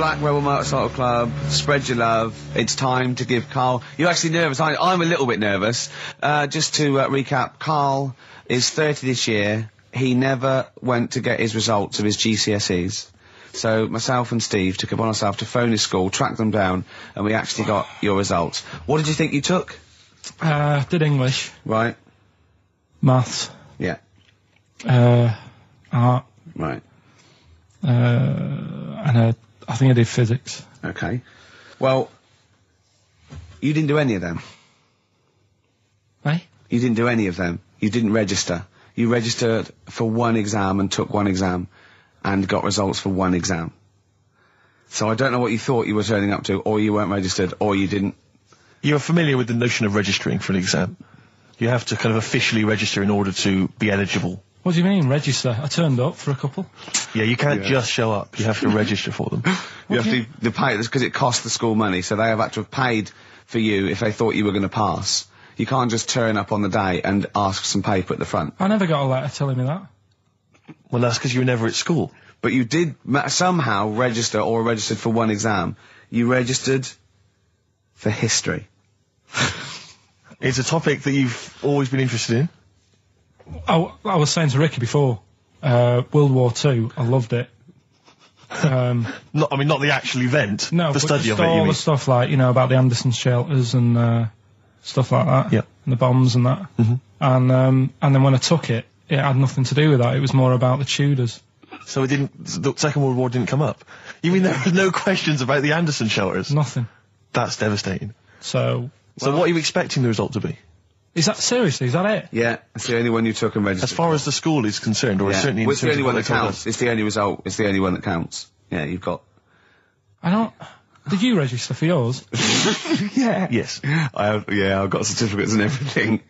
Black Rebel Motorcycle Club, spread your love. It's time to give Karl... You're actually nervous, aren't you? I'm a little bit nervous. Just to recap, Karl is 30 this year. He never went to get his results of his GCSEs. So myself and Steve took it upon ourselves to phone his school, track them down, and we actually got your results. What did you think you took? Did English. Right. Maths. Yeah. Art. Right. And I think I did physics. Okay. Well, you didn't do any of them. Eh? You didn't do any of them. You didn't register. You registered for one exam and took one exam and got results for one exam. So I don't know what you thought you were turning up to, or you weren't registered, or you didn't. You're familiar with the notion of registering for an exam. You have to kind of officially register in order to be eligible. What do you mean, register? I turned up for a couple. Yeah, you can't just show up. You have to register for them. You have to pay this because it costs the school money, so they have had to have paid for you if they thought you were going to pass. You can't just turn up on the day and ask for some paper at the front. I never got a letter telling me that. Well, that's because you were never at school. But you did somehow register or registered for one exam. You registered for history. It's a topic that you've always been interested in. I was saying to Ricky before, World War II, I loved it. Not the actual event. No, the study just of it. all the stuff like, about the Anderson shelters and stuff like that. Yeah. And the bombs and that. Mm-hmm. And then when I took it, it had nothing to do with that. It was more about the Tudors. So the Second World War didn't come up? You mean there were no questions about the Anderson shelters? Nothing. That's devastating. So what are you expecting the result to be? Is that it? Yeah, it's the only one you took and registered. As far as the school is concerned, or certainly it's the only one that counts. It's the only result. It's the only one that counts. Yeah, you've got... Did you register for yours? Yeah. Yes. I've got certificates and everything.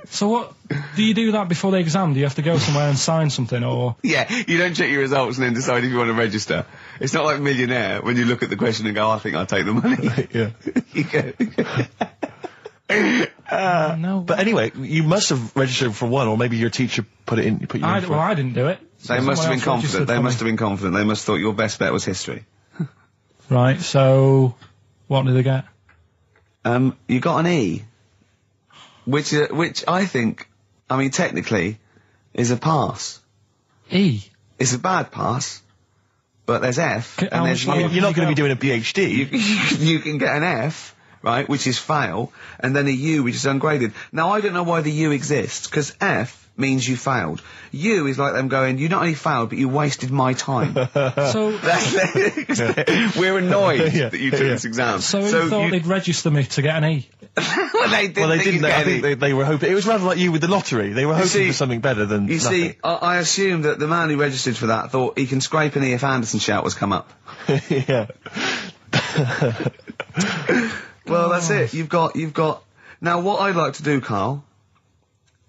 So what, do you do that before the exam? Do you have to go somewhere and sign something, or...? Yeah, you don't check your results and then decide if you want to register. It's not like Millionaire, when you look at the question and go, I think I'll take the money. Yeah. You go... No. But anyway, you must have registered for one, or maybe your teacher put you in for it. Well, I didn't do it. They must have been confident. They must have been confident. They must have thought your best bet was history. Right, so... What did they get? You got an E. Which I think, technically, is a pass. E? It's a bad pass, but there's F, and there's U. You're not going to be doing a PhD. You can get an F, right, which is fail, and then a U, which is ungraded. Now, I don't know why the U exists, because F means you failed. U is like them going, you not only failed, but you wasted my time. So... We're annoyed that you took this exam. So you thought they'd register me to get an E? Well, they didn't. I think they were hoping... It was rather like you with the lottery. They were hoping for something better than nothing. See, I assume that the man who registered for that thought he can scrape an E if Anderson shelters come up. Yeah. Well, that's it. You've got... Now, what I'd like to do, Karl,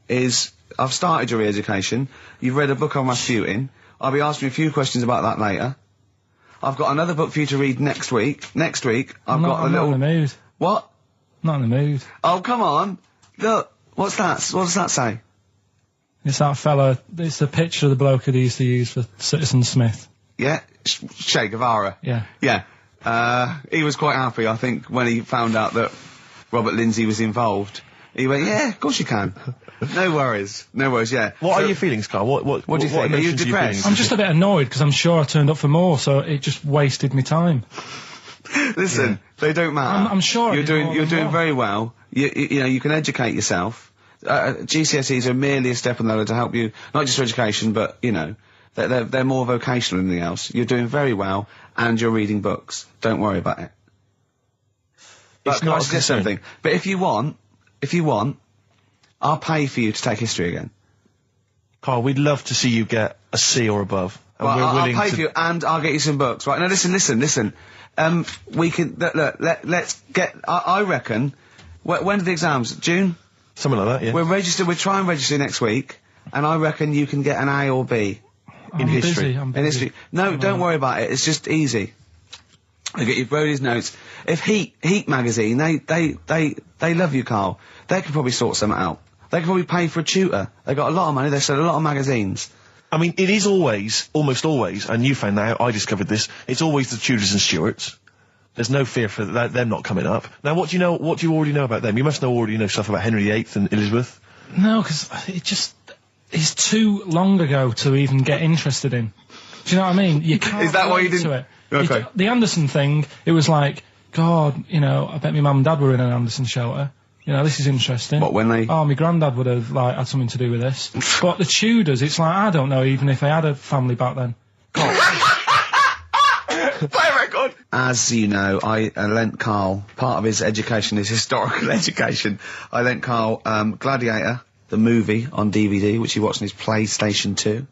is... I've started your re-education. You've read a book on Rasputin. I'll be asking you a few questions about that later. I've got another book for you to read next week. Next week, I'm not in the mood. What? Not in the mood. Oh, come on. Look, what's that? What does that say? It's that fella, it's the picture of the bloke that he used to use for Citizen Smith. Yeah? Che Guevara. Yeah. Yeah. He was quite happy, I think, when he found out that Robert Lindsay was involved. He went, yeah, of course you can. No worries, yeah. What are your feelings, Karl? What do you think? Are you depressed? I'm just a bit annoyed, because I'm sure I turned up for more, so it just wasted me time. Listen, they don't matter. I'm sure you're doing very well. You can educate yourself. GCSEs are merely a step on the ladder to help you, not just for education, but, they're more vocational than anything else. You're doing very well, and you're reading books. Don't worry about it. It's not a concern. Something. But if you want, I'll pay for you to take history again. Karl, we'd love to see you get a C or above. And Well, we're willing I'll pay to... for you, and I'll get you some books. Right, now listen. We can, let's get, I reckon, when are the exams? June? Something like that, yeah. We'll try and register next week, and I reckon you can get an A or B. In history. In history. No, don't worry about it, it's just easy. I get you Brody's notes. If Heat magazine, they love you, Karl. They could probably sort something out. They could probably pay for a tutor. They got a lot of money, they sell a lot of magazines. I mean, it is almost always, and you found that out, I discovered this, it's always the Tudors and Stuarts. There's no fear for them not coming up. Now, what do you already know about them? You must already know stuff about Henry VIII and Elizabeth. No, because it's too long ago to even get interested in. Do you know what I mean? You can't. Is that why you relate didn't? to it. Okay. The Anderson thing, it was like, God, you know, I bet my mum and dad were in an Anderson shelter. You know, this is interesting. What, when they... Oh, my granddad would have, like, had something to do with this. But the Tudors, it's like, I don't know even if they had a family back then. Play a record! As you know, I lent Karl, part of his education is historical education, I lent Karl Gladiator, the movie, on DVD, which he watched on his PlayStation 2,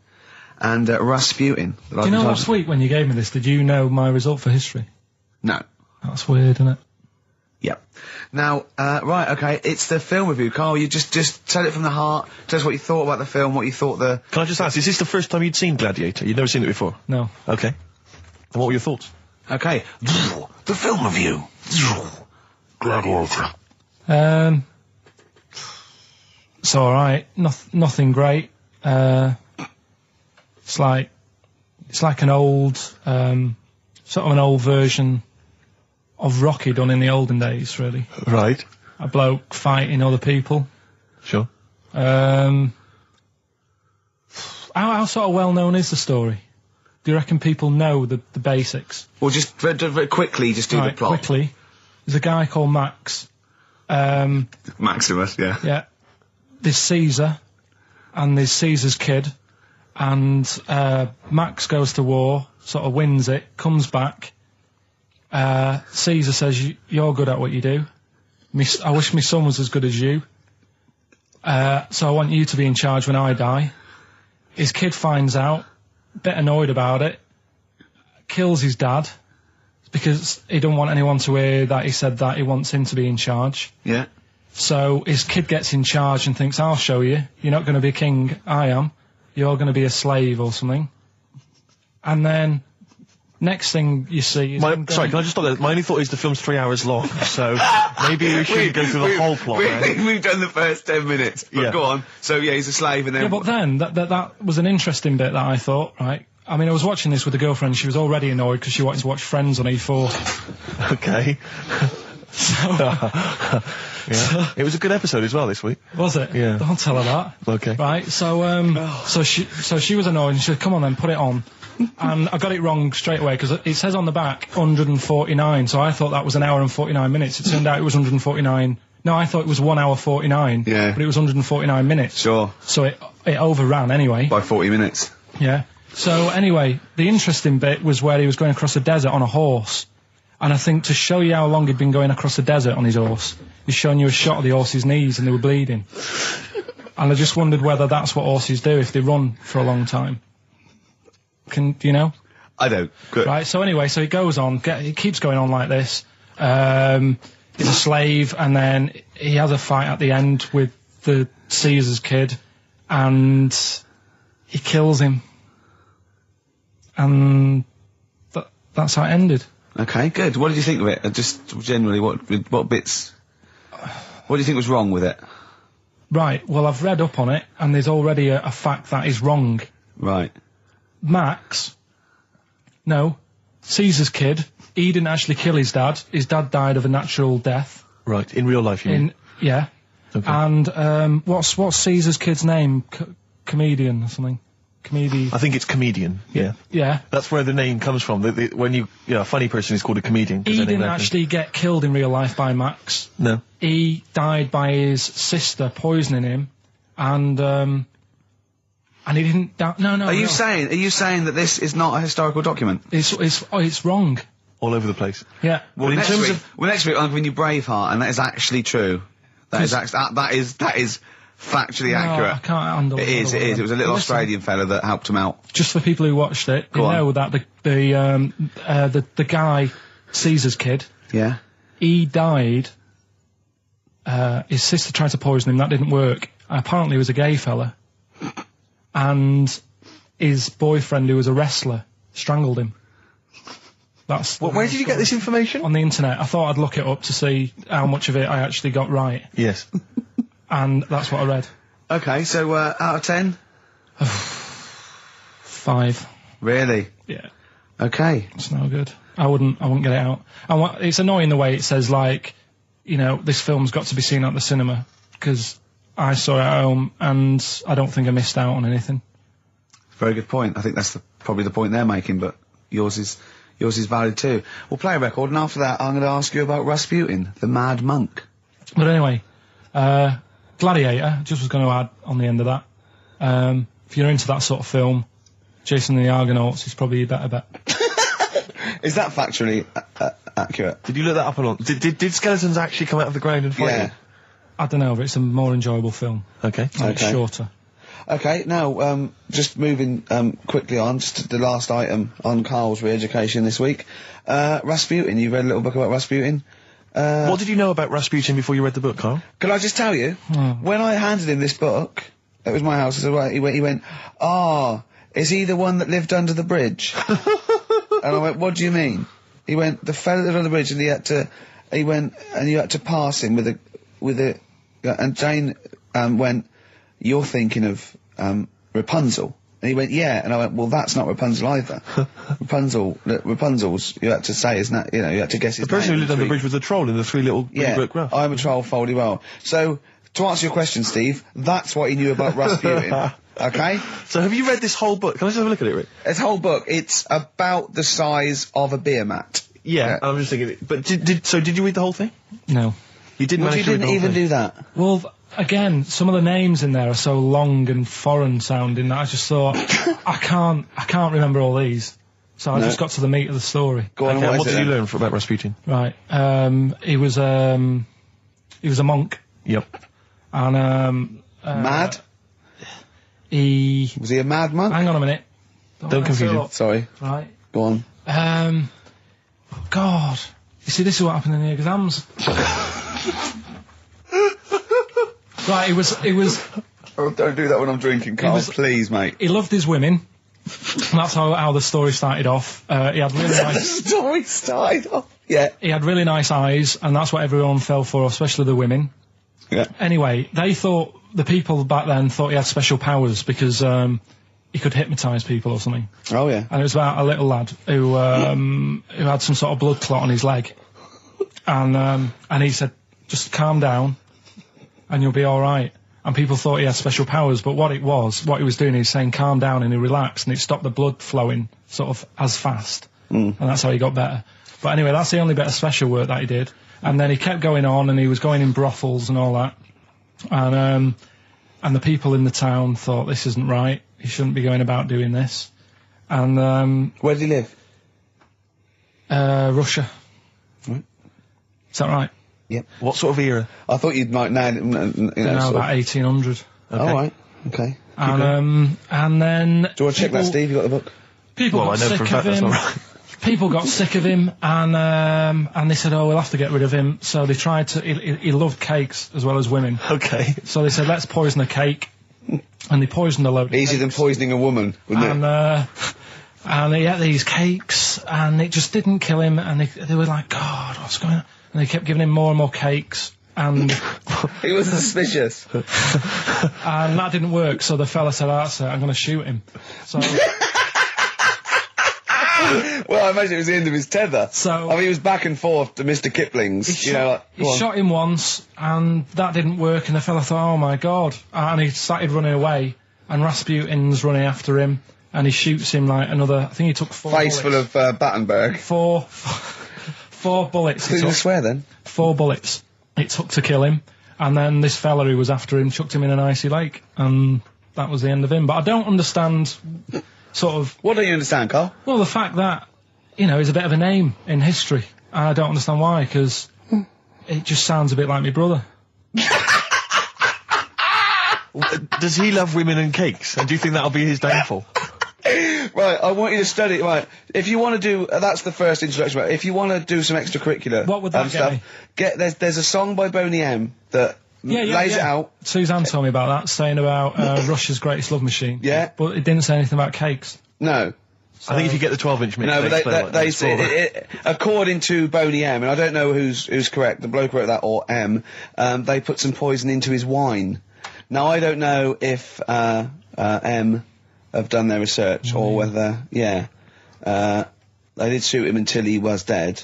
and Rasputin. Do you know last week when you gave me this, did you know my result for history? No. That's weird, isn't it? Yep. Now, right, okay, it's the film review. Karl, you just tell it from the heart, tell us what you thought about the film, what you thought the... Can I just ask, is this the first time you'd seen Gladiator? You'd never seen it before? No. Okay. And what were your thoughts? Okay. The film review. Gladiator. It's alright. Nothing great. It's like an old, sort of an old version of Rocky done in the olden days, really. Right. A bloke fighting other people. Sure. How sort of well known is the story? Do you reckon people know the basics? Well, just very quickly, just do the plot. Quickly. There's a guy called Max. Maximus, yeah. Yeah. There's Caesar, and there's Caesar's kid, and Max goes to war, sort of wins it, comes back. Caesar says, you're good at what you do. I wish my son was as good as you. So I want you to be in charge when I die. His kid finds out, a bit annoyed about it, kills his dad, because he don't want anyone to hear that he said that he wants him to be in charge. Yeah. So his kid gets in charge and thinks, I'll show you. You're not going to be king, I am. You're going to be a slave or something. And then, next thing you see is... Sorry, can I just stop there? My only thought is the film's 3 hours long, so maybe we shouldn't go through the whole plot, right? We've done the first 10 minutes, but go on. So, yeah, he's a slave and then... Yeah, but then, that was an interesting bit that I thought, right? I mean, I was watching this with a girlfriend, she was already annoyed because she wanted to watch Friends on E4. Okay. Yeah. It was a good episode as well this week. Was it? Yeah. Don't tell her that. Okay. Right, so she was annoyed and she said, come on then, put it on. And I got it wrong straight away because it says on the back 149, so I thought that was an hour and 49 minutes. It turned out it was 149. No, I thought it was 1 hour 49. Yeah. But it was 149 minutes. Sure. So it overran anyway. By 40 minutes. Yeah. So anyway, the interesting bit was where he was going across the desert on a horse. And I think to show you how long he'd been going across the desert on his horse, he's showing you a shot of the horse's knees and they were bleeding. And I just wondered whether that's what horses do if they run for a long time. Do you know? I don't. Good. Right, so anyway, so he goes on, he keeps going on like this. He's a slave, and then he has a fight at the end with the Caesar's kid, and he kills him. And that's how it ended. Okay, good. What did you think of it? Just generally, what bits... What do you think was wrong with it? Right, well, I've read up on it, and there's already a fact that is wrong. Right. Caesar's kid, he didn't actually kill his dad. His dad died of a natural death. Right, in real life, you mean? Yeah. Okay. And, what's Caesar's kid's name? Comedian or something? I think it's comedian, yeah. Yeah. That's where the name comes from. When a funny person is called a comedian. He didn't actually get killed in real life by Max. No. He died by his sister poisoning him, and he didn't die. No. Are you saying that this is not a historical document? It's wrong. All over the place. Yeah. Well, next week I'm giving you Braveheart, and that is actually true. That is factually accurate. I can't handle it. It is. It was a little Australian fella that helped him out. Just for people who watched it, you know that the guy, Caesar's kid, yeah, he died. His sister tried to poison him. That didn't work. Apparently, he was a gay fella, and his boyfriend, who was a wrestler, strangled him. Where did you get this information? On the internet. I thought I'd look it up to see how much of it I actually got right. Yes. And that's what I read. Okay, so out of 10? 5. Really? Yeah. Okay. It's no good. I wouldn't get it out. And it's annoying the way it says, like, you know, this film's got to be seen at the cinema, because I saw it at home and I don't think I missed out on anything. Very good point. I think that's probably the point they're making, but yours is valid too. We'll play a record, and after that I'm going to ask you about Rasputin, the Mad Monk. But anyway, Gladiator, just was going to add on the end of that. If you're into that sort of film, Jason and the Argonauts is probably a better bet. Is that factually accurate? Did you look that up or not? Did skeletons actually come out of the ground and fight? Yeah. you? I don't know, but it's a more enjoyable film. Okay. And it's shorter. Okay, now, just moving quickly on, just to the last item on Carl's re-education this week. Rasputin, you've read a little book about Rasputin? What did you know about Rasputin before you read the book, Carl? Can I just tell you, when I handed him this book, it was my house, he went, is he the one that lived under the bridge? And I went, what do you mean? He went, the fella that lived under the bridge, and you had to pass him and Jane, went, you're thinking of, Rapunzel. And he went, yeah. And I went, well, that's not Rapunzel either. Rapunzel's, you had to say, isn't that, you had to guess his The person name. who lived under the bridge was a troll in the three little book graph. I'm a troll, foldy well. So, to answer your question, Steve, that's what he knew about Rasputin. Okay? So have you read this whole book? Can I just have a look at it, Rick? This whole book, it's about the size of a beer mat. Yeah, I'm just thinking. But did you read the whole thing? No. You didn't Well, manage you to read didn't the whole even thing? do that. Well, again, some of the names in there are so long and foreign sounding that I just thought, I can't remember all these. So I just got to the meat of the story. Go on, Okay, what what is did it you then? learn about Rasputin? Right. He was a monk. Yep. And, Mad? he... Was he a mad monk? Hang on a minute. Don't confuse him. Sorry. Right. Go on. God. You see, this is what happened in the exams. Right, he was... Oh, don't do that when I'm drinking, Carl. Please, mate. He loved his women. And that's how the story started off. He had really nice... Story started off. Yeah. He had really nice eyes, and that's what everyone fell for, especially the women. Yeah. Anyway, the people back then thought he had special powers because he could hypnotise people or something. Oh, yeah. And it was about a little lad who had some sort of blood clot on his leg. And he said, just calm down and you'll be alright. And people thought he had special powers, but what he was doing, he was saying calm down, and he relaxed, and it stopped the blood flowing sort of as fast. And that's how he got better. But anyway, that's the only bit of special work that he did. And then he kept going on, and he was going in brothels and all that. And the people in the town thought, this isn't right, he shouldn't be going about doing this. And Where did he live? Russia. Right. Is that right? Yep. What sort of era? I thought you'd like now, No, sort about 1800. of... All right. Okay. And then... Do you want to check that, Steve? You got the book? People Well, got I know sick for a of fact that's him. not right. People got sick of him, and they said, oh, we'll have to get rid of him. So they tried to... He loved cakes as well as women. Okay. So they said, let's poison a cake. And they poisoned a load of Easier than cakes. poisoning a woman, wouldn't it? And he ate these cakes, and it just didn't kill him, and they were like, God, what's going on? And they kept giving him more and more cakes, and... He was suspicious. And that didn't work, so the fella said, that's it, I'm going to shoot him. So... Well, I imagine it was the end of his tether. So- I mean, he was back and forth to Mr. Kipling's. He Go on. shot him once, and that didn't work, and the fella thought, oh my God. And he started running away, and Rasputin's running after him, and he shoots him like another, I think he took 4 Face bullets. full of Battenberg. Four bullets. Who's going to swear then? 4 bullets it took to kill him, and then this fella who was after him chucked him in an icy lake, and that was the end of him. But I don't understand, sort of, What don't you understand, Carl? well, the fact that, he's a bit of a name in history. I don't understand why, because it just sounds a bit like my brother. Does he love women and cakes? And do you think that'll be his downfall? Right, I want you to study. Right, if you want to do, that's the first introduction. Right, if you want to do some extracurricular, What would that get me? There's a song by Boney M that lays it out. Suzanne told me about that, saying about Russia's greatest love machine. Yeah. But it didn't say anything about cakes. No, I think if you get the 12-inch mix, no, they but they say according to Boney M, and I don't know who's correct, the bloke who wrote that or M. They put some poison into his wine. Now I don't know if M have done their research, or whether, they did shoot him until he was dead.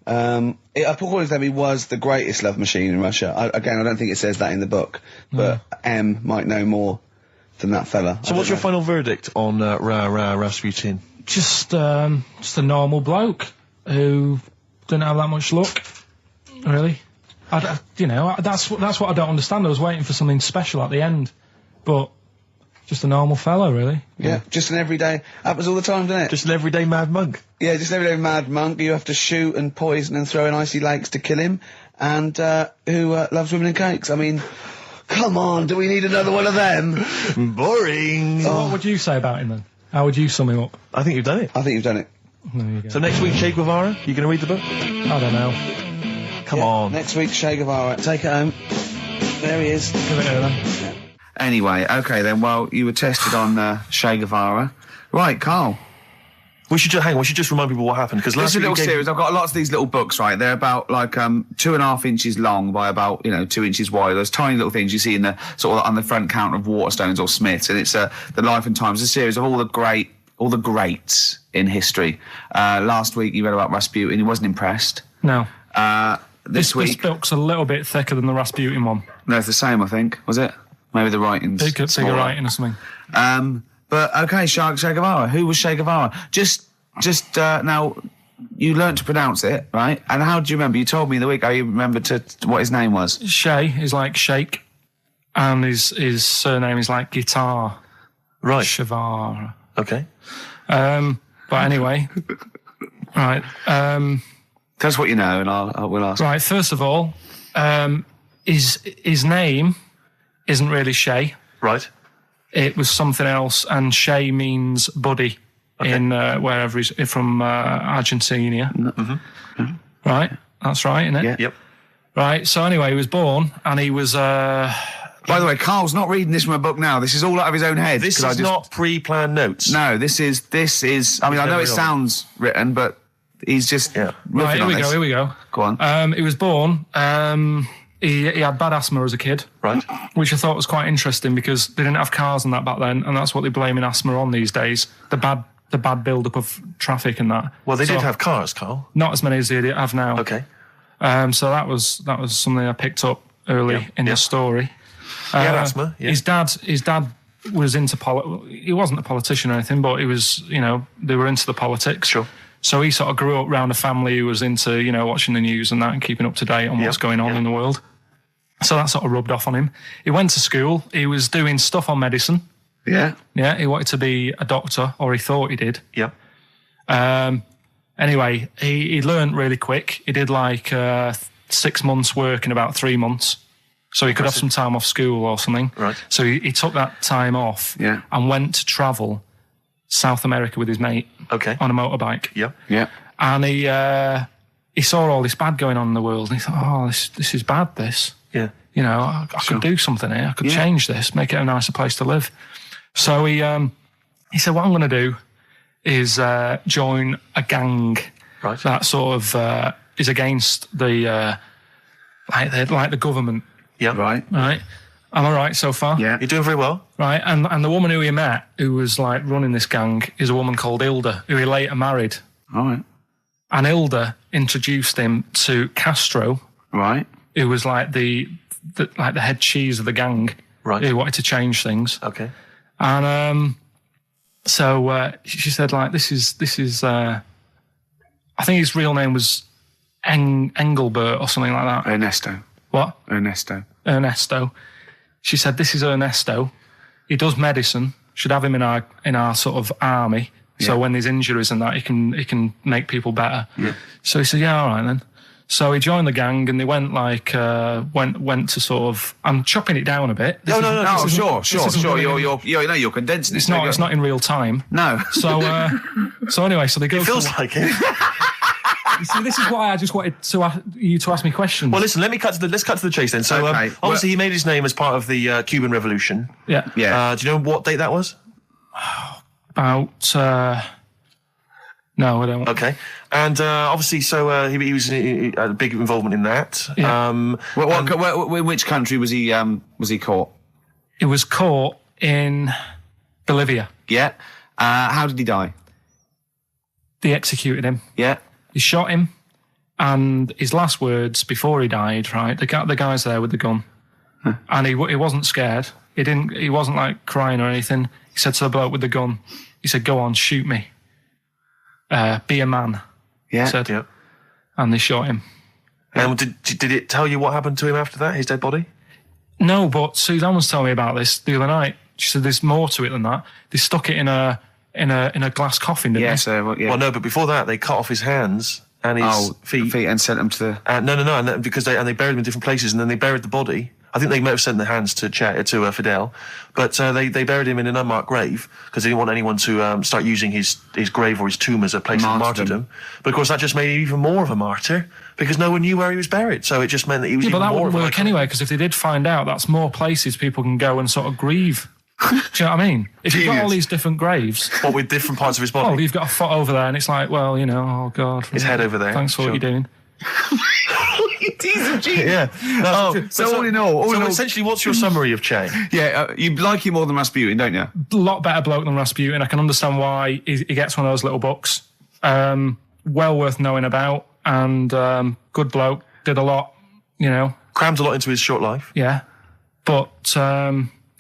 According to them, he was the greatest love machine in Russia. I don't think it says that in the book, but M might know more than that fella. So what's your final verdict on Rasputin? Just a normal bloke who didn't have that much luck, really. That's what I don't understand. I was waiting for something special at the end, but just a normal fellow, really. Yeah, just an everyday. Happens all the time, doesn't it? Just an everyday mad monk. Yeah, just an everyday mad monk. You have to shoot and poison and throw in icy lakes to kill him, and who loves women and cakes. I mean, come on, do we need another one of them? Boring. So what would you say about him then? How would you sum him up? I think you've done it. I think you've done it. There you go. So next week, Che Guevara, you going to read the book? I don't know. Come on. Next week, Che Guevara. Take it home. There he is. Give it here then. Anyway, okay then, well, you were tested on Che Guevara. Right, Carl. We should just remind people what happened, because This last is a week little series. I've got lots of these little books, right? They're about, like, 2.5 inches long by about, 2 inches wide. Those tiny little things you see in the, sort of on the front counter of Waterstones or Smiths, and it's the Life and Times, a series of all the greats in history. Last week you read about Rasputin. He wasn't impressed. No. This This week... book's a little bit thicker than the Rasputin one. No, it's the same, I think. Was it? Maybe the writing's Bigger smaller. writing or something. But, okay, Che Guevara. Who was Che Guevara? Just now, you learnt to pronounce it, right? And how do you remember? You told me in the week how you remembered what his name was. Che is like shake, and his surname is like guitar. Right. Shavar. Okay. But anyway, right. Tell us what you know, and we'll ask. Right. First of all, his name isn't really Che. Right. It was something else, and Che means buddy in wherever he's from, Argentina. Mm-hmm. Right. That's right, isn't it? Yeah. Yep. Right. So anyway, he was born, and he was. By the way, Carl's not reading this from a book now. This is all out of his own head. This is not pre-planned notes. No, this is. I mean, I know it sounds written, but he's just Right, here we go. Go on. He was born. He had bad asthma as a kid. Right. Which I thought was quite interesting, because they didn't have cars and that back then, and that's what they're blaming asthma on these days. The bad build-up of traffic and that. Well, they did have cars, Carl. Not as many as they have now. Okay. So that was something I picked up early in the story. He had asthma. Yeah. His dad was into he wasn't a politician or anything, but he was, they were into the politics. Sure. So he sort of grew up around a family who was into, watching the news and that, and keeping up to date on what's going on in the world. So that sort of rubbed off on him. He went to school. He was doing stuff on medicine. Yeah. Yeah, he wanted to be a doctor, or he thought he did. Yeah. Anyway, he learned really quick. He did like 6 months work in about 3 months. So he could have some time off school or something. Right. So he took that time off and went to travel South America with his mate on a motorbike. Yeah. Yeah. And he saw all this bad going on in the world, and he thought, oh, this is bad, this. Yeah. I could do something here. I could change this, make it a nicer place to live. So he said, what I'm going to do is join a gang that sort of is against the like the government. Yeah. Right. Right. Am I right so far? Yeah. You're doing very well. Right. And the woman who he met, who was like running this gang, is a woman called Hilda, who he later married. All right. And Hilda introduced him to Castro, Right. who was like the head cheese of the gang. Right. Who wanted to change things. Okay. And so she said, like, this is I think his real name was Engelbert or something like that. Ernesto. What? Ernesto. She said, this is Ernesto. He does medicine. Should have him in our sort of army. So when there's injuries and that, he can make people better. Yeah. So he said, yeah, all right then. So he joined the gang, and they went like went to sort of. I'm chopping it down a bit. No, Sure. really- You're condensing it. It's not in real time. No. So anyway, so they go. It feels like it. You see, this is why I just wanted you to ask me questions. Well, listen. Let's cut to the chase then. So, Okay. obviously, he made his name as part of the Cuban Revolution. Yeah. Yeah. Do you know what date that was? About. No, I don't. Okay. And obviously, so he was a big involvement in that. Yeah. In which country was he caught? It was caught in Bolivia. Yeah. How did he die? They executed him. Yeah. He shot him, and his last words before he died, right? The guy's there with the gun, and he wasn't scared. He wasn't like crying or anything. He said to the bloke with the gun, he said, "Go on, shoot me. Be a man." Yeah. He said, Yeah. and they shot him. And did it tell you what happened to him after that? His dead body? No, but Suzanne was telling me about this the other night. She said there's more to it than that. They stuck it in a glass coffin, didn't Yeah, they? so, yeah. Well, no, but before that, they cut off his hands and his feet. And sent them to the... No, and then, because they buried him in different places, and then they buried the body. I think they might have sent the hands to Fidel, but they buried him in an unmarked grave because they didn't want anyone to start using his grave or his tomb as a place of martyrdom. But of course, that just made him even more of a martyr because no one knew where he was buried. So it just meant that he was even more. But that wouldn't work icon. anyway, because if they did find out, that's more places people can go and sort of grieve. Do you know what I mean? If you've got all these different graves, What with different parts of his body? well, you've got a foot over there, and it's like, well, oh God, His head over there. Thanks for what Sure. you're doing. Yeah. So all in all, essentially, what's your summary of Che? yeah, you like him more than Rasputin, don't you? A lot better bloke than Rasputin. I can understand why he gets one of those little books. Well worth knowing about, and good bloke. Did a lot, Crammed a lot into his short life. Yeah, but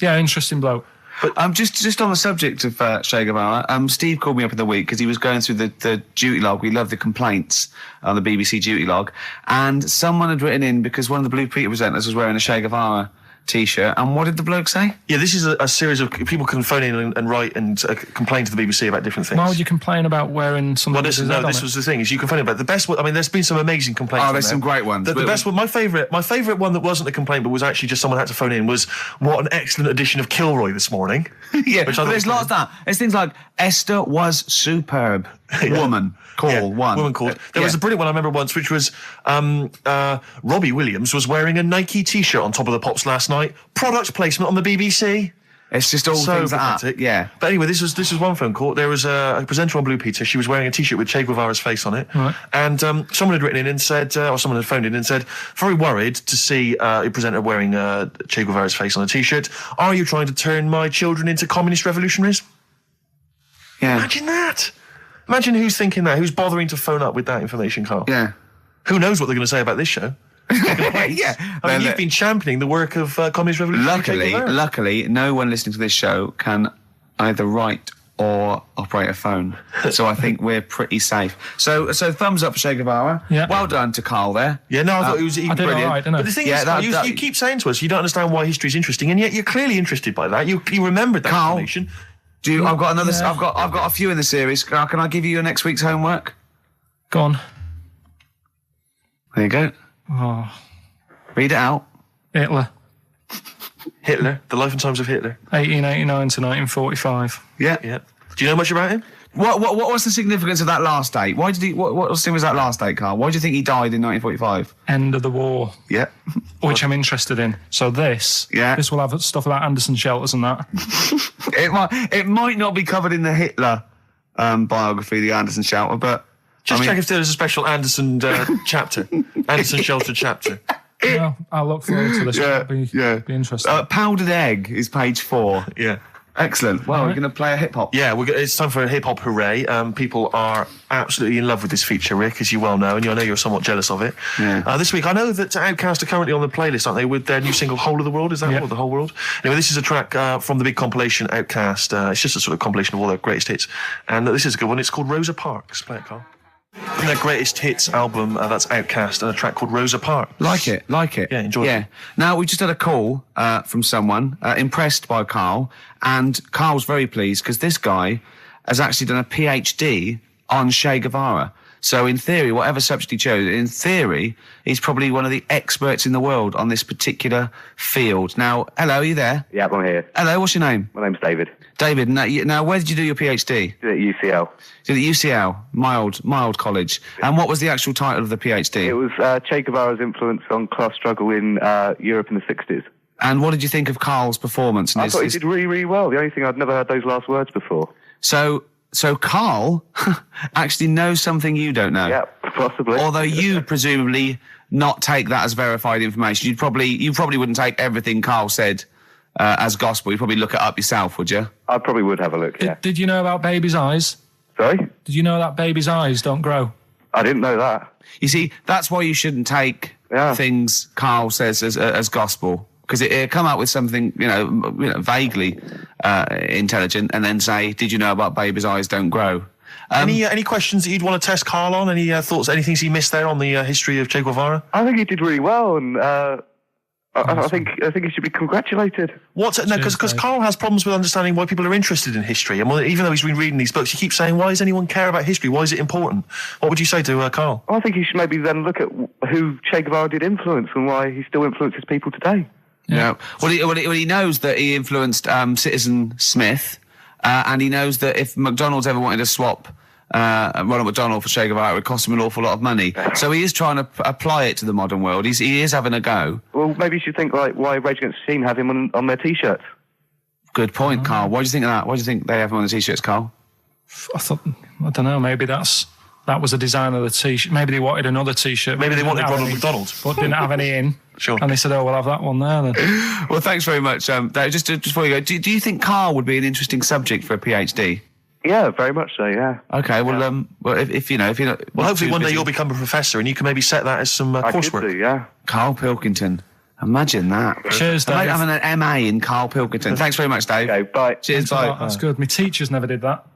interesting bloke. But just on the subject of Che Guevara, Steve called me up in the week because he was going through the duty log. We love the complaints on the BBC duty log, and someone had written in because one of the Blue Peter presenters was wearing a Che Guevara T-shirt. And what did the bloke say? Yeah, this is a series of people can phone in and write and complain to the BBC about different things. Why would you complain about wearing something? Well, this was the thing. Is you complain about the best one. I mean, there's been some amazing complaints. Oh, there's some great ones. The best one, my favourite one that wasn't a complaint, but was actually just someone had to phone in. Was what an excellent edition of Kilroy this morning. Yeah, which I but thought there's lots of that. There's things like Esther was superb. Woman call one. Woman called. There was a brilliant one I remember once, which was Robbie Williams was wearing a Nike T-shirt on Top of the Pops last night. Product placement on the BBC. It's just all So things like pathetic. that. Yeah. But anyway, this was one phone call. There was a presenter on Blue Peter. She was wearing a T-shirt with Che Guevara's face on it. Right. And someone had written in and said, or someone had phoned in and said, very worried to see a presenter wearing Che Guevara's face on a T-shirt. Are you trying to turn my children into communist revolutionaries? Yeah. Imagine that. Imagine who's thinking that. Who's bothering to phone up with that information, Carl? Yeah. Who knows what they're going to say about this show? Yeah. I mean, you've been championing the work of communist revolutionary Che Guevara. Luckily, no one listening to this show can either write or operate a phone. So I think we're pretty safe. So thumbs up for Che Guevara. Yeah. Well done to Carl there. Yeah, no, I thought it was I did brilliant. all right, didn't I? But the thing Yeah, is, that- Carl, that- you keep saying to us you don't understand why history's interesting, and yet you're clearly interested by that. You remembered that Carl, information. I've got another. Yeah. I've got a few in the series. Can I give you your next week's homework? Go on. There you go. Oh, Read it out. Hitler. Hitler, the life and times of Hitler. 1889 to 1945. Yeah. Yeah. Do you know much about him? What was the significance of that last date? Why did he? What was that last date, Carl? Why do you think he died in 1945? End of the war, Yeah. which I'm interested in. So this will have stuff about Anderson shelters and that. It might not be covered in the Hitler biography, the Anderson Shelter, but Just check if there's a special Anderson chapter. Anderson Shelter chapter. No, I'll look forward to this. Yeah, It'll be interesting. Powdered Egg is page 4. Yeah. Excellent. Well, we're going to play a hip hop. Yeah, it's time for a hip-hop hooray. People are absolutely in love with this feature, Rick, as you well know, and I know you're somewhat jealous of it. Yeah. This week, I know that Outkast are currently on the playlist, aren't they, with their new single, Whole of the World? Is that what, The Whole World? Anyway, this is a track from the big compilation, Outkast. It's just a sort of compilation of all their greatest hits. And this is a good one. It's called Rosa Parks. Play it, Carl. Their greatest hits album, that's Outkast, and a track called Rosa Parks. Like it. Yeah, enjoy it. Yeah. Now, we just had a call from someone impressed by Carl, and Carl's very pleased because this guy has actually done a PhD on Che Guevara. So in theory, whatever subject he chose, in theory, he's probably one of the experts in the world on this particular field. Now, hello, are you there? Yeah, I'm here. Hello, what's your name? My name's David. David, now where did you do your PhD? Did it at UCL. Did it at UCL, my old college. And what was the actual title of the PhD? It was Che Guevara's influence on class struggle in Europe in the 60s. And what did you think of Carl's performance? I thought he did really, really well. The only thing, I'd never heard those last words before. So Carl actually knows something you don't know. Yeah, possibly. Although you presumably not take that as verified information. You probably wouldn't take everything Carl said as gospel. You'd probably look it up yourself, would you? I probably would have a look, yeah. Did you know about babies' eyes? Sorry? Did you know that babies' eyes don't grow? I didn't know that. You see, that's why you shouldn't take things Karl says as gospel, because it come out with something, vaguely intelligent, and then say, did you know about babies' eyes don't grow? Any questions that you'd want to test Karl on? Any thoughts, anything he missed there on the history of Che Guevara? I think he did really well, and I think he should be congratulated. Because Karl has problems with understanding why people are interested in history, and even though he's been reading these books, he keeps saying, why does anyone care about history? Why is it important? What would you say to Karl? I think he should maybe then look at who Che Guevara did influence and why he still influences people today. Yeah. Well, he knows that he influenced Citizen Smith, and he knows that if McDonald's ever wanted to swap Ronald McDonald for Che Guevara, it would cost him an awful lot of money. So he is trying to apply it to the modern world. He is having a go. Well, maybe you should think like why Rage Against the Machine have him on their T-shirts. Good point, Karl. Why do you think of that? Why do you think they have him on the T-shirts, Karl? I don't know, maybe that was a design of the T-shirt. Maybe they wanted another T-shirt. Maybe they wanted Ronald McDonald. But didn't have any in. Sure. And they said, we'll have that one there then. Well, thanks very much. Dave, just before you go, do you think Karl would be an interesting subject for a PhD? Yeah, very much so, yeah. Okay, well, if you're not... Well, hopefully one day you'll become a professor and you can maybe set that as some coursework. I could do, yeah. Karl Pilkington. Imagine that. Cheers, Dave. Imagine having an MA in Karl Pilkington. Thanks very much, Dave. Okay, bye. Cheers, bye. That's good. My teachers never did that.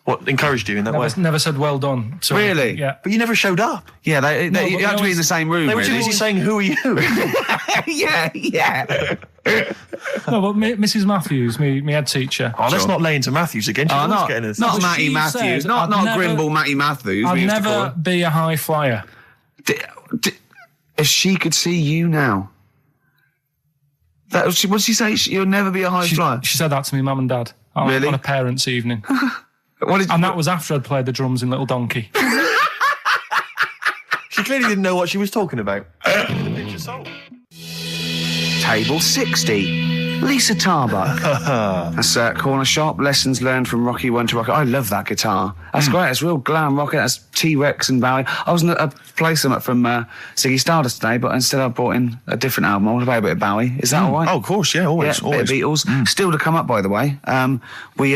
What, encouraged you in that way? Never said well done. So, Really? Yeah. But you never showed up. Yeah, you but have to be in the same room, They were too really. busy saying, who are you? yeah. No, but Mrs. Matthews, me head teacher. Oh, let's not lay into Matthews again. She's always getting us. Not but Matty she Matthews. said Not I'd never- Grimble Matty Matthews. we I'd used to call never her. be a high flyer. If she could see you now. What did she say? You'll never be a high flyer. She said that to me, mum and dad. Really? On a parents' evening. And that was after I'd played the drums in Little Donkey. She clearly didn't know what she was talking about. Table 60. Lisa Tarbuck. That's Corner Shop. Lessons learned from Rocky 1 to Rocky. I love that guitar. That's great. It's real glam rock. That's T-Rex and Bowie. I was going to play some from Ziggy Stardust today, but instead I brought in a different album. I want to play a bit of Bowie. Is that all right? Oh, of course, yeah, always. Yeah, bit of Beatles. Still to come up, by the way. With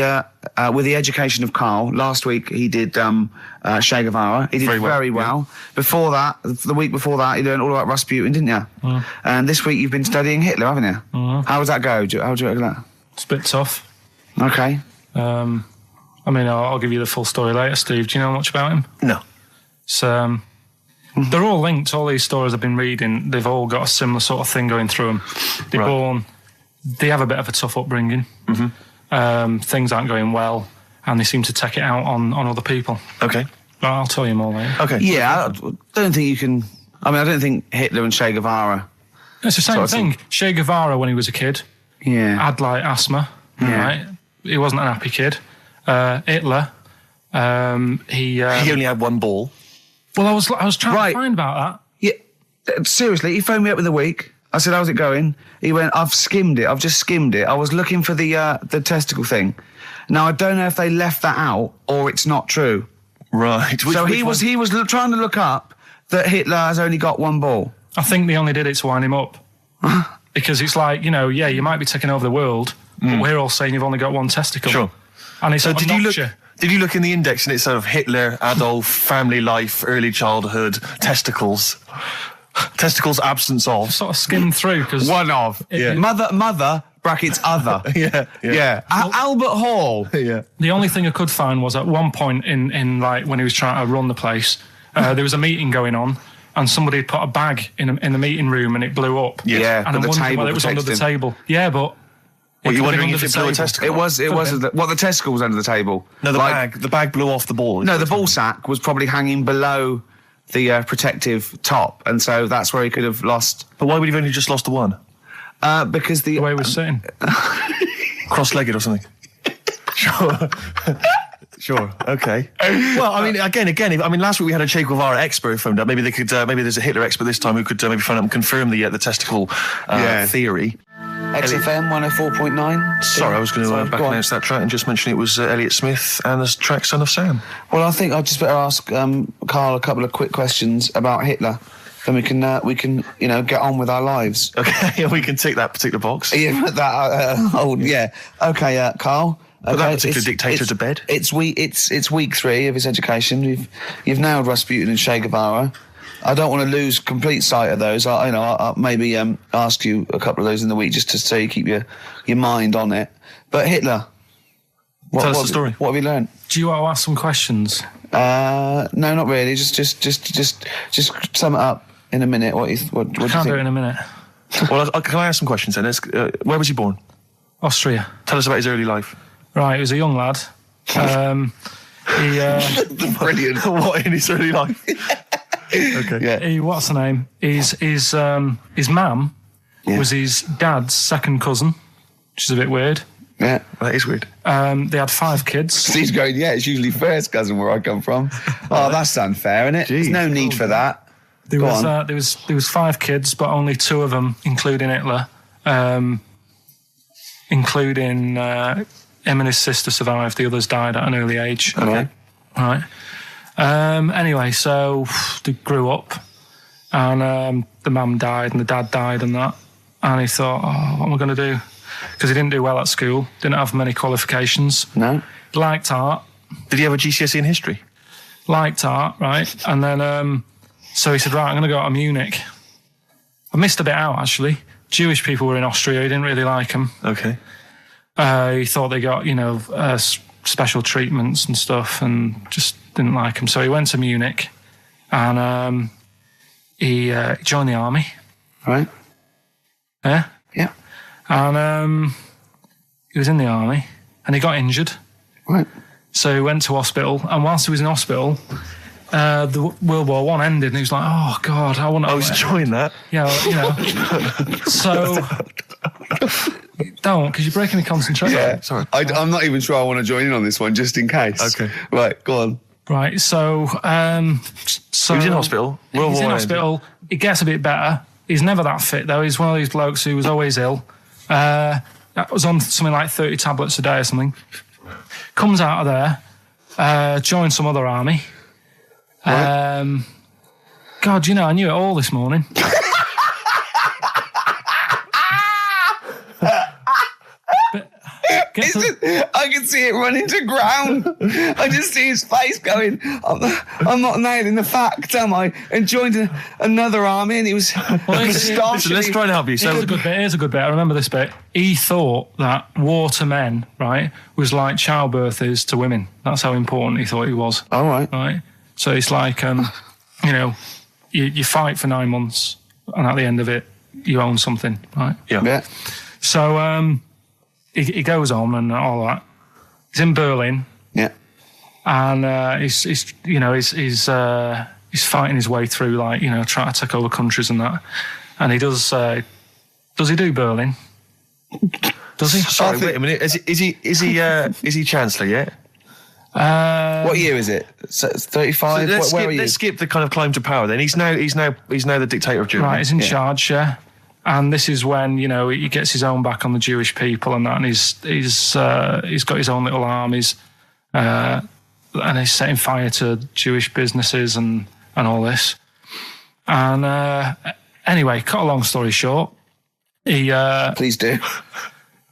The Education of Karl, last week he did Che Guevara. He did very well. Before that, the week before that, he learned all about Rasputin, didn't you? And this week you've been studying Hitler, haven't you? How does that go? How do you reckon that? It's a bit tough. Okay. I'll give you the full story later, Steve. Do you know much about him? No. So, they're all linked. All these stories I've been reading, they've all got a similar sort of thing going through them. They have a bit of a tough upbringing. Things aren't going well, and they seem to take it out on other people. Okay. But I'll tell you more later. Okay. Yeah, I don't think you can... I don't think Hitler and Che Guevara... It's the same thing. Che Guevara, when he was a kid, had like asthma. Right? He wasn't an happy kid. Hitler, he only had one ball. Well, I was trying to find about that. Yeah, seriously, he phoned me up in the week. I said, how's it going? He went, I've just skimmed it. I was looking for the testicle thing. Now, I don't know if they left that out or it's not true. Right. He was trying to look up that Hitler has only got one ball. I think they only did it to wind him up. Because it's like, you might be taking over the world, but we're all saying you've only got one testicle. Sure. And it's did you look in the index and it's sort of Hitler, Adolf, family life, early childhood, testicles? Testicles, absence of. Sort of skimmed through because one of mother brackets other. yeah. Albert Hall. Yeah. The only thing I could find was at one point in like when he was trying to run the place, there was a meeting going on, and somebody had put a bag in the meeting room and it blew up. Yeah. And I'm wondering whether it was under the table. Yeah, but. Were you wondering if it blew a testicle? It was. The testicle was under the table. No, the bag blew off the ball. No, the ball sack was probably hanging below the protective top, and so that's where he could have lost. But why would he have only just lost the one? Because the way he was sitting, cross-legged or something. Sure. Okay. Well, again. Last week we had a Che Guevara expert phoned up. Maybe they could. Maybe there's a Hitler expert this time who could maybe phone up and confirm the testicle theory. XFM 104.9. Sorry, I was going to back announce that track and just mention it was Elliott Smith and the track Son of Sam. Well, I think I'd just better ask Karl a couple of quick questions about Hitler. then we can get on with our lives. Okay, we can tick that particular box. Yeah, yeah. Okay, Carl. Put that particular dictator to bed. It's week 3 of his education. You've nailed Rasputin and Che Guevara. I don't want to lose complete sight of those. I'll maybe ask you a couple of those in the week just to so you keep your mind on it. But Hitler. Tell us the story. What have you learned? Do you want to ask some questions? No, not really. Just sum it up in a minute. What do you Can't do it in a minute. Well, can I ask some questions then? Where was he born? Austria. Tell us about his early life. Right, he was a young lad. Brilliant. What in his early life? Okay. Yeah. What's the name? His mum was his dad's second cousin, which is a bit weird. Yeah, that is weird. They had 5 kids. Steve's going, yeah, it's usually first cousin where I come from. Oh, that's unfair, isn't it? There's no need for that. There was 5 kids, but only 2 of them, including Hitler, including him and his sister survived. The others died at an early age. Okay. Right. Anyway, so they grew up, and the mum died and the dad died and that, and he thought, oh, what am I going to do? Because he didn't do well at school, didn't have many qualifications. No. Liked art. Did he have a GCSE in history? Liked art, right? And then, so he said, right, I'm going to go to Munich. I missed a bit out, actually. Jewish people were in Austria. He didn't really like them. Okay. He thought they got, special treatments and stuff, and just didn't like them. So he went to Munich, and he joined the army. Right. Yeah? Yeah. And he was in the army, and he got injured. Right. So he went to hospital, and whilst he was in hospital, the World War I ended, and he was like, oh, God, I want to... I was enjoying that. Yeah, so... Don't, because you're breaking the concentration. Yeah, sorry. I'm not even sure I want to join in on this one, just in case. Okay. Right, go on. Right, so... He was in hospital. He's in hospital. It gets a bit better. He's never that fit, though. He's one of these blokes who was always ill. That was on something like 30 tablets a day or something. Comes out of there, joins some other army. Right. God, I knew it all this morning. I can see it running to ground. I just see his face going, I'm not nailing the fact, am I? And joined another army, and he was... Listen, let's try and help you. So Here's a good bit. I remember this bit. He thought that war to men, right, was like childbirth is to women. That's how important he thought he was. All right. Right? So it's like, you fight for 9 months, and at the end of it, you own something, right? Yeah. So, he goes on and all that. He's in Berlin. Yeah. And he's fighting his way through, trying to take over countries and that. And he does he do Berlin? Does he? Sorry, wait a minute. Is he Chancellor yet? What year is it? 35? Where are you? Let's skip the kind of climb to power then. He's now the dictator of Germany. Right, he's in charge, yeah. And this is when, he gets his own back on the Jewish people and that, and he's got his own little armies, and he's setting fire to Jewish businesses and all this. And anyway, cut a long story short, Please do.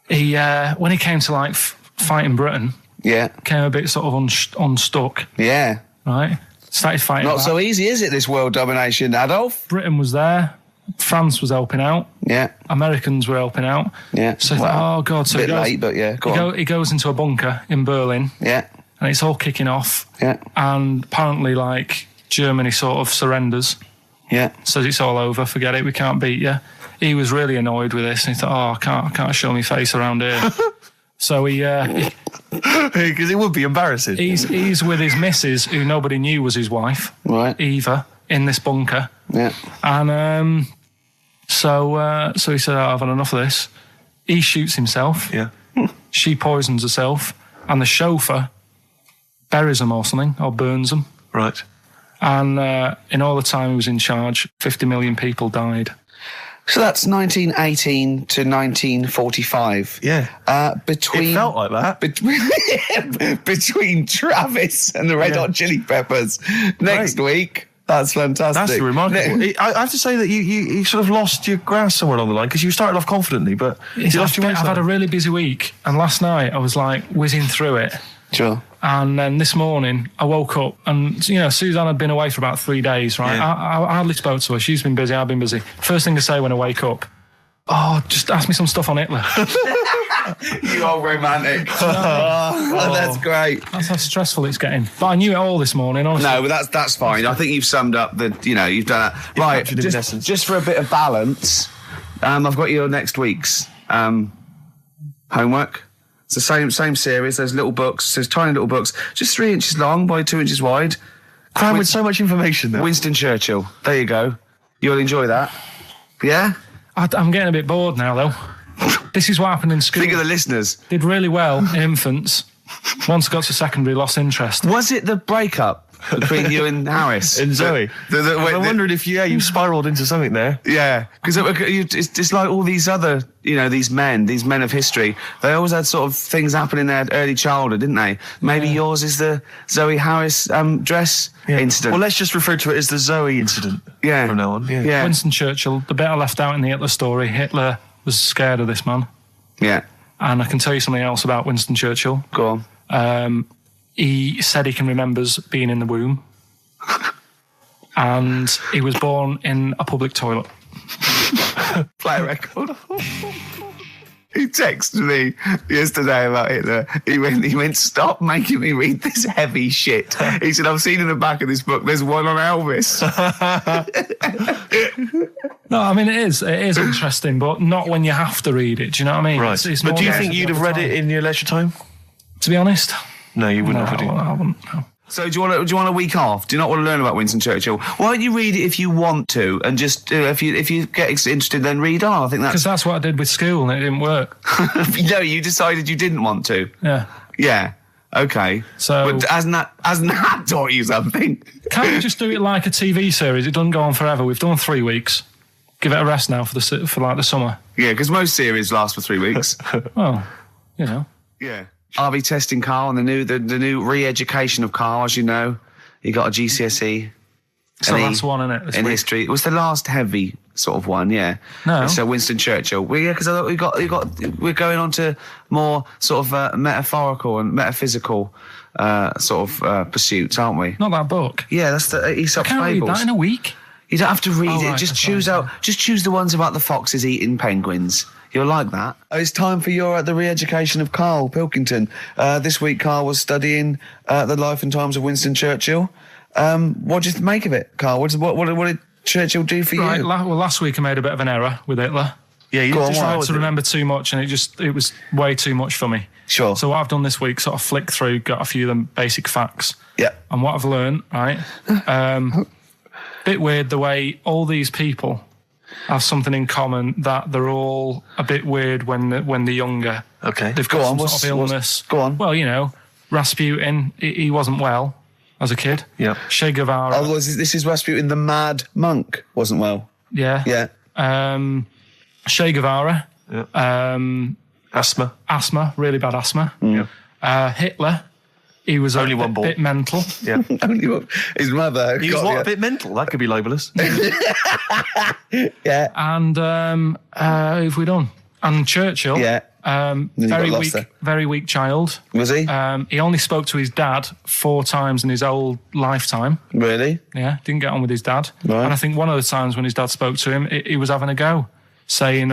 When he came to fighting Britain, Yeah. came a bit sort of unstuck, Yeah. right? Started fighting. Not so easy, is it, this world domination, Adolf? Britain was there. France was helping out. Yeah. Americans were helping out. Yeah. So I thought, oh God. So a bit late, but yeah, go on. He goes into a bunker in Berlin. Yeah. And it's all kicking off. Yeah. And apparently, Germany sort of surrenders. Yeah. Says it's all over, forget it, we can't beat you. He was really annoyed with this, and he thought, I can't show my face around here. So because it would be embarrassing. He's with his missus, who nobody knew was his wife, Right. Eva, in this bunker. Yeah. And so he said, I've had enough of this. He shoots himself. Yeah. She poisons herself, and the chauffeur buries him or something, or burns him. Right. And in all the time he was in charge, 50 million people died. So that's 1918 to 1945. Yeah. Between It felt like that. Between Travis and the Red Hot Chili Peppers. Next week, That's fantastic. That's remarkable. I have to say that you sort of lost your grasp somewhere along the line, because you started off confidently, but you lost your way. I've had a really busy week, and last night I was like whizzing through it. Sure. And then this morning I woke up, and you know, Suzanne had been away for about 3 days, right? Yeah. I hardly spoke to her. She's been busy, I've been busy. First thing I say when I wake up, oh, just ask me some stuff on Hitler. You are romantic. That's great. That's how stressful it's getting. But I knew it all this morning, honestly. No, but that's fine. I think you've summed up you've done that. Right, captured it in essence. just for a bit of balance, I've got your next week's homework. It's the same series. There's little books. There's tiny little books, just 3 inches long by 2 inches wide. Crammed with so much information there. Winston Churchill. There you go. You'll enjoy that. Yeah? I'm getting a bit bored now, though. This is what happened in school. Think of the listeners. Did really well in infants. Once I got to secondary, lost interest. Was it the breakup between you and Harris? And Zoe. I wondered if you spiralled into something there. Yeah, because it's like all these other, these men of history. They always had sort of things happen in their early childhood, didn't they? Maybe yours is the Zoe Harris dress incident. Well, let's just refer to it as the Zoe incident. Yeah. From now on. Yeah. Winston Churchill, the bit I left out in the Hitler story, Hitler was scared of this man. Yeah. And I can tell you something else about Winston Churchill. Go on. He said he can remember being in the womb. And he was born in a public toilet. Play a record. He texted me yesterday about Hitler. He went, stop making me read this heavy shit. He said, I've seen in the back of this book, there's one on Elvis. No, I mean, it is interesting, but not when you have to read it. Do you know what I mean? Right. It's But do you more think you'd have read it in your leisure time? To be honest, No, you wouldn't have. I wouldn't. No. So do you want a week off? Do you not want to learn about Winston Churchill? Why don't you read it if you want to, and just if you get interested, then read on. I think Because that's what I did with school, and it didn't work. No, you decided you didn't want to. Yeah. Yeah. Okay. So- but hasn't that taught you something? Can't we just do it like a TV series? It doesn't go on forever. We've done 3 weeks. Give it a rest now for the summer. Yeah, because most series last for 3 weeks. Well, you know. Yeah. I'll be testing Carl on the new re-education of Carl, as you know. He got a GCSE. It's the last one, isn't it? In history. It was the last heavy sort of one, yeah. No. So Winston Churchill. Because I thought we're going on to more sort of metaphorical and metaphysical pursuits, aren't we? Not that book. Yeah, that's the Aesop I can't Fables. read that in a week. You don't have to read it. Right, Just that's right. Just choose the ones about the foxes eating penguins. You'll like that. It's time for your the re-education of Karl Pilkington. This week, Karl was studying the life and times of Winston Churchill. What did you make of it, Karl? What did Churchill do for Right. you? Last week I made a bit of an error with Hitler. Yeah, you Go on, just why? I tried to remember too much, and it was way too much for me. Sure. So what I've done this week, sort of flicked through, got a few of them basic facts. Yeah. And what I've learned, right? Bit weird the way all these people have something in common, that they're all a bit weird when they're younger. Okay. They've Go got on, some sort of illness. go on. Well, Rasputin, he wasn't well as a kid. Yeah. Che Guevara. Oh, this is Rasputin, the mad monk, wasn't well. Yeah. Yeah. Che Guevara. Yeah. Asthma. Really bad asthma. Yeah. Hitler, he was Only a one ball. bit mental. Yeah. His mother. He was got a bit mental. That could be libelous. Yeah. And who have we done? And Churchill. Yeah. Then you got lost there. Very weak child. Was he? He only spoke to his dad 4 times in his whole lifetime. Really? Yeah, didn't get on with his dad. Right. And I think one of the times when his dad spoke to him, he was having a go, saying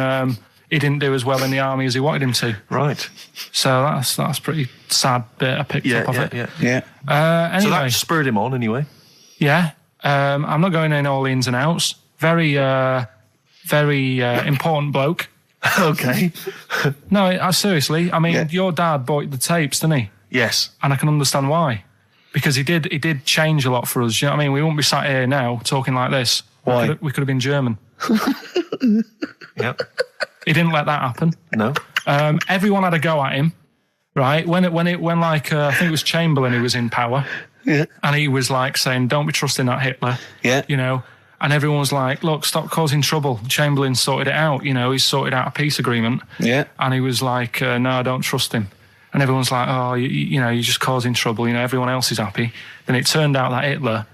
he didn't do as well in the army as he wanted him to. Right. So that's pretty sad bit I picked up of it. Yeah. Anyway, So that spurred him on anyway. yeah. I'm not going in all the ins and outs. Very important bloke. Okay. No, seriously. I mean, Yeah. your dad bought the tapes, didn't he? Yes. And I can understand why. Because he did change a lot for us. You know what I mean? We wouldn't be sat here now talking like this. Why? We could have been German. Yep. He didn't let that happen. No. Everyone had a go at him, right? When I think it was Chamberlain who was in power, Yeah. and he was like saying, "Don't be trusting that Hitler," Yeah. And everyone was like, "Look, stop causing trouble." Chamberlain sorted it out. He sorted out a peace agreement. Yeah. And he was like, "No, I don't trust him." And everyone's like, "Oh, you're just causing trouble." Everyone else is happy. Then it turned out that Hitler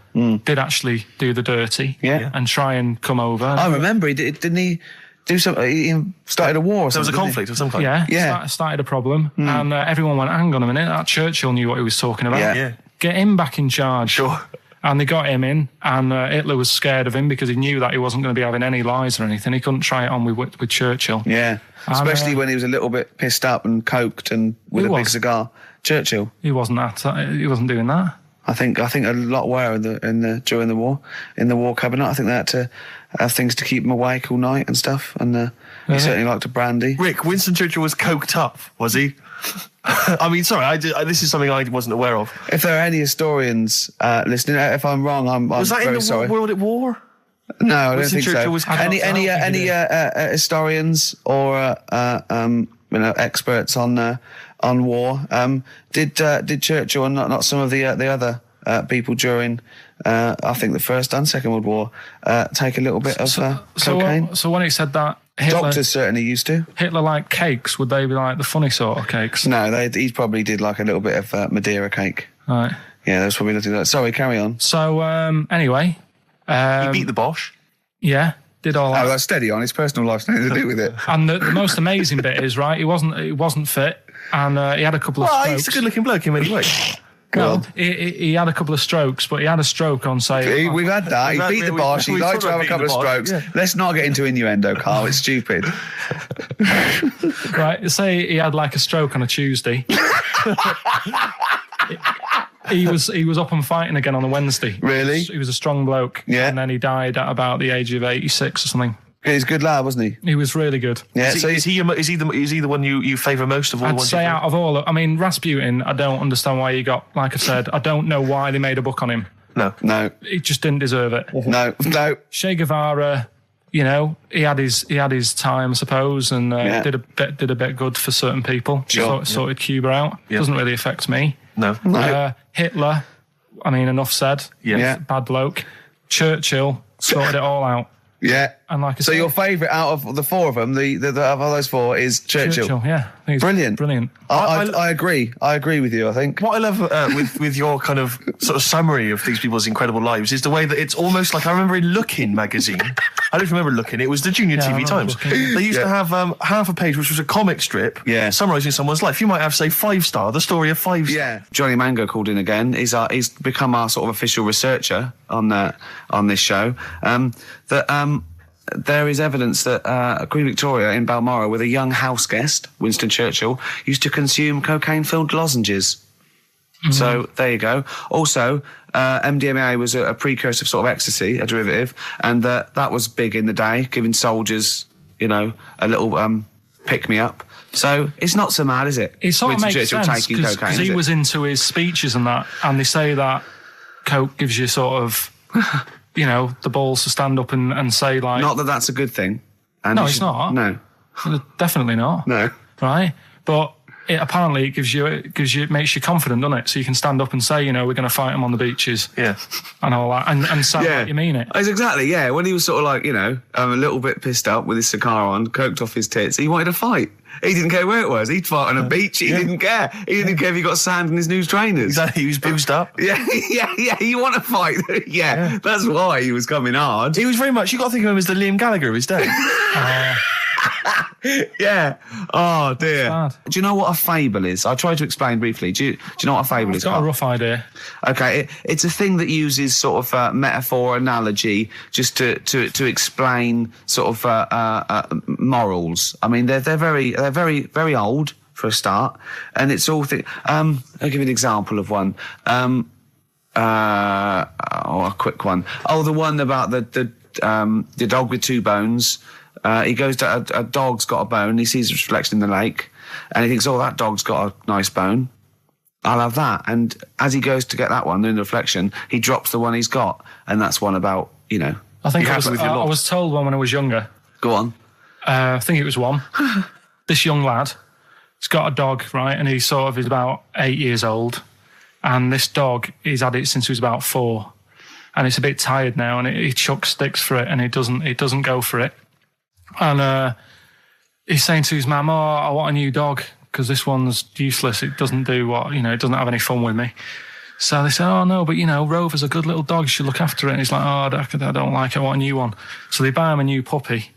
did actually do the dirty Yeah. and try and come over. I remember, didn't he do something? He started a war or There was a something. conflict of some kind. Yeah. Started a problem. And everyone went, hang on a minute, that Churchill knew what he was talking about. Yeah. Yeah. Get him back in charge. Sure. And they got him in, and Hitler was scared of him because he knew that he wasn't going to be having any lies or anything. He couldn't try it on with Churchill. Yeah, especially when he was a little bit pissed up and coked and with He a big was. cigar. Churchill. He wasn't doing that. I think a lot were during the war in the war cabinet. I think they had to have things to keep him awake all night and stuff. And he certainly liked a brandy. Rick, Winston Churchill was coked up, was he? I mean, sorry, this is something I wasn't aware of. If there are any historians listening, if I'm wrong, I'm Was that very in the sorry. World at War? No, I don't Winston think Churchill so. was Any coked up. historians or experts on war? Did Churchill and not some of the other people during I think the First and Second World War take a little bit of cocaine? So when he said that, Doctors certainly used to. Hitler liked cakes. Would they be like the funny sort of cakes? No, he probably did like a little bit of Madeira cake. Right. Yeah, that's probably nothing like that. Sorry, carry on. So anyway, He beat the Bosch. yeah, did all that. Oh, that's steady on. His personal life's nothing to do with it. And the most amazing bit is, right, he wasn't fit, and he had a couple of Well, strokes. he's a good-looking bloke in many ways. Well, he had a couple of strokes, but he had a stroke on, say... We've had that. He beat the Bosch. He we liked talked to have about a couple of beating the strokes. Bosch, yeah. Let's not get into innuendo, Carl. It's stupid. Right, say he had like a stroke on a Tuesday. He was up and fighting again on a Wednesday. Really? He was a strong bloke. Yeah. And then he died at about the age of 86 or something. He's a good lad, wasn't he? He was really good. Yeah. Is he the one you favour most of all? the I'd ones say you out of all... I mean, Rasputin, I don't understand why he got... Like I said, I don't know why they made a book on him. No. He just didn't deserve it. No. Che Guevara, he had his time, I suppose, and did a bit good for certain people. Sure. Sorted Cuba out. Yeah. Doesn't really affect me. No. Hitler, I mean, enough said. Yeah. Bad bloke. Churchill sorted it all out. Yeah. And like I So said, your favourite out of the four of them, the of all those four, is Churchill. yeah. I think he's Brilliant. Brilliant. I agree. I agree with you, I think. What I love with your kind of sort of summary of these people's incredible lives is the way that it's almost like I remember in Lookin' magazine. I don't remember Lookin'. It was the Junior I TV remember Times. Lookin'. They used to have half a page, which was a comic strip, summarising someone's life. You might have, say, 5-star, the story of 5-star. Yeah. Johnny Mango called in again. He's become our sort of official researcher on this show. There is evidence that Queen Victoria in Balmoral, with a young house guest, Winston Churchill, used to consume cocaine-filled lozenges. So there you go. Also, MDMA was a precursor of sort of ecstasy, a derivative, and that was big in the day, giving soldiers, a little pick-me-up. So it's not so mad, is it? It sort of Winston makes Churchill sense taking cocaine, because is he it? was into his speeches and that, and they say that coke gives you sort of, the balls to stand up and say like... Not that that's a good thing. And No, you it's should- not. No. Definitely not. No. Right? But apparently it makes you confident, doesn't it? So you can stand up and say, we're going to fight them on the beaches. Yeah. And all that, and sound like you mean it. It's exactly, yeah. When he was sort of like, a little bit pissed up with his cigar on, coked off his tits, he wanted to fight. He didn't care where it was. He'd fight on a beach. He didn't care. He didn't care if he got sand in his new trainers. Exactly. He was boozed up. Yeah. You want to fight? yeah, that's why he was coming hard. He was very much, you got to think of him as the Liam Gallagher of his day. Yeah. Oh dear. Bad. Do you know what a fable is? I'll try to explain briefly. Do you know what a fable is? I've got a Carl? rough idea. Okay, it's a thing that uses sort of metaphor, analogy, just to explain sort of morals. I mean, they're very old for a start, and it's all. I'll give you an example of one. A quick one. Oh, the one about the dog with two bones. He goes to a dog's got a bone. He sees a reflection in the lake, and he thinks, "Oh, that dog's got a nice bone. I'll have that." And as he goes to get that one in the reflection, he drops the one he's got, and that's one about I think You're I was, happy with your I lot. was told one when I was younger. Go on. I think it was one. This young lad, he's got a dog, right, and he sort of is about 8 years old, and this dog, he's had it since he was about 4, and it's a bit tired now, and he chucks sticks for it, and it doesn't go for it. And he's saying to his mum, "Oh, I want a new dog because this one's useless. It doesn't do what it doesn't have any fun with me." So they said, oh no, but Rover's a good little dog, you should look after it. And he's like, oh, I don't like it, I want a new one. So they buy him a new puppy,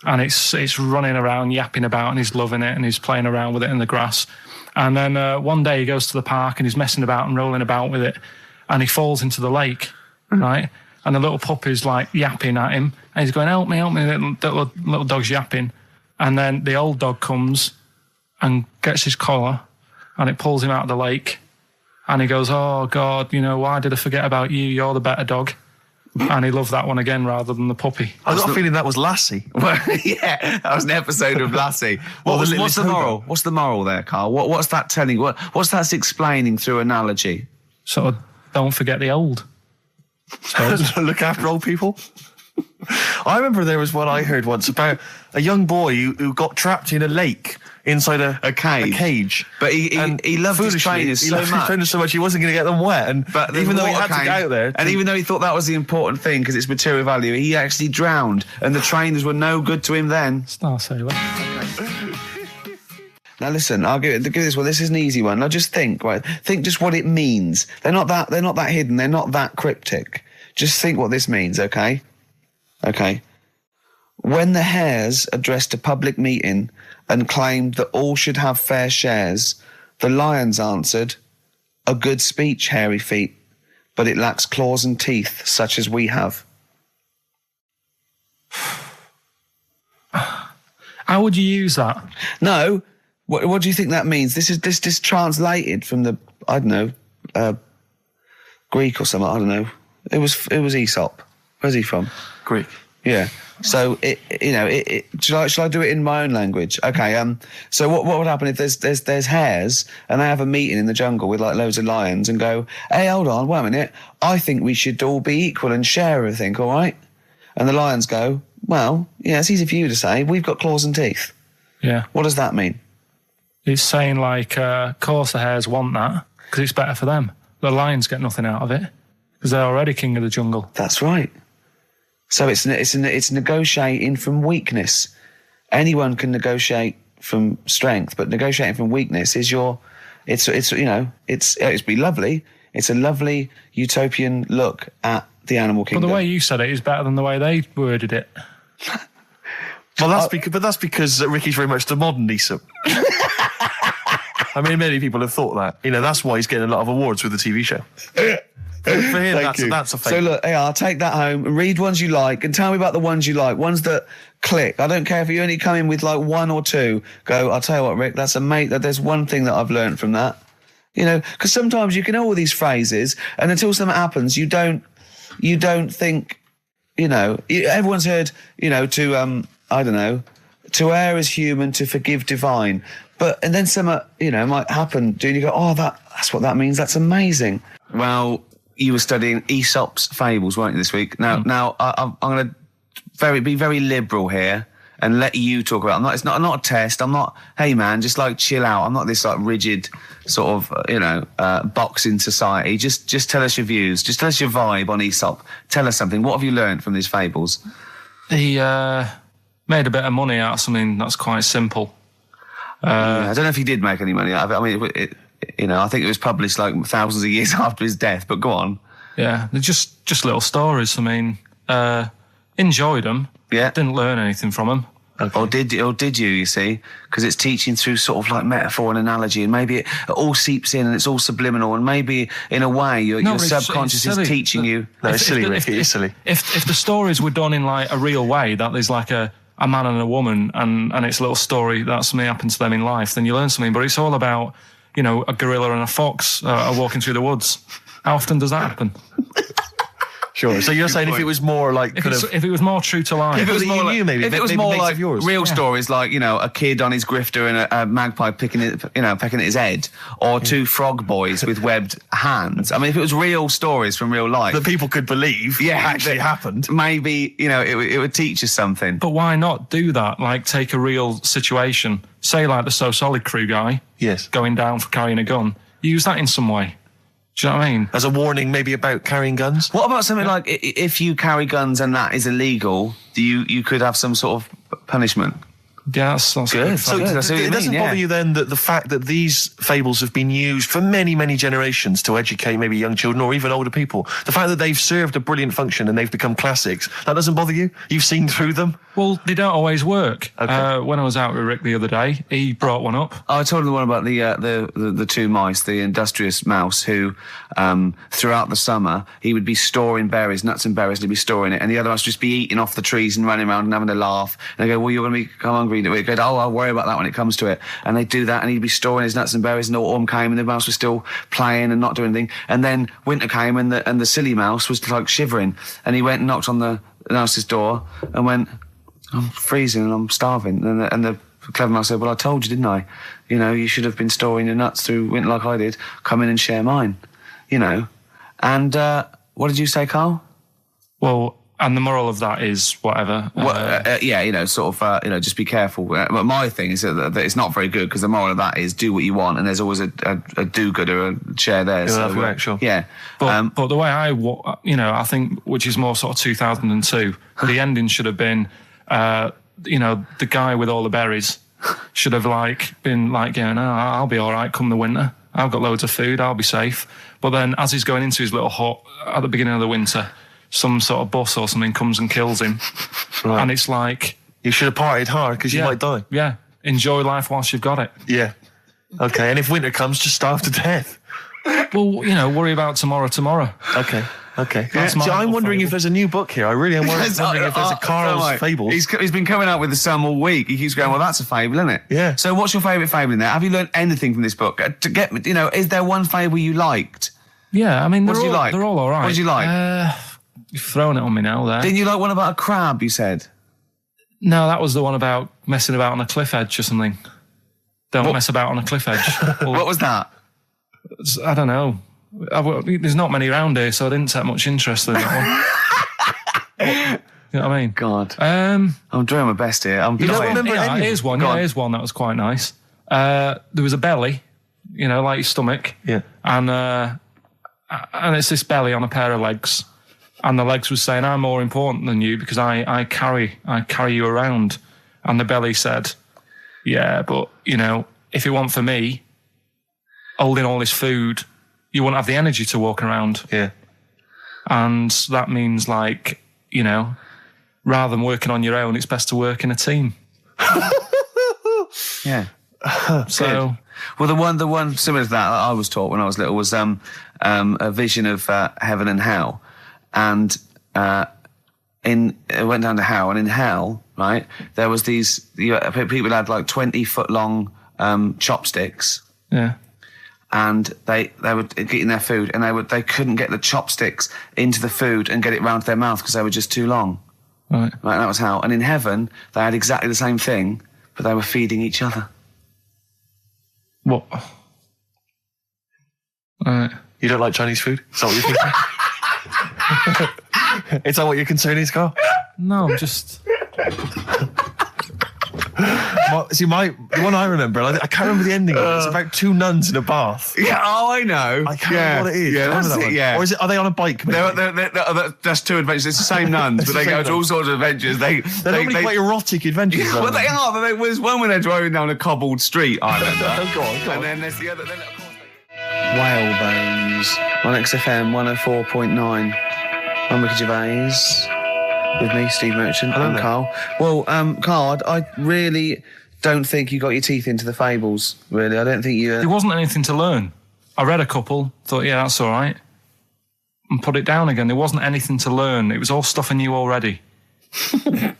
and it's running around, yapping about, and he's loving it, and he's playing around with it in the grass. And then one day he goes to the park, and he's messing about and rolling about with it, and he falls into the lake, right? And the little puppy's like yapping at him, and he's going, help me, little dog's yapping. And then the old dog comes and gets his collar, and it pulls him out of the lake. And he goes, oh, God, why did I forget about you? You're the better dog. And he loved that one again rather than the puppy. I got a feeling that was Lassie. Well, yeah, that was an episode of Lassie. What's the moral? What's the moral there, Carl? What's that telling? What's that explaining through analogy? Sort of, don't forget the old. Look after old people. I remember there was one I heard once about a young boy who got trapped in a lake inside a cage. But he loved his trainers so much he wasn't going to get them wet. But even though he had to get out there, and even though he thought that was the important thing because it's material value, he actually drowned, and the trainers were no good to him then. Star Sailor. Now listen, I'll give this one. This is an easy one. Now just think just what it means. They're not that hidden. They're not that cryptic. Just think what this means, okay? Okay. When the hares addressed a public meeting and claimed that all should have fair shares, the lions answered, a good speech, hairy feet, but it lacks claws and teeth such as we have. How would you use that? No. What do you think that means? This is translated from the, I don't know, Greek or something, I don't know. It was Aesop. Where's he from? Greek. Yeah. So shall I do it in my own language? Okay. So what would happen if there's hares and they have a meeting in the jungle with like loads of lions and go, hey, hold on, wait a minute. I think we should all be equal and share everything, all right? And the lions go, well, yeah, it's easy for you to say. We've got claws and teeth. Yeah. What does that mean? It's saying like, of course the hares want that because it's better for them. The lions get nothing out of it because they're already king of the jungle. That's right. So it's negotiating from weakness. Anyone can negotiate from strength, but negotiating from weakness is it's be lovely. It's a lovely utopian look at the animal kingdom. But the way you said it is better than the way they worded it. Well, that's because Ricky's very much the modern Aesop. I mean, many people have thought that. That's why he's getting a lot of awards with the TV show. For him, that's a fake. So look, I'll take that home and read ones you like and tell me about the ones you like, ones that click. I don't care if you only come in with like one or two. Go, I'll tell you what, Rick, there's one thing that I've learned from that. Because sometimes you can know all these phrases and until something happens, you don't think, everyone's heard, I don't know, to err is human, to forgive divine. And then something, might happen, and you go, oh, that's what that means. That's amazing. Well, you were studying Aesop's Fables, weren't you, this week? Now, I'm going to be very liberal here and let you talk about it. It's not a test. I'm not, hey, man, just like chill out. I'm not this like rigid sort of, box in society. Just tell us your views. Just tell us your vibe on Aesop. Tell us something. What have you learned from these fables? He made a bit of money out of something that's quite simple. I don't know if he did make any money out of it. I mean, I think it was published like thousands of years after his death, but go on. Yeah, they're just little stories. I mean, enjoyed them. Yeah. Didn't learn anything from them. Okay. Or did you see? Because it's teaching through sort of like metaphor and analogy, and maybe it all seeps in and it's all subliminal, and maybe in a way your subconscious is teaching you. No, it's silly, Ricky, it's silly. If the stories were done in like a real way, that there's like a man and a woman, and it's a little story that something happened to them in life, then you learn something. But it's all about, a gorilla and a fox are walking through the woods. How often does that happen? Sure. So you're saying if it was more like if it was more true to life, if it was more like, maybe, if it was maybe more like real yeah. stories, like a kid on his grifter and a magpie pecking at his head, or two frog boys with webbed hands. I mean, if it was real stories from real life that people could believe, actually happened, maybe it would teach us something. But why not do that? Like take a real situation, say like the So Solid Crew guy, yes, going down for carrying a gun. Use that in some way. Do you know what I mean? As a warning, maybe about carrying guns? What about something like, if you carry guns and that is illegal, you could have some sort of punishment? Yeah, that's Good. So Good, I see what you it doesn't mean, bother yeah. you then that the fact that these fables have been used for many, many generations to educate maybe young children or even older people, the fact that they've served a brilliant function and they've become classics, that doesn't bother you? You've seen through them? Well, they don't always work. Okay. When I was out with Rick the other day, he brought one up. I told him the one about the two mice, the industrious mouse, who throughout the summer he would be storing berries, nuts and berries, and he'd be storing it, and the other mouse would just be eating off the trees and running around and having a laugh. And they go, "Well, you're going to become hungry." And he'd go, "Oh, I'll worry about that when it comes to it." And they'd do that, and he'd be storing his nuts and berries, and autumn came, and the mouse was still playing and not doing anything. And then winter came, and the silly mouse was like shivering, and he went and knocked on the mouse's door and went, "I'm freezing and I'm starving." And the clever mouse said, "Well, I told you, didn't I? You know, you should have been storing your nuts through winter like I did. Come in and share mine." You know. And what did you say, Carl? Well, and the moral of that is whatever. Yeah, you know, sort of, you know, just be careful. But my thing is that it's not very good, because the moral of that is do what you want, and there's always a do-gooder, a share there. Yeah, that's right, sure. Yeah. But the way I think, which is more sort of 2002, the ending should have been, the guy with all the berries should have been going, "Oh, I'll be all right come the winter. I've got loads of food. I'll be safe." But then, as he's going into his little hut at the beginning of the winter, some sort of bus or something comes and kills him, Right. and it's like, You should have partied hard because you might die. Yeah, enjoy life whilst you've got it. Yeah. Okay, and if winter comes, just starve to death. Well, worry about tomorrow. Okay. That's my See, I'm little wondering fable. if there's a new book here. I really am wondering if there's a Karl's Fables. He's been coming out with some all week. He keeps going, "Well, that's a fable, isn't it?" Yeah. So what's your favourite fable in there? Have you learned anything from this book? Is there one fable you liked? Yeah, I mean, What did you like? they're all right. What did you like? You've thrown it on me now there. Didn't you like one about a crab, you said? No, that was the one about messing about on a cliff edge or something. Don't mess about on a cliff edge. Well, What was that? I don't know. There's not many around here, so I didn't take much interest in that one. You know what I mean? God. Um, I'm doing my best here. I'm You don't dying. remember yeah, any? here's one. Go Yeah, on. here's one that was quite nice. There was a belly, like your stomach. Yeah. And it's this belly on a pair of legs. And the legs was saying, "I'm more important than you because I carry you around." And the belly said, "Yeah, but, if it weren't for me holding all this food, you wouldn't have the energy to walk around." Yeah. And that means, rather than working on your own, it's best to work in a team. Yeah. So, Well, the one similar to that I was taught when I was little was a vision of heaven and hell, and it went down to hell, and in hell, right, there was these people had 20-foot long chopsticks, yeah. and they were eating their food, and they couldn't get the chopsticks into the food and get it round to their mouth because they were just too long. Right. Right, that was hell. And in heaven, they had exactly the same thing, but they were feeding each other. What? Right. You don't like Chinese food? Is that what you're thinking? Is that what your concern is, Carl? No, I'm just... The one I remember, I can't remember the ending of it. It's about two nuns in a bath. Yeah, I know. I can't remember what it is. Yeah, Remember that's that it, one? yeah. Or are they on a bike? maybe? That's two adventures. It's the same nuns, but It's they the go same to all nuns. sorts of adventures. They're normally quite erotic adventures. Well, they are, but there was one when they're driving down a cobbled street, I remember. Oh, go on. And then there's the other... Then, of course, Whalebones on XFM 104.9. I'm Ricky Gervais. With me, Steve Merchant. Hello and there. Carl. Well, Carl, I really don't think you got your teeth into the fables, really. I don't think you... There wasn't anything to learn. I read a couple, thought, yeah, that's all right, and put it down again. There wasn't anything to learn. It was all stuff I knew already,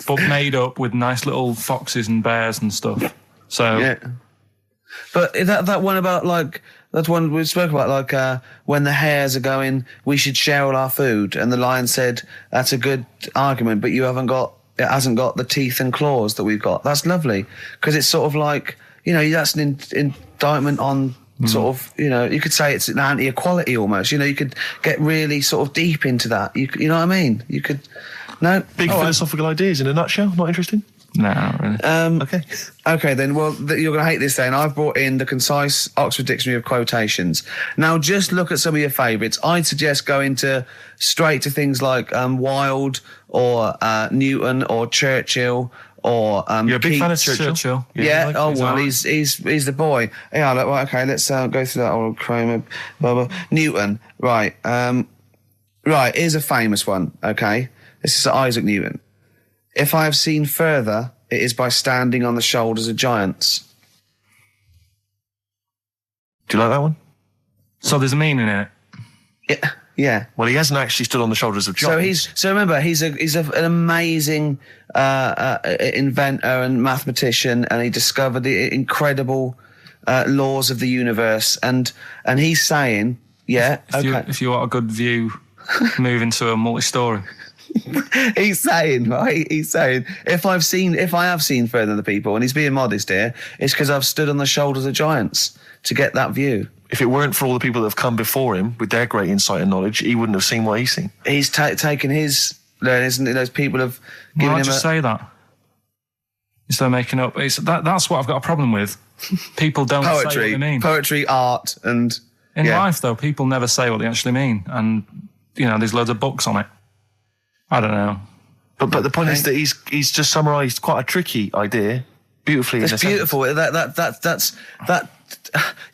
but made up with nice little foxes and bears and stuff. So, Yeah. But that one about, that one we spoke about, when the hares are going, we should share all our food, and the lion said, that's a good argument, but it hasn't got the teeth and claws that we've got. That's lovely, because it's sort of that's an indictment on sort of, you could say it's an anti-equality almost. You could get really sort of deep into that. You know what I mean? You could... No? Big philosophical ideas in a nutshell. Not interesting? no, not really. Okay. Okay, then. Well, you're going to hate this then. I've brought in the concise Oxford Dictionary of Quotations. Now, just look at some of your favourites. I'd suggest going straight to things like Wilde or Newton or Churchill or You're a big fan of Keats. Churchill. Yeah. like- Oh he's well, alright. he's the boy. Yeah. Right, okay. Let's go through that old Kramer. Blah, blah. Newton. Right. Right. Here's a famous one. Okay. This is Isaac Newton. If I have seen further, it is by standing on the shoulders of giants. Do you like that one? So there's a meaning in it. Yeah. Yeah. Well, he hasn't actually stood on the shoulders of giants. So remember he's an amazing inventor and mathematician, and he discovered the incredible laws of the universe, and he's saying, yeah, If you want a good view, move into a multi-story. he's saying, right? He's saying, if I have seen further than the people, and he's being modest here, it's because I've stood on the shoulders of giants to get that view. If it weren't for all the people that have come before him with their great insight and knowledge, he wouldn't have seen what he's seen. He's taken his learning, isn't it? Those people have given Why him just say that instead of making up? That's what I've got a problem with. People don't say what they mean. Poetry, art, and In life, though, people never say what they actually mean, and there's loads of books on it. I don't know. But the point is that he's just summarised quite a tricky idea beautifully. It's beautiful.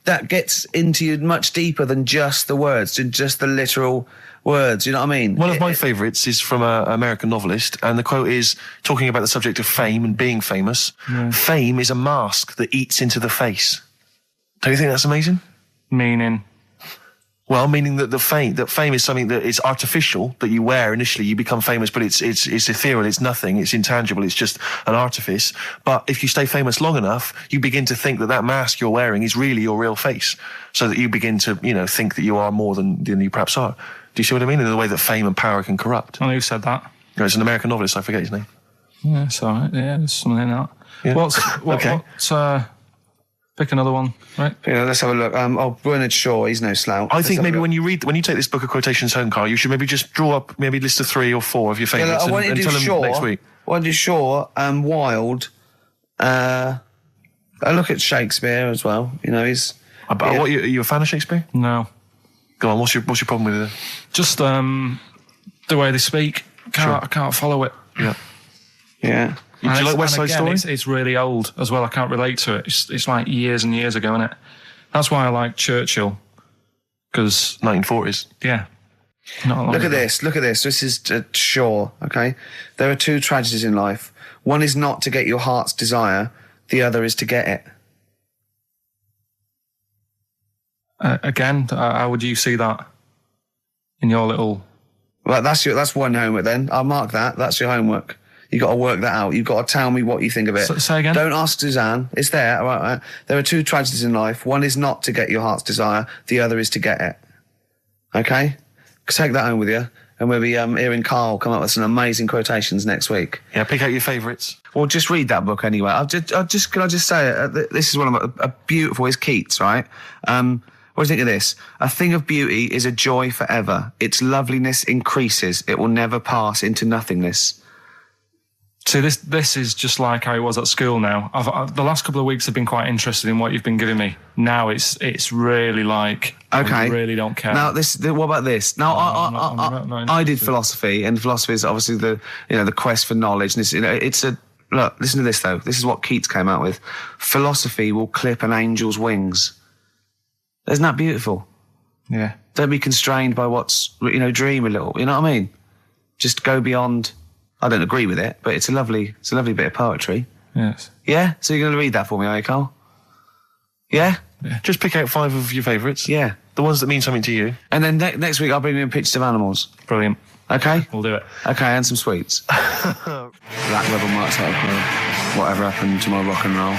That gets into you much deeper than just the words, just the literal words. You know what I mean? One of my favourites is from an American novelist, and the quote is talking about the subject of fame and being famous. Yeah. Fame is a mask that eats into the face. Don't you think that's amazing? Meaning? Well, meaning that fame is something that is artificial, that you wear initially, you become famous, but it's ethereal, it's nothing, it's intangible, it's just an artifice. But if you stay famous long enough, you begin to think that mask you're wearing is really your real face, so that you begin to, think that you are more than you perhaps are. Do you see what I mean? In the way that fame and power can corrupt. I know who said that. It's an American novelist, I forget his name. Yeah, it's all right. Yeah, there's something in that. Yeah. Okay. Pick another one, right? Yeah, let's have a look. Bernard Shaw, he's no slouch. I think maybe when you take this book of quotations home, Carl, you should maybe just draw up maybe a list of 3 or 4 of your favourites and tell them next week. I want to do Shaw and Wilde. I look at Shakespeare as well. He's. Are you a fan of Shakespeare? No. Go on. What's your problem with it? Just the way they speak. I can't follow it. Yeah. Yeah. Do you like West Side Story? It's really old as well. I can't relate to it. It's like years and years ago, isn't it? That's why I like Churchill. Because 1940s. Yeah. Look at this. This is Shaw. Okay. There are 2 tragedies in life. One is not to get your heart's desire. The other is to get it. Again, how would you see that in your little? Well, that's one homework. Then I'll mark that. That's your homework. You got to work that out. You've got to tell me what you think of it. Say again? Don't ask Suzanne. It's there. All right. There are 2 tragedies in life. One is not to get your heart's desire. The other is to get it. Okay? Take that home with you. And we'll be hearing Karl come up with some amazing quotations next week. Yeah, pick out your favourites. Well, just read that book anyway. Can I just say, this is one of a beautiful, is Keats, right? What do you think of this? A thing of beauty is a joy forever. Its loveliness increases. It will never pass into nothingness. See, this is just like how it was at school now. The last couple of weeks have been quite interested in what you've been giving me. Now it's really like, okay, I really don't care. Now what about this? Now I did philosophy, and philosophy is obviously the quest for knowledge. And look, listen to this though. This is what Keats came out with. Philosophy will clip an angel's wings. Isn't that beautiful? Yeah. Don't be constrained by what's, dream a little. You know what I mean? Just go beyond. I don't agree with it, but it's a lovely bit of poetry. Yes. Yeah? So you're going to read that for me, are you, Karl? Yeah? Just pick out 5 of your favourites. Yeah. The ones that mean something to you. And then next week I'll bring you in pictures of animals. Brilliant. Okay? We'll do it. Okay, and some sweets. Black Rebel Marks out of whatever happened to my rock and roll.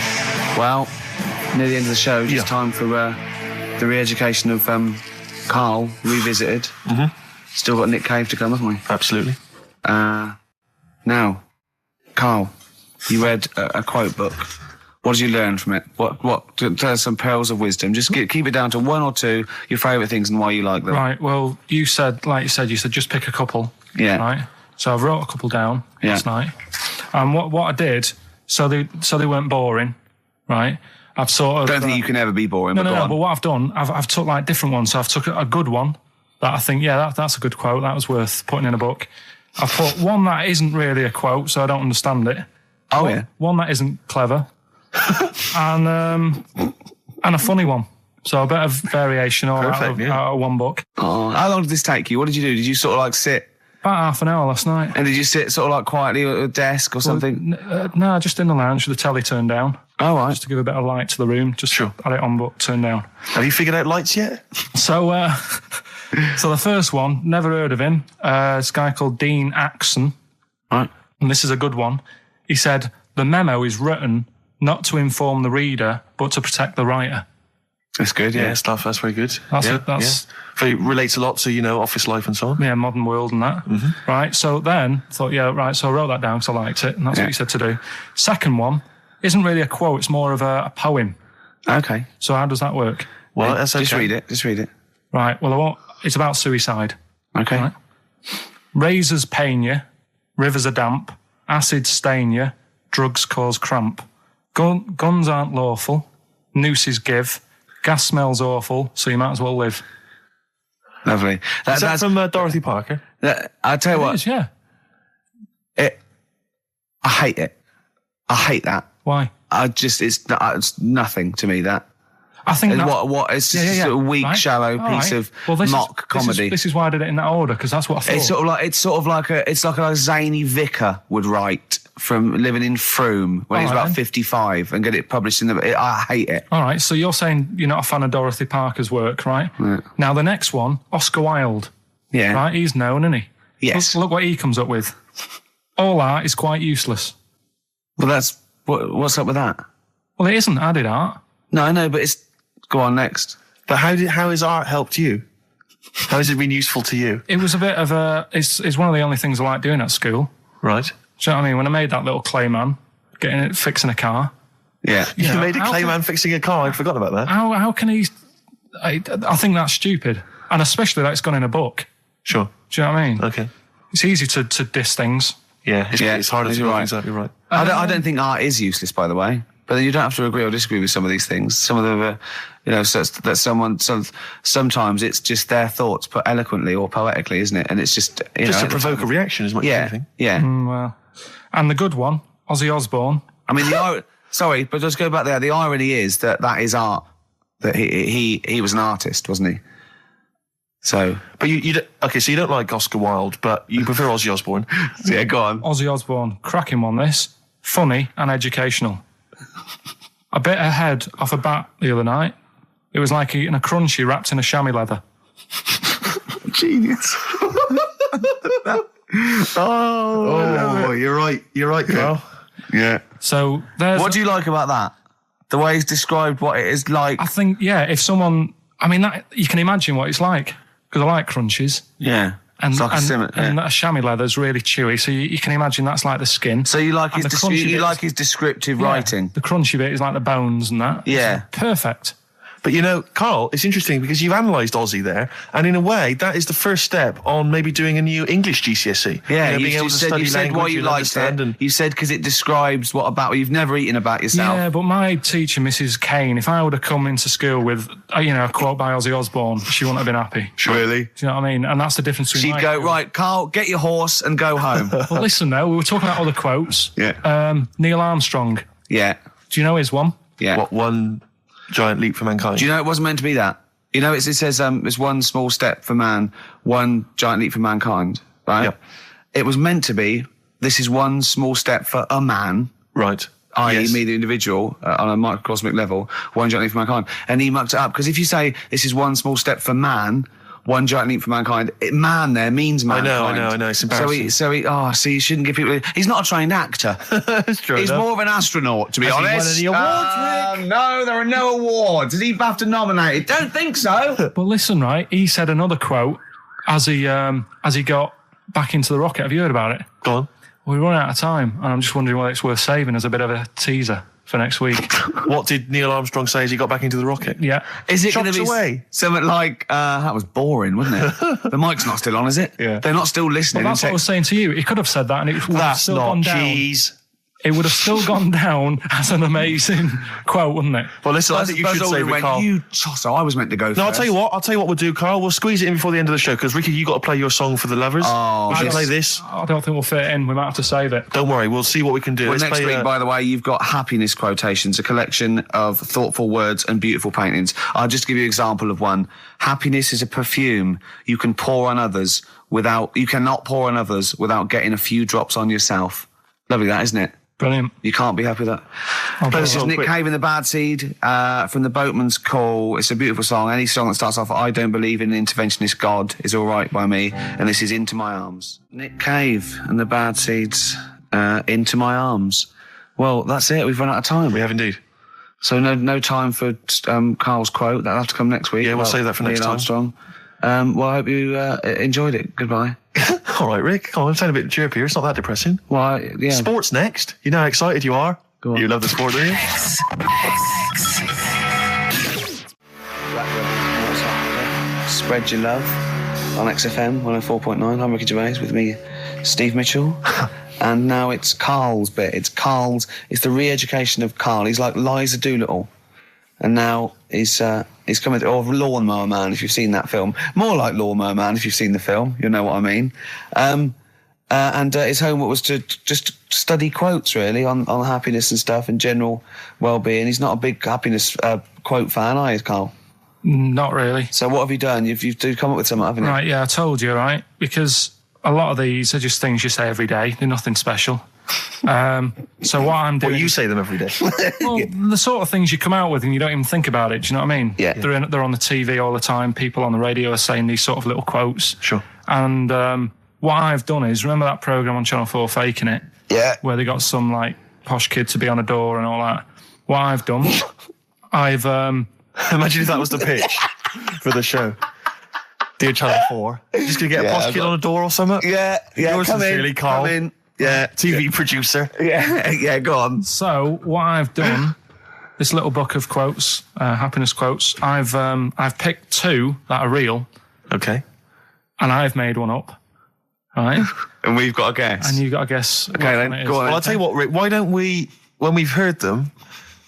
Well, near the end of the show, just time for the re-education of Karl, revisited. Mm-hmm. Still got Nick Cave to come, haven't we? Absolutely. Now, Karl, you read a quote book. What did you learn from it? What? Tell us some pearls of wisdom. Just keep it down to 1 or 2 your favourite things and why you like them. Right. Well, you said just pick a couple. Yeah. Right. So I wrote a couple down last night. And what I did, so they weren't boring. Right. I've sort of. Don't think you can ever be boring. No. On. But what I've done, I've took like different ones. So I've took a good one that I think, that's a good quote. That was worth putting in a book. I've put one that isn't really a quote, so I don't understand it. Oh, yeah. One that isn't clever, and a funny one. So a bit of variation all out of one book. Oh, how long did this take you? What did you do? Did you sort of like sit? About half an hour last night. And did you sit sort of like quietly at a desk or something? No, just in the lounge with the telly turned down. Oh, right. Just to give a bit of light to the room. Just had it on, but turned down. Have you figured out lights yet? So, so the first one, never heard of him. This guy called Dean Axon. Right. And this is a good one. He said, the memo is written not to inform the reader, but to protect the writer. That's good, yeah. Stuff, that's very good. That's Very relates a lot to, office life and so on. Yeah, modern world and that. Mm-hmm. Right, so then, thought, so I wrote that down because I liked it, and that's what he said to do. Second one isn't really a quote, it's more of a poem. Okay. So how does that work? Well, that's okay. Just read it. Right, well, it's about suicide. Okay. Right? Razors pain you, rivers are damp, acids stain you, drugs cause cramp. Guns aren't lawful, nooses give, gas smells awful, so you might as well live. Lovely. That's from Dorothy Parker. I'll tell you what. It is, yeah. I hate it. I hate that. Why? It's nothing to me, that. I think it's just a sort of weak, shallow piece of mock comedy. This is why I did it in that order, because that's what I thought. It's sort of like a zany vicar would write from living in Frome when he's about 55 and get it published in I hate it. All right, so you're saying you're not a fan of Dorothy Parker's work, right? Yeah. Now the next one, Oscar Wilde. Yeah. Right, he's known, isn't he? Yes. Look what he comes up with. All art is quite useless. Well, what's up with that? Well, it isn't added art. No, I know, but it's... Go on, next. But how has art helped you? How has it been useful to you? It was a bit of it's one of the only things I like doing at school. Right. Do you know what I mean? When I made that little clay man, fixing a car. Yeah. You made a clay man fixing a car, I'd forgotten about that. How can he... I think that's stupid. And especially that it's gone in a book. Sure. Do you know what I mean? Okay. It's easy to diss things. Yeah, it's harder to do things out, you're right. I don't think art is useless, by the way. But you don't have to agree or disagree with some of these things. Some of them are, sometimes it's just their thoughts put eloquently or poetically, isn't it? And it's just, to provoke a reaction as much as anything. Yeah. Well, and the good one, Ozzy Osbourne. I mean, sorry, but just go back there. The irony is that is art. That he was an artist, wasn't he? So, but so you don't like Oscar Wilde, but you prefer Ozzy Osbourne. Yeah, go on. Ozzy Osbourne, cracking one. This funny and educational. I bit a head off a bat the other night. It was like eating a crunchy wrapped in a chamois leather. Genius. You're right, Carl. Yeah. So what do you like about that? The way he's described what it is like. I think, if someone, you can imagine what it's like, because I like crunchies. Yeah. And, it's like and a chamois leather is really chewy, so you can imagine that's like the skin. So you like his descriptive writing. The crunchy bit is like the bones and that. Yeah. It's perfect. But Carl, it's interesting because you've analysed Ozzy there, and in a way, that is the first step on maybe doing a new English GCSE. Yeah, being able to study you said why you liked it. You said because it describes what you've never eaten about yourself. Yeah, but my teacher, Mrs. Kane, if I would have come into school with, a quote by Ozzy Osbourne, she wouldn't have been happy. Really? Do you know what I mean? And that's the difference between... She'd go, right, Carl, get your horse and go home. Well, listen, though, we were talking about other quotes. Yeah. Neil Armstrong. Yeah. Do you know his one? Yeah. What one... giant leap for mankind. Do you know it wasn't meant to be that? It says it's one small step for man, one giant leap for mankind, right? Yep. It was meant to be, this is one small step for a man. Right. I.e. me, the individual, on a microcosmic level, one giant leap for mankind. And he mucked it up, because if you say this is one small step for man, one giant leap for mankind, man there means mankind. I know, it's embarrassing. So you shouldn't give people... He's not a trained actor. That's true. He's more of an astronaut, to be honest. He won any awards, Rick? No, there are no awards. Is he BAFTA nominated? Don't think so. But listen, right, he said another quote as he got back into the rocket. Have you heard about it? Go on. Well, we run out of time, and I'm just wondering whether it's worth saving as a bit of a teaser for next week. What did Neil Armstrong say as he got back into the rocket? Yeah. Is it going to be away? Something like, that was boring, wasn't it? The mic's not still on, is it? Yeah. They're not still listening. Well, that's what I was saying to you. He could have said that, and it would have That's still not gone down. cheese. it would have still gone down as an amazing quote, wouldn't it? Well, listen, I think you Buzz should save Aldrin it, went, Carl. you tosser, I was meant to go No, first. I'll tell you what we'll do, Carl. We'll squeeze it in before the end of the show, because, Ricky, you got to play your song for the lovers. Oh, we should yes. play this. I don't think we'll fit it in. We might have to save it. Don't worry, we'll see what we can do. Well, Let's next play, week, by the way, you've got happiness quotations, a collection of thoughtful words and beautiful paintings. I'll just give you an example of one. Happiness is a perfume you can pour on others you cannot pour on others without getting a few drops on yourself. Lovely that, isn't it? Brilliant. You can't be happy with that. This is Nick Cave and the Bad Seed from the Boatman's Call. It's a beautiful song. Any song that starts off, I don't believe in an interventionist God is all right by me. And this is Into My Arms. Nick Cave and the Bad Seeds, Into My Arms. Well, that's it. We've run out of time. We have indeed. So no time for Carl's quote. That'll have to come next week. Yeah, we'll save that for next Neil time. Armstrong. Well, I hope you enjoyed it. Goodbye. All right, Rick. Come on, I'm sounding a bit chirpier. It's not that depressing. Well, yeah. Sports next. You know how excited you are? Go on. You love the sport, do you? Spread Your Love on XFM 104.9. I'm Ricky Gervais with me, Steve Mitchell. And now it's Carl's bit. It's the re-education of Carl. He's like Liza Doolittle. And now he's coming to, or Lawnmower Man, if you've seen that film. More like Lawnmower Man, if you've seen the film. You'll know what I mean. And his homework was to just study quotes, really, on happiness and stuff and general well-being. He's not a big happiness quote fan, are you, Carl? Not really. So what have you done? You've come up with something, haven't you? Right, yeah, I told you, right? Because a lot of these are just things you say every day. They're nothing special. So what I'm doing... Well, you say them every day. Well, the sort of things you come out with and you don't even think about it, do you know what I mean? Yeah. They're on the TV all the time. People on the radio are saying these sort of little quotes. Sure. And what I've done is, remember that programme on Channel 4, Faking It? Yeah. Where they got some, like, posh kid to be on a door and all that. What I've done, I've... Imagine if that was the pitch for the show. Dear Channel 4, just going to get a posh kid on a door or something? Yeah, Yours come sincerely, in, Carl. come in. Yeah. TV producer. Yeah, go on. So what I've done, this little book of quotes, happiness quotes, I've picked two that are real, Okay. and I've made one up, right? And we've got a guess. And you've got to guess. Okay, which then, one it is. go on. Well, I'll tell you what, Rick, why don't we, when we've heard them,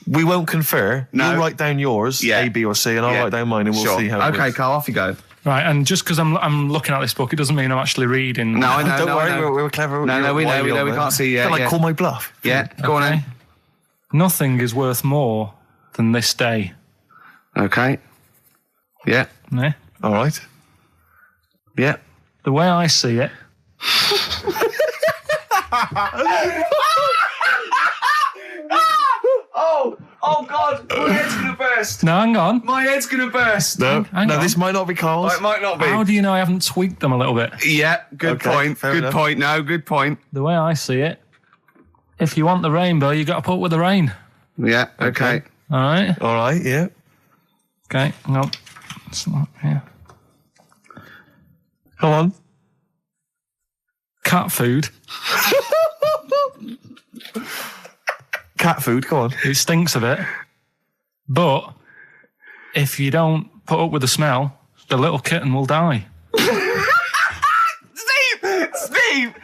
we won't confer. No. You'll write down yours, Yeah. A, B, or C, and I'll Yeah. write down mine, and we'll Sure. see how it Okay, works. Carl, off you go. Right, and just because I'm looking at this book, it doesn't mean I'm actually reading. No, I know. Don't no, worry, I know. we're clever. No, we know. We can't see. Yeah, Like yeah. call my bluff. Yeah, go on Okay. then. Nothing is worth more than this day. Okay. Yeah, Eh? All right. yeah. The way I see it, Oh God, my head's gonna burst. no, hang on. My head's gonna burst. No, Hang no, on. this might not be Carl's. It might not be. How do you know I haven't tweaked them a little bit? Yeah, good Okay, point. fair Good enough. point. No, good point. The way I see it, if you want the rainbow, you got to put up with the rain. Yeah. Okay. All right. All right, yeah. Okay. Hang on. It's not here. Come on. Cat food. Cat food, come on. It stinks a bit, but if you don't put up with the smell, the little kitten will die. Steve,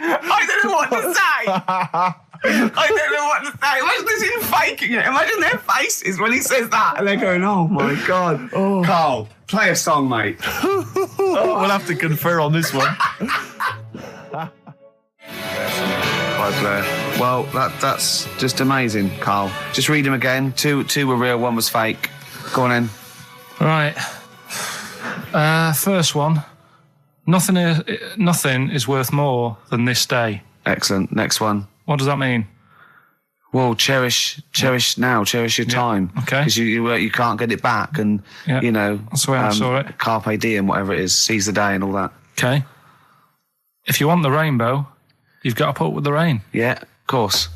I don't know what to say. I don't know what to say. Imagine this in faking it. Imagine their faces when he says that, and they're going, "Oh my God." Oh. Carl, play a song, mate. We'll have to confer on this one. By Blair. Well, that's just amazing, Carl. Just read them again. Two were real, one was fake. Go on in. Right. First one. Nothing is worth more than this day. Excellent. Next one. What does that mean? Well, cherish now, cherish your time. Okay. Because you can't get it back, and Yeah, you know that's the way I saw it. Carpe diem, whatever it is, seize the day and all that. Okay. If you want the rainbow, you've got to put up with the rain. Yeah, of course.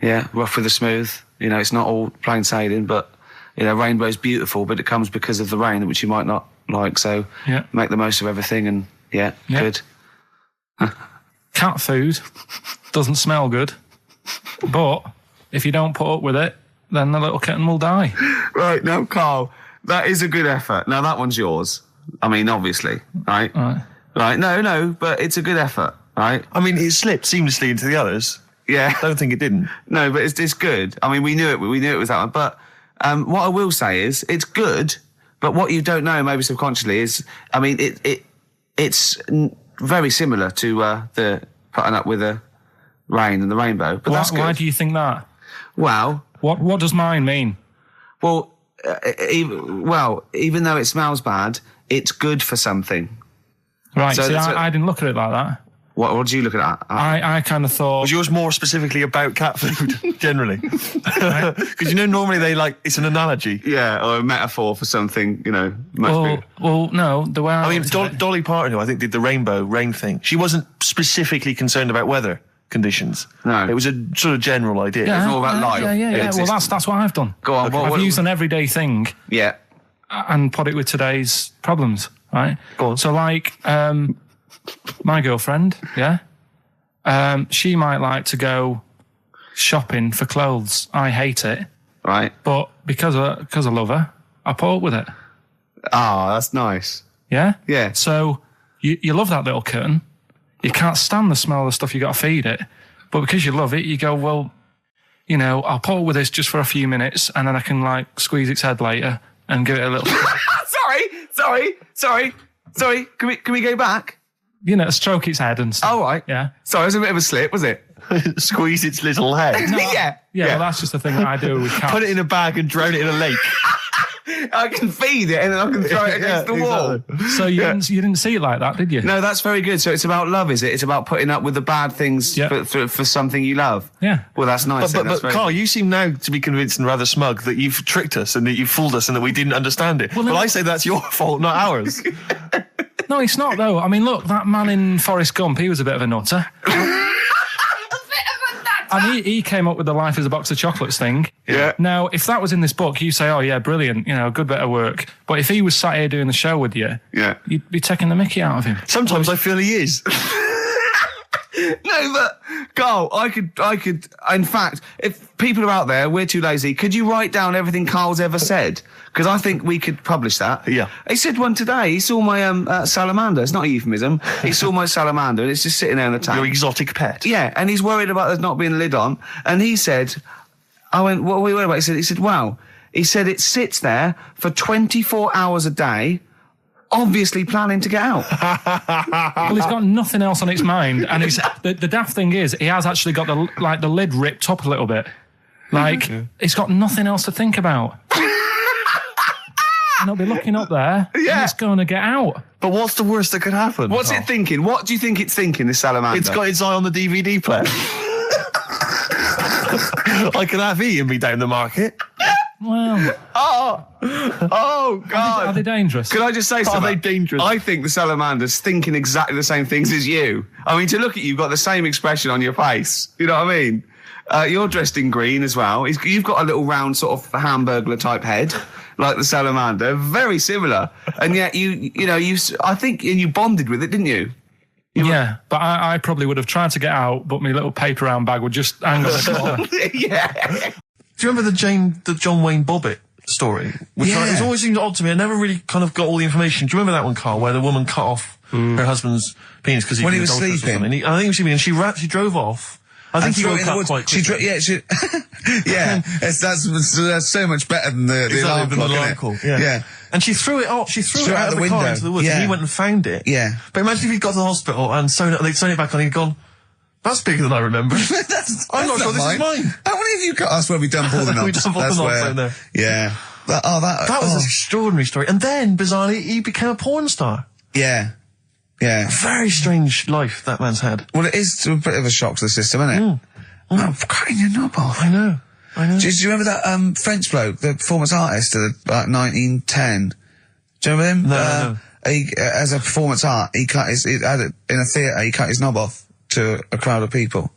Yeah, rough with the smooth. You know, it's not all plain sailing, but you know, rainbow's beautiful, but it comes because of the rain, which you might not like. So Yeah. make the most of everything, and yeah. Good. Cat food doesn't smell good, but if you don't put up with it, then the little kitten will die. Right, now, Carl, that is a good effort. Now, that one's yours. I mean, obviously, right? Right. Right, no, but it's a good effort, right? I mean, it slipped seamlessly into the others. Yeah. Don't think it didn't. No, but it's good. I mean, we knew it was that one. But what I will say is, it's good. But what you don't know, maybe subconsciously, is, I mean, it's very similar to the putting up with the rain and the rainbow. But that's good. Why do you think that? Well, What does mine mean? well, even though it smells bad, it's good for something. Right, So see, that's I didn't look at it like that. What do you look at that? I kind of thought... Was yours more specifically about cat food, generally? Because you know, normally it's an analogy. Yeah, or a metaphor for something, much bigger. Well, no, the way I I mean, looked at it- Dolly Parton, who I think did the rainbow rain thing, she wasn't specifically concerned about weather conditions. No. It was a sort of general idea. It's all about life. Yeah. It's Well, that's what I've done. Go on, I've used an everyday thing Yeah. and put it with today's problems, right? Go on. So, like, my girlfriend, she might like to go shopping for clothes. I hate it, Right. but because I love her, I put up with it. Ah, that's nice. Yeah? Yeah. So, you love that little kitten. You can't stand the smell of the stuff you got to feed it. But because you love it, you go, well, I'll put up with this just for a few minutes and then I can, like, squeeze its head later and give it a little... Sorry. Can we go back? Stroke its head and stuff. Oh, right. Yeah. Sorry, it was a bit of a slip, was it? Squeeze its little head. Yeah. Yeah, well, that's just the thing that I do with cats. Put it in a bag and drown it in a lake. I can feed it and then I can throw it against the wall. Exactly. So you didn't see it like that, did you? No, that's very good. So it's about love, is it? It's about putting up with the bad things Yeah. for something you love. Yeah. Well, that's nice. But That's very Carl, good. you seem now to be convinced and rather smug that you've tricked us and that you've fooled us and that we didn't understand it. Well, Well, then- I say that's your fault, not ours. No, it's not, though. I mean, look, that man in Forrest Gump, he was a bit of a nutter. And he came up with the life as a box of chocolates thing. Yeah. Now, if that was in this book, you say, oh, yeah, brilliant, good bit of work. But if he was sat here doing the show with you, Yeah. you'd be taking the mickey out of him. Sometimes I feel he is. No, but Carl, I could. In fact, if people are out there, we're too lazy. Could you write down everything Carl's ever said? Because I think we could publish that. Yeah. He said one today. He saw my salamander. It's not a euphemism. He saw my salamander, and it's just sitting there in the tank. Your exotic pet. Yeah, and he's worried about there not being a lid on. And he said, I went, what are we worried about? He said, wow. He said it sits there for 24 hours a day, obviously planning to get out. Well, he's got nothing else on its mind. And the daft thing is, he has actually got the lid ripped up a little bit. Like, it's got nothing else to think about. And it'll be looking up there, and it's going to get out. But what's the worst that could happen? What's it thinking? What do you think it's thinking, this salamander? It's got its eye on the DVD player. I could have Ian be down the market. Well, Oh, God. are they dangerous? Can I just say something? they dangerous? I think the salamander's thinking exactly the same things as you. I mean, to look at you, you've got the same expression on your face. You know what I mean? You're dressed in green as well. You've got a little round sort of Hamburglar type head, like the salamander. Very similar. And yet I think you bonded with it, didn't you? Yeah, but I probably would have tried to get out, but my little paper round bag would just hang on the corner. Yeah. Do you remember the John Wayne Bobbitt story? Which Yeah. it's always seemed odd to me. I never really kind of got all the information. Do you remember that one, Carl, where the woman cut off her husband's penis because When he was adulterous or sleeping. something? I think he was sleeping, and she drove off. I think he threw it woke in the up woods. quite She quickly. that's so much better than the alarm Exactly, clock, the isn't alarm it? call, Yeah. And she threw it out. She threw it out of the car window. into the woods, Yeah. and he went and found it. Yeah. But imagine if he'd got to the hospital and they'd sewn it back on, and he'd gone, "That's bigger than I remember." I'm not sure this is mine. How many of you got us where we done all the knobs? We done all the That's knobs where- down there. Yeah. That That was an extraordinary story. And then, bizarrely, he became a porn star. Yeah. Yeah. Very strange life that man's had. Well, it is a bit of a shock to the system, isn't it? Oh, cutting your knob off. I know. Do you remember that French bloke, the performance artist of like 1910? Do you remember him? No. He, as a performance art, he cut in a theatre, he cut his knob off to a crowd of people.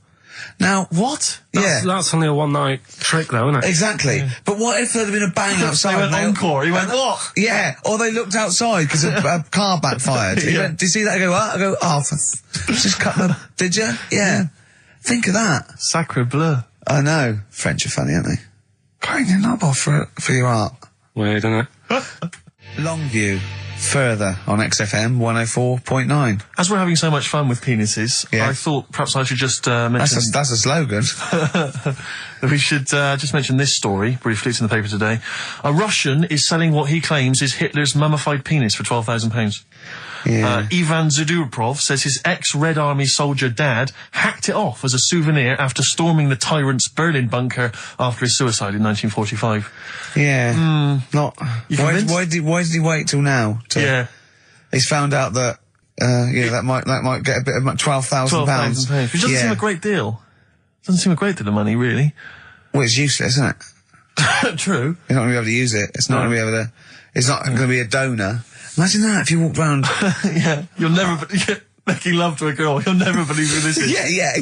Now, What? yeah, That's only a one-night trick, though, isn't it? exactly. But what if there'd been a bang outside? They went and encore. He went, what? Yeah, or they looked outside because a car backfired. He Yeah. went, did you see that? I go, what? I go, oh, just cut the... Did you? Yeah. Think of that. Sacre bleu. I know. French are funny, aren't they? Cutting your knob off for your art. Weird, isn't it? Longview. further on XFM 104.9. As we're having so much fun with penises, Yeah. I thought perhaps I should just mention... That's a slogan. We should just mention this story briefly. It's in the paper today. A Russian is selling what he claims is Hitler's mummified penis for £12,000. Yeah. Ivan Zadurprov says his ex-Red Army soldier dad hacked it off as a souvenir after storming the tyrant's Berlin bunker after his suicide in 1945. Yeah. Not. You Why convinced? did he wait till now? Yeah. He's found out that. That might get a bit of £12,000. Which doesn't seem a great deal. Doesn't seem a great deal of money, really. Well, it's useless, isn't it? True. You're not going to be able to use it. It's not going to be able to. It's not going to be a donor. Imagine that if you walked round. Yeah. You'll never... making love to a girl. You'll never believe who this is. Yeah.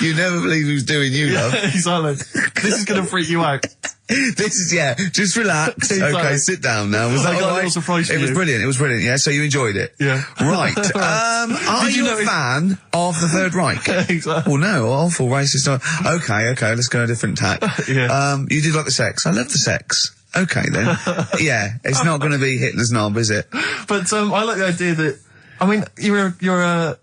You never believe who's doing you, love. Exactly. This is going to freak you out. This is, just relax. Exactly. Okay, sit down now. Was that I got a all right? little surprise for It was you. brilliant, yeah, so you enjoyed it? Yeah. Right, are Did you you know a fan of the Third Reich? Exactly. Well, no, awful racist. Okay, let's go a different tack. Yeah. You did like the sex. I love the sex. Okay, then. Yeah, it's not going to be Hitler's knob, is it? But, I like the idea that, I mean, you're you're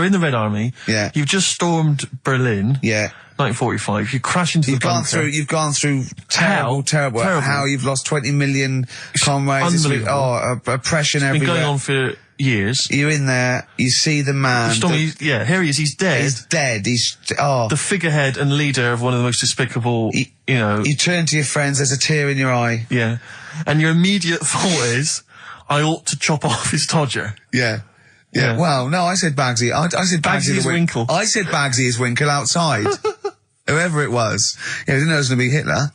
in the Red Army. Yeah. You've just stormed Berlin. Yeah. 1945. You crash into the bunker. You've gone through terrible. How you've lost 20 million comrades. Unbelievable. Oppression It's been everywhere. going on for years. You're in there, you see the man. Here he is, he's dead. He's dead, The figurehead and leader of one of the most despicable, You turn to your friends, there's a tear in your eye. Yeah. And your immediate thought is, I ought to chop off his todger. Yeah. Yeah. Well, no, I said Bagsy. I said Bagsy is Winkle. I said Bagsy is Winkle outside. Whoever it was. Yeah, I didn't know it was going to be Hitler.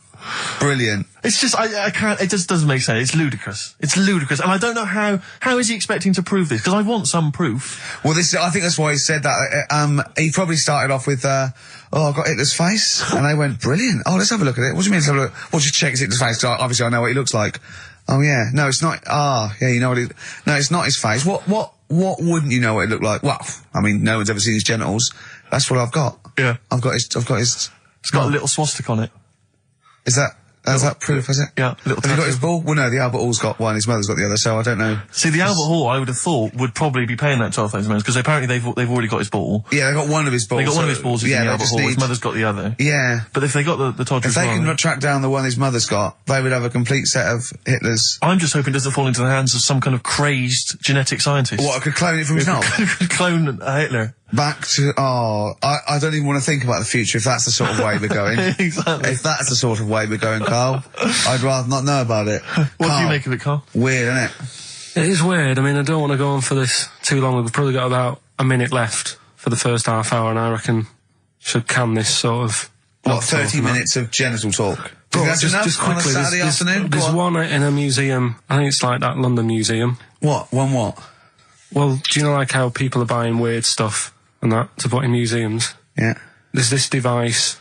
Brilliant. It's just, I can't, it just doesn't make sense. It's ludicrous. And I don't know how is he expecting to prove this? Because I want some proof. Well, I think that's why he said that. He probably started off with, I've got Hitler's face. And they went, brilliant. Oh, let's have a look at it. What do you mean let's have a look? Well, just check it's Hitler's face, because obviously I know what he looks like. Oh, yeah. No, it's not. You know what no, it's not his face. What wouldn't you know what it looked like? Well, I mean, no one's ever seen his genitals. That's what I've got. Yeah. I've got his. It's got a little swastika on it. Is that proof, is it? Yeah, little Have you got tattoo. his ball? Well, no, the Albert Hall's got one, his mother's got the other, so I don't know. See, the Albert Hall, I would have thought, would probably be paying that £12,000, because apparently they've already got his ball. Yeah, they got one of his balls. They got one of his balls in the Albert Hall, his mother's got the other. Yeah. But if they got the Todger If as they well... can track down the one his mother's got, they would have a complete set of Hitler's. I'm just hoping it doesn't fall into the hands of some kind of crazed genetic scientist. What, I could clone it from his knob? Could clone Hitler. Back to, I don't even want to think about the future if that's the sort of way we're going. Exactly. If that's the sort of way we're going, Carl, I'd rather not know about it. What do you make of it, Carl? Weird, isn't it? It is weird. I mean, I don't want to go on for this too long. We've probably got about a minute left for the first half hour, and I reckon should can this sort of... What, 30 minutes of genital talk? Do you think that's enough just on a quickly, Saturday afternoon? there's Go on. one in a museum. I think it's like that London Museum. What? One what? Well, do you know like how people are buying weird stuff and that to put in museums? Yeah. There's this device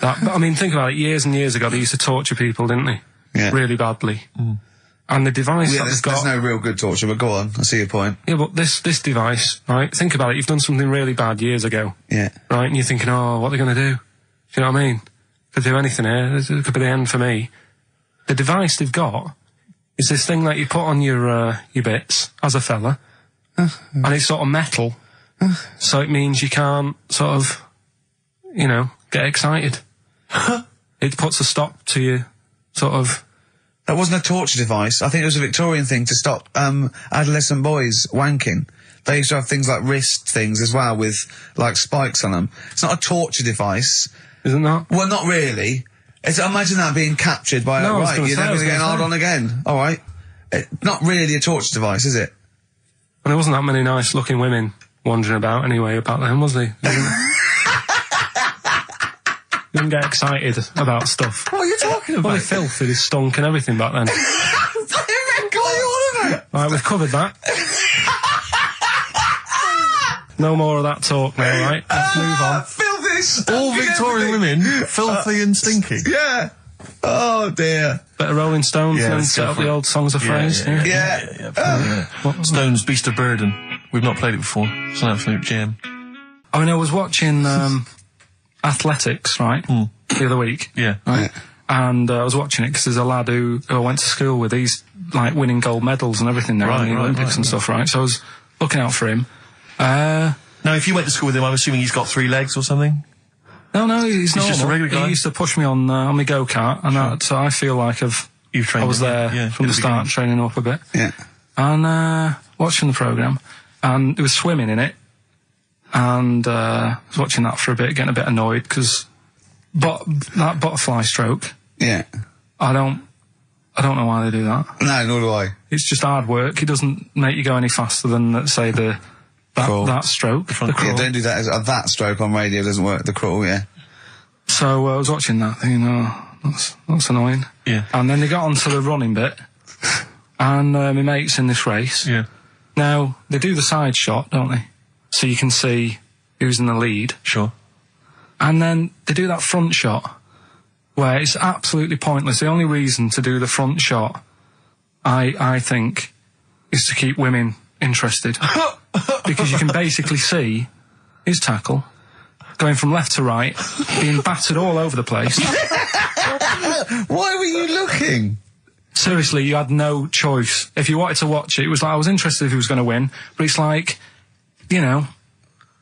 that, I mean, think about it, years and years ago they used to torture people, didn't they? Yeah. Really badly. And the device Yeah, that there's they've got... no real good torture, but go on, I see your point. Yeah, but this device, right, think about it, you've done something really bad years ago. Yeah. Right, and you're thinking, oh, what are they going to do? Do you know what I mean? Could do anything here, it could be the end for me. The device they've got is this thing that you put on your bits, as a fella, and it's sort of metal, so it means you can't sort of, get excited. It puts a stop to you, sort of... That wasn't a torture device. I think it was a Victorian thing to stop adolescent boys wanking. They used to have things like wrist things as well with like spikes on them. It's not a torture device. Isn't that? Well, not really. Imagine that being captured by No, I was right, gonna you're say, I never was going to get gonna hard say. on again. All right. Not really a torture device, is it? And there wasn't that many nice looking women wandering about anyway about them, was there? You didn't get excited about stuff. What are you talking about? Well, they filthy, they stunk and everything back then. What are you on about? Right, we've covered that. No more of that talk now, right? Let's move on. Filthy, stinking All Victorian everything. women, filthy and stinky. Yeah. Oh, dear. Bit of Rolling Stones Yeah, and let's get go up for the it. old songs of phrase. Yeah. Stones, Beast of Burden. We've not played it before. It's an absolute gem. I mean, I was watching athletics, right, the other week. Yeah. Right. And I was watching it because there's a lad who I went to school with. He's like winning gold medals and everything now in the Olympics and stuff, right? So I was looking out for him. Now, if you went to school with him, I'm assuming he's got 3 legs or something? No, he's normal. just a regular guy? He used to push me on my go-kart, and so I feel like I was there from the start, training up a bit. Yeah. And watching the programme, and there was swimming in it, and I was watching that for a bit, getting a bit annoyed, because that butterfly stroke, Yeah. I don't know why they do that. No, nor do I. It's just hard work. It doesn't make you go any faster than, let's say, that stroke. The crawl. Yeah, don't do that. That stroke on radio doesn't work. The crawl, yeah. So I was watching that, thinking, that's annoying. Yeah. And then they got onto the running bit, and my mate's in this race. Yeah. Now, they do the side shot, don't they? So you can see who's in the lead. Sure. And then they do that front shot, where it's absolutely pointless. The only reason to do the front shot, I think, is to keep women interested. Because you can basically see his tackle going from left to right, being battered all over the place. Why were you looking? Seriously, you had no choice. If you wanted to watch it, it was like, I was interested if he was going to win, but it's like, you know...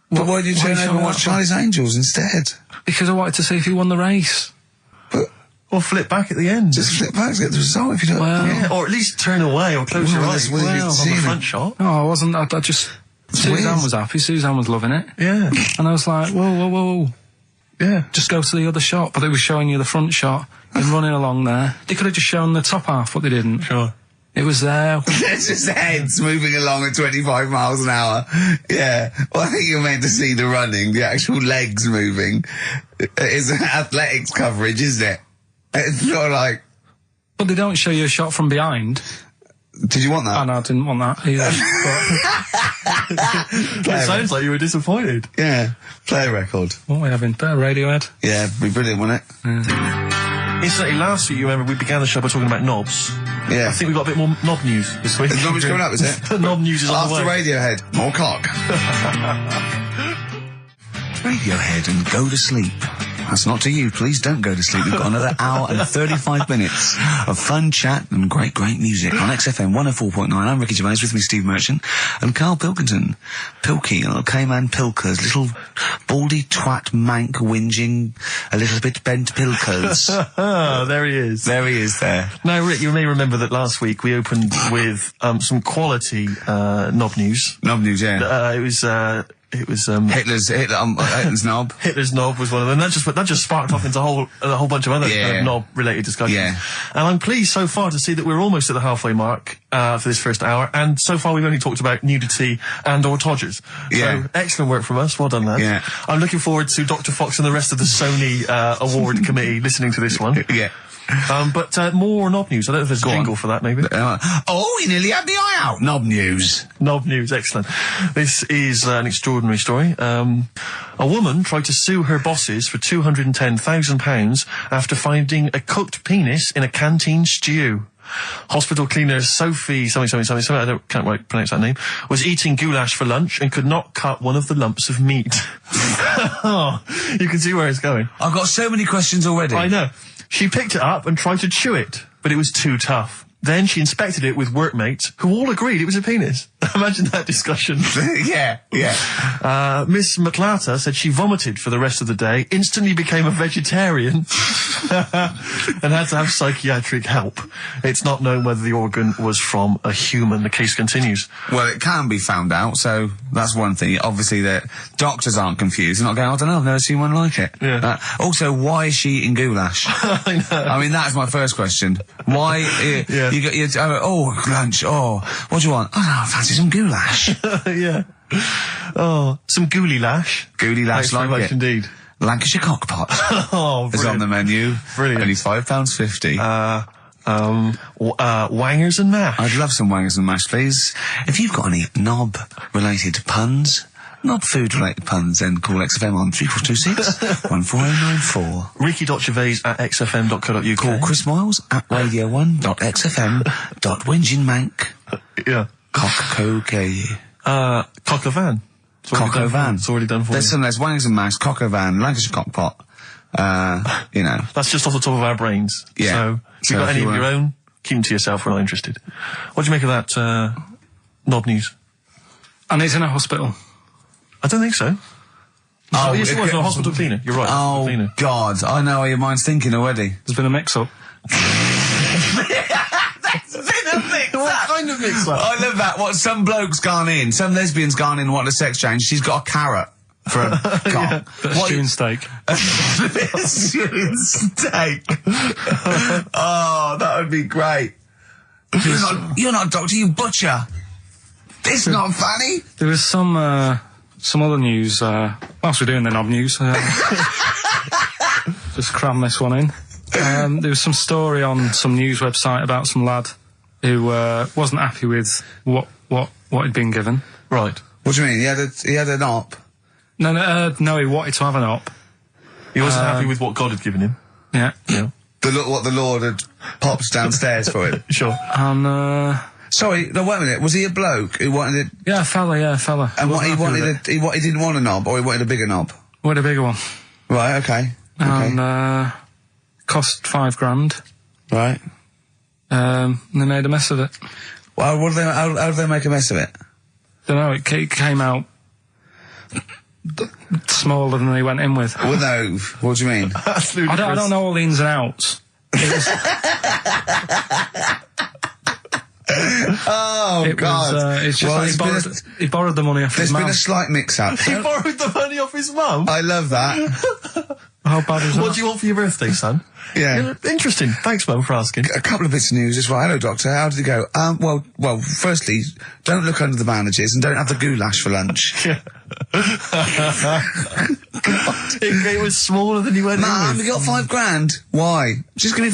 But why did you turn over and watch Charlie's Angels instead? Because I wanted to see if he won the race. But... Or flip back at the end. Just flip back to get the result if you don't... Well... Yeah, or at least turn away or close your eyes well, on the front shot. No, I wasn't. I just... Suzanne was happy. Suzanne was loving it. Yeah. And I was like, whoa. Yeah. Just go to the other shot. But they were showing you the front shot and running along there. They could have just shown the top half, but they didn't. Sure. It was there. It's just heads moving along at 25 miles an hour. Yeah. Well, I think you're meant to see the running, the actual legs moving. It's athletics coverage, isn't it? It's not like... But they don't show you a shot from behind. Did you want that? Oh, no, I didn't want that either. It sounds like you were disappointed. Yeah. Play a record. What are we having? Better Radiohead? Yeah, it'd be brilliant, wouldn't it? Incidentally, last week, you remember, we began the show by talking about knobs. Yeah. I think we've got a bit more knob news this week. There's not much coming up, is it? Knob news is on the way. After Radiohead, more cock. Radiohead and go to sleep. That's not to you. Please don't go to sleep. We've got another hour and 35 minutes of fun chat and great music on XFM 104.9. I'm Ricky Gervais, with me Steve Merchant and Karl Pilkington. Pilky, little K-Man Pilkers, little baldy twat mank whinging, a little bit bent Pilkers. There he is. There he is there. Now, Rick, you may remember that last week we opened with some quality knob news. Knob news, yeah. It was Hitler's knob. Hitler's knob was one of them. That just sparked off into a whole bunch of other knob-related discussions. Yeah. And I'm pleased so far to see that we're almost at the halfway mark for this first hour, and so far we've only talked about nudity and/or todgers. Yeah. So excellent work from us. Well done, lads. Yeah. I'm looking forward to Dr. Fox and the rest of the Sony award committee listening to this one. Yeah. But more knob news. I don't know if there's a jingle for that, maybe. You nearly had the eye out. Knob news. Knob news, excellent. This is an extraordinary story. A woman tried to sue her bosses for £210,000 after finding a cooked penis in a canteen stew. Hospital cleaner Sophie something, I can't quite pronounce that name, was eating goulash for lunch and could not cut one of the lumps of meat. Oh, you can see where it's going. I've got so many questions already. I know. She picked it up and tried to chew it, but it was too tough. Then she inspected it with workmates, who all agreed it was a penis. Imagine that discussion. Yeah. Miss McLarter said she vomited for the rest of the day, instantly became a vegetarian, and had to have psychiatric help. It's not known whether the organ was from a human. The case continues. Well, it can be found out, so that's one thing. Obviously, the doctors aren't confused. They're not going, I don't know, I've never seen one like it. Yeah. Also, why is she eating goulash? I know. I mean, that's my first question. Why? Yeah. Lunch. What do you want? Oh, no, I fancy some goulash. Yeah. Oh, some gooly lash. Gooly lash, Thanks very like much it. indeed. Lancashire cockpot Oh, is on the menu. Brilliant. Only £5.50. Wangers and mash. I'd love some wangers and mash, please. If you've got any knob-related puns, not food-related puns, then call XFM on 3426 14094. Ricky.Gervais at xfm.co.uk. Call Chris Miles at radio1.xfm.winginmank. Yeah. Cock-o-gay. Cock-o-van. Cock-o-van. It's already done for There's you. wangers and mash, cock-o-van, Lancashire cockpot. You know. That's just off the top of our brains. Yeah. So, if you've got if any you of your wanna- own, keep them to yourself. We're not interested. What do you make of that, knob news? And he's in a hospital. I don't think so. Oh, yes, it it was could- a hospital cleaner. You're right. hospital Oh, cleaner. God. I know how your mind's thinking already. There's been a mix-up. What kind of mix-up? I love that. What, some bloke's gone in, some lesbian's gone in and wanted a sex change. She's got a carrot for a cock. Bit of stewing steak. Stewing steak. Oh, that would be great. You're not a doctor, you butcher. It's not funny. There was some other news, whilst we're doing the knob news, just cram this one in. There was some story on some news website about some lad who wasn't happy with what he'd been given. Right. What do you mean? He had an op? No, he wanted to have an op. He wasn't happy with what God had given him. Yeah. Yeah. What the Lord had popped downstairs for him. Sure. And, Sorry, no, wait a minute. Was he a bloke who wanted it? yeah, fella. And what he Wasn't happy wanted, with he didn't want a knob, or he wanted a bigger knob? What a bigger one. Right, okay. And, cost $5,000. Right. And they made a mess of it. Well, how did they make a mess of it? Don't know, it came out smaller than they went in with. Well, no. What do you mean? That's I don't know all the ins and outs. Oh, It God. was, it's just Well, like he borrowed the money off his There's been mum. a slight mix-up. He borrowed the money off his mum? I love that. How bad is that? What do you want for your birthday, son? Yeah. Interesting. Thanks, Mum, for asking. A couple of bits of news as well. Hello, Doctor. How did it go? Well, firstly, don't look under the bandages and don't have the goulash for lunch. It was smaller than you went in Mum, with. you got $5,000. Why? Just give me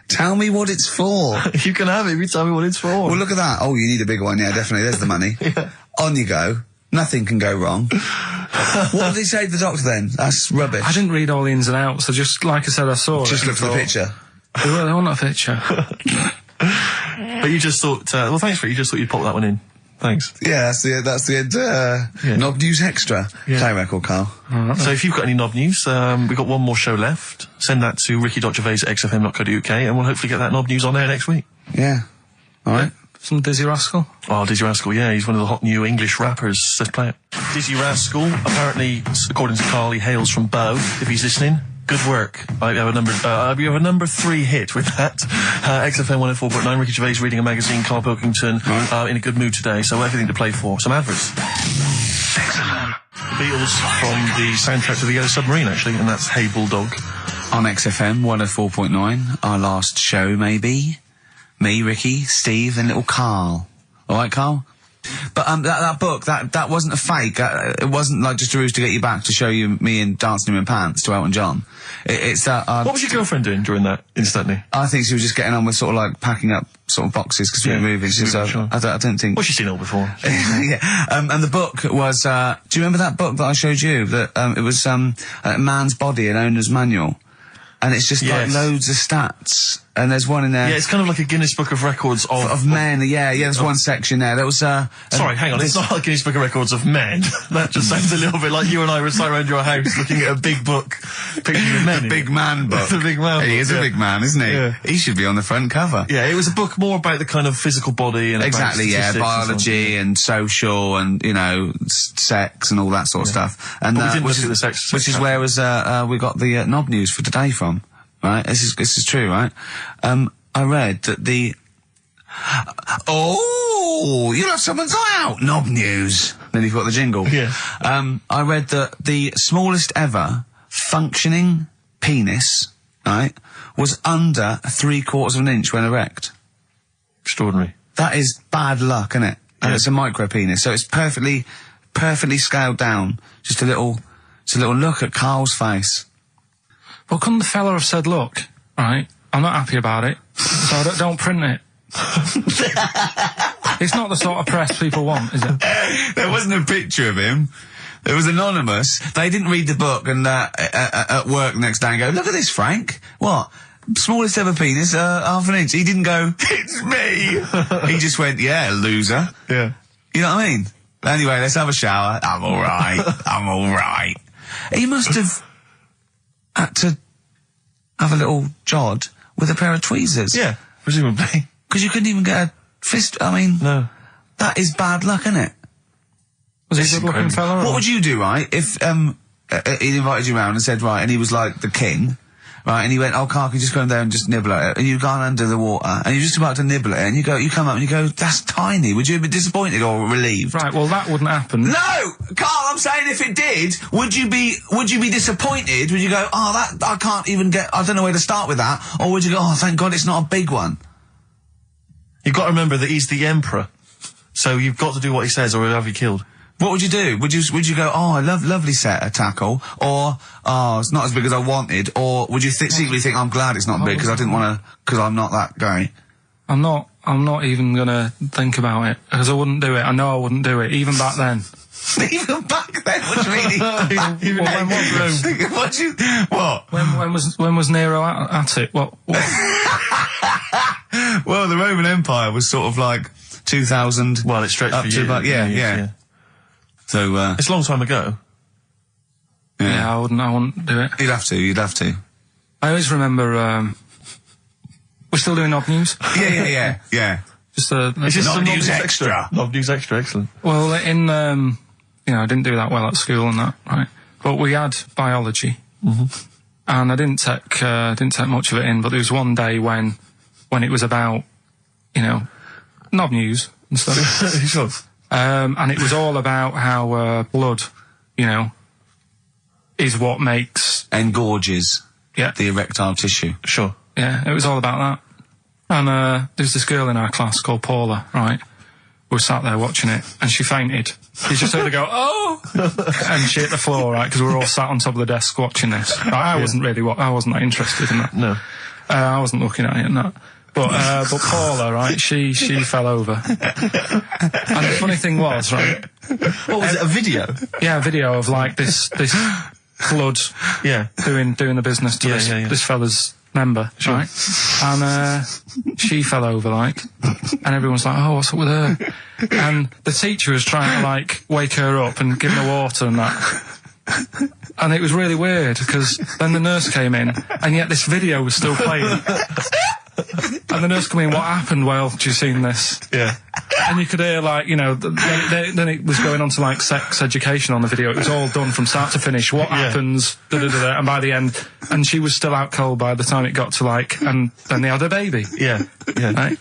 tell me what it's for. You can have it if you tell me what it's for. Well, look at that. Oh, you need a bigger one. Yeah, definitely. There's the money. On you go. Nothing can go wrong. What did he say to the doctor then? That's rubbish. I didn't read all the ins and outs. I just, like I said, I saw Just it. look for the picture. They want a picture. But you just thought, well, thanks for it. You just thought you'd pop that one in. Thanks. Yeah, that's the end. Knob News Extra. Play record, Carl. So if you've got any knob news, we've got one more show left. Send that to ricky.gervais at xfm.co.uk and we'll hopefully get that knob news on there next week. Yeah. All right. Some Dizzy Rascal. Oh, Dizzy Rascal, yeah, he's one of the hot new English rappers. Let's play it. Dizzy Rascal, apparently, according to Carl, he hails from Bow, if he's listening. Good work. You have a number 3 hit with that. XFM 104.9, Ricky Gervais reading a magazine, Karl Pilkington, in a good mood today, so everything to play for. Some adverts. XFM. The Beatles from the soundtrack to The Yellow Submarine, actually, and that's Hey Bulldog. On XFM 104.9, our last show, maybe. Me, Ricky, Steve, and little Carl. All right, Carl? But that book, that wasn't a fake. It wasn't like just a ruse to get you back to show you me in Dancing in Pants to Elton John. It's that. What was your girlfriend doing during that, incidentally? I think she was just getting on with sort of like packing up sort of boxes because we were moving. So sure. I don't think. Well, she's seen it all before. Yeah. And the book was. Do you remember that book that I showed you? That it was a man's body, an owner's manual, and it's just like loads of stats. And there's one in there. Yeah, it's kind of like a Guinness Book of Records of men. Yeah. There's one section there. There was. Sorry, hang on. It's not like Guinness Book of Records of men. That just sounds a little bit like you and I were sat around your house looking at a big book, picture of men. The big man book. The big man. He is a big man, isn't he? Yeah. He should be on the front cover. Yeah, it was a book more about the kind of physical body and Exactly, about biology and social and sex and all that sort of stuff. And But we didn't which look is at the sex which is where we got the knob news for today from. Right, this is true, right? I read that you have someone's eye out. Knob news. Then you've got the jingle. Yeah. I read that the smallest ever functioning penis, right, was under 3/4 of an inch when erect. Extraordinary. That is bad luck, isn't it? And Yeah. it's a micro penis, so it's perfectly scaled down. Just a little look at Carl's face. Well, couldn't the fella have said, look, right, I'm not happy about it, so I don't print it. It's not the sort of press people want, is it? There wasn't a picture of him. It was anonymous. They didn't read the book and at work next day and go, look at this, Frank. What? Smallest ever penis, half an inch. He didn't go, it's me. He just went, yeah, loser. Yeah. You know what I mean? Anyway, let's have a shower. I'm alright. I'm alright. He must have had to have a little jod with a pair of tweezers. Yeah, presumably. Because you couldn't even get a fist. I mean, No. that is bad luck, isn't it? Was he a good-looking fella? What would you do, right, if he invited you round and said, right, and he was like the king, right, and he went, oh, Carl, can you just go in there and just nibble at it? And you've gone under the water, and you're just about to nibble at it, and you come up and you go, that's tiny. Would you be disappointed or relieved? Right, well, that wouldn't happen. No! Carl, I'm saying if it did, would you be disappointed? Would you go, oh, that, I can't even get, I don't know where to start with that? Or would you go, oh, thank God it's not a big one? You've got to remember that he's the emperor. So you've got to do what he says or he'll have you killed. What would you do? Would you go, oh, I lovely set of tackle, or, oh, it's not as big as I wanted, or would you secretly think, I'm glad it's not big because I didn't want to, because I'm not that guy? I'm not even gonna think about it, because I wouldn't do it. I know I wouldn't do it, even back then. Even back then? What do you mean? Well, when was Rome? What? When was Nero at it? What? Well, the Roman Empire was sort of like 2000. Well, it stretched up for to years. about, yeah. So, It's a long time ago. Yeah, I wouldn't do it. You'd have to. I always remember, we're still doing Knob News? Yeah. Just It's just Knob some News extra. Knob News extra, excellent. well, I didn't do that well at school and that, right? But we had biology. Mm-hmm. And I didn't take much of it in, but there was one day when it was about, Knob News and stuff. Sure. And it was all about how, blood, is what makes... Engorges Yeah. the erectile tissue. Sure. Yeah, it was all about that. And there's this girl in our class called Paula, right? We were sat there watching it, and she fainted. You just heard her go, oh! And she hit the floor, right? Because we were all sat on top of the desk watching this. I wasn't that interested in that. No. I wasn't looking at it and that. But Paula, right? She fell over. And the funny thing was, right? What was it? A video? Yeah, a video of like this blood Yeah. doing the business to this fella's member, right? And she fell over, like, and everyone's like, oh, what's up with her? And the teacher was trying to, like, wake her up and give her water and that. And it was really weird, because then the nurse came in, and yet this video was still playing. And the nurse came in, what happened? Well, have you seen this? Yeah. And you could hear, like, then it was going on to, like, sex education on the video. It was all done from start to finish. What happens? Da-da-da-da. And by the end, and she was still out cold by the time it got to, like, and then they had a baby. Yeah. Yeah. Right?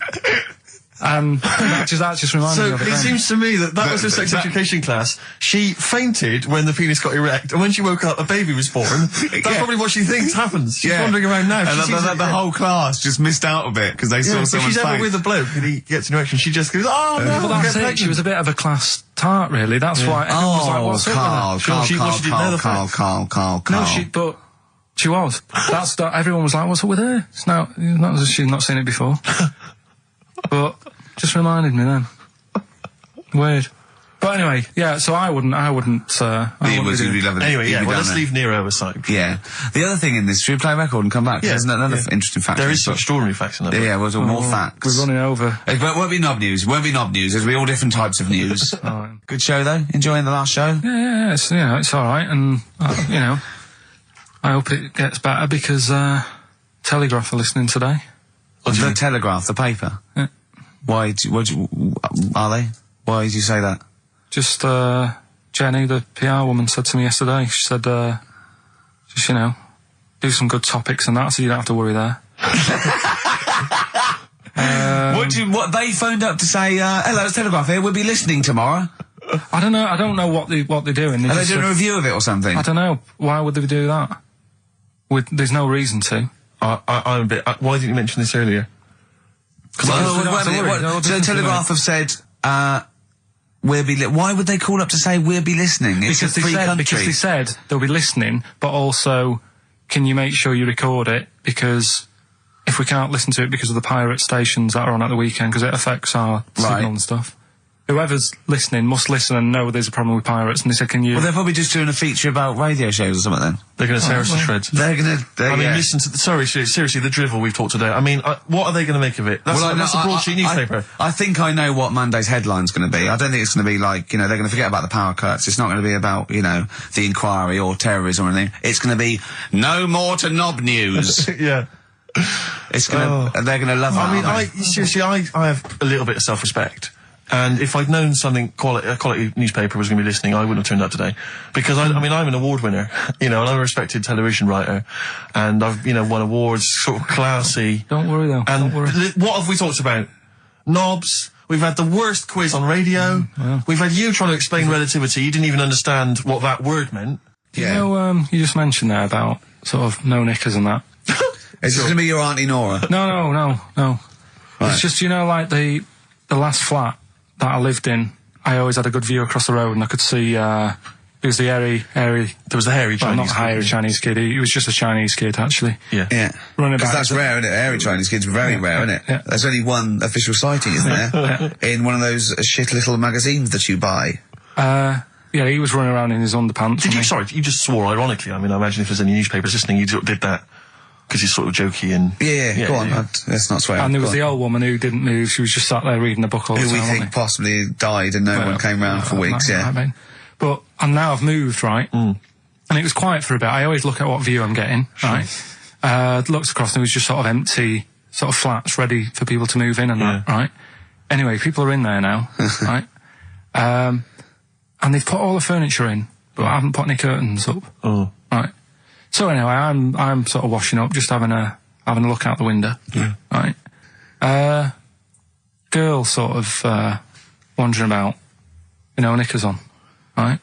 And that just reminded me of it. It seems to me that was her sex education class. She fainted when the penis got erect, and when she woke up, a baby was born. That's probably what she thinks happens. She's wandering around now. And the whole class just missed out a bit because they saw if someone she's ever faint. with a bloke and he gets an erection, she just goes, oh, no, Well, that's it. She was a bit of a class tart, really. That's why everyone was like, what's up with her? Carl. No, but she was. Everyone was like, what's up with her? It's not as if she's not seen it before. But just reminded me then. Weird. But anyway, yeah, so I wouldn't Anyway, let's leave Nero aside. Yeah. The other thing in this, should we play a record and come back? There's another interesting fact. There is some extraordinary facts in that. Yeah, well, more facts. We're running over. It won't be knob news. There'll be all different types of news. Good show, though? Enjoying the last show? Yeah, it's alright, and, I hope it gets better because, Telegraph are listening today. The Telegraph, the paper? Yeah. Are they? Why did you say that? Just, Jenny, the PR woman, said to me yesterday, she said, just, do some good topics and that, so you don't have to worry there. What they phoned up to say, hello, it's Telegraph here, we'll be listening tomorrow. I don't know what they're doing. Are they doing a review of it or something? I don't know. Why would they do that? There's no reason to. I'm a bit, why didn't you mention this earlier? So the Telegraph have said, why would they call up to say we'll be listening? It's a free country. Because they said they'll be listening, but also, can you make sure you record it? Because if we can't listen to it because of the pirate stations that are on at the weekend, because it affects our signal and stuff. whoever's listening must listen and know there's a problem with pirates. And they said, can you... Well, they're probably just doing a feature about radio shows or something then. They're going to tear us to shreds. They're gonna... I mean, listen to seriously, the drivel we've talked today. I mean, what are they going to make of it? That's a broadsheet newspaper. I think I know what Monday's headline's going to be. I don't think it's going to be like, you know, they're going to forget about the power cuts. It's not going to be about, you know, the inquiry or terrorism or anything. It's going to be no more to knob news. Yeah. It's going to... They're going to love that. I mean, seriously, I have a little bit of self-respect. And if I'd known a quality newspaper was going to be listening, I wouldn't have turned up today. Because I mean, I'm an award winner, you know, and I'm a respected television writer. And I've, you know, won awards, sort of classy. Don't worry though, And don't worry. What have we talked about? Knobs. We've had the worst quiz on radio. Yeah. We've had you trying to explain relativity. You didn't even understand what that word meant. You know, you just mentioned there about sort of no knickers and that. Is this going to be your Auntie Nora? No. Right. It's just, you know, like the last flat that I lived in, I always had a good view across the road and I could see, it was the hairy... There was the hairy Well, Chinese not hairy kid. Chinese kid, he was just a Chinese kid, actually. Yeah. Yeah. Running Because about. that's rare, isn't it? Hairy Chinese kids are very rare, isn't it? Yeah. There's only one official sighting, isn't there? In one of those shit little magazines that you buy. Yeah, he was running around in his underpants. Sorry, you just swore ironically. I mean, I imagine if there's any newspapers listening, you did that because he's sort of jokey and... Yeah, go on. Let's not swear. And there was Go the on. old woman who didn't move, she was just sat there reading a book all the Who time. we think wasn't possibly died and no one came round for weeks, That yeah. might be. But, and now I've moved, right? And it was quiet for a bit. I always look at what view I'm getting, right? Looked across and it was just sort of empty, sort of flats ready for people to move in and that, right? Anyway, people are in there now, right? And they've put all the furniture in, but I haven't put any curtains up. Oh. Right. So anyway, I'm sort of washing up, just having a look out the window. Yeah. Right. Girl sort of wandering about, you know, knickers on. Right.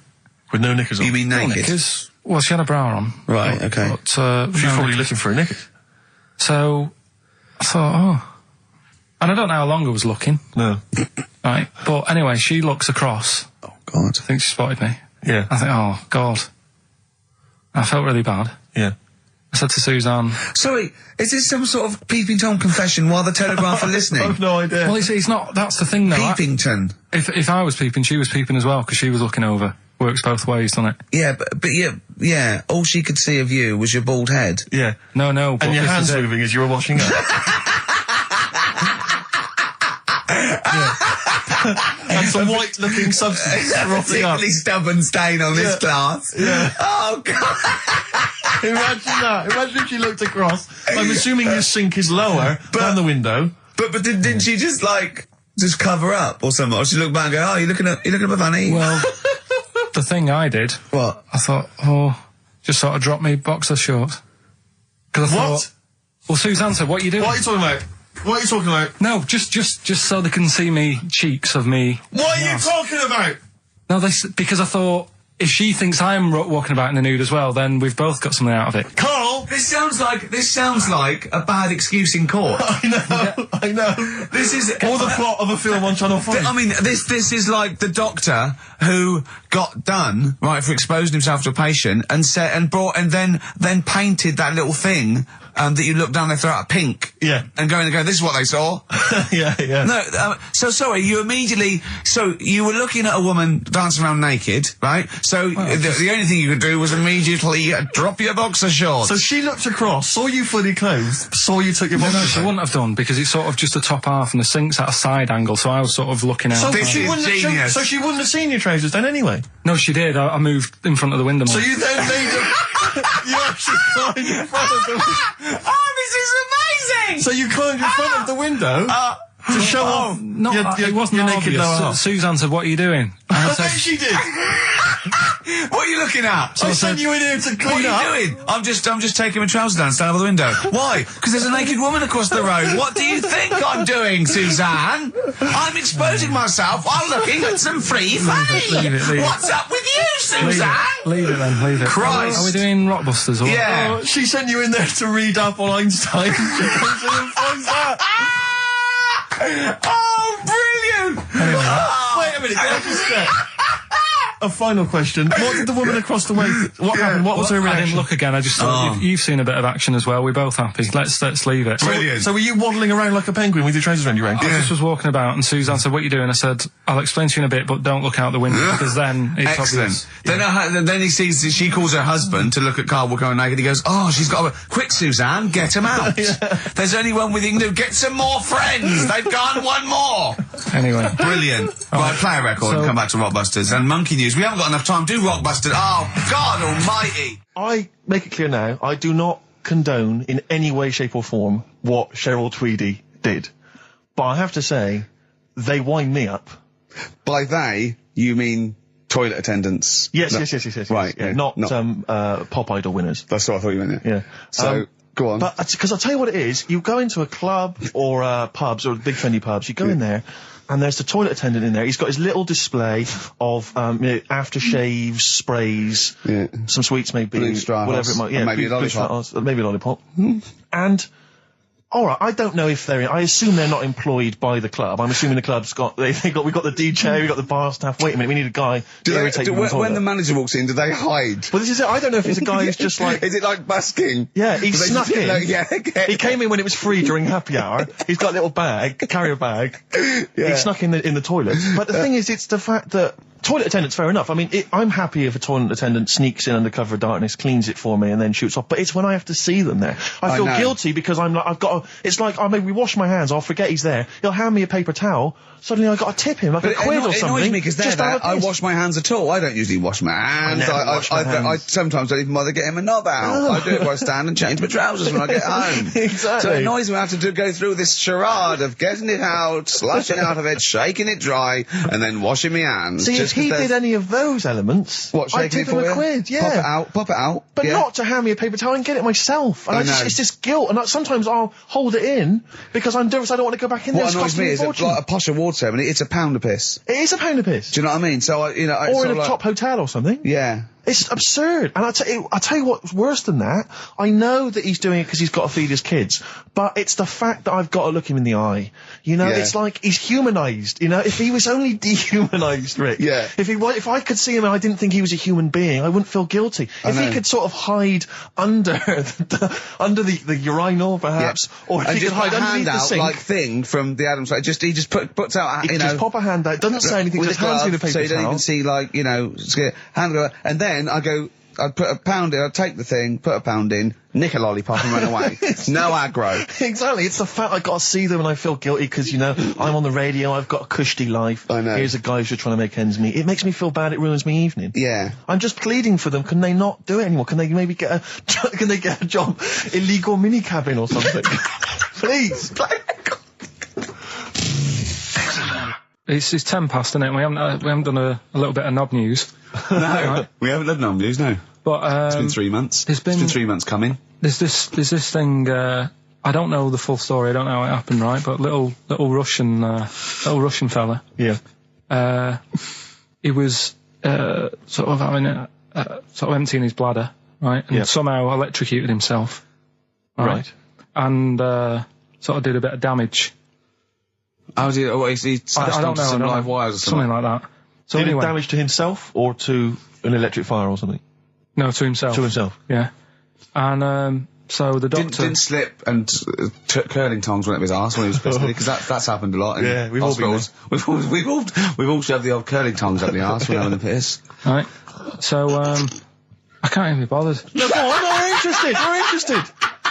With no knickers on. You mean No naked? knickers. Well, she had a bra on. Right, okay. But, She's no probably knickers. looking for a knickers. So I thought, oh. And I don't know how long I was looking. No. Right. But anyway, she looks across. Oh, God. I think she spotted me. Yeah. I think, oh, God. I felt really bad. Yeah. I said to Suzanne, Sorry, is this some sort of Peeping Tom confession while the Telegraph are listening? I've no idea. well, it's not, that's the thing though. Peepington. If I was peeping, she was peeping as well, because she was looking over. Works both ways, doesn't it? Yeah, but yeah, all she could see of you was your bald head. Yeah. No, but And your this hands is it. moving as you were washing up. And some white-looking substance frothing up. Particularly stubborn stain on this glass. Yeah. Oh, God. Imagine that. Imagine if she looked across. I'm assuming your sink is lower than the window. But didn't she just cover up or something? Or she looked back and go, oh, you looking up, honey? Well, the thing I did, What? I thought, just sort of drop me boxer shorts. Because I What? thought, well, Suzanne said, what are you doing? What are you talking about? What are you talking about? No, just so they can see me cheeks of me. What are you talking about? No, because I thought, if she thinks I'm walking about in the nude as well, then we've both got something out of it. Carl! This sounds like a bad excuse in court. I know. This is Or the plot of a film on Channel 5. I mean, this is like the doctor who got done right for exposing himself to a patient and then painted that little thing that you look down their throat pink. Yeah. And go, this is what they saw. yeah. No, so sorry, you were looking at a woman dancing around naked, right? So the only thing you could do was immediately drop your boxer shorts. So she looked across, saw you fully clothed, saw you took your No, boxers she off. wouldn't have done, because it's sort of just the top half and the sink's at a side angle, so I was sort of looking out. So This she is wouldn't have genius. so she wouldn't have seen your trousers then anyway. No, she did. I moved in front of the window more. So you then made a... you actually climbed in front of the... Oh, this is amazing! So you climbed in front of the window to show off No, your it wasn't naked obvious. lower half. Suzanne said, what are you doing? And I I bet said, she did. What are you looking at? I sent you in here to What clean are up. you doing? I'm just taking my trousers down, stand over the window. Why? Because there's a naked woman across the road. What do you think I'm doing, Suzanne? I'm exposing myself while looking at some free fame. leave it. What's up with you, Suzanne? leave it then, leave it. Christ. Are we doing Rockbusters? Or Yeah. Oh, she sent you in there to read up on Einstein. She comes in and finds that. Oh, brilliant! Oh. Wait a minute, can I just check? A final question. What did the woman across the way... What happened? What was her I reaction? didn't look again. I just thought you've seen a bit of action as well. We're both happy. Let's leave it. Brilliant. So were you waddling around like a penguin with your trousers around your ankles? I just was walking about, and Suzanne said, "What are you doing?" I said, "I'll explain to you in a bit, but don't look out the window because then it's Excellent. obvious." Then he sees, she calls her husband to look at Carl walking around naked. He goes, "Oh, she's got a... Quick, Suzanne, get him out. There's only one with you can do. Get some more friends. They've gone one more." Anyway, Brilliant. Right, play a record and come back to Rockbusters. And Monkey News. We haven't got enough time. Do Rockbusters. Oh, God almighty. I make it clear now, I do not condone in any way, shape or form what Cheryl Tweedy did. But I have to say, they wind me up. By they, you mean toilet attendants? Yes, No. yes. Right, Yeah, yeah, not not- Pop Idol winners. That's what I thought you meant, Yeah. So, go on. But, because I'll tell you what it is, you go into a club or pubs or big friendly pubs, you go in there, and there's the toilet attendant in there. He's got his little display of aftershaves, sprays, some sweets maybe, Blue straw whatever it house, might. and maybe a blue lollipop. straw house, maybe a lollipop. And all right, I don't know if they're. I assume they're not employed by the club. I'm assuming the club's got. We've got the DJ, we've got the bar staff. Wait a minute, we need a guy to irritate you on the toilet. When the manager walks in, do they hide? Well, this is it. I don't know if it's a guy who's just like. Is it like busking? Yeah, he Do they snuck just- in. like, yeah, okay. He came in when it was free during happy hour. He's got a little bag, carrier bag. He snuck in the toilet. But the thing is, it's the fact that toilet attendants, fair enough. I mean, I'm happy if a toilet attendant sneaks in under cover of darkness, cleans it for me, and then shoots off. But it's when I have to see them there. I feel know. guilty because I'm like, I've got. It's like I maybe wash my hands. I'll forget he's there. He'll hand me a paper towel. Suddenly I've got to tip him like a quid or It something. annoys me because just out of I piss. wash my hands at all. I don't usually wash my hands. never wash my hands. I sometimes don't even bother getting my knob out. I do it while I stand and change my trousers when I get home. Exactly. So it annoys me I have to go through this charade of getting it out, slashing out of it, shaking it dry, and then washing my hands. See, if just 'cause he there's- did any of those elements, What, I'd shaking tip it him for a you? quid, yeah. Pop it out. But yeah. not to hand me a paper towel and get it myself. And I know. it's just guilt. And sometimes I'll hold it in because I'm nervous I don't want to go back in there. What It's annoys costing me a is that, fortune. like a posh award ceremony, it's a pound a piss. It is a pound of piss. Do you know what I mean? So, or in a top hotel or something. Yeah. It's absurd. And I'll tell you what's worse than that. I know that he's doing it because he's got to feed his kids. But it's the fact that I've got to look him in the eye. You know, Yeah. it's like he's humanised. You know, if he was only dehumanised, Rick. Yeah. If I could see him and I didn't think he was a human being, I wouldn't feel guilty. If know. he could sort of hide under the urinal, perhaps, or if And he could just put hide a underneath hand the out, sink. like Thing from the Addams Family. He just puts out, He you could know. just pop a hand out, doesn't say anything, with just a hands me glove, the paper so you don't towel. even see, like, you know, hand go, and then I'd put a pound in, I'd take the thing, put a pound in, nick a lollipop and run away. No aggro. Exactly, it's the fact I got to see them and I feel guilty because, you know, I'm on the radio, I've got a cushy life. I know. Here's a guy who's just trying to make ends meet. It makes me feel bad, it ruins my evening. Yeah. I'm just pleading for them, can they not do it anymore? Can they maybe get a job, illegal mini cabin or something? Please. it's 10 past, isn't it? We haven't done a little bit of knob news. No, we haven't done no news, no. But It's been 3 months. It's been 3 months coming. There's this thing. I don't know the full story. I don't know how it happened, right? But little Russian fella. Yeah. He was sort of having sort of emptying his bladder, right? And Yeah. somehow electrocuted himself. Right. And sort of did a bit of damage. How did he slashed I don't onto know. some I don't live know. wires or something? Something like that. So Did anyway, it damage to himself or to an electric fire or something? no, to himself. To himself. Yeah. And so the doctor Didn't slip and curling tongs went up his arse when he was pissed, because that's happened a lot in Yeah, we've all been hospitals. We've all shoved the old curling tongs up the arse when having a piss. right. So I can't even be bothered. No, go on, we're interested. We're interested.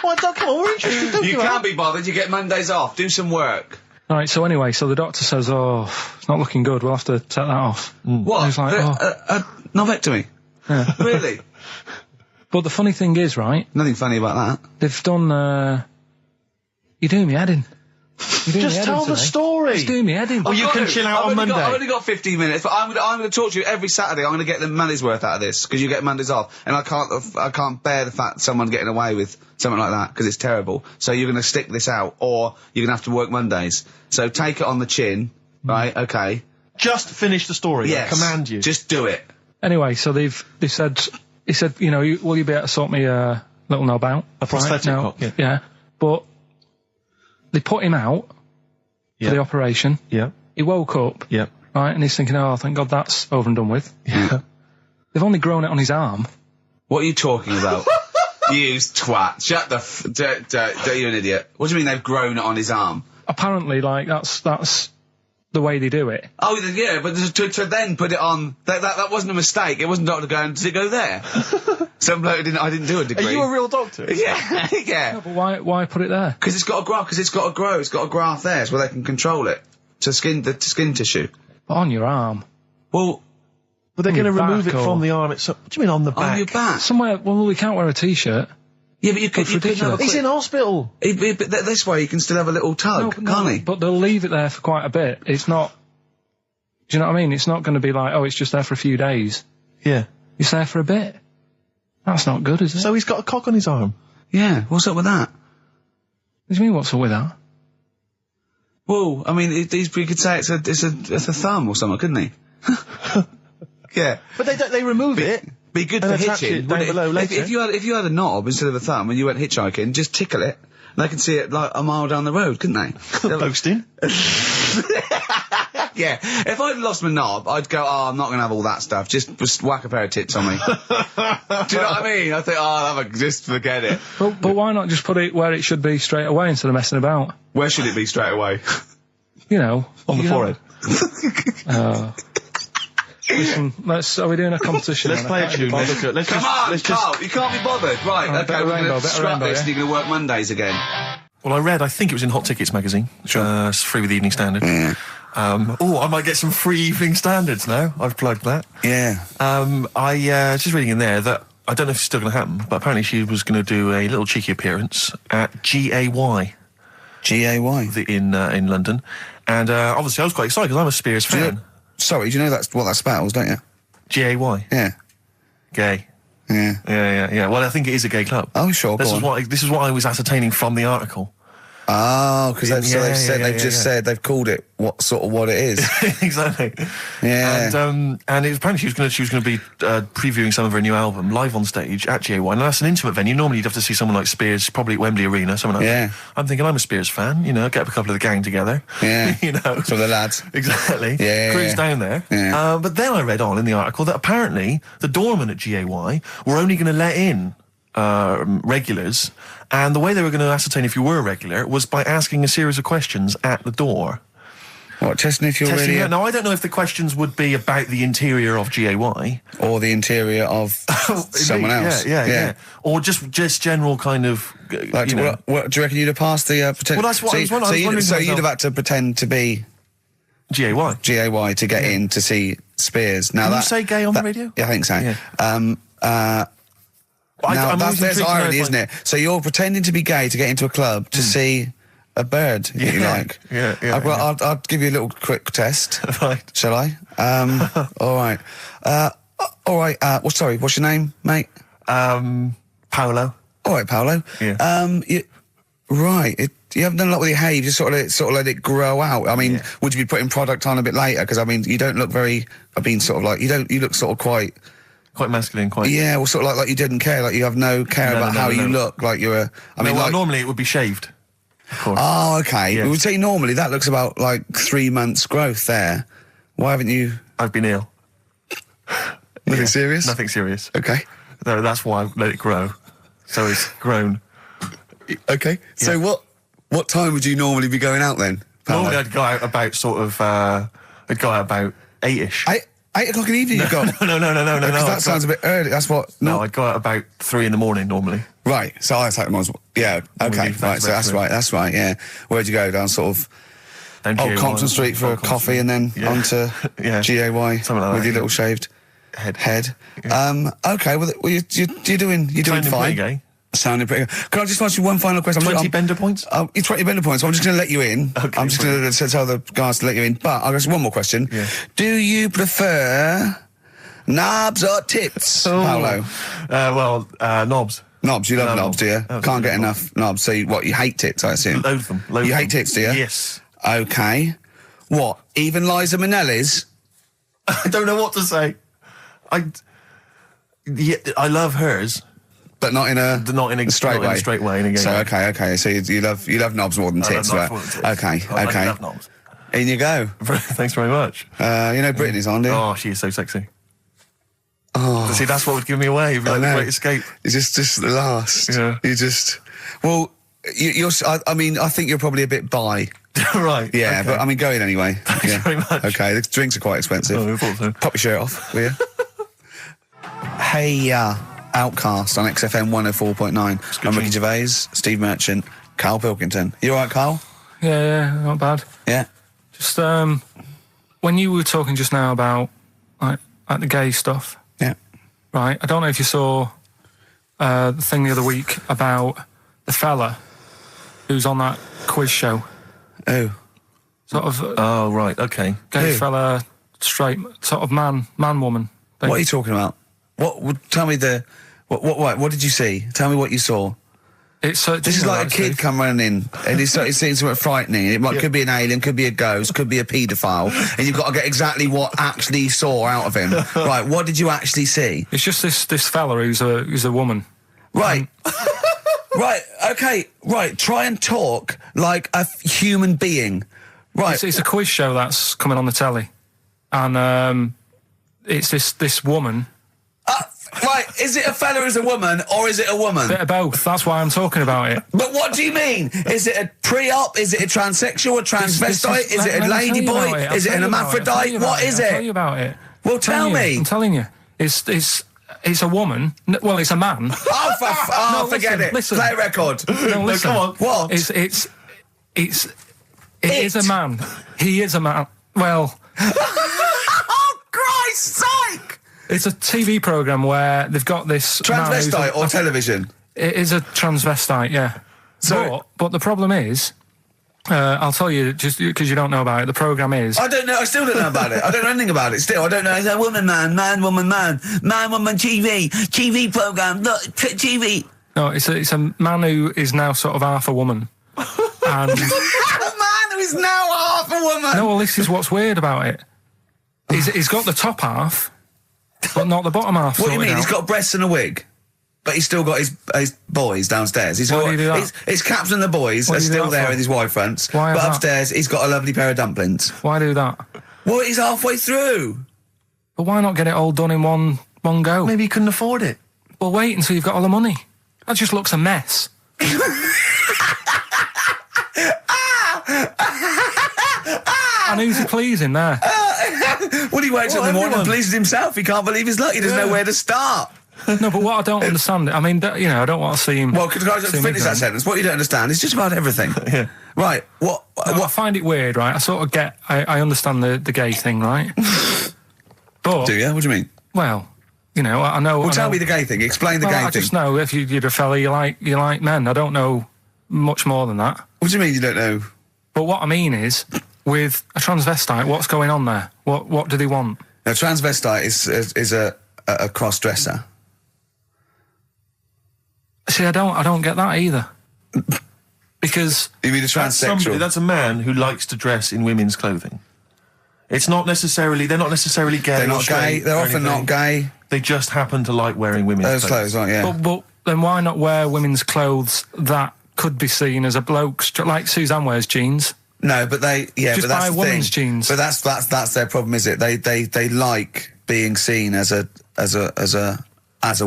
Oh, come on, we're interested. Don't You give can't up. be bothered, you get Mondays off, do some work. All right. So anyway, so the doctor says, "Oh, it's not looking good. We'll have to take that off." What? I was like, a novectomy? Yeah. Really? But the funny thing is, right? Nothing funny about that. They've done. You're doing me head in. You're doing me Just head tell in the today. story. Just doing me head in. Oh, you I've can got chill to. out on Monday. I've only got 15 minutes, but I'm going to talk to you every Saturday. I'm going to get the money's worth out of this, because you get Mondays off, and I can't bear the fact someone getting away with something like that, because it's terrible. So you're going to stick this out, or you're going to have to work Mondays. So take it on the chin, right? Okay. Just finish the story. Yes. I command you. Just do it. Anyway, so they said, he said, you know, will you be able to sort me a little knob out? A prosthetic No. cock, yeah. Yeah. But they put him out Yeah. for the operation. Yeah. He woke up. Yeah. right? And he's thinking, oh, thank God that's over and done with. Yeah. They've only grown it on his arm. What are you talking about? You twat. Shut the you're an idiot. What do you mean they've grown it on his arm? Apparently, like, that's the way they do it. Oh, yeah, but to then put it on, that wasn't a mistake. It wasn't doctor going, does it go there? Some bloke I didn't do a degree. Are you a real doctor? Yeah, yeah. No, but why put it there? Because it's got to grow, it's got a graft there, so where they can control it. To skin tissue. But on your arm. Well, But they're going to your remove back it from the arm itself. What do you mean on the back? on your back. Somewhere, well, we can't wear a t-shirt. Yeah, but you could have a ridiculous. He's in hospital. But this way you can still have a little tug, can't he? But they'll leave it there for quite a bit. It's not, do you know what I mean? It's not going to be like, oh, it's just there for a few days. Yeah. It's there for a bit. That's not good, is it? So he's got a cock on his arm. Yeah, what's up with that? What do you mean, what's up with that? Well, I mean, he could say it's a thumb or something, couldn't he? Yeah. But they remove it. Be good And for attach hitching. it down wouldn't below later. If you had a knob instead of a thumb and you went hitchhiking, just tickle it, and they can see it like a mile down the road, couldn't they? Posting. Yeah. If I'd lost my knob, I'd go, oh, I'm not going to have all that stuff. Just whack a pair of tits on me. Do you know what I mean? I think, oh, just forget it. But why not just put it where it should be straight away instead of messing about? Where should it be straight away? You know. On the you know. forehead. Listen, are we doing a competition? Let's then? play I a can't be tune. bothered. Let's Come on, just Carl, you can't be bothered. Right, Bit okay, of we're rainbow, going to bit of scrap rainbow, this yeah? and you're going to work Mondays again. Well, I think it was in Hot Tickets magazine. Sure. It's free with the Evening Standard. I might get some free Evening Standards now. I've plugged that. Yeah. I was just reading in there that I don't know if it's still going to happen, but apparently she was going to do a little cheeky appearance at GAY G-A-Y. in London, and obviously I was quite excited because I'm a Spears Do you fan. know, sorry, do you know that's what that spells, don't you? GAY, Yeah. gay. Yeah. Yeah. Well, I think it is a gay club. Oh, sure, This go is on. this is what I was ascertaining from the article. Oh, because they've Yeah. they've called it what it is. Exactly. Yeah. And it was apparently she was going to be previewing some of her new album live on stage at GA1. And that's an intimate venue. Normally you'd have to see someone like Spears, probably at Wembley Arena, someone like Yeah. that. I'm thinking I'm a Spears fan, you know, get up a couple of the gang together. Yeah. You know. So the lads. Exactly. Yeah. Cruise down there. Yeah. But then I read on in the article that apparently the doorman at GAY were only going to let in regulars, and the way they were going to ascertain if you were a regular was by asking a series of questions at the door. What, testing if you're Testing really... it. Now, I don't know if the questions would be about the interior of GAY. Or the interior of someone else. Yeah. Or just general kind of, Like, you know. what, do you reckon you'd have passed the pretend? Well, that's what I was wondering So to you'd myself. have had to pretend to be GAY. GAY to get in to see Spears. Now Can you that say gay on the radio? Yeah, I think so. Yeah. Now I'm always there's intrigued to know irony, if isn't it? So you're pretending to be gay to get into a club to see a bird that you Yeah. like. Yeah, I'll give you a little quick test. Right. Shall I? All right. All right. Well, sorry. What's your name, mate? Paolo. All right, Paolo. Yeah. You haven't done a lot with your hair. You just sort of let it grow out. I mean, would you be putting product on a bit later? Because I mean, you don't look very. I mean, sort of like you look sort of quite. Quite masculine, quite. Yeah, well, sort of like you didn't care. Like you have no care about how you look. Like you're a. I mean, like. Normally it would be shaved. Of course. Oh, okay. Yeah. We would say normally that looks about like 3 months growth there. Why haven't you? I've been ill. Nothing serious? Nothing serious. Okay. No, that's why I let it grow. So it's grown. Okay. So what time would you normally be going out then? Paolo? Normally I'd go out about sort of, I'd go out about 8-ish. 8 o'clock in the evening you've got? No. Because that sounds a bit early. That's what... No, I'd go out about 3 in the morning normally. Right. So I take mine. Yeah. Okay. leave Right. So that's that's right. Yeah. Where'd you go? Down sort of Down GAY, Compton Street for a Compton coffee Street. and then Yeah. onto Yeah. GAY Something like with that, your yeah. little shaved Head. Okay. Well, you're doing Sounding fine. pretty gay. Sounding pretty good. Can I just ask you one final question? 20 bender points? You're 20 bender points. So I'm just going to let you in. Okay, I'm just going to tell the guys to let you in. But I've got one more question. Yeah. Do you prefer knobs or tits, Paolo? Knobs. Knobs. You love Love knobs, do you? knobs. Can't get enough knobs. So you hate tits, I assume? Loathe them. You hate tits, do you? Yes. Okay. What? Even Liza Minnelli's? I don't know what to say. I love hers. But not in a Not in a straight not in way. a straight way, in a gay So way. okay. So you love knobs more than I love tits, knobs right? more than tits. Okay. I Okay. love knobs. In you go. Thanks very much. You know Brittany's on, do you? Oh, she is so sexy. Oh. See, that's what would give me away. It'd be like the Great Escape. It's just the last. Yeah. You just... Well, I mean, I think you're probably a bit bi. Right. Yeah, okay. but I mean, go in anyway. Thanks very much. Okay, the drinks are quite expensive. Oh, I thought so. Pop your shirt off, will you? Hey, Outcast on XFM 104.9. I'm Ricky Gervais, Steve Merchant, Karl Pilkington. You alright, Karl? Yeah, not bad. Yeah. Just, when you were talking just now about, like the gay stuff, Yeah. right, I don't know if you saw the thing the other week about the fella who's on that quiz show. Oh. Sort of Oh, right, okay. gay Who? fella, straight, sort of man-woman thing. What are you talking about? Tell me what did you see? Tell me what you saw. It's, This is like a kid come running in and he's seeing something frightening. It could be an alien, could be a ghost, could be a paedophile, and you've got to get exactly what actually you saw out of him. Right, what did you actually see? It's just this fella who's a woman. Right. Right, okay, right, try and talk like a human being. Right. It's a quiz show that's coming on the telly, and it's this woman. Right, is it a fella who's a woman, or is it a woman? Bit of both. That's why I'm talking about it. But what do you mean? Is it a pre-op? Is it a transsexual, a transvestite? Is it a lady boy? Is it an hermaphrodite? What is I'll tell it? you about it. Well, tell me. I'm telling you. It's a woman. Well, it's a man. Oh, No, forget listen, it. listen. Play a record. No, listen. Come on. What? It is a man. He is a man. Well, Oh, Christ's sake! it's a TV program where they've got this man who's Transvestite or television? It is a transvestite, yeah. So- But the problem is, I'll tell you, just because you don't know about it, the program is... I don't know. I still don't know about it. I don't know anything about it. Still, I don't know. It's a woman, man, woman, TV program. Look, TV. No, it's a man who is now sort of half a woman. And... A man who is now half a woman. No, well, this is what's weird about it. He's got the top half, but not the bottom half. What do you mean? sorted He's out. got breasts and a wig, but he's still got his boys downstairs. He's Why got do you do that? his caps and the boys What are do you do still that there for? with his Y fronts. Why But that? upstairs, he's got a lovely pair of dumplings. Why do that? Well, he's halfway through. But why not get it all done in one go? Maybe he couldn't afford it. Well, wait until you've got all the money. That just looks a mess. And who's he pleasing there? Well, he wakes up in the morning and everyone. pleases himself. He can't believe his luck. He doesn't know where to start. No, but what I don't understand, I mean, I don't want to see him... Well, could I just see him finish that ignorant. sentence? What you don't understand is just about everything. Yeah. Right. What? I find it weird, right? I sort of get... I understand the gay thing, right? But, Do you? What do you mean? well, I know... Well, I tell know, me the gay thing. Explain the well, gay I thing. just know if you're a fella, you like men. I don't know much more than that. What do you mean you don't know? But what I mean is, with a transvestite, what's going on there? What do they want? No, transvestite is a cross dresser. See, I don't get that either. Because You mean a transsexual? That's a man who likes to dress in women's clothing. It's not necessarily... They're not necessarily gay. They're or not gay. straight They're or often anything. not gay. They just happen to like wearing women's Those clothes, aren't you? but then why not wear women's clothes that could be seen as a bloke's, like Suzanne wears jeans? No, but Just but that's buy the women's thing. jeans. But that's their problem, is it? They like being seen as a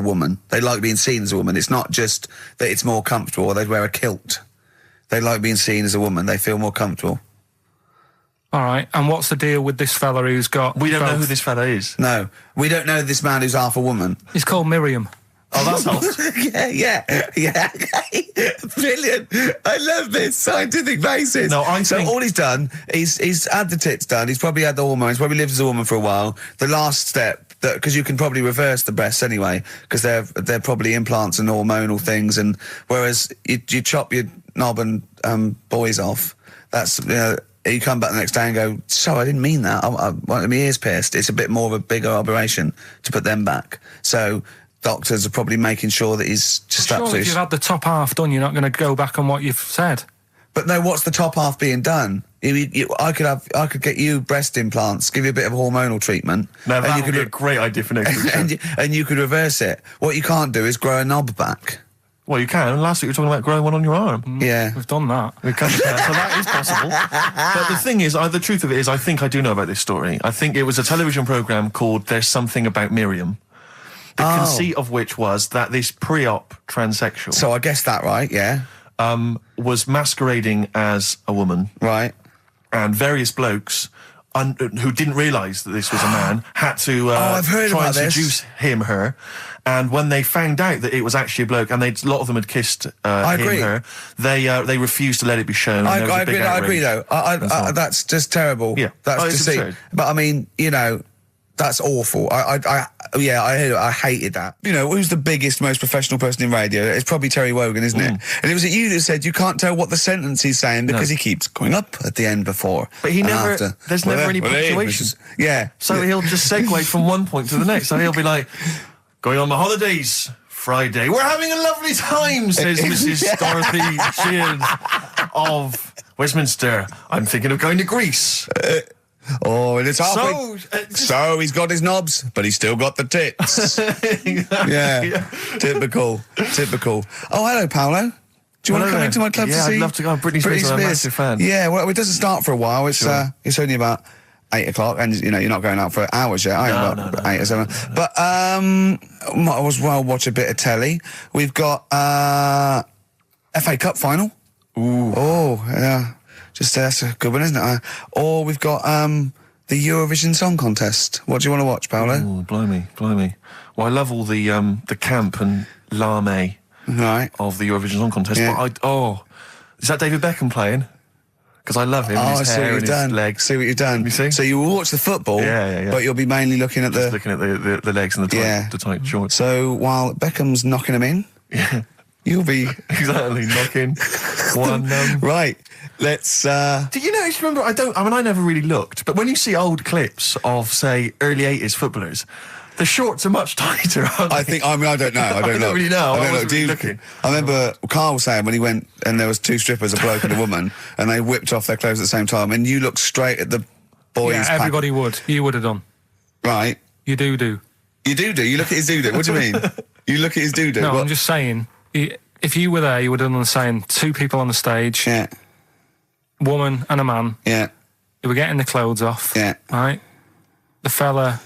woman. They like being seen as a woman. It's not just that it's more comfortable, or they'd wear a kilt. They like being seen as a woman. They feel more comfortable. All right, and what's the deal with this fella who's got... We don't know both? who this fella is. No, we don't know this man who's half a woman. He's called Miriam. Oh, that's helped. yeah. Brilliant. I love this scientific basis. No, I so think- all he's done, he's had the tits done. He's probably had the hormones. Probably lived as a woman for a while. The last step, because you can probably reverse the breasts anyway, because they're probably implants and hormonal things. And whereas you chop your knob and boys off, that's you come back the next day and go, sorry, I didn't mean that. I wanted my ears pierced. It's a bit more of a bigger operation to put them back. So doctors are probably making sure that he's just Surely absolutely... if you've had the top half done, you're not going to go back on what you've said. But no, what's the top half being done? I could get you breast implants, give you a bit of hormonal treatment. Now, and that you would be a great idea for next week. and you could reverse it. What you can't do is grow a knob back. Well, you can. Last week you were talking about growing one on your arm. Yeah. We've done that. We can, so that is possible. But the thing is, the truth of it is, I think I do know about this story. I think it was a television programme called There's Something About Miriam. The conceit of which was that this pre-op transsexual So I guessed that right, yeah. was masquerading as a woman. Right. And various blokes who didn't realise that this was a man had to I've heard try about and this. seduce her. And when they found out that it was actually a bloke, and a lot of them had kissed agree. her, they refused to let it be shown. I and there was a big agree. I agree, outrage. though. That's just terrible. Yeah. That's It's deceit. absurd. But I mean, you know, that's awful. I hated that. You know, who's the biggest, most professional person in radio? It's probably Terry Wogan, isn't it? And it was you that said you can't tell what the sentence he's saying because he keeps going up at the end before. But he and never. after. There's never any punctuation. Yeah. So he'll just segue from one point to the next. So he'll be like, going on my holidays, Friday. We're having a lovely time, says Mrs. Dorothy Shears of Westminster. I'm thinking of going to Greece. Oh, and it's halfway. So he's got his knobs, but he's still got the tits. Yeah. Typical. Oh, hello, Paolo. Do you want to come into my club to see? Yeah, I'd love to go. Britney Spears, I'm a massive fan. Yeah, well, it doesn't start for a while. It's it's only about 8 o'clock, and you know you're not going out for hours yet. No. 8 or 7. But might as well watch a bit of telly. We've got FA Cup final. Ooh. Oh, yeah. Just that's a good one, isn't it? Or we've got the Eurovision Song Contest. What do you want to watch, Paolo? Oh, blimey. Well, I love all the camp and lame of the Eurovision Song Contest. Yeah. But is that David Beckham playing? Because I love him. His hair and his legs. See what you've done. You see? So you will watch the football, Yeah. but you'll be mainly looking at Just looking at the legs and the tight shorts. So while Beckham's knocking them in, you'll be Exactly, knocking one. Right. Let's. Did you notice? Remember, I never really looked, but when you see old clips of, say, early '80s footballers, the shorts are much tighter. Aren't they? I don't know. I don't don't really know. I wasn't really looking. I remember Carl saying when he went and there was two strippers, a bloke and a woman, and they whipped off their clothes at the same time, and you looked straight at the boys. Yeah, everybody would. You would have done. Right. You do. You do. You look at his doo-doo. What do you mean? You look at his doo-doo. No, What? I'm just saying. If you were there, you would have done the same. Two people on the stage. Yeah. Woman and a man. Yeah. They were getting the clothes off. Yeah. Right? The fella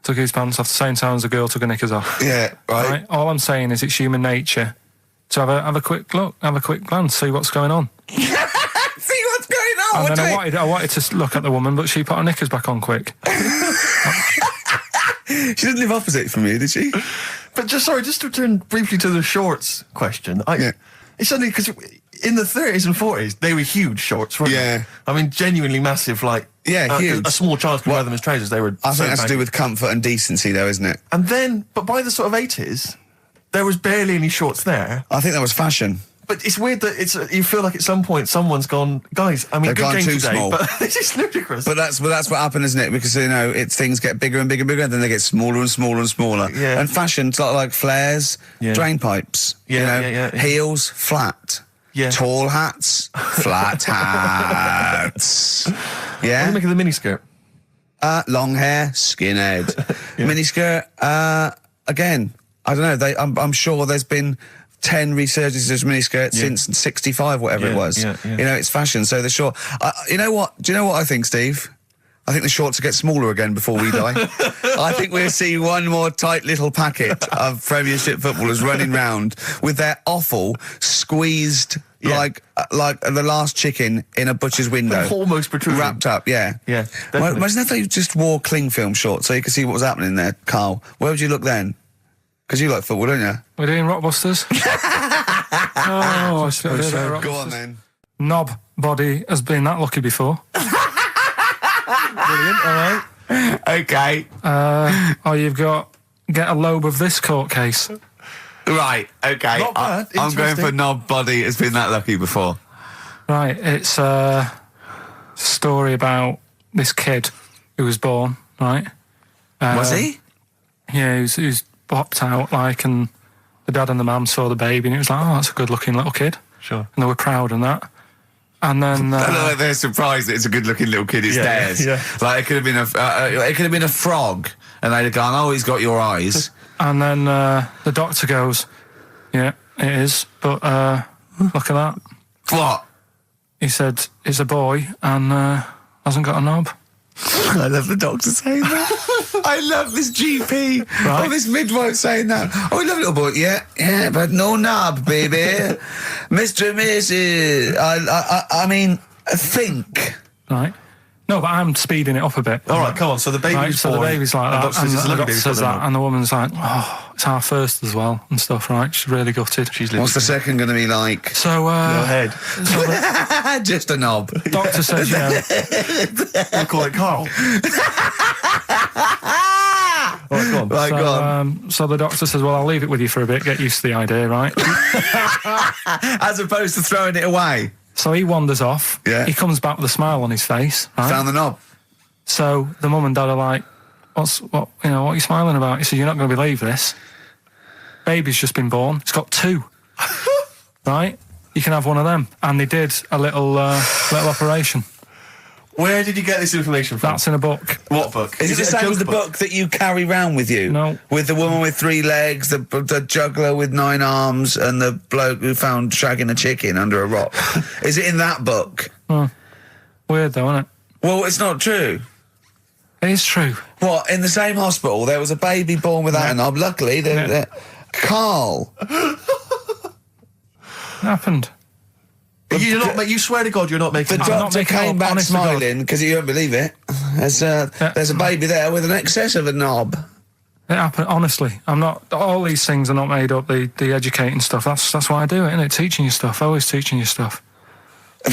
took his pants off the same time as the girl took her knickers off. Yeah. Right. All I'm saying is it's human nature to have a quick look, have a quick glance, see what's going on. See what's going on. And then I wanted to look at the woman, but she put her knickers back on quick. She didn't live opposite from you, did she? But just to return briefly to the shorts question. It's only because in the 30s and 40s they were huge shorts, weren't Yeah. they? I mean, genuinely massive. Like huge. A small child could wear them as trousers. They were. I so think that's to do baggy. with comfort and decency, though, isn't it? And then, but by the sort of 80s, there was barely any shorts there. I think that was fashion. But it's weird that you feel like at some point someone's gone, guys. I mean, They've good gone game too today, small. but this is ludicrous. But that's what happened, isn't it? Because, you know, things get bigger and bigger and bigger, and then they get smaller and smaller and smaller. Yeah. And fashion's like flares, drain pipes. Yeah, you know, yeah. Heels, flat. Yeah. Tall hats, flat hats. What do Yeah. you make of the miniskirt? Long hair, skinhead. Miniskirt, again, I don't know. I'm sure there's been 10 resurgences of miniskirts since 65, whatever it was. Yeah. You know, it's fashion, so the short. You know what? Do you know what I think, Steve? I think the shorts will get smaller again before we die. I think we'll see one more tight little packet of Premiership footballers running round with their offal squeezed like the last chicken in a butcher's window. Almost protruding. Wrapped up, yeah. Yeah, definitely. Imagine if they just wore cling film shorts so you could see what was happening there, Carl. Where would you look then? Because you like football, don't you? We're doing Rockbusters. I suppose so. Go on then. Knob body has been that lucky before. Brilliant. All right. Okay. You've got get a lobe of this court case. Right, okay. Not bad. I'm going Interesting. for knob body. It's been that lucky before. Right, it's a story about this kid who was born, right? Was he? Yeah, he was popped out, and the dad and the mum saw the baby, and it was like, oh, that's a good-looking little kid. Sure. And they were proud and that. And then... like they're surprised that it's a good-looking little kid. It's theirs. Yeah. Like, it could have been a frog, and they'd have gone, oh, he's got your eyes. And then the doctor goes, yeah, it is, but look at that. What? He said it's a boy and hasn't got a knob. I love the doctor saying that. I love this GP. Right. Oh, this midwife saying that. Oh, I love little boy. Yeah, but no knob, baby. Mr. and Mrs. I mean, think. Right. No, but I'm speeding it up a bit. All right, come on. So the baby's Right, so the born, baby's like and that, doctor says it's a the lovely doctor baby, says but that, and the woman's like, oh, it's our first as well, and stuff, right? She's really gutted. She's What's the second going to be like? So, Go ahead. so the Just a knob. doctor says, you know, We'll call it Carl. All right, go on. Right, go on. so the doctor says, well, I'll leave it with you for a bit, get used to the idea, right? As opposed to throwing it away. So he wanders off. Yeah. He comes back with a smile on his face, right? Found the knob. So the mum and dad are like, what are you smiling about? He said, you're not going to believe this. Baby's just been born. It's got 2. Right? You can have one of them. And they did a little operation. Where did you get this information from? That's in a book. What book? Is it the a same joke as the book that you carry round with you? No. With the woman with 3 legs, the juggler with 9 arms, and the bloke who found shagging a chicken under a rock. Is it in that book? Weird though, isn't it? Well, it's not true. It is true. What, in the same hospital, there was a baby born without a knob. Luckily, Carl. It happened. You swear to God you're not making The this up. not doctor making it came up, back honest to God. smiling because you don't believe it. There's a baby there with an excess of a knob. It happened, honestly. I'm not, all these things are not made up, the educating stuff. That's why I do it, innit? Teaching you stuff. Always teaching you stuff. All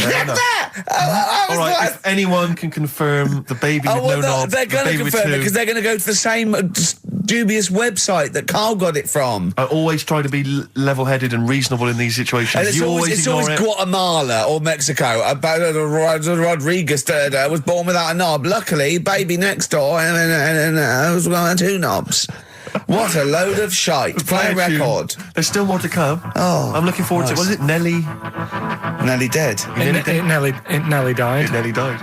right, if anyone can confirm the baby with no knob, they're the going to baby with confirm it 2, because they're going to go to the same dubious website that Carl got it from. I always try to be level-headed and reasonable in these situations. And it's always Guatemala or Mexico. Rodriguez was born without a knob. Luckily, baby next door and was one 2 knobs. What a load of shite. Play a record. There's still more to come. Oh, I'm looking forward to it. Was it Nelly? Nelly dead. It nearly died. Nelly died.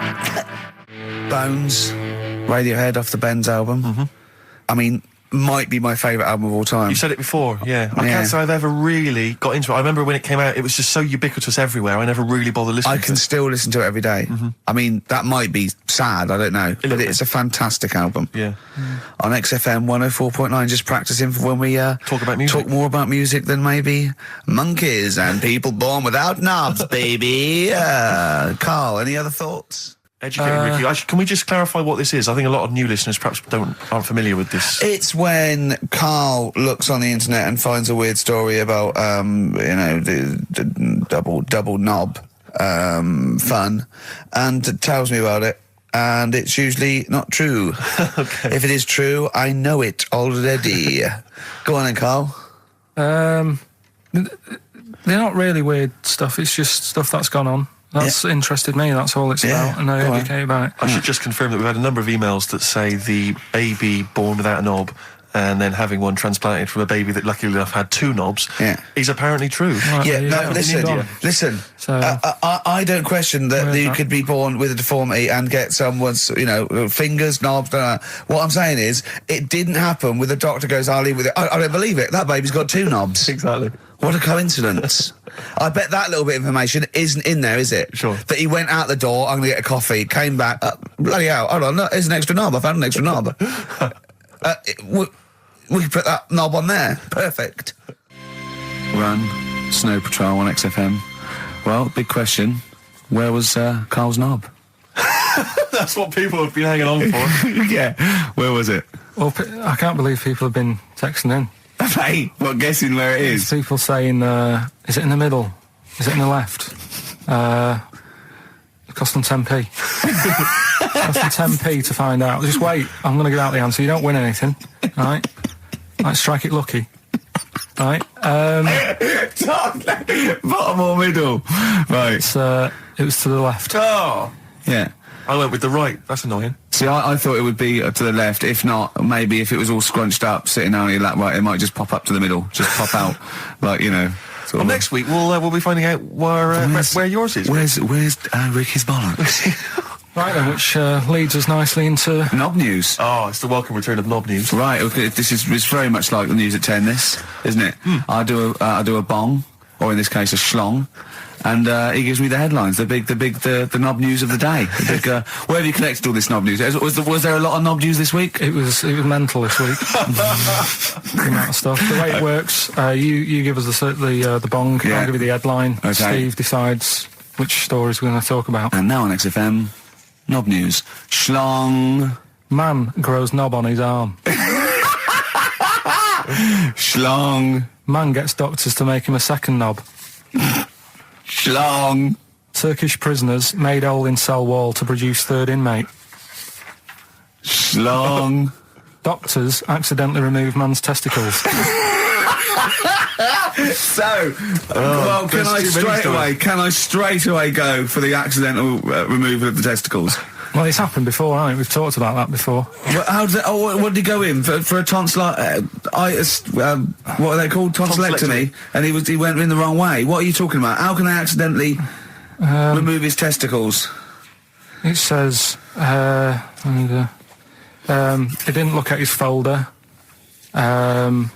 Bones, Radiohead off the Benz album. I mean, might be my favourite album of all time. You said it before, yeah. I can't say I've ever really got into it. I remember when it came out, it was just so ubiquitous everywhere. I never really bothered listening I to can it. still listen to it every day. I mean, that might be sad, I don't know. But it's a fantastic album. Yeah. On XFM 104.9, just practicing for when we Talk about music. talk more about music than maybe monkeys and people born without knobs, baby. Carl, any other thoughts? Educating Ricky. Can we just clarify what this is? I think a lot of new listeners perhaps aren't familiar with this. It's when Carl looks on the internet and finds a weird story about, the double knob fun, and tells me about it. And it's usually not true. Okay. If it is true, I know it already. Go on then, Carl. They're not really weird stuff. It's just stuff that's gone on. That's interested me. That's all it's about, and I educate about it. I should just confirm that we've had a number of emails that say the baby born without a knob and then having one transplanted from a baby that luckily enough had 2 knobs is apparently true. Right, Yeah, there you no, go. listen. So- I don't question that Where's you that? could be born with a deformity and get someone's, fingers, knobs. What I'm saying is, it didn't happen with the doctor goes, I'll leave with it. I don't believe it. That baby's got 2 knobs. Exactly. What a coincidence. I bet that little bit of information isn't in there, is it? Sure. That he went out the door, I'm going to get a coffee, came back, bloody hell, hold on, look, there's an extra knob, I found an extra knob. We can put that knob on there. Perfect. Run, Snow Patrol on XFM. Well, big question. Where was Carl's knob? That's what people have been hanging on for. Yeah. Where was it? Well, I can't believe people have been texting in. Hey, what, guessing where it is? People saying, is it in the middle? Is it in the left? It cost them 10p. Cost them 10p to find out. Just wait, I'm going to get out the answer. You don't win anything, right? Like, strike it lucky. Right? Bottom or middle? Right. It was to the left. Oh. Yeah. I went with the right. That's annoying. See, I thought it would be to the left. If not, maybe if it was all scrunched up, sitting down on your lap, right, it might just pop up to the middle. Just pop out, like, sort Well, of next week we'll be finding out where yours is. Where's Ricky's bollocks? Right then, which leads us nicely into... Knob news. Oh, it's the welcome return of knob news. Right, okay, it's very much like the news at 10, this, isn't it? I do a bong, or in this case a schlong, and he gives me the headlines, the knob news of the day. The big, where have you collected all this knob news? Was there a lot of knob news this week? It was mental this week. The amount of stuff. The way it works, you give us the bong, Yeah. I'll give you the headline, Okay. Steve decides which stories we're going to talk about. And now on XFM, knob news. Schlong. Man grows knob on his arm. Schlong. Man gets doctors to make him a second knob. Schlong. Turkish prisoners made hole in cell wall to produce third inmate. Schlong. Doctors accidentally remove man's testicles. So, well, can I straight away go for the accidental removal of the testicles? Well, it's happened before, hasn't it? We've talked about that before. Well, how does it, what did he go in for a what are they called? Tonsillectomy. And he went in the wrong way. What are you talking about? How can they accidentally remove his testicles? It says, he didn't look at his folder, and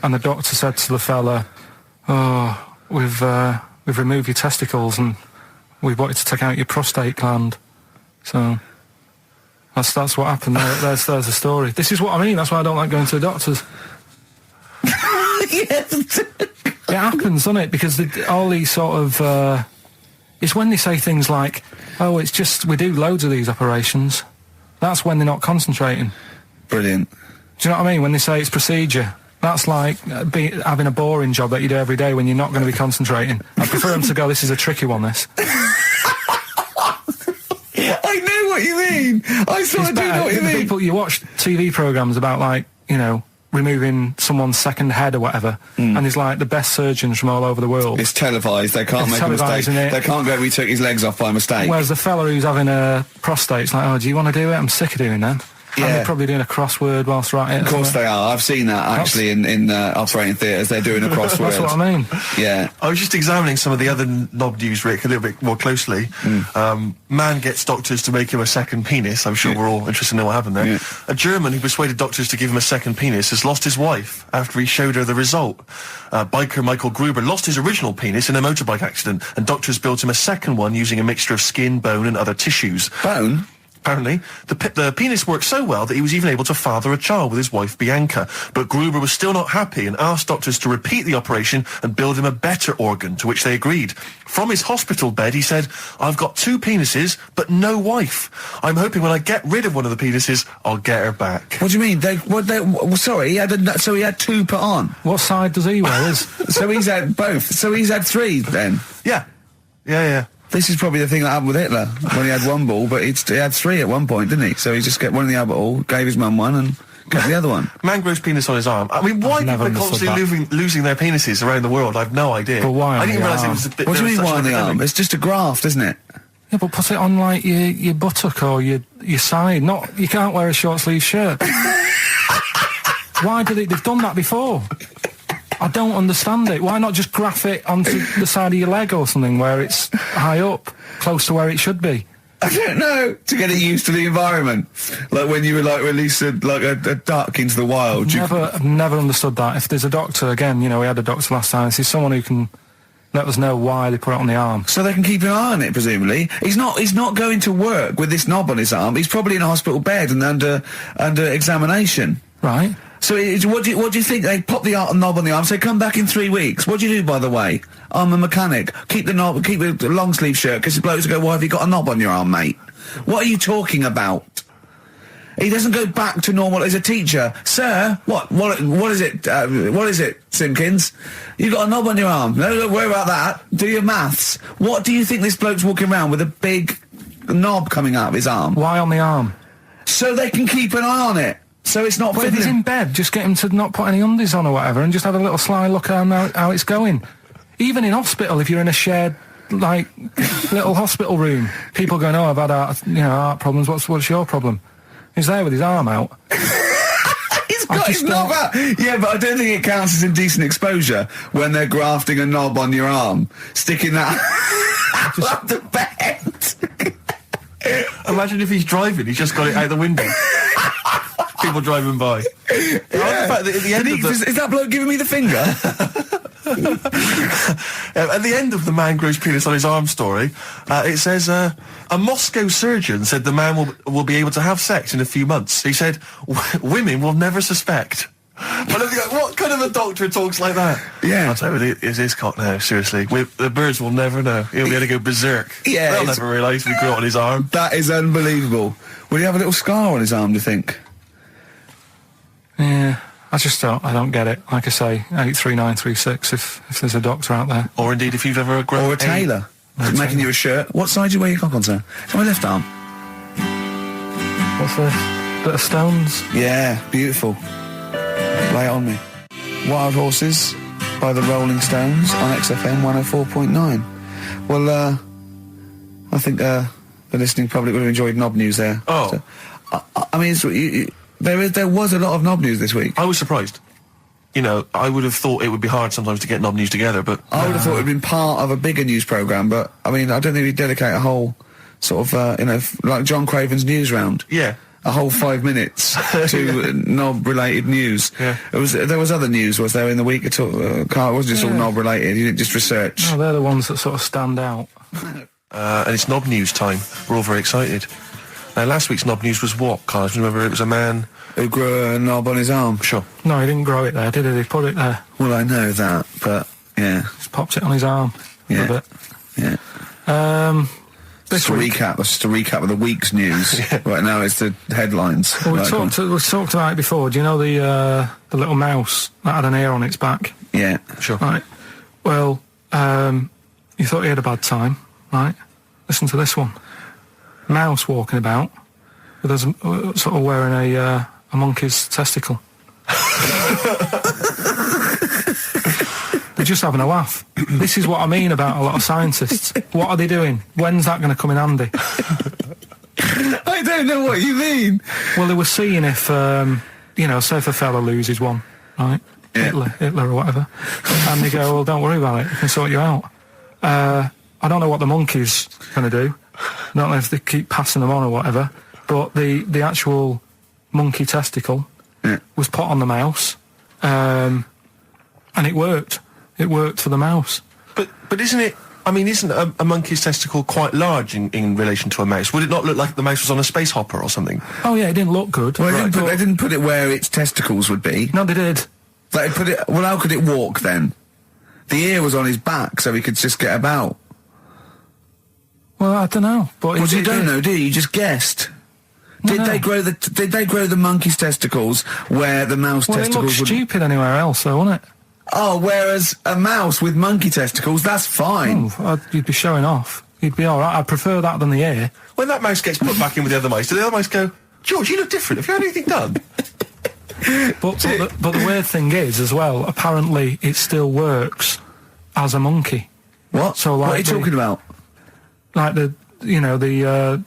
the doctor said to the fella, "Oh, we've removed your testicles and we wanted to take out your prostate gland." So that's what happened. There's the story. This is what I mean. That's why I don't like going to the doctors. Yes. It happens, doesn't it? Because all these sort of it's when they say things like, "Oh, it's just we do loads of these operations." That's when they're not concentrating. Brilliant. Do you know what I mean? When they say it's procedure, that's like having a boring job that you do every day when you're not going to be concentrating. I prefer them to go, "This is a tricky one, this." I know what you mean. I sort of do know what you mean. People, you watch TV programmes about, like, you know, removing someone's second head or whatever, and there's like the best surgeons from all over the world. It's televised. They can't It's make a mistake. televised, isn't it? They can't go, "We took his legs off by mistake." Whereas the fella who's having a prostate's like, "Oh, do you want to do it? I'm sick of doing them." Yeah. And they're probably doing a crossword whilst right at it. Of course they are. I've seen that actually in operating theatres. They're doing a crossword. That's what I mean. Yeah. I was just examining some of the other knob news, Rick, a little bit more closely. Man gets doctors to make him a second penis. I'm sure we're all interested in knowing what happened there. Yeah. A German who persuaded doctors to give him a second penis has lost his wife after he showed her the result. Biker Michael Gruber lost his original penis in a motorbike accident, and doctors built him a second one using a mixture of skin, bone and other tissues. Bone? Apparently, the penis worked so well that he was even able to father a child with his wife Bianca. But Gruber was still not happy and asked doctors to repeat the operation and build him a better organ, to which they agreed. From his hospital bed, he said, "I've got 2 penises, but no wife. I'm hoping when I get rid of one of the penises, I'll get her back." What do you mean? Sorry, he had 2 put on. What side does he wear? So he's had both. So he's had 3 then. Yeah. Yeah. This is probably the thing that happened with Hitler when he had 1 ball, but he had 3 at one point, didn't he? So he just got one in the other ball, gave his mum one, and kept the other one. Man grows penis on his arm. I mean, why never people are understood constantly losing their penises around the world? I've no idea. But why on I didn't the realise it arm? was a bit. What do you there mean was why such on an the arm? epidemic. It's just a graft, isn't it? Yeah, but put it on like your buttock or your side. Not you can't wear a short sleeve shirt. Why did they've done that before? I don't understand it. Why not just graph it onto the side of your leg or something where it's high up, close to where it should be? I don't know. To get it used to the environment. Like when you were like release a duck into the wild. I've never understood that. If there's a doctor, again, you know, we had a doctor last time, if there's someone who can let us know why they put it on the arm. So they can keep an eye on it, presumably. He's not going to work with this knob on his arm. He's probably in a hospital bed and under examination. Right. So what do you think? They pop the knob on the arm, say, "Come back in 3 weeks." What do you do, by the way? "I'm a mechanic. Keep the knob, keep the long sleeve shirt," because the blokes go, "Why have you got a knob on your arm, mate?" What are you talking about? He doesn't go back to normal as a teacher. "Sir, what is it? What is it, Simpkins? You got a knob on your arm. No, don't worry about that. Do your maths." What do you think this bloke's walking around with a big knob coming out of his arm? Why on the arm? So they can keep an eye on it. So it's not But if he's fiddling. in bed, just get him to not put any undies on or whatever and just have a little sly look at how it's going. Even in hospital, if you're in a shared, like, little hospital room, people going, "Oh, I've had heart problems. What's your problem?" He's there with his arm out. He's got his knob out. Yeah, but I don't think it counts as indecent exposure when they're grafting a knob on your arm, sticking that on the bed. Imagine if he's driving, he's just got it out the window. People driving by. Yeah. The fact that at the end of the... Is that bloke giving me the finger? At the end of the man grows penis on his arm story, it says, a Moscow surgeon said the man will be able to have sex in a few months. He said, women will never suspect. Well, what kind of a doctor talks like that? Yeah. I'll tell you, it's his cock now, seriously. The birds will never know. He'll be able to go berserk. Yeah, They'll never realise we grew it on his arm. That is unbelievable. Will he have a little scar on his arm, do you think? Yeah, I don't get it. Like I say, 83936 if there's a doctor out there. Or indeed, if you've ever grown... Or a tailor. Making you a shirt. What side do you wear your cock on, sir? It's my left arm. What's this? Bit of stones? Yeah, beautiful. Lay it on me. Wild Horses by the Rolling Stones on XFM 104.9. Well, I think the listening public would have enjoyed knob news there. Oh. So, I mean, there was a lot of knob news this week. I was surprised. You know, I would have thought it would be hard sometimes to get knob news together, but... I would have thought it would have been part of a bigger news programme, but, I mean, I don't think we'd dedicate a whole sort of, like John Craven's news round. Yeah. A whole 5 minutes to knob-related news. Yeah. There was other news, was there, in the week at all? Carl, it wasn't just all knob-related, you didn't just research. No, they're the ones that sort of stand out. And it's knob news time. We're all very excited. Now, last week's knob news was what, Carl? Do you remember it was a man... Who grew a knob on his arm? Sure. No, he didn't grow it there, did he? He put it there. Well, I know that, but, yeah. Just popped it on his arm. Yeah. A bit. Yeah. This Just a week... recap. That's just a recap of the week's news. Right now it's the headlines. Well, we Right, talked about it before. Do you know the little mouse that had an ear on its back? Yeah. Sure. Right. Well, you thought he had a bad time, right? Listen to this one. Mouse walking about with us sort of wearing a monkey's testicle. They're just having a laugh. This is what I mean about a lot of scientists. What are they doing? When's that going to come in handy? I don't know what you mean. Well, they were seeing if, say if a fella loses one, right? Yeah. Hitler or whatever. And they go, well, don't worry about it. We can sort you out. I don't know what the monkey's going to do. I don't know if they keep passing them on or whatever. But the actual monkey testicle was put on the mouse. And it worked. It worked for the mouse. But isn't it... I mean, isn't a monkey's testicle quite large in relation to a mouse? Would it not look like the mouse was on a space hopper or something? Oh, yeah, it didn't look good. Well, they didn't put it where its testicles would be. No, they did. They put it... Well, how could it walk, then? The ear was on his back, so he could just get about. Well, I don't know. But Well, you don't know, do you? You just guessed. Did they grow the monkey's testicles where the mouse testicles it looked would... stupid anywhere else, though, wouldn't it? Oh, whereas a mouse with monkey testicles, that's fine. You'd be showing off. You'd be all right. I'd prefer that than the ear. When that mouse gets put back in with the other mice, do the other mice go, George, you look different. Have you had anything done? But the weird thing is, as well, apparently it still works as a monkey. What? So, what like are you talking about? Like the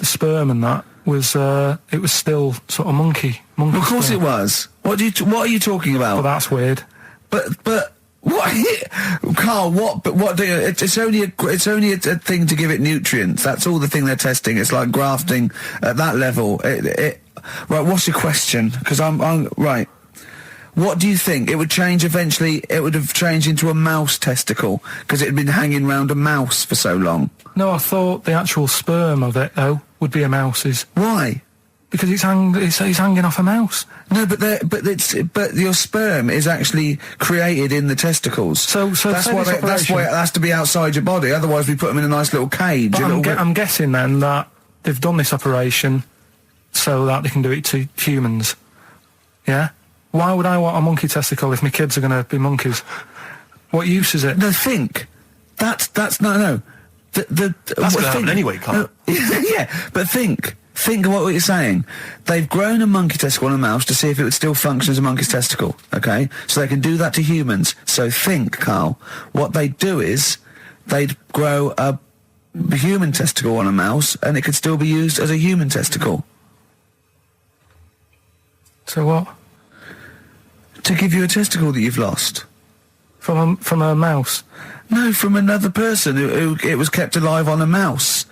sperm and that was it was still sort of monkey. Of course sperm. it was. What are you talking about? But that's weird. But what, Carl? What do you? It's only a thing to give it nutrients. That's all the thing they're testing. It's like grafting at that level. Right. What's your question? Because I'm right. What do you think? It would change eventually. It would have changed into a mouse testicle because it had been hanging round a mouse for so long. No, I thought the actual sperm of it though would be a mouse's. Why? Because it's hanging off a mouse. No, but your sperm is actually created in the testicles. So that's why it has to be outside your body. Otherwise, we put them in a nice little cage. But I'm guessing then that they've done this operation so that they can do it to humans. Yeah. Why would I want a monkey testicle if my kids are going to be monkeys? What use is it? No, think. That's no. That's going to happen anyway, Carl. Yeah, but think. Think of what you're saying. They've grown a monkey testicle on a mouse to see if it would still function as a monkey's testicle, okay? So they can do that to humans. So think, Carl. What they'd do is they'd grow a human testicle on a mouse and it could still be used as a human testicle. So what? To give you a testicle that you've lost. From a mouse? No, from another person who it was kept alive on a mouse.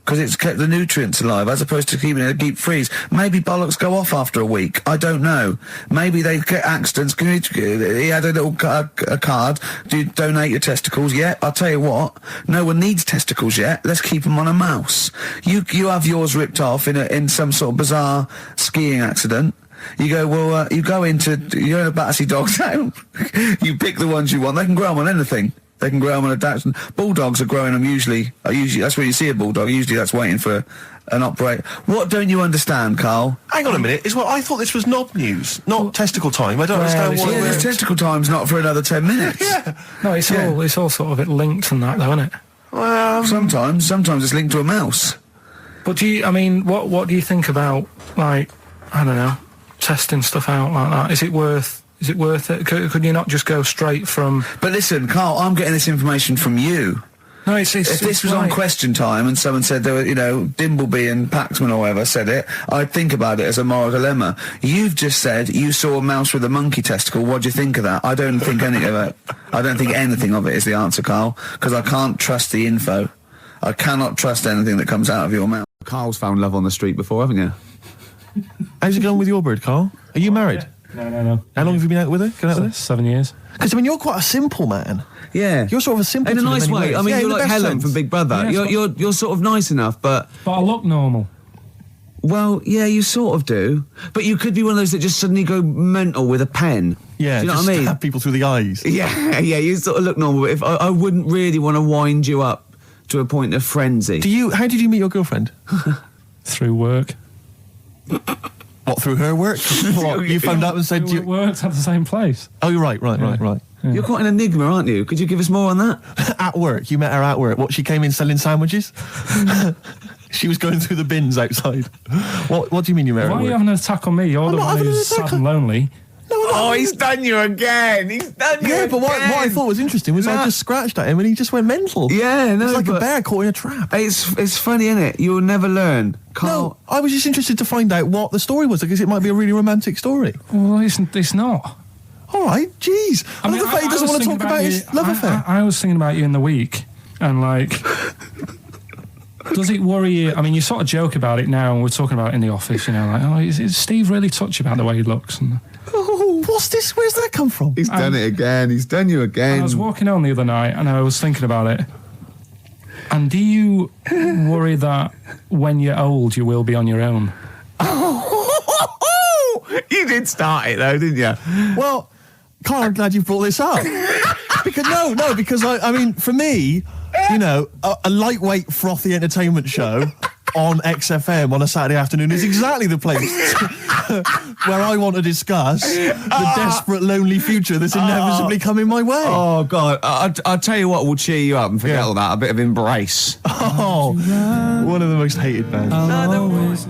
because it's kept the nutrients alive, as opposed to keeping it in a deep freeze. Maybe bollocks go off after a week. I don't know. Maybe they get accidents. He had a little a card. Do you donate your testicles? Yeah, I'll tell you what. No one needs testicles yet. Let's keep them on a mouse. You have yours ripped off in some sort of bizarre skiing accident. You go, well, you're in a Battersea dog town. You pick the ones you want. They can grow them on anything. They can grow them on a Dachshund. Bulldogs are growing them usually, that's where you see a bulldog. Usually that's waiting for an operate. What don't you understand, Carl? Hang on a minute. I thought this was knob news, not testicle time. I don't understand what. Yeah, this testicle time's not for another 10 minutes. Yeah. No, it's all sort of linked and that, though, isn't it? Well, sometimes it's linked to a mouse. But what do you think about, like, I don't know, testing stuff out like that? Is it worth it? Could you not just go straight from... But listen, Carl, I'm getting this information from you. No, if this was on Question Time and someone said there were, Dimbleby and Paxman or whoever said it, I'd think about it as a moral dilemma. You've just said you saw a mouse with a monkey testicle. What do you think of that? I don't think any of it. I don't think anything of it is the answer, Carl, because I can't trust the info. I cannot trust anything that comes out of your mouth. Carl's found love on the street before, haven't you? How's it going with your bird, Carl? Are you married? No. How long have you been out with her? Going out with her? 7 years. Because, you're quite a simple man. Yeah. You're sort of a simple In a nice way. I mean, you're like Helen from Big Brother. Yeah, you're sort of nice enough, but I look normal. Well, yeah, you sort of do. But you could be one of those that just suddenly go mental with a pen. Yeah, do you know just what I mean? stab people through the eyes. Yeah, you sort of look normal. But if I wouldn't really want to wind you up to a point of frenzy. How did you meet your girlfriend? Through work. What, through her work? What, you phoned up and said... We worked at the same place. Oh, you're right. Yeah. You're quite an enigma, aren't you? Could you give us more on that? At work. You met her at work. What, she came in selling sandwiches? She was going through the bins outside. What do you mean you met her at Why are work? you having an attack on me? You're the one who's sad and lonely. Oh, he's done you again. Yeah, but what I thought was interesting was I just scratched at him and he just went mental. Yeah, no, it's like a but bear caught in a trap. It's funny, isn't it? You'll never learn. Carl. No, I was just interested to find out what the story was, because it might be a really romantic story. Well, it's not. All right, jeez. I love the fact he doesn't want to talk about his love affair. I was thinking about you in the week, and like, does it worry you? I mean, you sort of joke about it now, and we're talking about it in the office, like, oh, is Steve really touchy about the way he looks? And, oh, what's this? Where's that come from? He's done it again. He's done you again. I was walking home the other night, and I was thinking about it. And do you worry that when you're old, you will be on your own? You did start it, though, didn't you? Well, Carl, I'm glad you brought this up. because I mean, for me, a lightweight, frothy entertainment show on XFM on a Saturday afternoon is exactly the place where I want to discuss the desperate, lonely future that's inevitably coming my way. Oh, God. I'll tell you what will cheer you up and forget all that. A bit of Embrace. Oh, one of the most hated bands.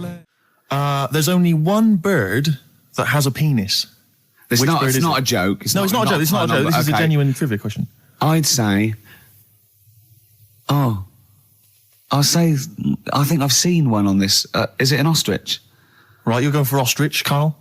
There's only one bird that has a penis. It's not a joke. It's not a joke. This is a genuine trivia question. I'd say... I think I've seen one on this. Is it an ostrich? Right, you're going for ostrich, Carl?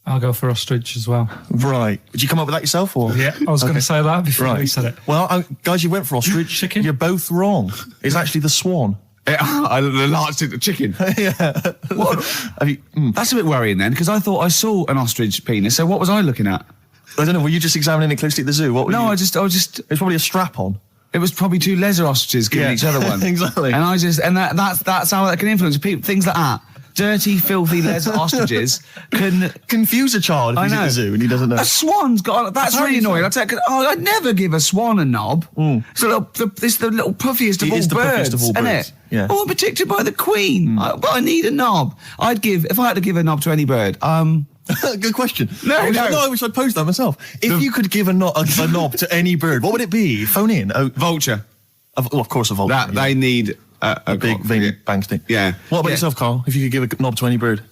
I'll go for ostrich as well. Right. Did you come up with that yourself, or...? Yeah, I was going to say that before you said it. Well, guys, you went for ostrich. Chicken? You're both wrong. It's actually the swan. The large chicken. Yeah. What? That's a bit worrying then, because I thought I saw an ostrich penis. So what was I looking at? I don't know. Were you just examining it closely at the zoo? I was just. It was probably a strap-on. It was probably two leather ostriches giving each other one. Exactly. And that's how that can influence people. Things like that. Dirty, filthy leather ostriches can confuse a child if he's at the zoo and he doesn't know. A swan's got... That's really annoying. I'd never give a swan a knob. It's the little puffiest of all birds, isn't it? Yeah. Oh, I'm protected by the queen. But I need a knob. If I had to give a knob to any bird, Good question. I wish I'd posed that myself. If you could give a knob to any bird, what would it be? Phone in. Vulture. Of course a vulture. They need... a big veiny bang stick. Yeah. What about yourself, Carl? If you could give a knob to any bird?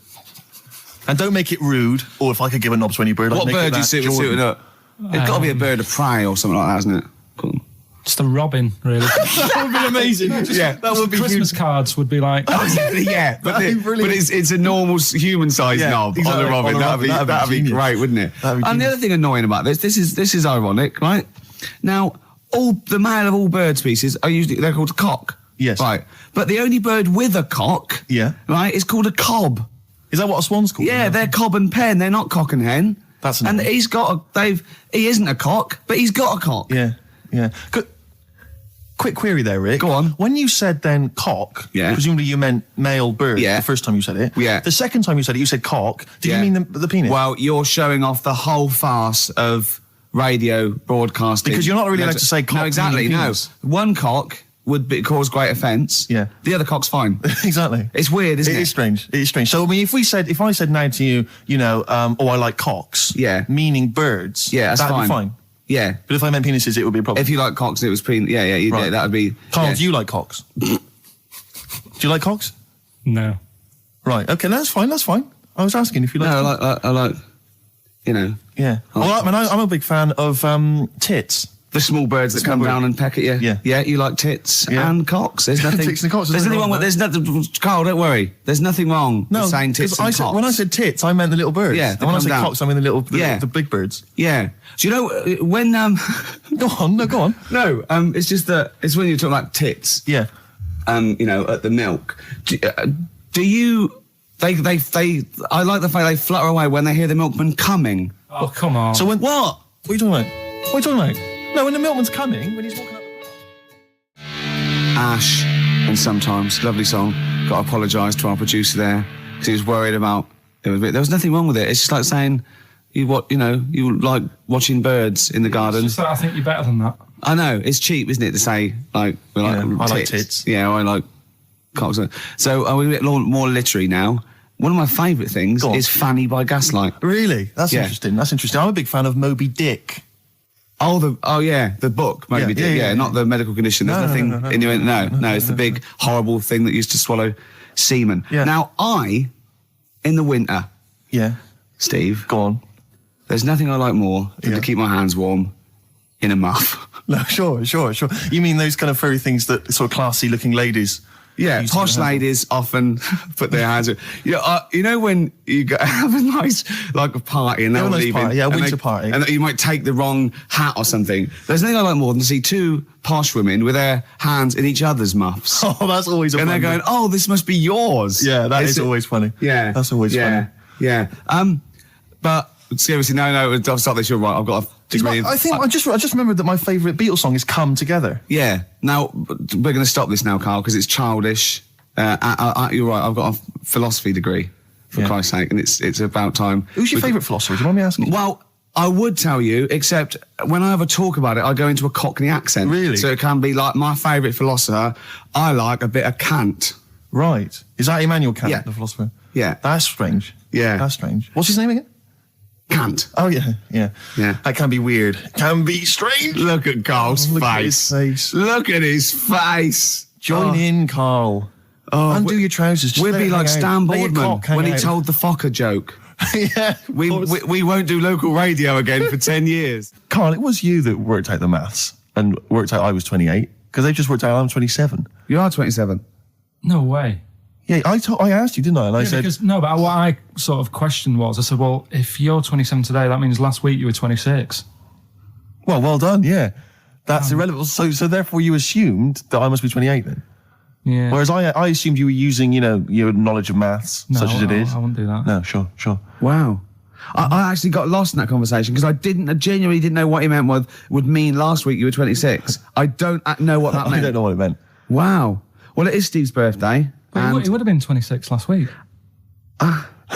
And don't make it rude, or if I could give a knob to any bird, what I'd make bird it do you suit up? It's got to be a bird of prey or something like that, isn't it? Cool. Just a robin, really. That would be amazing. That would be Christmas cards would be like... yeah, but it's a normal human-sized knob on the robin. That'd be great, wouldn't it? And the other thing annoying about this is ironic, right? Now, the male of all bird species they're called cock. Yes. Right. But the only bird with a cock, Yeah. right, is called a cob. Is that what a swan's called? Yeah, they're cob and pen. They're not cock and hen. That's and annoying. he isn't a cock, but he's got a cock. Yeah, yeah. Quick query there, Rick. Go on. When you said then cock, Yeah. presumably you meant male bird Yeah. the first time you said it. Yeah. The second time you said it, you said cock. Did Yeah. you mean the penis? Well, you're showing off the whole farce of radio broadcasting. Because you're not really allowed to say cock No, exactly, meaning no. penis. One cock would cause great offence. Yeah. The other cock's fine. Exactly. It's weird, isn't it? It is strange. It is strange. So, I mean, if I said now to you, I like cocks. Yeah. Meaning birds. Yeah, that's that'd fine. be fine. Yeah. But if I meant penises, it would be a problem. If you like cocks, it was yeah, Right. that would be... Carl, yeah. do you like cocks? Do you like cocks? No. Right. Okay, that's fine. That's fine. I was asking if you like. No, I like, Yeah. Well, I'm a big fan of tits. the small birds that Small come bird. down and peck at you. Yeah. Yeah, you like tits Yeah. and cocks. There's nothing... Tits and cocks, There's there's nothing wrong with... There's nothing... Carl, don't worry. There's nothing wrong with saying tits 'cause and I said, cocks. when I said tits, I meant the little birds. Yeah, And they when I come said down. cocks, I mean Yeah. the big birds. Yeah. Do you know, when... Go on. No, go on. No, it's just that... It's when you're talking about tits. Yeah. At the milk. Do you... I like the fact they flutter away when they hear the milkman coming. Oh, come on. So when... What? What are you talking about? What are you talking about? No, when the milkman's coming, when he's walking up... Ash, and sometimes, lovely song. Got to apologise to our producer there because he was worried about it. There was nothing wrong with it. It's just like saying you like watching birds in the garden. Just that I think you're better than that. I know it's cheap, isn't it, to say like we like Yeah, I like tits. tits. Yeah, I like cocks. So are we a bit more literary now? One of my favourite things Go on. is Fanny by Gaslight. Really? That's Yeah. interesting. That's interesting. I'm a big fan of Moby Dick. Oh yeah, the book, maybe. Yeah, Not the medical condition. There's No, nothing no, innuendo. No, it's the big horrible thing that used to swallow semen. Yeah. Now in the winter, Yeah. Steve, Go on. there's nothing I like more than Yeah. to keep my hands warm in a muff. No, sure. You mean those kind of furry things that sort of classy-looking ladies... Yeah, used to posh have? ladies often put their hands. You know when you have a nice like a party and they're Have a nice leaving, party, yeah, a and winter party. and you might take the wrong hat or something. There's nothing I like more than to see two posh women with their hands in each other's muffs, Oh, that's always a and they're fun going, bit. "Oh, this must be yours." Yeah, that Is is it- always funny. Yeah, That's always funny. Yeah. But seriously, no, I'll stop this. You're right. I've got a degree. I just remembered that my favourite Beatles song is "Come Together." Yeah. Now we're going to stop this now, Carl, because it's childish. You're right. I've got a philosophy degree, for Yeah. Christ's sake, and it's about time. Who's your favourite philosopher? Do you mind me asking? Well, I would tell you, except when I ever talk about it, I go into a Cockney accent. Really? So it can be like my favourite philosopher. I like a bit of Kant. Right. Is that Immanuel Kant, Yeah. the philosopher? Yeah. That's strange. Yeah. That's strange. What's his name again? Kant. Oh, yeah. Yeah. That can be weird. Can be strange. Look at Carl's Look at face. his face. Look at his face. Join in, Carl. Undo your trousers. Just We'd let be it like hang out. Stan Let your Boardman cock hang when he out. told the Fokker joke. Yeah. We won't do local radio again for 10 years. Carl, it was you that worked out the maths and worked out I was 28 because they just worked out I'm 27. You are 27. No way. Yeah, I asked you, didn't I? And I said, But what I sort of questioned was, I said, well, if you're 27 today, that means last week you were 26. well done, yeah. That's irrelevant. So therefore you assumed that I must be 28 then. Yeah. Whereas I assumed you were using, your knowledge of maths, No, such as it is. I wouldn't do that. No, sure. Wow. I actually got lost in that conversation because I genuinely didn't know what he meant would mean last week you were 26. I don't know what that I meant. don't know what it meant. Wow. Well, it is Steve's birthday. But he would have been 26 last week.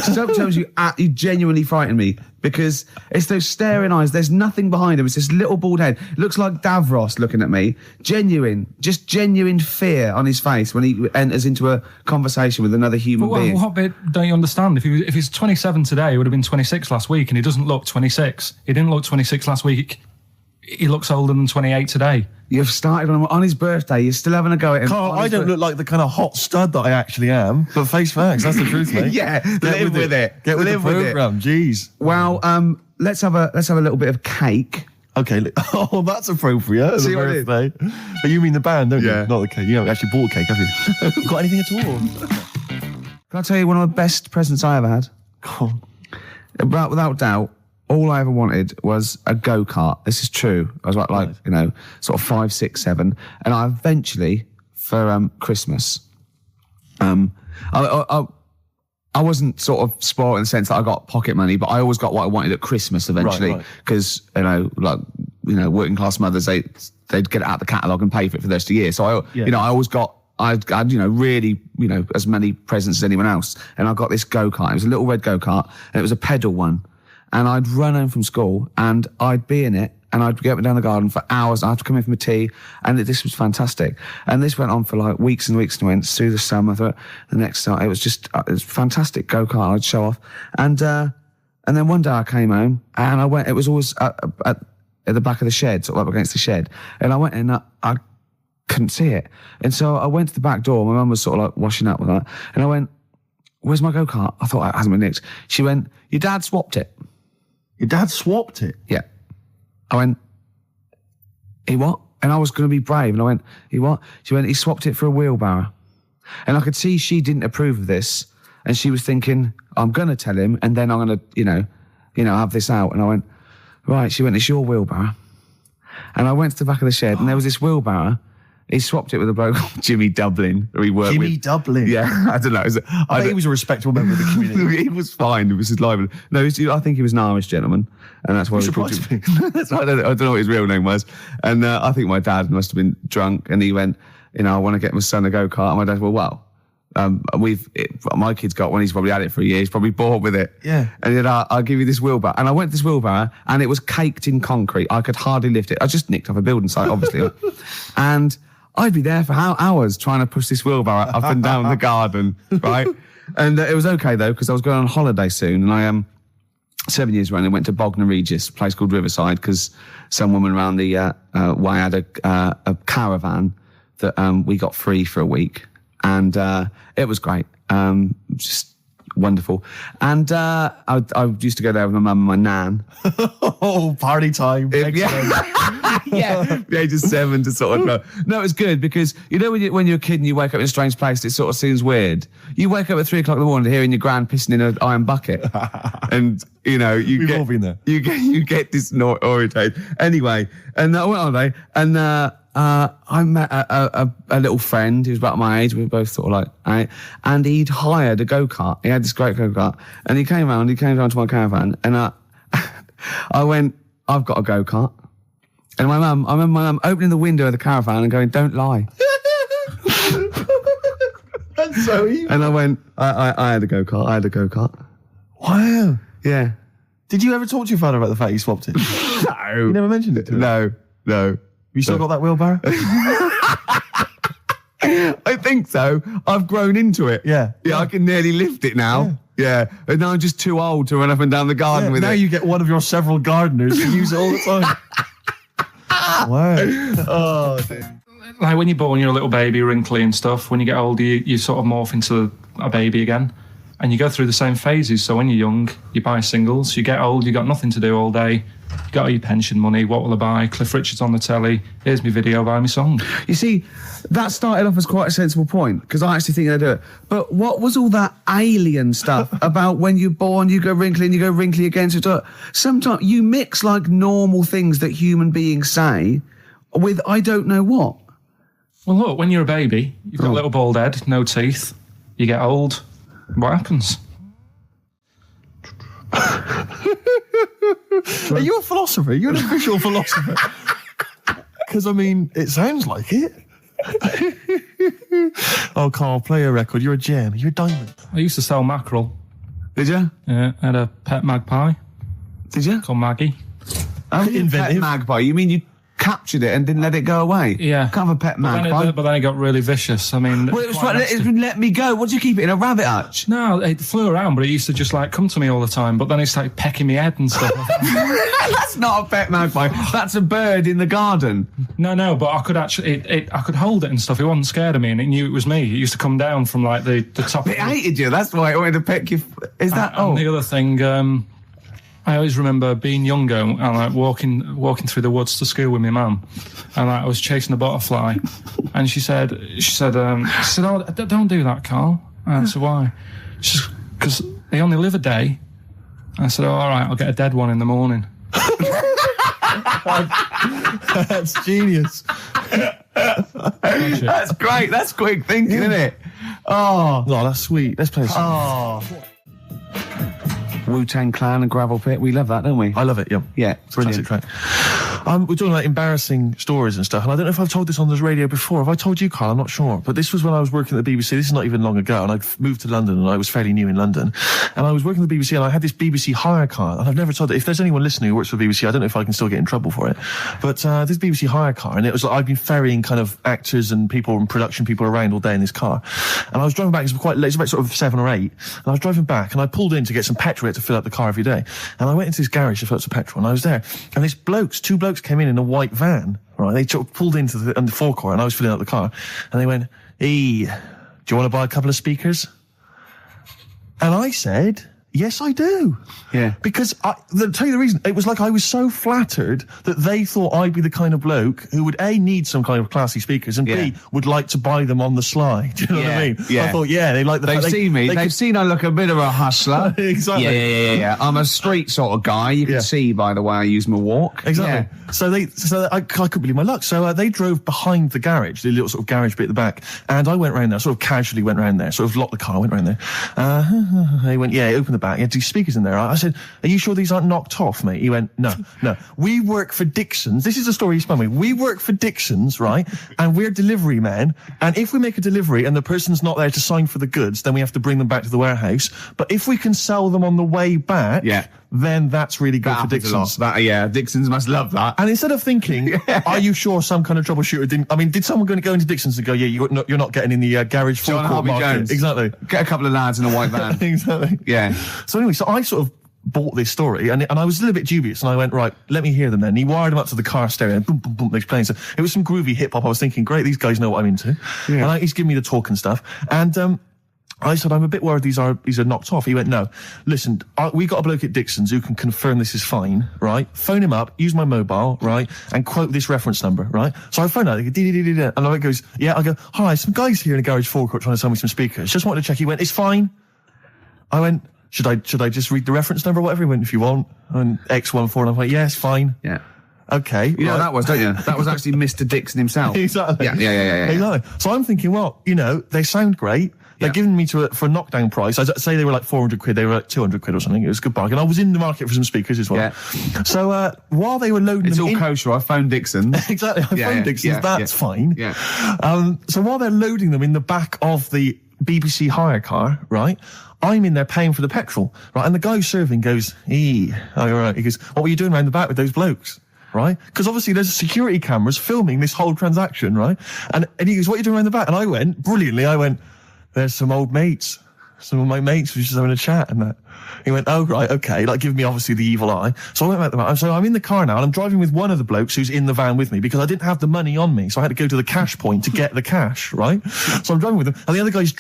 Sometimes you genuinely frighten me because it's those staring eyes. There's nothing behind him. It's this little bald head. Looks like Davros looking at me. Genuine fear on his face when he enters into a conversation with another human But being. what bit don't you understand? If he's 27 today, he would have been 26 last week, and he doesn't look 26. He didn't look 26 last week. He looks older than 28 today. You've started on his birthday. You're still having a go at him. Carl, on I his don't look like the kind of hot stud that I actually am, but face facts, that's the truth, mate. Yeah, live with it. Get with Live the with it. programme, jeez. Well, let's have a little bit of cake. Okay, oh, that's appropriate. See The what I did? birthday. But you mean the band, don't Yeah. you? Not the cake. You haven't actually bought a cake, have you? Got anything at all? Can I tell you one of the best presents I ever had? Go on. Without doubt, all I ever wanted was a go-kart. This is true. I was like sort of 5, 6, 7, and I eventually for Christmas. I wasn't sort of spoiled in the sense that I got pocket money, but I always got what I wanted at Christmas eventually. Because, working class mothers, they'd get it out the catalogue and pay for it for the rest of the year. So I always got, I had, really, as many presents as anyone else. And I got this go-kart. It was a little red go-kart and it was a pedal one. And I'd run home from school and I'd be in it and I'd get up and down the garden for hours. I'd have to come in from a tea, and this was fantastic. And this went on for like weeks and weeks and weeks through the summer. The next night, it was fantastic go-kart. I'd show off. And then one day I came home and I went, it was always at the back of the shed, sort of up against the shed. And I went in, I couldn't see it. And so I went to the back door. My mum was sort of like washing up with that. And I went, where's my go-kart? I thought it hasn't been nicked. She went, your dad swapped it. Your dad swapped it? Yeah. I went, he what? And I was going to be brave. And I went, he what? She went, he swapped it for a wheelbarrow. And I could see she didn't approve of this. And she was thinking, I'm going to tell him and then I'm going to, have this out. And I went, right. She went, it's your wheelbarrow. And I went to the back of the shed and there was this wheelbarrow. He swapped it with a bloke called Jimmy Dublin, who he worked with. Jimmy Dublin? Yeah, I don't know. I think he was a respectable member of the community. He was fine. It was his lively. No, I think he was an Irish gentleman. And that's why we called surprised him. I don't know what his real name was. And I think my dad must have been drunk and he went, I want to get my son a go-kart. And my dad my kid's got one. He's probably had it for a year. He's probably bored with it. Yeah. And he said, I'll give you this wheelbarrow. And I went to this wheelbarrow and it was caked in concrete. I could hardly lift it. I just nicked off a building site, obviously. And I'd be there for hours trying to push this wheelbarrow up and down the garden, right? And it was okay though, because I was going on holiday soon, and I 7 years running went to Bognor Regis, a place called Riverside, because some woman around the way had a caravan that we got free for a week, and it was great, just wonderful. And I used to go there with my mum and my nan. Oh, party time! Yeah, the age of 7 to sort of go. No, it was good because when you're a kid and you wake up in a strange place, it sort of seems weird. You wake up at 3 o'clock in the morning hearing your gran pissing in an iron bucket, and We've all been there. You get disorientated. Anyway, and I went on holiday, and I met a little friend who was about my age. We were both sort of like, and he'd hired a go-kart. He had this great go-kart, and he came around to my caravan, and I went, I've got a go-kart. And I remember my mum opening the window of the caravan and going, don't lie. That's so evil. And I went, I had a go-kart. Wow. Yeah. Did you ever talk to your father about the fact he swapped it? No. You never mentioned it to him? No. You still got that wheelbarrow? I think so. I've grown into it. Yeah. Yeah, I can nearly lift it now. Yeah. And now I'm just too old to run up and down the garden with now it. Now you get one of your several gardeners and use it all the time. Wow. Oh, dear. Like when you're born, you're a little baby, wrinkly and stuff. When you get older, you sort of morph into a baby again. And you go through the same phases. So when you're young, you buy singles. You get old, you got nothing to do all day. You got all your pension money. What will I buy? Cliff Richard's on the telly. Here's my video, buy me song. You see, that started off as quite a sensible point, because I actually think they do it. But what was all that alien stuff about when you're born, you go wrinkly and you go wrinkly again? So sometimes you mix like normal things that human beings say with I don't know what. Well, look, when you're a baby, you've got a little bald head, no teeth. You get old. What happens? Are you a philosopher? You're an official philosopher. Because, it sounds like it. Oh, Carl, play a record. You're a gem. You're a diamond. I used to sell mackerel. Did you? Yeah, I had a pet magpie Did you? called Maggie. Inventive. Pet magpie. You mean you captured it and didn't let it go away? Yeah. Can't have a pet magpie. But then it got really vicious. Well, it was right. Let me go. What do you keep it in, a rabbit hutch? No, it flew around, but it used to just come to me all the time. But then it started pecking my head and stuff. That's not a pet magpie. That's a bird in the garden. No, but I could actually, I could hold it and stuff. It wasn't scared of me, and it knew it was me. It used to come down from the top. It hated you. That's why it wanted to peck you. Is that? And the other thing, I always remember being younger and walking through the woods to school with my mum, and I was chasing a butterfly, and she said, "Oh, don't do that, Carl." And I said, "Why?" She said, "Because they only live a day." I said, "Oh, all right, I'll get a dead one in the morning." That's genius. That's great. That's quick thinking, isn't it? Oh, that's sweet. Let's play a song. Wu-Tang Clan and Gravel Pit. We love that, don't we? I love it, yeah. Yeah, Classic brilliant. track. We're talking about embarrassing stories and stuff, and I don't know if I've told this on the radio before. Have I told you, Carl? I'm not sure. But this was when I was working at the BBC. This is not even long ago, and I'd moved to London, and I was fairly new in London. And I was working at the BBC, and I had this BBC hire car, and I've never told it. If there's anyone listening who works for the BBC, I don't know if I can still get in trouble for it. But this BBC hire car, and it was like I've been ferrying kind of actors and people and production people around all day in this car. And I was driving back, it was quite late, it was about sort of 7 or 8, and I was driving back, and I pulled in to get some petrol. I had to fill up the car every day. And I went into this garage to fill up some petrol, and I was there, and these two blokes came in a white van, right? They sort of pulled into the forecourt, and I was filling up the car, and they went, "Hey, do you want to buy a couple of speakers?" And I said, "Yes, I do." Yeah. Because I'll tell you the reason. It was like I was so flattered that they thought I'd be the kind of bloke who would A, need some kind of classy speakers, and B, would like to buy them on the sly. Do you know what I mean? Yeah. I thought, they like the They've seen me. They've seen I look a bit of a hustler. Exactly. Yeah. I'm a street sort of guy. You can see by the way I use my walk. Exactly. Yeah. So I couldn't believe my luck. So they drove behind the garage, the little sort of garage bit at the back, and I went round there, sort of casually went round there, sort of locked the car, went round there. They went, open the back. You had 2 speakers in there. I said, "Are you sure these aren't knocked off, mate?" He went, No. We work for Dixon's. This is the story he spun me. We work for Dixon's, right? And we're delivery men. And if we make a delivery and the person's not there to sign for the goods, then we have to bring them back to the warehouse. But if we can sell them on the way back, then that's really good for Dixon's. Dixon's must love that. And instead of thinking, are you sure some kind of troubleshooter didn't... I mean, did someone going to go into Dixon's and go, you're not getting in the garage forecourt market? Jones. Exactly. Get a couple of lads in a white van. Exactly. Yeah. So anyway, so I sort of bought this story, and I was a little bit dubious, and I went, right, let me hear them then. And he wired them up to the car stereo, and boom, boom, boom, they're playing. So it was some groovy hip-hop. I was thinking, great, these guys know what I'm into. Yeah. And he's giving me the talk and stuff. And I said, I'm a bit worried these are knocked off. He went, no, listen, we got a bloke at Dixon's who can confirm this is fine, right? Phone him up, use my mobile, right? And quote this reference number, right? So I phone out, and I goes, I go, hi, some guys here in a garage forecourt trying to sell me some speakers. Just wanted to check. He went, it's fine. I went, should I just read the reference number or whatever? He went, if you want. And X14, and I went, yes, fine. Yeah. Okay. You know what that was, don't you? That was actually Mr. Dixon himself. Exactly. Yeah. Exactly. So I'm thinking, well, they sound great. They're giving me for a knockdown price. I'd say they were like 400 quid. They were like 200 quid or something. It was a good bargain. I was in the market for some speakers as well. Yeah. So while they were loading it's them all kosher. I phoned Dixon. Exactly. I phoned Dixon's. That's fine. Yeah. So while they're loading them in the back of the BBC hire car, right, I'm in there paying for the petrol, right, and the guy serving goes, all right. He goes, what were you doing around the back with those blokes? Right? Because obviously there's security cameras filming this whole transaction, right? And he goes, what are you doing around the back? And I went, brilliantly, there's some old mates. Some of my mates were just having a chat and that. He went, oh, right, okay, like giving me obviously the evil eye. So I went back to the van. So I'm in the car now and I'm driving with one of the blokes who's in the van with me because I didn't have the money on me. So I had to go to the cash point to get the cash, right? So I'm driving with him and the other guy's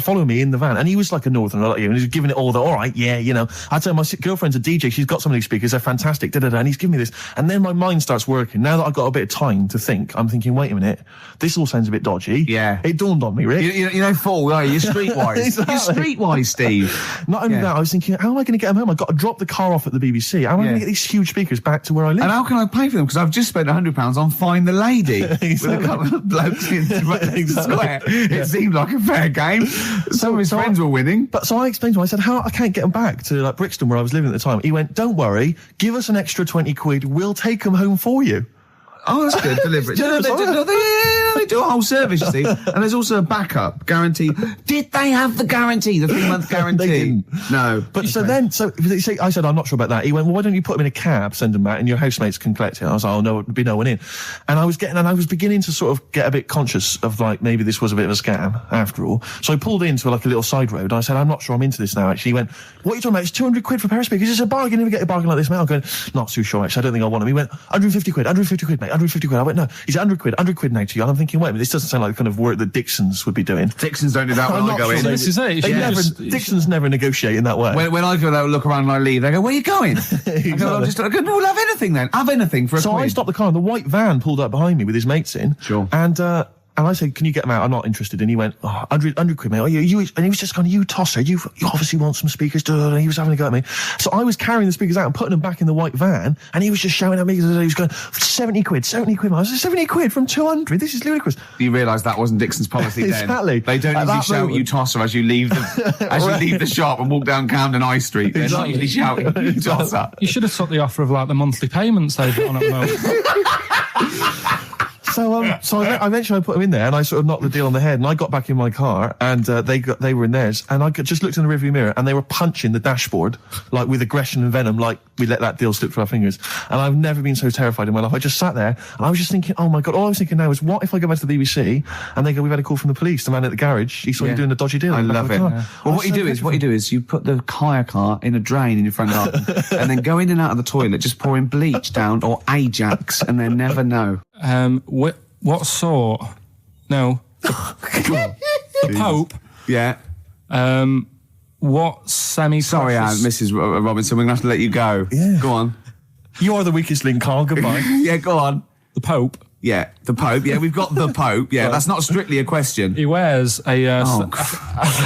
following me in the van and he was like a northerner like you and he was giving it all the, all right, I'd say my girlfriend's a DJ, she's got some of these speakers, they're fantastic, and he's giving me this. And then my mind starts working. Now that I've got a bit of time to think, I'm thinking, wait a minute, this all sounds a bit dodgy. Yeah. It dawned on me, Rick. You know, fool, are you? You're streetwise. Exactly. You're streetwise, Steve. Not only that, I was thinking, how am I going to get them home? I've got to drop the car off at the BBC. How am I going to get these huge speakers back to where I live? And how can I pay for them? Because I've just spent £100 on Find the Lady with a couple of blokes in the square. It seemed like a fair game. Some of his friends were winning. But so I explained to him, I said, I can't get them back to like Brixton where I was living at the time. He went, don't worry, give us an extra 20 quid, we'll take them home for you. Oh, that's good. Delivery. They do a whole service, you see. And there's also a backup guarantee. Did they have the guarantee, the 3-month guarantee? They didn't. No. But so I said, I'm not sure about that. He went, well, why don't you put them in a cab, send them back, and your housemates can collect it? I was like, oh, no, there'd be no one in. And I was beginning to sort of get a bit conscious of like, maybe this was a bit of a scam after all. So I pulled into like a little side road. And I said, I'm not sure I'm into this now, actually. He went, what are you talking about? It's 200 quid for a pair of speakers. It's a bargain. You never get a bargain like this, mate. I'm going, not too sure, actually. I don't think I want them. He went, 150 quid, mate. 150 quid. I went, no, he's 100 quid now to you. And I'm thinking, wait a minute, this doesn't sound like the kind of work that Dixon's would be doing. Dixon's don't do that when I go in. This is it. Dixon's never negotiate in that way. When I go there, look around and I leave, they go, where are you going? Exactly. I go, no, we'll have anything then. Have anything for a So quid. I stopped the car and the white van pulled up behind me with his mates in. Sure. And And I said, can you get them out? I'm not interested. And he went, 100 quid, mate. Oh, you, and he was just going, you tosser, you obviously want some speakers. And he was having a go at me. So I was carrying the speakers out and putting them back in the white van, and he was just shouting at me. He was going, 70 quid. I was like, 70 quid from 200? This is ludicrous. You realise that wasn't Dixon's policy then. Exactly. They don't usually shout you tosser as you leave the shop and walk down Camden High Street. They're not usually shouting you tosser. You should have took the offer of like the monthly payments they've got on at the moment. So eventually I put them in there, and I sort of knocked the deal on the head, and I got back in my car, and they were in theirs, and I just looked in the rearview mirror, and they were punching the dashboard, like with aggression and venom, like we let that deal slip through our fingers. And I've never been so terrified in my life. I just sat there, and I was just thinking, oh my God, all I was thinking now is, what if I go back to the BBC, and they go, we've had a call from the police, the man at the garage, he saw you doing a dodgy deal. I love it. Yeah. Well, what you do is you put the hire car in a drain in your front garden, and then go in and out of the toilet, just pouring bleach down, or Ajax, and then never know. What sort? No. The Pope. Yeah. What semi-precious... Sorry, Mrs. Robinson, we're going to have to let you go. Yeah. Go on. You are the weakest link, Carl. Goodbye. Yeah, go on. The Pope. Yeah, the Pope. Yeah, we've got the Pope. Yeah, that's not strictly a question. He wears a...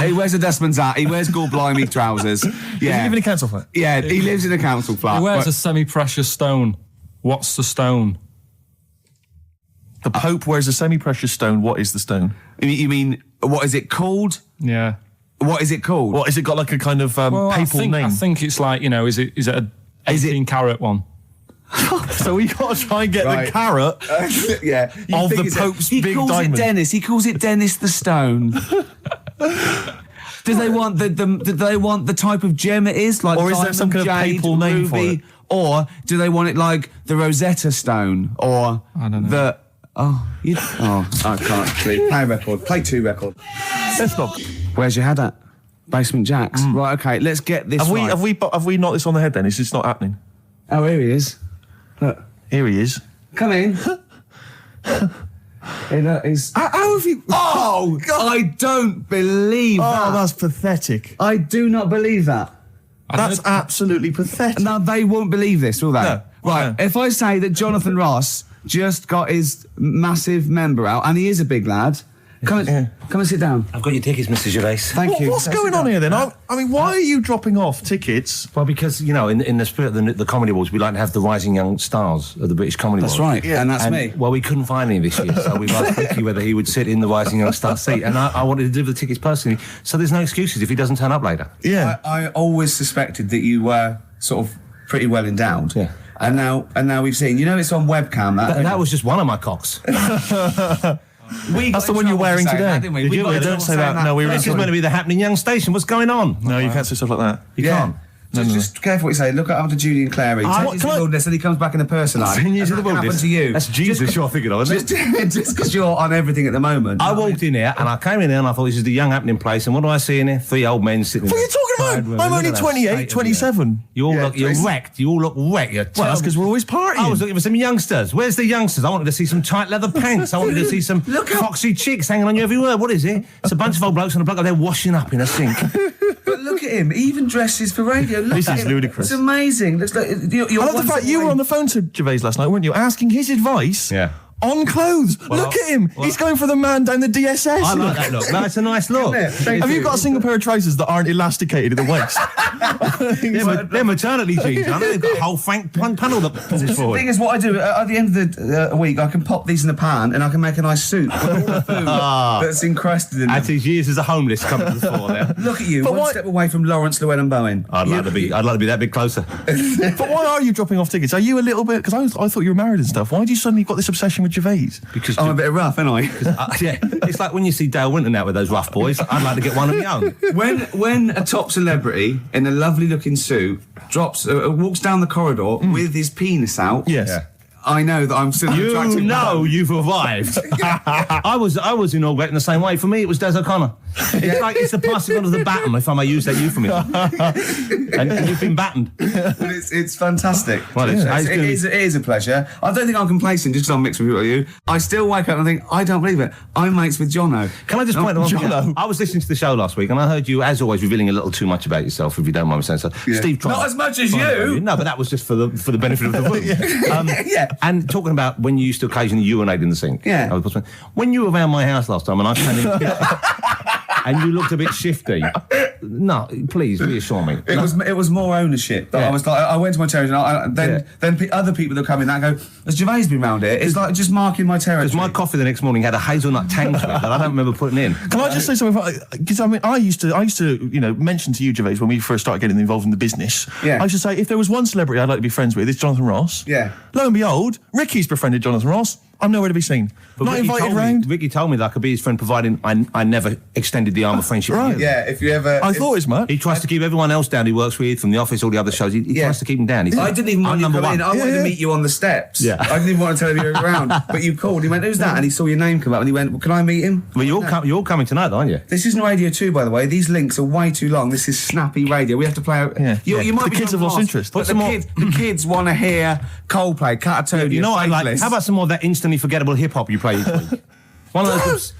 He wears a dustman's hat. He wears gore blimey trousers. Yeah. Does he live in a council flat? Yeah, he lives in a council flat. He wears a semi-precious stone. What's the stone? The Pope wears a semi-precious stone. What is the stone? You mean, what is it called? Yeah. What is it called? What, is it got like a kind of papal name? I think it's like, is it a 18-carat one? So we got to try and get the carrot yeah, of the Pope's big diamond. He calls it Dennis the Stone. Do they want the type of gem it is? Like, or is there some kind of papal name for it? Or do they want it like the Rosetta Stone? Or I don't know. I can't sleep. Play a record. Play 2 record. Let's not. Where's your head at? Basement Jacks. Right, okay, let's get this right. Have we knocked this on the head then? It's just not happening. Oh, here he is. Look. Here he is. Come in. He's... How have you... Oh, God. I don't believe that. Oh, that's pathetic. I do not believe that. That's absolutely pathetic. Now, they won't believe this, will they? No. Right, if I say that Jonathan Ross just got his massive member out, and he is a big lad, come and sit down. I've got your tickets, Mr. Gervais. Thank you. What's going on here then? I mean, why are you dropping off tickets? Well, because, in the spirit of the Comedy Awards, we like to have the rising young stars of the British Comedy Awards. That's right, and that's me. Well, we couldn't find any this year, so we've asked Ricky whether he would sit in the rising young star seat, and I wanted to deliver the tickets personally, so there's no excuses if he doesn't turn up later. Yeah. I always suspected that you were sort of pretty well endowed. Yeah. And now we've seen, it's on webcam. That was just one of my cocks. That's the one you're wearing today. That, didn't we? We got don't say that. No, we were. This is meant to be the happening young station. What's going on? No, you can't say stuff like that. You can't. Just careful what you say. Look after Judy and Clary. Take you to the wilderness, and he comes back in a person. 10 years in the wilderness. Happened to you. That's Jesus you're thinking of, isn't it? Just because you're on everything at the moment. I walked in here, and I came in here, and I thought, this is the young happening place, and what do I see in here? 3 old men sitting What are you talking about? I'm only 28, 27. You all look, you're wrecked. You all look wrecked. Well, that's because we're always partying. I was looking for some youngsters. Where's the youngsters? I wanted to see some tight leather pants. I wanted to see some foxy chicks hanging on you every word. What is it? It's a bunch of old blokes on a block up there washing up in a sink. But look at him. He even dresses for radio. Look This at is him. ludicrous. It's amazing. Looks like you're I love the fact you were on the phone to Gervais last night, weren't you? Asking his advice. Yeah. On clothes. Look at him. He's going for the man down the DSS. I like that look. That's a nice look. Have you got a single pair of trousers that aren't elasticated at the waist? They're maternity jeans, aren't they? They've got a whole frank panel that puts it The forward. thing is, what I do at the end of the week, I can pop these in a pan and I can make a nice soup with all the food that's encrusted in At them. his years as a homeless coming to the fore there. Look at you, But one why- step away from Lawrence Llewellyn Bowen. I'd like to be that bit closer. But why are you dropping off tickets? Are you a little bit... Because I thought you were married and stuff. Why do you suddenly got this obsession with Gervais? Because I'm a bit rough, ain't I? yeah, it's like when you see Dale Winton out with those rough boys. I'd like to get one of my own. When a top celebrity in a lovely looking suit walks down the corridor with his penis out, Yes. Yeah. I know that I'm still an attractive man. You've arrived. I was inaugurated in the same way. For me, it was Des O'Connor. It's like it's the passing on of the baton, if I may use that euphemism. and you've been battened. But it's fantastic. Well, it is a pleasure. I don't think I'm complacent just because I'm mixed with people like you. I still wake up and think, I don't believe it. I'm mates with Jono. Can I just point out one thing? Jono. I was listening to the show last week, and I heard you, as always, revealing a little too much about yourself, if you don't mind me saying so. Yeah. Steve tried. Not as much as you. No, but that was just for the benefit of the room. Yeah. And talking about when you used to occasionally urinate in the sink. Yeah. When you were around my house last time and I came in and you looked a bit shifty, no, please reassure me. It was more ownership. That I was like, I went to my territory, and then other people that come in that go, has Gervais been round here? It's like just marking my territory. Because my coffee the next morning had a hazelnut tang to it that I don't remember putting in. Can I just say something? Because I mean, I used to, you know, mention to you, Gervais, when we first started getting involved in the business. Yeah. I used to say, if there was one celebrity I'd like to be friends with, it's Jonathan Ross. Yeah. Lo and behold, Ricky's befriended Jonathan Ross. I'm nowhere to be seen. But Not Ricky invited told me- round. Ricky told me that I could be his friend, providing I never extended the arm of friendship. Right. to you. Yeah, if you ever... I thought as much. He tries to keep everyone else down. He works with from the office, all the other shows. He tries to keep them down. He I said, didn't even want I'm you to number come one. in. I wanted to meet you on the steps. Yeah. I didn't even want to tell him you were around. But you called. He went, who's that? And he saw your name come up and he went, well, can I meet him? Well, you're all coming tonight, aren't you? This isn't Radio 2, by the way. These links are way too long. This is snappy radio. We have to play out... Yeah. You might The be kids have John lost Ross, interest. But the kids want to hear Coldplay, Catatonia, You know what I like? Faithless. How about some more of that instantly forgettable hip hop you play each week? One of those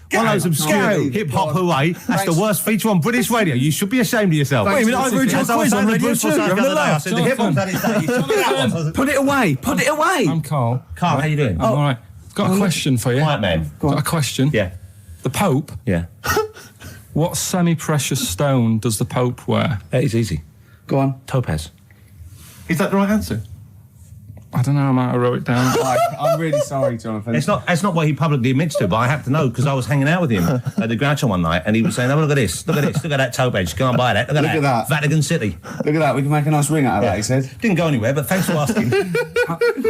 obscure Gary. hip hop hooray. That's the worst feature on British radio. You should be ashamed of yourself. Wait a minute, I've heard your As I was quiz on saying to Radio Bruce 2. Forsyth You're the on the other day, I left. said the hip hop's had its day. You took that one. Put it away. Put it away. I'm Carl. Carl, how you doing? I'm all right. Got a question for you. Quiet man. Got a question. Yeah. The Pope. Yeah. What semi-precious stone does the Pope wear? It's easy. Go on. Topaz. Is that the right answer? I don't know. I might have wrote it down. I'm really sorry, Jonathan. It's not what he publicly admits to, but I have to know because I was hanging out with him at the Groucho one night, and he was saying, "Oh, look at this, look at this, look at that topaz. Go and buy that. Look at that. Vatican City." Look at that. We can make a nice ring out of that, he said. Didn't go anywhere, but thanks for asking.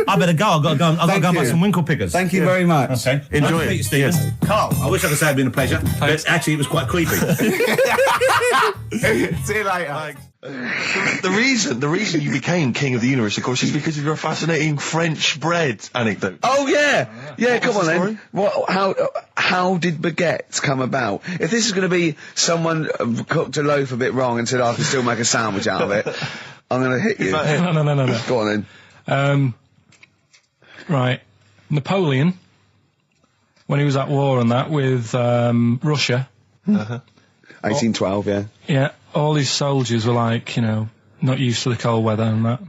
I better go. I've got to go. I've got to go and buy you. some winkle pickers. Thank you very much. Okay. Enjoy Nice to it. meet you, Stephen. Yes. Carl, I wish I could say it'd been a pleasure, but actually it was quite creepy. See you later. The reason you became king of the universe, of course, is because of your fascinating French bread anecdote. Oh yeah, yeah. Come was on the then. story? How did baguettes come about? If this is going to be someone cooked a loaf a bit wrong and said I can still make a sandwich out of it, I'm going to hit you. No. Go on then. Right. Napoleon, when he was at war and that with Russia, 1812. Yeah. yeah, all his soldiers were like, you know, not used to the cold weather and that.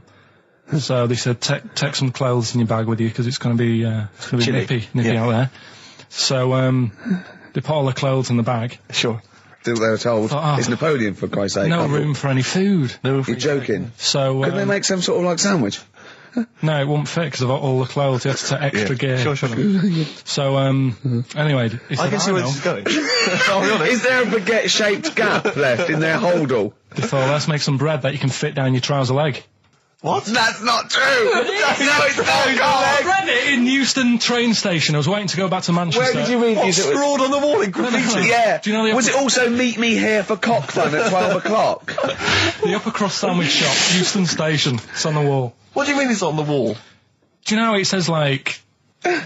So they said, take some clothes in your bag with you because it's going to be Chilly. nippy Yeah. out there. So they put all the clothes in the bag. Sure. Did what they were told. Oh. It's Napoleon, for Christ's sake. No room for any food. No, You're joking. So Couldn't they make some sort of like sandwich? no, it wouldn't fit because of all the clothes. You had to take extra gear. Sure. So anyway, he said, I can see where know. this is going. I'll be honest. Is there a baguette-shaped gap left in their holdall? They thought, let's make some bread that you can fit down your trouser leg. What? That's not true. No, it's not. I Carl. read it in Euston train station. I was waiting to go back to Manchester. Where did you read What, this? scrawled on the wall in graffiti? Yeah. Do you know the Was it upper- also meet me here for cock fun at 12 o'clock? The Upper Cross Sandwich Shop, Euston Station. It's on the wall. What do you mean it's on the wall? Do you know it says like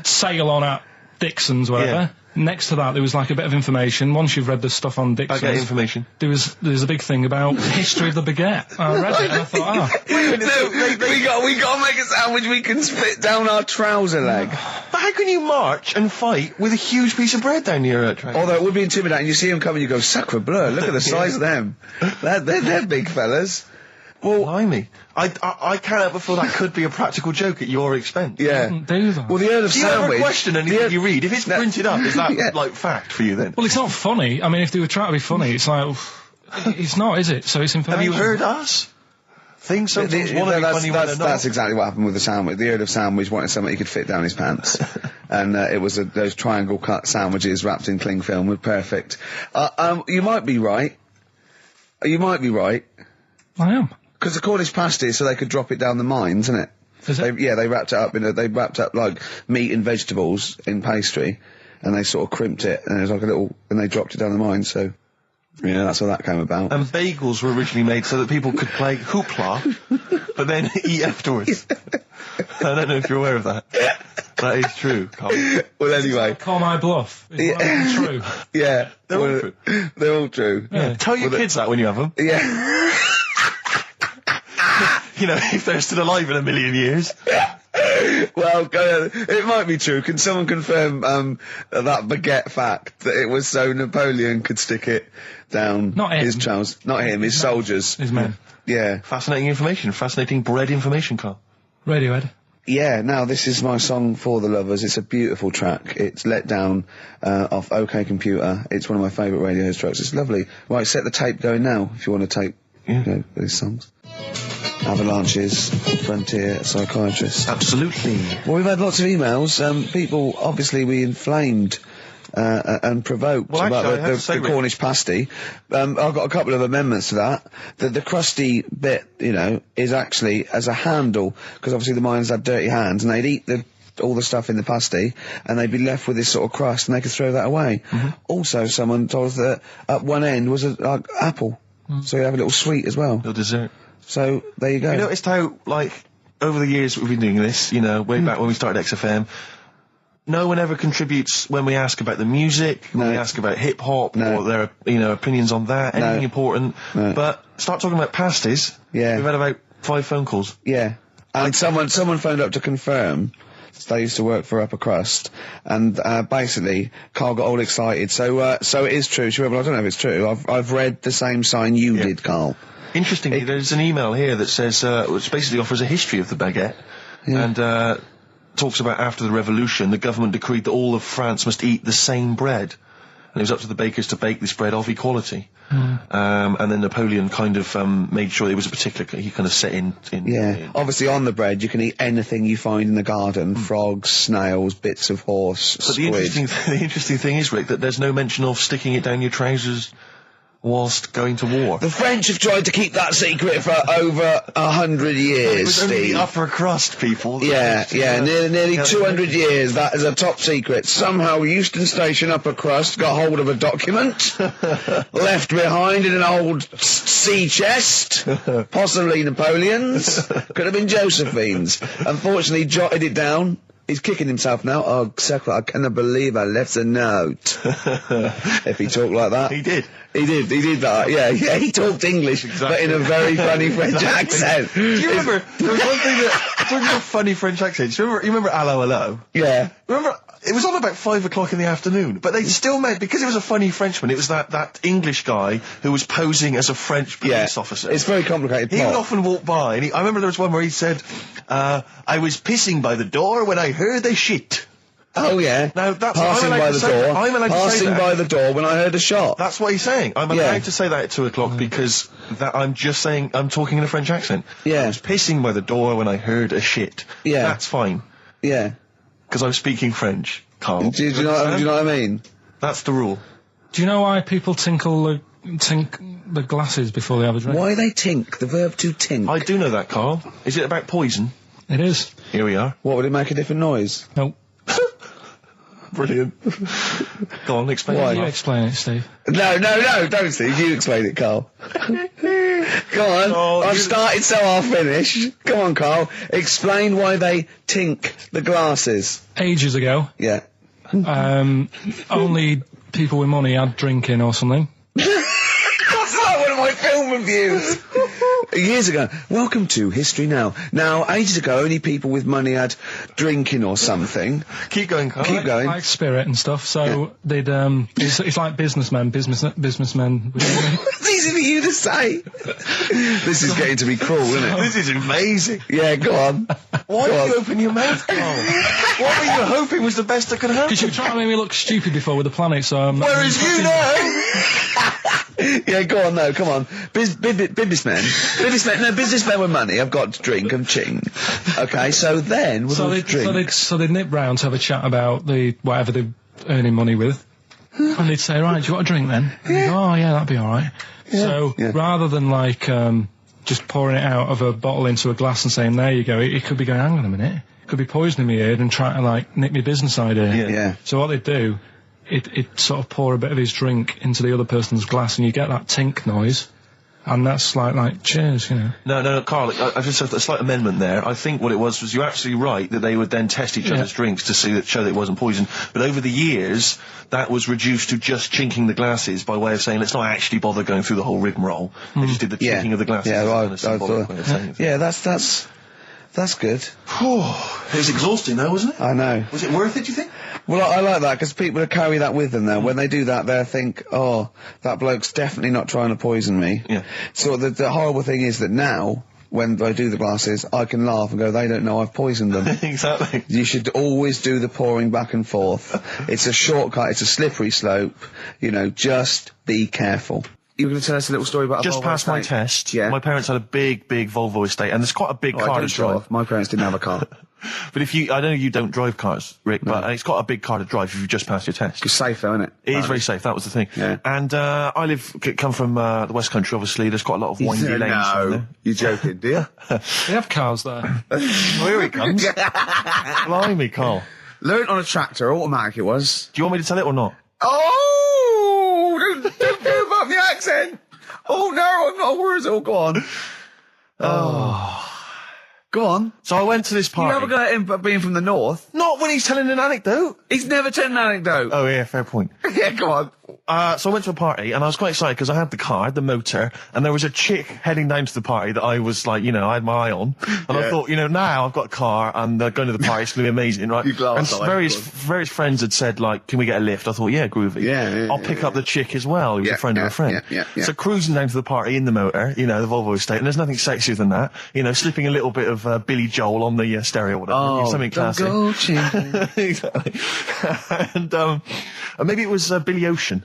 sail on at Dixon's, whatever? Yeah. Next to that, there was like a bit of information. Once you've read the stuff on I Dixon's, get information. there's a big thing about the history of the baguette. I read it and I thought, No, we got to make a sandwich we can spit down our trouser leg. But how can you march and fight with a huge piece of bread down your train? Although it would be intimidating. You see them coming, you go, sacre bleu, look at the size of them. They're big fellas. Well, Blimey. I can't help but feel that could be a practical joke at your expense. yeah. do that. Well, the Earl of Do you ever Sandwich... question anything you read? If it's No. printed up, is that, Yeah. like, fact for you then? Well, it's not funny. I mean, if they were trying to be funny, it's like, it's not, is it? So it's Have information. you heard us? Things sometimes want to be funny when they're not. That's exactly what happened with the sandwich. The Earl of Sandwich wanted something he could fit down his pants. And it was those triangle cut sandwiches wrapped in cling film were perfect. You might be right. You might be right. I am. Because the Cornish pasty, so they could drop it down the mines, isn't it? Is it? They wrapped it up they wrapped up like meat and vegetables in pastry, and they sort of crimped it, and it was like and they dropped it down the mine, so, yeah, that's how that came about. And bagels were originally made so that people could play hoopla, but then eat afterwards. I don't know if you're aware of that. That is true, Carl. Well, anyway. Call my bluff. Is that true? Yeah. They're all well, true. They're all true. Yeah. Tell your kids that when you have them. Yeah. You know, if they're still alive in a million years. Well, it might be true. Can someone confirm that baguette fact that it was so Napoleon could stick it down Not him. his trousers? Not him, his soldiers. His men. Yeah. Fascinating information. Fascinating bread information, Carl. Radiohead. Yeah, now this is my song for the lovers. It's a beautiful track. It's Let Down off OK Computer. It's one of my favourite Radiohead tracks. It's lovely. Right, set the tape going now if you want to tape these songs. Avalanches, Frontier, Psychiatrist. Absolutely. Well, we've had lots of emails. People, obviously, we inflamed and provoked Well, about actually, I have to say, the Rick- Cornish pasty. I've got a couple of amendments to that. The crusty bit, is actually as a handle, because obviously the miners had dirty hands, and they'd eat all the stuff in the pasty, and they'd be left with this sort of crust, and they could throw that away. Also, someone told us that at one end was a apple, so you have a little sweet as well. No dessert. So there you go. You noticed how, like, over the years we've been doing this, way back when we started XFM, no one ever contributes when we ask about the music, when we ask about hip-hop, or their, opinions on that, anything important. But start talking about pasties. Yeah. We've had about 5 phone calls. Yeah, and someone phoned up to confirm. They used to work for Upper Crust, and basically Carl got all excited. So it is true. Well, I don't know if it's true. I've read the same sign you did, Carl. Interestingly, there's an email here that says, which basically offers a history of the baguette, and talks about after the revolution, the government decreed that all of France must eat the same bread, and it was up to the bakers to bake this bread of equality. And then Napoleon kind of made sure it was a particular, he kind of set in. Obviously on the bread you can eat anything you find in the garden, frogs, snails, bits of horse, But squid. the interesting thing is, Rick, that there's no mention of sticking it down your trousers whilst going to war. The French have tried to keep that secret for over 100 years, It was only Steve. the upper crust people. Nearly 200 years, that is a top secret. Somehow Euston Station Upper Crust got hold of a document, left behind in an old sea chest, possibly Napoleon's, could have been Josephine's. Unfortunately, jotted it down. He's kicking himself now. Oh, Secret, I cannot believe I left a note. If he talked like that. He did. He did that, yeah, he talked English, but in a very funny French accent. Do you remember, there was one thing that, talking about funny French accents, you remember Allo Allo? Yeah. Remember, it was on about 5 o'clock in the afternoon, but they still meant, because it was a funny Frenchman, it was that English guy who was posing as a French police officer. It's very complicated He would plot. often walk by, and I remember there was one where he said, I was pissing by the door when I heard a shit. Oh yeah. Now, that's passing I'm allowed by to the say door. that. I'm allowed to say Passing that. by the door when I heard a shot. That's what he's saying. I'm allowed to say that at 2 o'clock because I'm just saying I'm talking in a French accent. Yeah. I was pissing by the door when I heard a shit. Yeah. That's fine. Yeah. Because I'm speaking French, Carl. Do you know what I mean? That's the rule. Do you know why people tink the glasses before they have a drink? Why they tink? The verb to tink. I do know that, Carl. Is it about poison? It is. Here we are. What, would it make a different noise? Nope. Brilliant. Go on, explain Why? it. You explain it, Steve. No, don't Steve. You explain it, Carl. Go on. Oh, I've started, so I'll finish. Go on, Carl. Explain why they tink the glasses. Ages ago, Yeah. only people with money had drinking or something. That's like one of my film reviews. Years ago. Welcome to History Now. Now, ages ago, only people with money had drinking or something. Keep going, Carl. Keep going. Like spirit and stuff, so they'd, it's like businessmen with It's easy for you to say. This is getting to be cruel, isn't it? This is amazing. Yeah, go on. Why Go did on. you open your mouth, Carl? What were you hoping was the best that could happen? Because you were trying to make me look stupid before with the planet, so I'm not... Whereas you know... Yeah, go on, no, come on. Businessmen with money have got to drink and ching. Okay, so then, with all the drinks... So they'd nip round to have a chat about whatever they're earning money with. And they'd say, right, do you want a drink then? And they'd go, oh yeah, that'd be alright. So, rather than just pouring it out of a bottle into a glass and saying, there you go, it could be going, hang on a minute, it could be poisoning me head and trying to nick my business idea. Yeah. So what they'd do, it'd sort of pour a bit of his drink into the other person's glass and you get that tink noise. And that's like cheers, you know. No, Carl, I just have a slight amendment there. I think what it was you're absolutely right that they would then test each other's drinks to show that it wasn't poison. But over the years, that was reduced to just chinking the glasses by way of saying, let's not actually bother going through the whole rigmarole. They just did the chinking of the glasses. Yeah, as a I kind of symbolic way of saying it. yeah, that's good. It was exhausting though, wasn't it? I know. Was it worth it, do you think? Well, I like that, because people carry that with them now. When they do that, they'll think, oh, that bloke's definitely not trying to poison me. Yeah. So the horrible thing is that now, when they do the glasses, I can laugh and go, they don't know I've poisoned them. Exactly. You should always do the pouring back and forth. It's a shortcut, it's a slippery slope. You know, just be careful. You were going to tell us a little story about a Just Volvo passed my estate? test. Yeah. My parents had a big Volvo estate, and there's quite a big Oh, I car don't to show drive. off. My parents didn't have a car. But I know you don't drive cars, Rick, but it's got a big car to drive if you've just passed your test. It's safe though, isn't it? It is very safe. That was the thing. Yeah. And I come from the West Country. Obviously, there's quite a lot of windy lanes. around No, there. you're joking, do you? They have cars there. Well, here he comes. Blimey, Carl. Learnt on a tractor, automatic it was. Do you want me to tell it or not? Oh! Don't give up the accent! Oh no, I'm not worried. Oh, go on. Oh. Go on. So I went to this You party. have a go at him being from the north. Not when he's telling an anecdote. He's never told an anecdote. Oh yeah, fair point. Yeah, go on. So I went to a party and I was quite excited because I had the car, the motor, and there was a chick heading down to the party that I was like, you know, I had my eye on. And I thought, you know, now I've got a car and going to the party, it's going to be amazing, right? You glass and eye, various friends had said, like, can we get a lift? I thought, yeah, groovy. Yeah, I'll pick up the chick as well, who's a friend of a friend. Yeah. So cruising down to the party in the motor, you know, the Volvo estate, and there's nothing sexier than that. You know, slipping a little bit of Billy Joel on the stereo or whatever. Something classic. Go children. Exactly. and maybe it was Billy Ocean.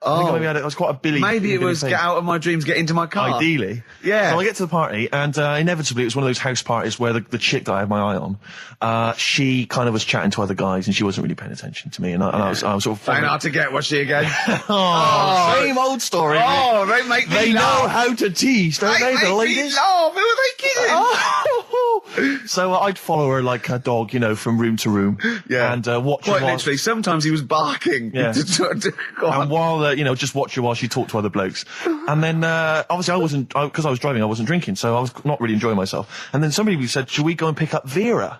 I think maybe it was quite a Billy. Maybe it Billy was thing. get out of my dreams, get into my car. Ideally. Yeah. So I get to the party, and inevitably it was one of those house parties where the chick that I had my eye on, she kind of was chatting to other guys, and she wasn't really paying attention to me, and I was sort of... Find out to get, was she again? Same old story. Oh, they make me They know laugh. how to tease, don't they, the make ladies? me laugh. Who are they kidding? So I'd follow her like a dog, you know, from room to room. Yeah. And watch her Quite while... literally. Sometimes he was barking. Yeah. Go on. And while, you know, just watch her while she talked to other blokes. And then, obviously because I was driving, I wasn't drinking, so I was not really enjoying myself. And then somebody said, should we go and pick up Vera?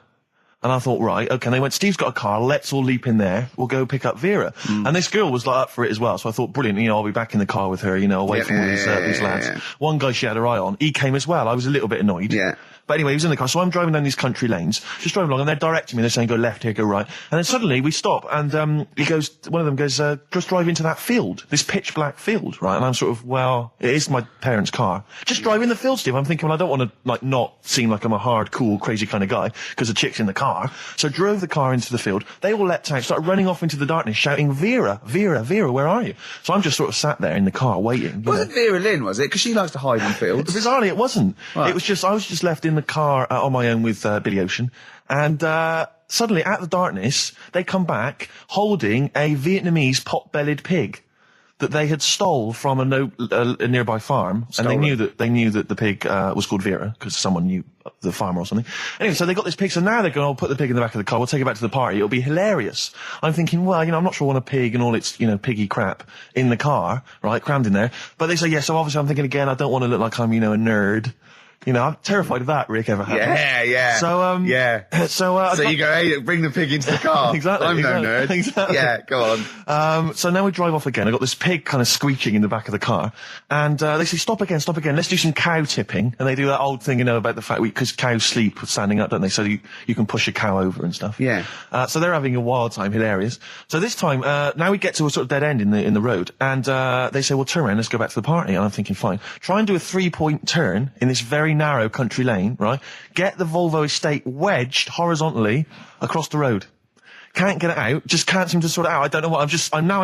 And I thought, right, okay. And they went, Steve's got a car, let's all leap in there, we'll go pick up Vera. And this girl was like up for it as well, so I thought, brilliant, you know, I'll be back in the car with her, you know, away from all these lads. Yeah. One guy she had her eye on, he came as well. I was a little bit annoyed. Yeah. But anyway, he was in the car, so I'm driving down these country lanes, just driving along, and they're directing me, they're saying, go left here, go right. And then suddenly we stop, and one of them goes, just drive into that field, this pitch black field, right? And I'm sort of, well, it is my parents' car. Just drive in the field, Steve. I'm thinking, well, I don't want to, like, not seem like I'm a hard, cool, crazy kind of guy, because the chick's in the car. So drove the car into the field. They all leapt out, started running off into the darkness, shouting, Vera, Vera, Vera, where are you? So I'm just sort of sat there in the car waiting. Wasn't Vera Lynn, was it? Because she likes to hide in fields. Bizarrely, it wasn't. Right. It was just, I was just left in the car on my own with Billy Ocean, and suddenly, out of the darkness, they come back holding a Vietnamese pot-bellied pig that they had stole from a nearby farm, and they knew that the pig was called Vera because someone knew the farmer or something. Anyway, so they got this pig, so now they're going, I'll put the pig in the back of the car, we'll take it back to the party, it'll be hilarious. I'm thinking, well, you know, I'm not sure I want a pig and all its, you know, piggy crap in the car, right, crammed in there. But they say, yeah, so obviously I'm thinking again, I don't want to look like I'm, you know, a nerd. You know, I'm terrified of that, Rick, ever happens. Yeah. So, yeah. So you go, hey, bring the pig into the car. Exactly. I'm no nerd. Exactly. Yeah, go on. So now we drive off again. I got this pig kind of squeaking in the back of the car, and they say, stop again, let's do some cow tipping. And they do that old thing, you know, about the fact because cows sleep standing up, don't they? So you can push a cow over and stuff. Yeah. So they're having a wild time, hilarious. So this time, now we get to a sort of dead end in the road, and they say, well, turn around, let's go back to the party. And I'm thinking, fine. Try and do a 3-point turn in this very narrow country lane, right? Get the Volvo estate wedged horizontally across the road. Can't get it out, just can't seem to sort it out. I don't know what, I'm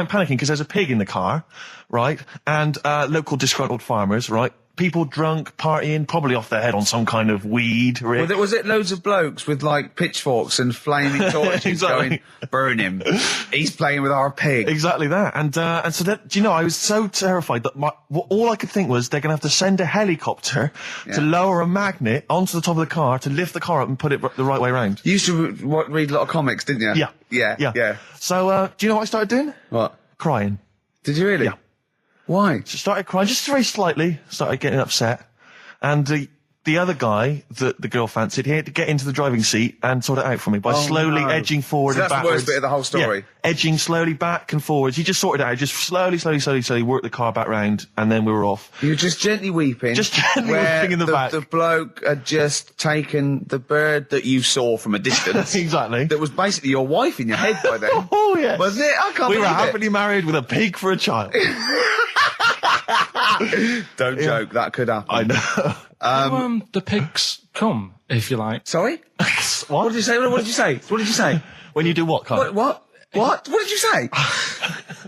panicking because there's a pig in the car, right? And, local disgruntled farmers, right? People drunk, partying, probably off their head on some kind of weed, Rick. Was it loads of blokes with, like, pitchforks and flaming torches Exactly. going, burn him. He's playing with our pig. Exactly that. And so that, do you know, I was so terrified that all I could think was they're going to have to send a helicopter to lower a magnet onto the top of the car to lift the car up and put it the right way round. You used to read a lot of comics, didn't you? Yeah. So, do you know what I started doing? What? Crying. Did you really? Yeah. Why? Just started crying, just very slightly, started getting upset. And the other guy that the girl fancied, he had to get into the driving seat and sort it out for me by slowly edging forward So and that's the backwards. worst bit of the whole story? Yeah, edging slowly back and forwards. He just sorted it out, just slowly worked the car back round, and then we were off. You were just gently weeping. Just gently where weeping in the back. The bloke had just taken the bird that you saw from a distance. Exactly. That was basically your wife in your head by then. Oh, yes. Wasn't it? I can't We were believe it. happily married with a pig for a child. Don't joke, that could happen. I know. The pigs come, if you like. Sorry? What did you say? What did you say? What did you say? When you do what, Carl? What? What did you say?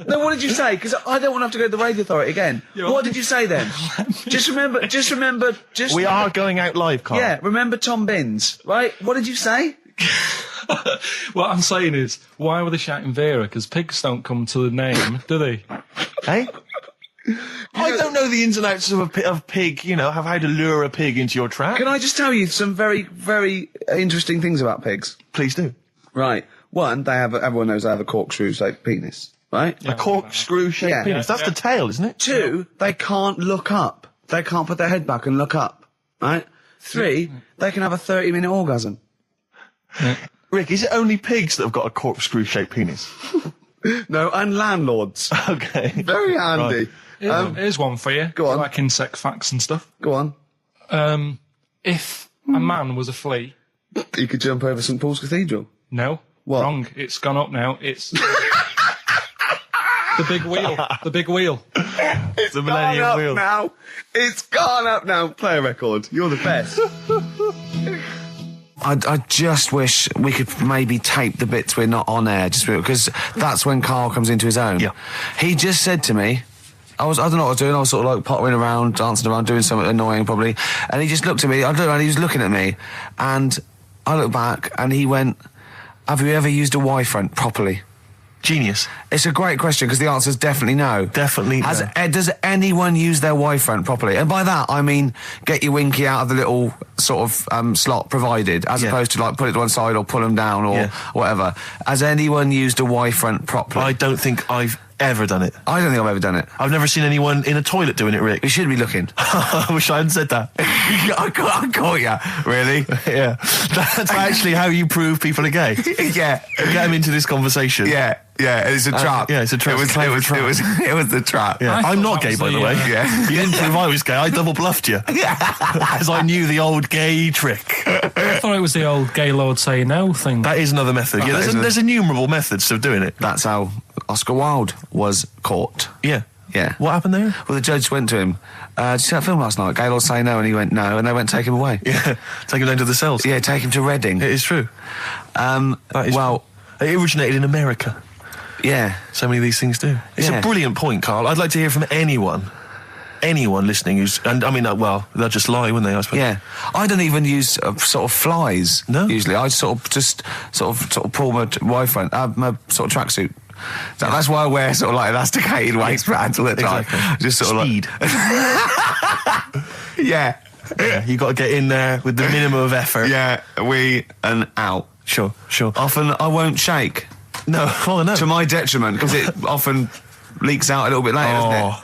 No, what did you say? Because I don't want to have to go to the radio authority again. What did you say then? Just remember. We are going out live, Carl. Yeah, remember Tom Binns, right? What did you say? What I'm saying is, why were they shouting Vera? Because pigs don't come to the name, do they? Hey? I don't know the ins and outs of pig, you know, how to lure a pig into your trap. Can I just tell you some very, very interesting things about pigs? Please do. Right. One, everyone knows they have a corkscrew-shaped penis, right? A corkscrew-shaped Yeah. penis. That's the tail, isn't it? Two, they can't look up. They can't put their head back and look up, right? Three, they can have a 30-minute orgasm. Rick, is it only pigs that have got a corkscrew-shaped penis? No, and landlords. Okay. Very handy. Here's one for you. Go on. Like insect facts and stuff. Go on. If a man was a flea... You could jump over St Paul's Cathedral. No. What? Wrong. It's gone up now. It's... the big wheel. The big wheel. It's the Millennium Gone up Wheel. now. It's gone up now. Play a record. You're the best. I just wish we could maybe tape the bits we're not on air, just because that's when Karl comes into his own. Yeah. He just said to me, I don't know what I was doing, I was sort of like pottering around, dancing around, doing something annoying probably, and he just looked at me, I looked around, he was looking at me, and I looked back, and he went, have you ever used a Y-front properly? Genius. It's a great question, because the answer's definitely no. Definitely no. Does anyone use their Y-front properly? And by that, I mean, get your winky out of the little sort of slot provided, as opposed to like put it to one side or pull them down or whatever. Has anyone used a Y-front properly? I don't think I've ever done it. I don't think I've ever done it. I've never seen anyone in a toilet doing it, Rick. You should be looking. I wish I hadn't said that. I caught you. Really? Yeah. That's actually how you prove people are gay. Yeah. Get them into this conversation. Yeah. Yeah, it's a trap. Yeah, it's a trap. It was the trap. Yeah. I'm not that gay, was by the the, way. Yeah. You didn't prove I was gay. I double bluffed you. As I knew the old gay trick. I thought it was the old Gaylord say no thing. That is another method. Yeah, there's innumerable methods of doing it. That's how Oscar Wilde was caught. Yeah. Yeah. What happened there? Well, the judge went to him, did you see that film last night? Gaylord say no, and he went no, and they went take him away. Yeah. Take him down to the cells. Yeah, take him to Reading. It is true. That is well, true. It originated in America. yeah. So many of these things do. It's Yeah. a brilliant point, Carl. I'd like to hear from anyone listening who's, and I mean, well, they'll just lie, wouldn't they, I suppose? Yeah, I don't even use sort of flies. No? Usually, I sort of pull my Y-front, my sort of tracksuit. So that's why I wear sort of like elasticated waistbands all the time. Exactly. Just sort Speed. of like, yeah, Yeah, you got to get in there with the minimum of effort. yeah, we and out. Sure. Often I won't shake, No, oh no. to my detriment, because it often leaks out a little bit later, doesn't it?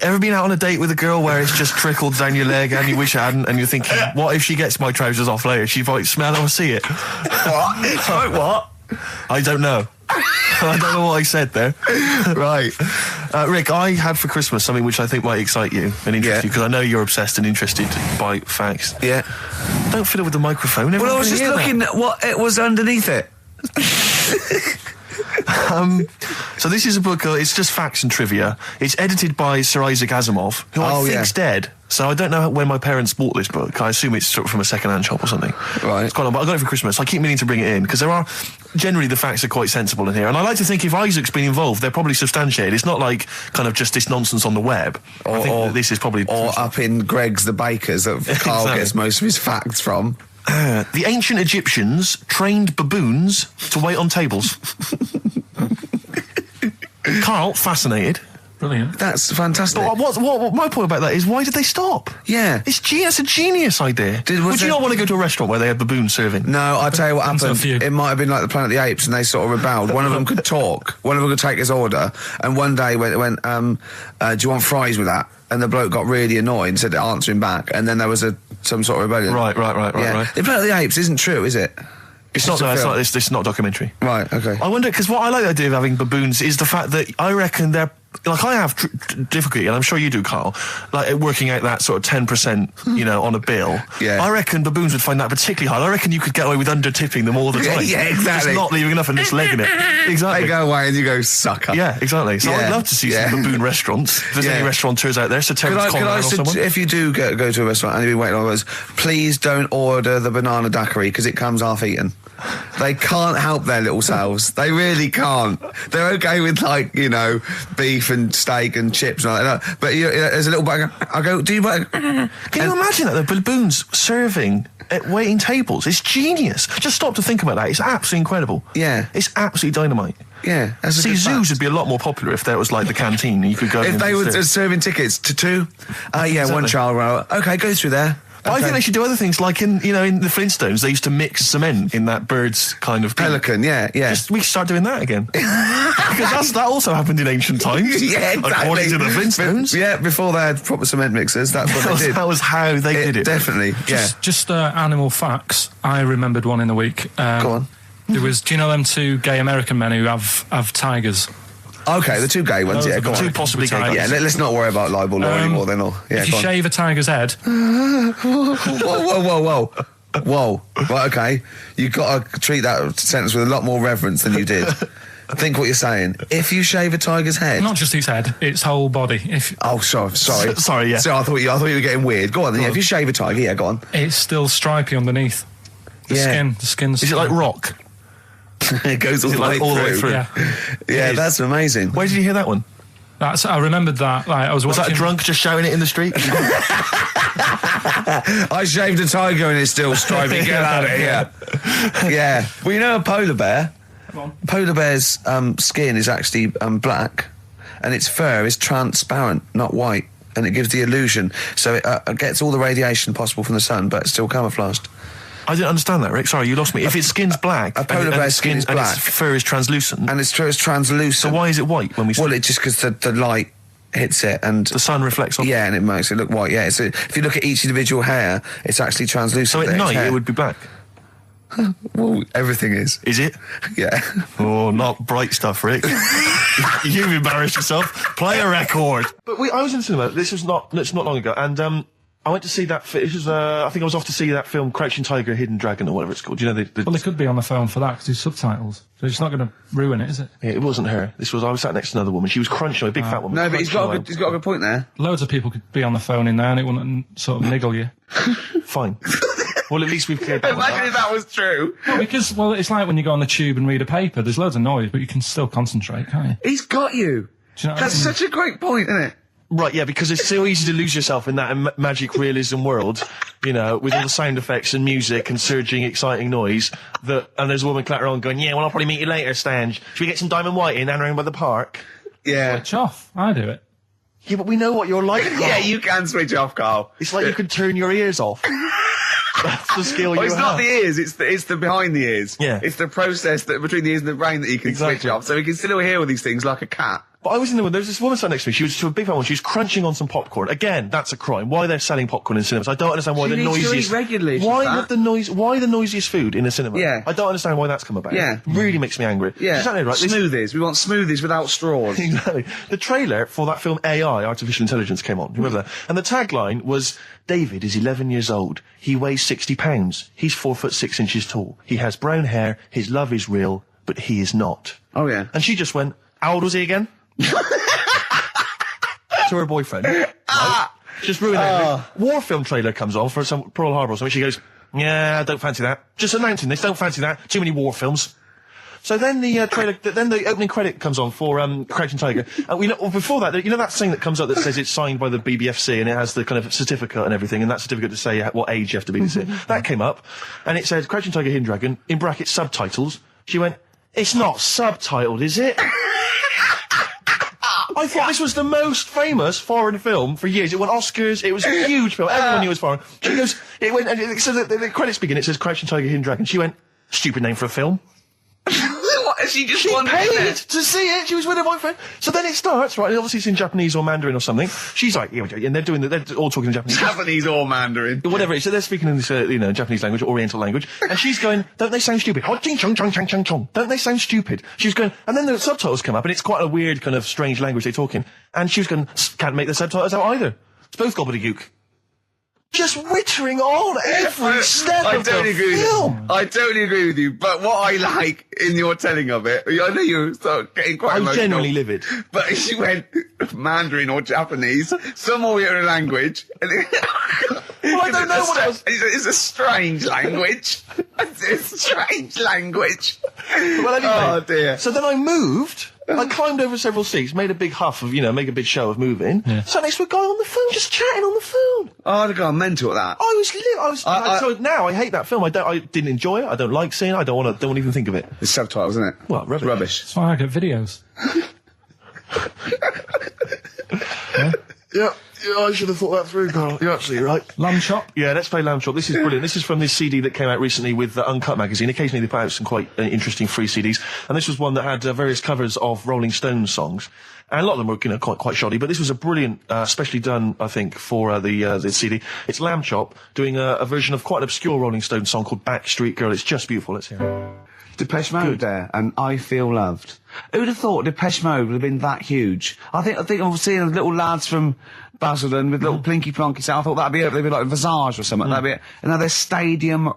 Ever been out on a date with a girl where it's just trickled down your leg and you wish it hadn't, and you're thinking, what if she gets my trousers off later? She might smell or see it. What? Like what? I don't know. I don't know what I said there. Right. Rick, I had for Christmas something which I think might excite you and interest you, because I know you're obsessed and interested by facts. Yeah. Don't fiddle with the microphone. Well, I was Everyone just can hear looking at what it was underneath it. So this is a book, it's just facts and trivia. It's edited by Sir Isaac Asimov, who I think's dead. So I don't know when my parents bought this book. I assume it's sort of from a second-hand shop or something. Right. It's quite long, but I got it for Christmas. I keep meaning to bring it in, because generally the facts are quite sensible in here. And I like to think if Isaac's been involved, they're probably substantiated. It's not like kind of just this nonsense on the web. I think that this is probably... Or up in Greg's the Baker's that Karl Exactly. gets most of his facts from. The ancient Egyptians trained baboons to wait on tables. Karl, fascinated. Brilliant. That's fantastic. But what my point about that is, why did they stop? Yeah. It's a genius idea. Was Would you it- not want to go to a restaurant where they had baboons serving? No, I'll tell you what Answer a happened. few. It might have been like the Planet of the Apes, and they sort of rebelled. One of them could talk. One of them could take his order. And one day went, do you want fries with that? And the bloke got really annoyed and said, answer him back. And then there was some sort of rebellion. Right. Yeah. The Planet of the Apes isn't true, is it? It's not. just a No, it's film. not. It's not a documentary. Right, okay. I wonder, because what I like the idea of having baboons is the fact that I reckon they're like I have difficulty, and I'm sure you do, Carl, like at working out that sort of 10%, you know, on a bill. Yeah. I reckon baboons would find that particularly hard. I reckon you could get away with under-tipping them all the time. Yeah, exactly. Just not leaving enough and just legging it. Exactly. They go away and you go, sucker. Yeah, exactly. So Yeah. I'd love to see some baboon restaurants. If there's any restaurateurs out there, so Terence Conran or someone. If you do go to a restaurant and you've been waiting on those, please don't order the banana daiquiri because it comes half-eaten. They can't help their little selves. They really can't. They're okay with, like, you know, beef and steak and chips and all that. But there's a little bag. I go, do you... Can you imagine that, the baboons serving at waiting tables? It's genius. Just stop to think about that. It's absolutely incredible. Yeah. It's absolutely dynamite. Yeah. That's a See, good zoos fact. would be a lot more popular if there was, like, the canteen and you could go... If they were serving tickets to 2, one child row. Okay, go through there. But I think they should do other things, like in the Flintstones, they used to mix cement in that bird's kind of... Pelican, yeah. We should start doing that again. Because that also happened in ancient times. Yeah, exactly. According to the Flintstones. Yeah, before they had proper cement mixers, that's what they did. That was how they did it. Definitely, Just animal facts. I remembered one in the week. Go on. There was, do you know them 2 gay American men who have tigers? Okay, the 2 gay ones, Those yeah, are go the on. 2 possibly gay guys. Yeah, let's not worry about libel law anymore then. If you shave a tiger's head... Whoa. Right, okay. You've got to treat that sentence with a lot more reverence than you did. Think what you're saying. If you shave a tiger's head... Not just his head, its whole body. Sorry. Sorry, yeah. So I thought you were getting weird. Go on then, yeah, if you shave a tiger, yeah, go on. It's still stripy underneath. The skin's... Is it like rock? It goes all the way through. Yeah, that's amazing. Where did you hear that one? I remembered that. Like, I was that watching... a drunk just shouting it in the street? I shaved a tiger and it's still stripy. Get out of here. Yeah. Well, you know a polar bear? Polar bear's skin is actually black, and its fur is transparent, not white, and it gives the illusion. So it gets all the radiation possible from the sun, but it's still camouflaged. I didn't understand that, Rick. Sorry, you lost me. If its skin's black, a polar bear's skin is black, and its fur is translucent, and its fur is translucent. So why is it white when we? Well, it's just because the light hits it and the sun reflects on. Yeah, and it makes it look white. Yeah, so if you look at each individual hair, it's actually translucent. So at night it would be black. Well, everything is. Is it? Yeah. Oh, not bright stuff, Rick. You've embarrassed yourself. Play a record. But I was in the cinema. This was not long ago, and I went to see that. This was, I think I was off to see that film, Crouching Tiger, Hidden Dragon, or whatever it's called. Do you know Well, they could be on the phone for that because there's subtitles. So it's not going to ruin it, is it? Yeah, it wasn't her. I was sat next to another woman. She was crunching, a big fat woman. No, but he's got a good point there. Loads of people could be on the phone in there, and it wouldn't sort of niggle you. Fine. Well, at least we've cleared that. Imagine if that was true. Well, it's like when you go on the tube and read a paper. There's loads of noise, but you can still concentrate, can't you? He's got you. Do you know what That's I mean? such a great point, isn't it? Right, yeah, because it's so easy to lose yourself in that magic realism world, you know, with all the sound effects and music and surging, exciting noise, and there's a woman clattering on going, yeah, well, I'll probably meet you later, Stange. Should we get some Diamond White in and around by the park? Yeah. Switch off. I do it. Yeah, but we know what you're like, Carl. Yeah, you can switch off, Carl. It's like you can turn your ears off. That's the skill you have. It's not the ears, it's the behind the ears. Yeah. It's the process between the ears and the brain that you can switch off. So we can still hear all these things like a cat. But I was in the room, there was this woman sat next to me, she was to a big fat one, she was crunching on some popcorn. Again, that's a crime. Why they're selling popcorn in cinemas? I don't understand why She the needs to noisiest... eat regularly, she's why fat. the noisiest food in a cinema? Yeah. I don't understand why that's come about. Yeah. Really makes me angry. Yeah. She's right, Smoothies. We want smoothies without straws. Exactly. The trailer for that film AI, Artificial Intelligence, came on. Do you remember that? And the tagline was, David is 11 years old. He weighs 60 pounds. He's 4'6" tall. He has brown hair. His love is real, but he is not. Oh, yeah. And she just went, how old was he again? To her boyfriend. Right? Just ruined it. War film trailer comes on for some Pearl Harbor or something. She goes, yeah, I don't fancy that. Just announcing this, don't fancy that. Too many war films. So then the trailer, then the opening credit comes on for Crouching Tiger. And before that, you know that thing that comes up that says it's signed by the BBFC and it has the kind of certificate and everything, and that certificate to say what age you have to be to see it. That came up, and it said Crouching Tiger, Hidden Dragon, in brackets subtitles. She went, it's not subtitled, is it? I thought this was the most famous foreign film for years. It won Oscars. It was a huge film. Everyone knew it was foreign. She goes, it went, and so the credits begin. It says Crouching Tiger, Hidden Dragon. She went, stupid name for a film. What? she just She wanted paid it. to see it. She was with her boyfriend. So then it starts, right? And obviously it's in Japanese or Mandarin or something. She's like, and they're all talking in Japanese. Japanese or Mandarin. Whatever. So they're speaking in this, Japanese language, Oriental language, and she's going, "Don't they sound stupid? Don't they sound stupid?" She's going, and then the subtitles come up, and it's quite a weird kind of strange language they're talking, and she was going, "Can't make the subtitles out either. It's both gobbledygook." Just wittering on every step of the film. I totally agree with you. But what I like in your telling of it, I know you're sort of getting quite I'm emotional. genuinely livid. But she went Mandarin or Japanese, some Oriental language. And Well, I don't know what else. It's a strange language. It's a strange language. Well, anyway. Oh dear. So then I moved. I climbed over several seats, made a big huff of, make a big show of moving. Yeah. Sat next to a guy on the phone, just chatting on the phone. Oh, I'd have gone mental at that. I was so now I hate that film. I didn't enjoy it. I don't like seeing it. I don't want to even think of it. It's subtitles, isn't it? Well, rubbish. That's why I get videos. Yeah, I should have thought that through, Carl. You're absolutely right. Lamb chop. Yeah, let's play Lamb Chop. This is brilliant. This is from this CD that came out recently with Uncut magazine. Occasionally they put out some quite interesting free CDs, and this was one that had various covers of Rolling Stones songs, and a lot of them were quite shoddy. But this was a brilliant, especially done, I think, for the CD. It's Lamb Chop doing a version of quite an obscure Rolling Stones song called Backstreet Girl. It's just beautiful. Let's hear it. Depeche Mode there, and I Feel Loved. Who'd have thought Depeche Mode would have been that huge? I think I'm seeing little lads from Basildon with little plinky plonky sound. I thought they'd be like Visage or something. That'd be it. And now they're stadium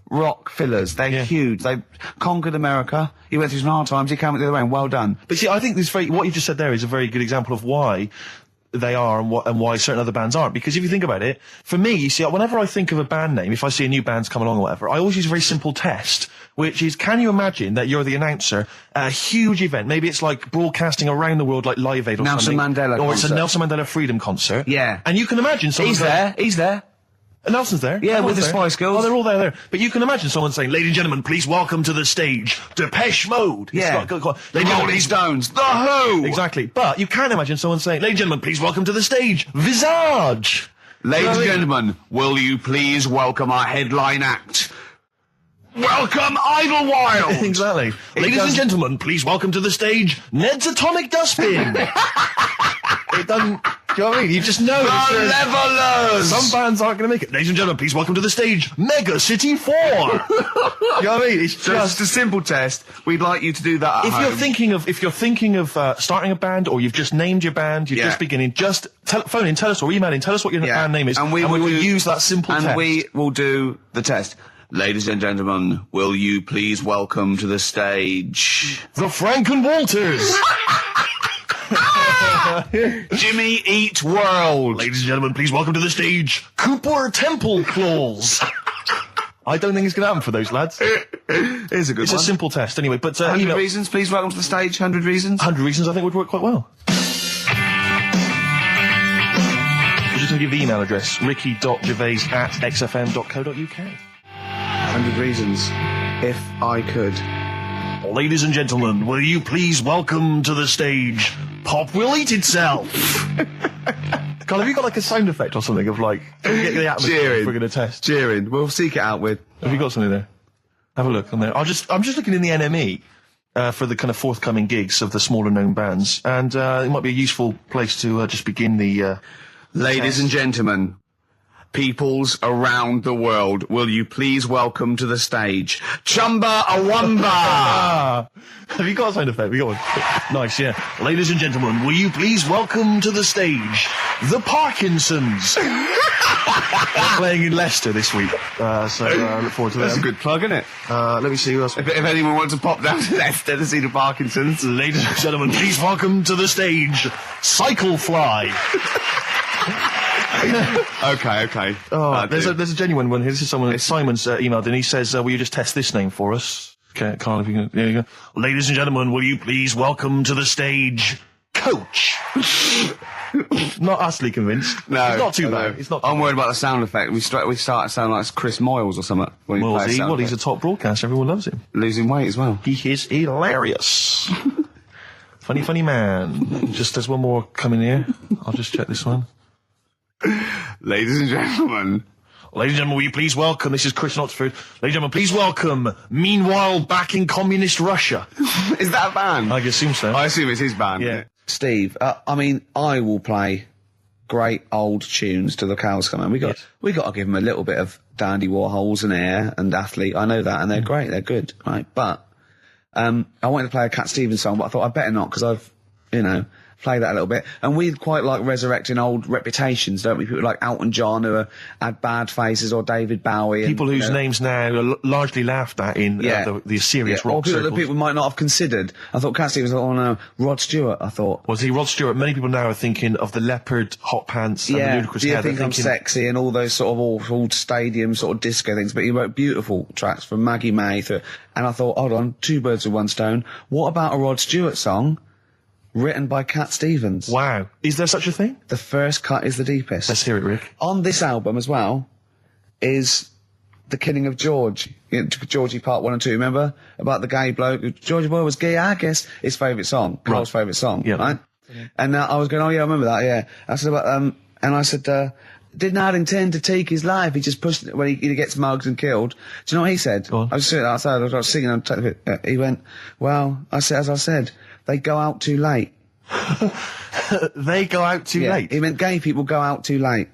rock fillers. They're huge. They conquered America. You went through some hard times. You came out the other way, and well done. But see, I think what you just said there is a very good example of why they are and why certain other bands aren't. Because if you think about it, for me, you see, whenever I think of a band name, if I see a new band's come along or whatever, I always use a very simple test, which is, can you imagine that you're the announcer at a huge event? Maybe it's like broadcasting around the world like Live Aid or Nelson something. Mandela Or it's a concert. Nelson Mandela Freedom concert. Yeah. And you can imagine someone He's there. Nelson's there. Yeah, Everyone's with the there. Spice Girls. Oh, they're all there. But you can imagine someone saying, "Ladies and gentlemen, please welcome to the stage, Depeche Mode." Yeah. Rolling Stones, The Who. Exactly. But you can imagine someone saying, "Ladies and gentlemen, please welcome to the stage, Visage." Ladies and Really? gentlemen, will you please welcome our headline act? Welcome Idlewild! Exactly. Ladies and gentlemen, please welcome to the stage, Ned's Atomic Dustbin. It doesn't... Do you know what I mean? You just know. The Levelers! Some bands aren't going to make it. Ladies and gentlemen, please welcome to the stage, Mega City 4. You know what I mean? It's So it's a simple test. We'd like you to do that at If home. you're thinking of starting a band, or you've just named your band, you're just beginning, just phone in, tell us, or email in, tell us what your band name is, and we will use that simple test. And we will do the test. Ladies and gentlemen, will you please welcome to the stage the Franken Walters. Jimmy Eat World? Ladies and gentlemen, please welcome to the stage, Cooper Temple Claws. I don't think it's going to happen for those lads. Here's a good It's one. a simple test anyway, but 100 email. reasons, please welcome to the stage. 100 reasons. 100 reasons I think would work quite well. I'm just going to give the email address, ricky.gervais@xfm.co.uk. 100 reasons. If I could. Ladies and gentlemen, will you please welcome to the stage, Pop Will Eat Itself. Carl, have you got like a sound effect or something of like, get the atmosphere Cheering. we're going to test? Cheering. We'll seek it out with. Have you got something there? Have a look on there. I'm just looking in the NME for the kind of forthcoming gigs of the smaller known bands, and it might be a useful place to just begin the. Ladies and gentlemen, peoples around the world, will you please welcome to the stage Chumba Awamba? Have you got a sound effect? We got one. Nice, yeah. Ladies and gentlemen, will you please welcome to the stage the Parkinsons? They're playing in Leicester this week, so I look forward to that. That's a good plug, isn't it? Let me see who else. If anyone wants to pop down to Leicester to see the Parkinsons. Ladies and gentlemen, please welcome to the stage Cyclefly. Okay. Oh, there's a genuine one here. This is someone. Simon's emailed, and he says, "Will you just test this name for us?" Okay, Carl, if you can. There you go. Ladies and gentlemen, will you please welcome to the stage Coach? Not utterly convinced. No, it's not too no. bad. It's not. I'm worried about the sound effect. We start to sound like Chris Moyles or something. When we play a sound He's a effect. top broadcaster. Everyone loves him. Losing weight as well. He is hilarious. funny man. Just there's one more coming here. I'll just check this one. Ladies and gentlemen, Ladies and gentlemen, will you please welcome, this is Chris in Oxford, ladies and gentlemen, please welcome, meanwhile back in communist Russia. Is that a band? I assume so. I assume it's his band. Yeah. Steve, I mean, I will play great old tunes to the cows come home. We got to give them a little bit of Dandy Warhols and Air and Athlete. I know that, and they're great. They're good, right? But I wanted to play a Cat Stevens song, but I thought I'd better not because I've, play that a little bit. And we quite like resurrecting old reputations, don't we? People like Elton John who had bad faces, or David Bowie. People whose names now are largely laughed at in the serious rock or people circles. that people might not have considered. I thought Cat Stevens, oh no, Rod Stewart, I thought. Was he Rod Stewart? Many people now are thinking of the leopard hot pants and the ludicrous hair. I think I'm sexy and all those sort of awful stadium sort of disco things, but he wrote beautiful tracks from Maggie May and I thought, hold on, two birds with one stone. What about a Rod Stewart song written by Cat Stevens? Wow. Is there such a thing? The first cut is the deepest. Let's hear it, Rick. On this album as well is The Killing of George. Georgie Part 1 and 2, remember? About the gay bloke. Georgie Boy was gay, I guess. His favourite song. Carl's favourite song, right? And I was going, oh yeah, I remember that, yeah. I said about, and I said, did not intend to take his life. He just pushed it when he gets mugged and killed. Do you know what he said? I was sitting outside, I was singing, he went, well, as I said, they go out too late. They go out too late? He meant gay people go out too late.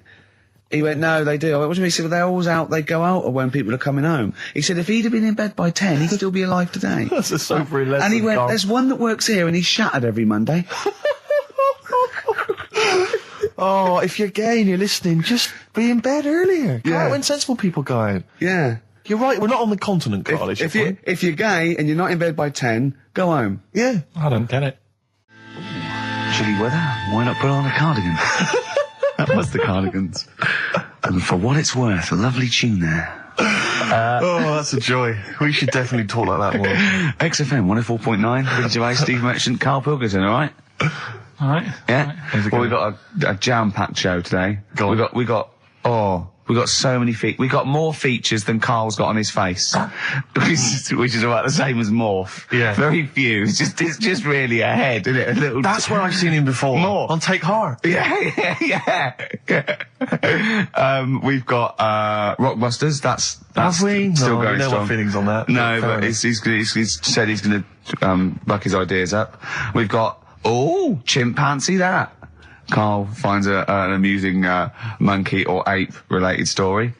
He went, no, they do. I went, what do you mean? He said, well, they're always out, they go out when people are coming home. He said, if he'd have been in bed by 10, he'd still be alive today. That's a sobering lesson. And he went, there's one that works here and he's shattered every Monday. Oh, if you're gay and you're listening, just be in bed earlier. Go out when sensible people go out. Yeah. You're right, we're not on the continent, Carl. If you're gay and you're not in bed by 10, go home. Yeah. I don't get it. Chilly weather, why not put on a cardigan? That was the Cardigans. And for what it's worth, a lovely tune there. Oh, that's a joy. We should definitely talk like that more. XFM 104.9, Ricky Gervais, Steve Merchant, Karl Pilkington, alright? Alright. Yeah? Well, we got a jam-packed show today. We got so many we got more features than Carl's got on his face. which is about the same as Morph. Yeah. Very few. It's just really a head, isn't it? A little. That's where I've seen him before. More. On Take Heart. Yeah. We've got, Rockbusters. That's Have we? still No, going no strong. feelings on that. No, but he's said he's gonna, buck his ideas up. We've got, chimpanzee that. Carl finds an amusing monkey or ape related story.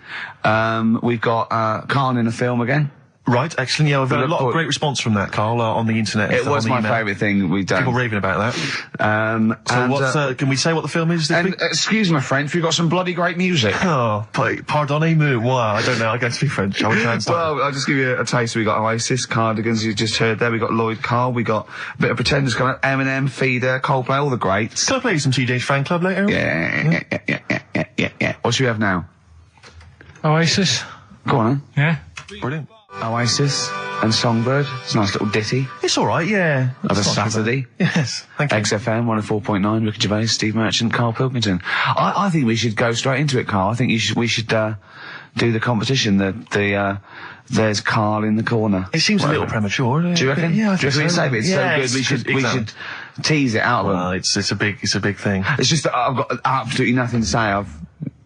We've got Carl in a film again. Right, excellent. Yeah, we've had a lot of great response from that, Carl, on the internet. It was my favourite thing we've done. People raving about that. So can we say what the film is this week? Excuse my French, we've got some bloody great music. Oh, pardonnez-moi. Wow, I don't know. I don't speak French. Shall we try and start? Well, I'll just give you a taste. We got Oasis, Cardigans, you just heard there. We got Lloyd Carl. We got a bit of Pretenders coming up. Eminem, Feeder, Coldplay, all the greats. Can I play you some TJ's Fan Club later? Yeah. What should we have now? Oasis. Go on. Yeah. Brilliant. Oasis and Songbird. It's a nice little ditty It's all right, yeah. of a Saturday. Yes, thank you. XFM 104.9, Ricky Gervais, Steve Merchant, Karl Pilkington. I think we should go straight into it, Carl. I think we should do the competition. There's Carl in the corner. It seems a little premature. Do you reckon? Yeah, I Do you think reckon so. it's so good? We should tease it out of them. Well, it's a big thing. It's just that I've got absolutely nothing to say.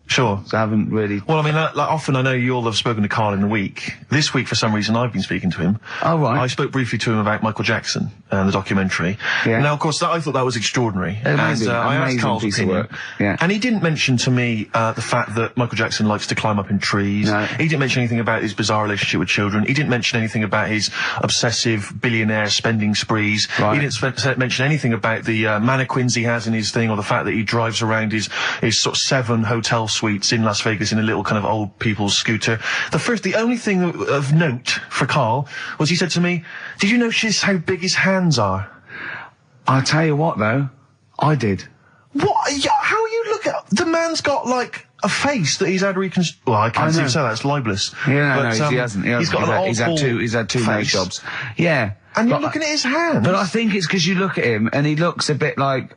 Sure. So I haven't really. Well, I mean, often I know you all have spoken to Carl in the week. This week, for some reason, I've been speaking to him. Oh, right. I spoke briefly to him about Michael Jackson and the documentary. Yeah. Now, of course, I thought that was extraordinary. Amazing, and I asked amazing Carl's piece of opinion. work. Yeah. And he didn't mention to me the fact that Michael Jackson likes to climb up in trees. No. He didn't mention anything about his bizarre relationship with children. He didn't mention anything about his obsessive billionaire spending sprees. Right. He didn't mention anything about the mannequins he has in his thing, or the fact that he drives around his sort of 7 hotel suites in Las Vegas in a little kind of old people's scooter. The only thing of note for Carl was he said to me, "Did you notice how big his hands are?" I'll tell you what, though, I did. What? Yeah, how you look at the man's got like a face that he's had reconstructed. Well, I can't even say that. It's libelous. Yeah, But, he hasn't. He's got an he's had two nose face. jobs. Yeah. And you're looking at his hands. But I think it's because you look at him and he looks a bit like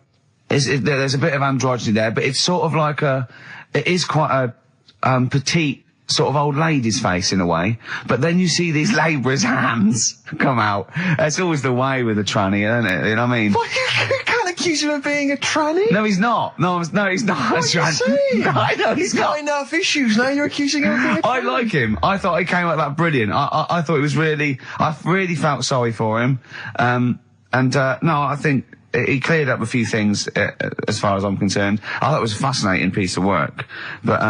there's a bit of androgyny there, but it's sort of like it is quite a petite sort of old lady's face in a way, but then you see these labourers' hands come out. That's always the way with a tranny, isn't it? You know what I mean? Well, you can't accuse him of being a tranny? No, he's not. No, he's not. What are you saying? No, I know he's got not. enough issues now. You're accusing him of being a tranny. I like him. I thought he came out that brilliant. I thought it was really. I really felt sorry for him. No, I think he cleared up a few things as far as I'm concerned. I thought it was a fascinating piece of work, but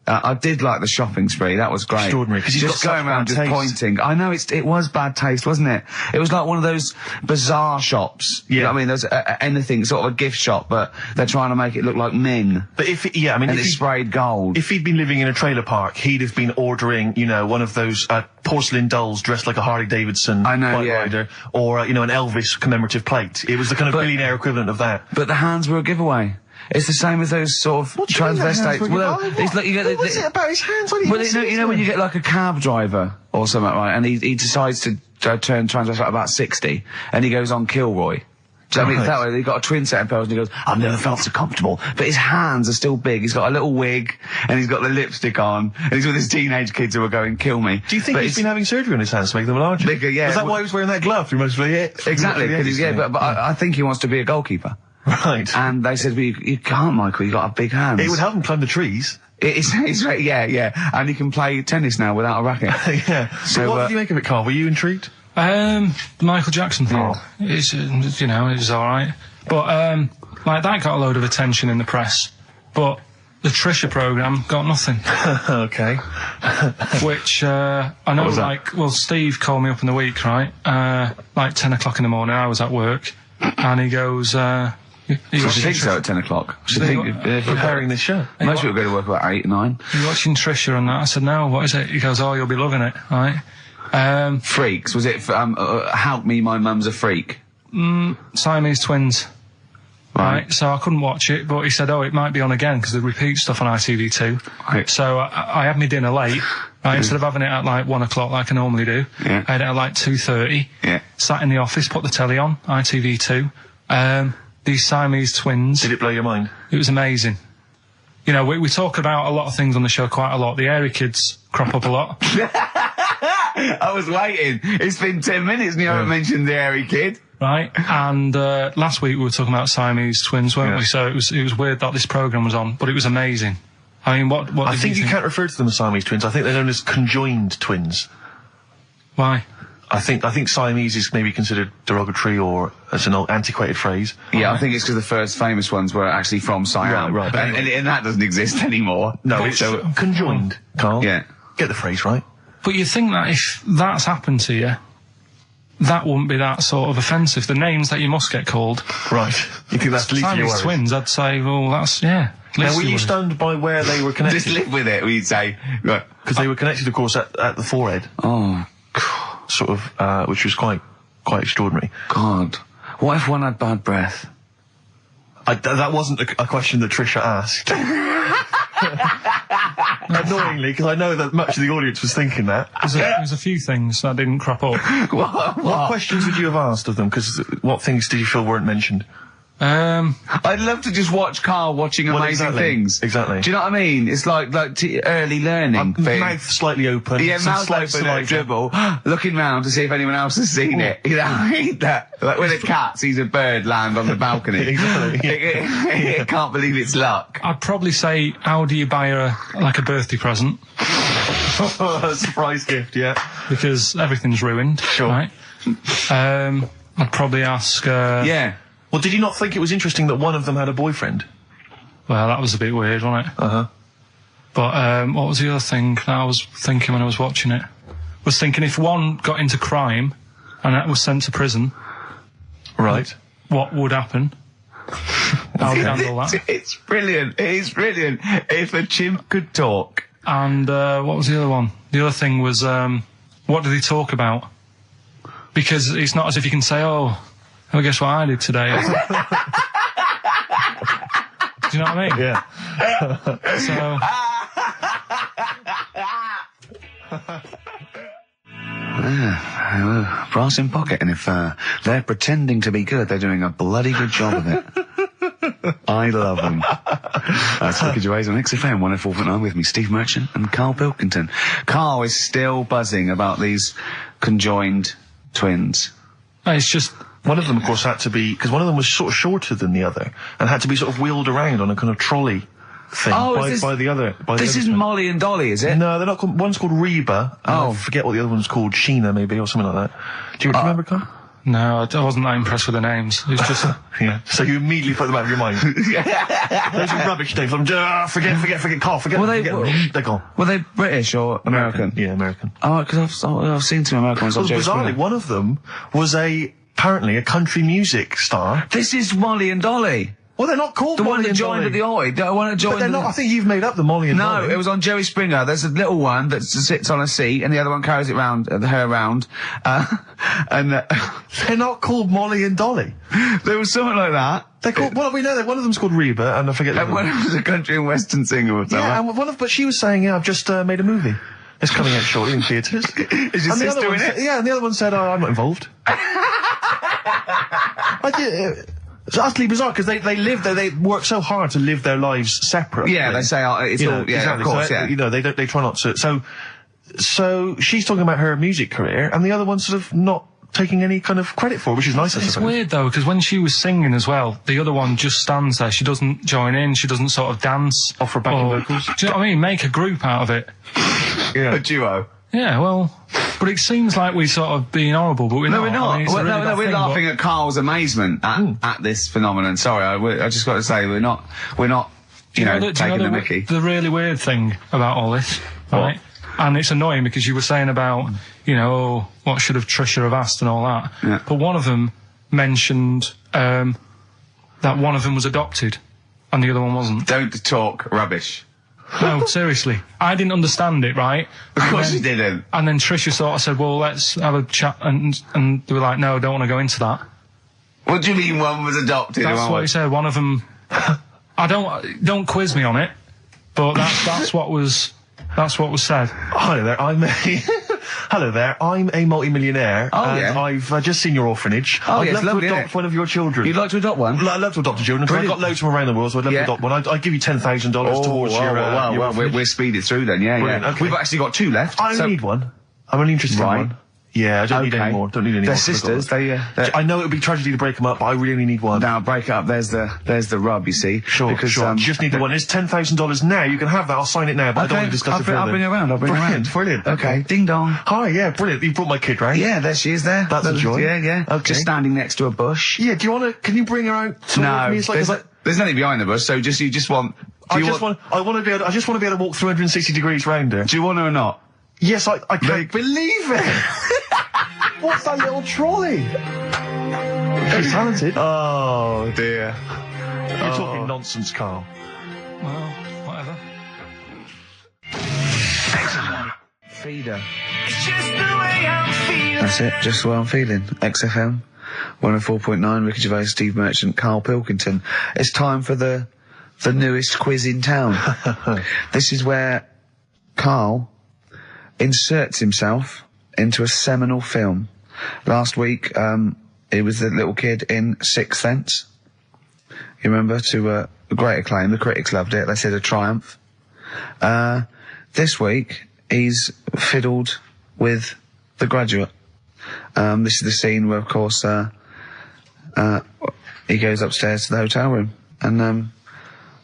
I did like the shopping spree. That was great. Extraordinary, 'cause he's just got going such around bad just taste. pointing. I know it was bad taste, wasn't it? It was like one of those bazaar shops. You know what I mean? There's anything sort of a gift shop, but they're trying to make it look like men. But if And if it's sprayed gold. If he'd been living in a trailer park, he'd have been ordering, one of those porcelain dolls dressed like a Harley Davidson I know, bike yeah. rider, or an Elvis commemorative plate. It was the kind of billionaire equivalent of that. But the hands were a giveaway. It's the same as those sort of transvestites. Well, it's like you get What's it about his hands? well, you know when you get like a cab driver or something, right? And he decides to turn transvestite about 60, and he goes on Kilroy. Do you know what I mean? That way, he got a twin set of pearls, and he goes, "I've never felt so comfortable." But his hands are still big. He's got a little wig, and he's got the lipstick on, and he's with his teenage kids who are going, "Kill me." Do you think he's been having surgery on his hands to make them larger? Bigger, yeah. Was that why he was wearing that glove through most of it? Exactly, because but I think he wants to be a goalkeeper. Right. And they said, well, you can't, Michael, you've got big hands. It would help him climb the trees. Yeah. And he can play tennis now without a racket. Yeah. So, what did you make of it, Carl? Were you intrigued? Michael Jackson thing. Oh. It's, it was alright. But, that got a load of attention in the press. But the Trisha programme got nothing. Okay. Which, I know, was that? Steve called me up in the week, right? 10 o'clock in the morning, I was at work. And he goes, She thinks so at 10 o'clock. She Preparing this show. Most people go to work about 8, 9. you watching Trisha and that? I said, no, what is it? He goes, oh, you'll be loving it, right? Freaks. Was it, Help Me, My Mum's a Freak? Siamese twins. Right. So I couldn't watch it, but he said, oh, it might be on again, because they repeat stuff on ITV2. Right. So I had my dinner late, right? Instead of having it at 1 o'clock like I normally do, Yeah. I had it at 2:30. Yeah. Sat in the office, put the telly on, ITV2. These Siamese twins. Did it blow your mind? It was amazing. We talk about a lot of things on the show quite a lot. The Airy kids crop up a lot. I was waiting. It's been 10 minutes and you haven't mentioned the hairy kid. Right, and last week we were talking about Siamese twins, weren't we? So it was weird that this programme was on, but it was amazing. I mean, what I did think you you can't refer to them as Siamese twins. I think they're known as conjoined twins. Why? I think Siamese is maybe considered derogatory or as an old antiquated phrase. Yeah, I think it's because the first famous ones were actually from Siam. Right, but and that doesn't exist anymore. No, it's conjoined, Carl. Yeah. Get the phrase right. But you think that if that's happened to you, that wouldn't be that sort of offensive. The names that you must get called. Right. You think that's least your Siamese worries? twins, I'd say, well, that's, yeah. Now, were you stunned by where they were connected? Just live with it, we'd say. Right. Because they were connected, of course, at the forehead. Oh, Sort of, which was quite extraordinary. God. What if one had bad breath? That wasn't a question that Trisha asked. Annoyingly, because I know that much of the audience was thinking that. There's a few things that didn't crop up. What questions would you have asked of them? Because what things did you feel weren't mentioned? I'd love to just watch Carl watching amazing things. Exactly. Do you know what I mean? It's like early learning thing. Mouth slightly open. Yeah, some mouth slight open, saliva. dribble, looking round to see if anyone else has seen it. You know, that like when a cat sees a bird land on the balcony. Exactly. It can't believe it's luck. I'd probably say, how do you buy her, a birthday present? A surprise gift, yeah. Because everything's ruined. Sure. Right? I'd probably ask, Yeah. Well, did you not think it was interesting that one of them had a boyfriend? well, that was a bit weird, wasn't it? Uh-huh. But what was the other thing that I was thinking when I was watching it? I was thinking if one got into crime and that was sent to prison, Right. what would happen? How would you handle that? It's brilliant. It is brilliant. If a chimp could talk. And what was the other one? The other thing was, what did he talk about? Because it's not as if you can say, oh, guess what I did today? Do you know what I mean? Yeah. So, Brass in pocket, and if they're pretending to be good, they're doing a bloody good job of it. I love them. That's Ricky Gervais on XFM 104.9 with me, Steve Merchant and Karl Pilkington. Karl is still buzzing about these conjoined twins. it's just, One of them, of course, had to be, because one of them was sort of shorter than the other, and had to be sort of wheeled around on a kind of trolley thing by the other. This isn't Molly and Dolly, is it? No, they're not called, one's called Reba, and I forget what the other one's called, Sheena maybe, or something like that. Do you remember, Carl? No, I wasn't that impressed with the names. It's just... Yeah. So you immediately put them out of your mind. Those are rubbish names. Forget, Carl, forget them. They're gone. Were they British or American? Yeah, American. Oh, because I've seen some American ones on Jerry Bizarrely, Springer. one of them was apparently a country music star. This is Molly and Dolly. Well, they're not called The Molly one that and joined Dolly. at the Oi. The one that joined. But they're not. I think you've made up the Molly and Dolly. No, it was on Jerry Springer. There's a little one that sits on a seat, and the other one carries it round, her around. They're not called Molly and Dolly. There was something like that. They're called. Well, we know that one of them's called Reba, and I forget. And one was a country and western singer or something. Yeah, and but she was saying, "Yeah, I've just made a movie. It's coming out shortly in theatres." Is your sister in it? Yeah, and the other one said, "Oh, I'm not involved." It's utterly bizarre because they live there. They work so hard to live their lives separately. Yeah, they say it's You all. know, Yeah, exactly. of course. So, Yeah. You know, they try not to. So she's talking about her music career, and the other one's sort of not taking any kind of credit for it, which is nice, I It's suppose. weird though, because when she was singing as well, the other one just stands there. She doesn't join in. She doesn't sort of dance. Offer backing vocals. Do you know what I mean? Make a group out of it. Yeah. A duo. Yeah, well, but it seems like we're sort of being horrible, but we're not. No, we're not. I mean, it's a Well, really no, bad we're thing, laughing at Carl's amazement at this phenomenon. Sorry, I just got to say we're not. You know, taking the mickey. The really weird thing about all this, right? And it's annoying because you were saying about, you know, what should have Trisha have asked and all that. Yeah. But one of them mentioned that one of them was adopted and the other one wasn't. Don't talk rubbish. No, seriously. I didn't understand it, right? Of course you didn't. And then Trisha sort of said, well, let's have a chat. And they were like, no, I don't want to go into that. What do you mean one was adopted? That's and what one he said. One of them... don't quiz me on it, but that's what was said. Hello there, Hello there, I'm a multi-millionaire, and yeah. I've just seen your orphanage. Oh, I'd yeah, love it's lovely, to innit? adopt one of your children. You'd like to adopt one? I'd love to adopt a children, because I've got loads from around the world, so I'd love to adopt one. I'd give you $10,000 towards your well, orphanage. we'll speed it through then, yeah. Brilliant, okay. We've actually got two left. I only need one. I'm only interested in Right. one. Yeah, I don't need any more. Don't need any more. They're sisters. They're I know it would be tragedy to break them up, but I really only need one. now break it up. There's the rub. You see. Sure, because, sure. You just need the one. It's $10,000 now. You can have that. I'll sign it now, but I don't want to discuss it further. I'll bring her around. Brilliant. Okay. Ding dong. Hi, yeah, brilliant. You brought my kid round. Yeah, there she is. There. That's a joy. Yeah. Okay. Just standing next to a bush. Yeah. Do you want to? Can you bring her out? No, me? It's like, there's nothing behind the bush. So you just want. I just want to be able to walk 360 degrees round her. Do you want her or not? Yes, I can't believe it. What's that little trolley? She's talented. Oh dear. You're talking nonsense, Carl. Well, whatever. Feeder. That's it, just the way I'm feeling. XFM, 104.9, Ricky Gervais, Steve Merchant, Karl Pilkington. It's time for the newest quiz in town. This is where Karl inserts himself into a seminal film. Last week, it was the little kid in Sixth Sense. You remember, to great acclaim. The critics loved it. They said a triumph. This week, he's fiddled with The Graduate. This is the scene where, of course, he goes upstairs to the hotel room, and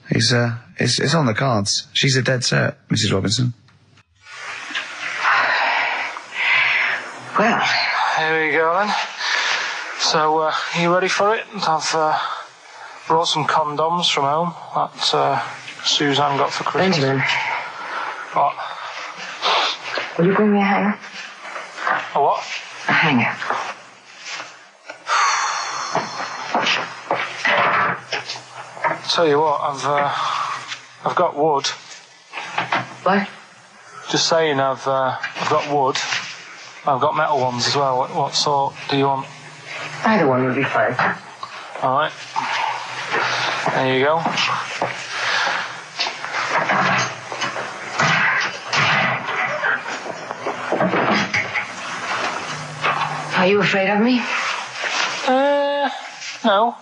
it's on the cards. She's a dead cert, Mrs. Robinson. Well, Here we go then. So, are you ready for it? I've brought some condoms from home that Suzanne got for Christmas. Benjamin, What? will you bring me a hanger? A what? A hanger. Tell you what, I've got wood. What? Just saying, I've got wood. I've got metal ones as well. What sort do you want? Either one would be fine. All right. There you go. Are you afraid of me? No.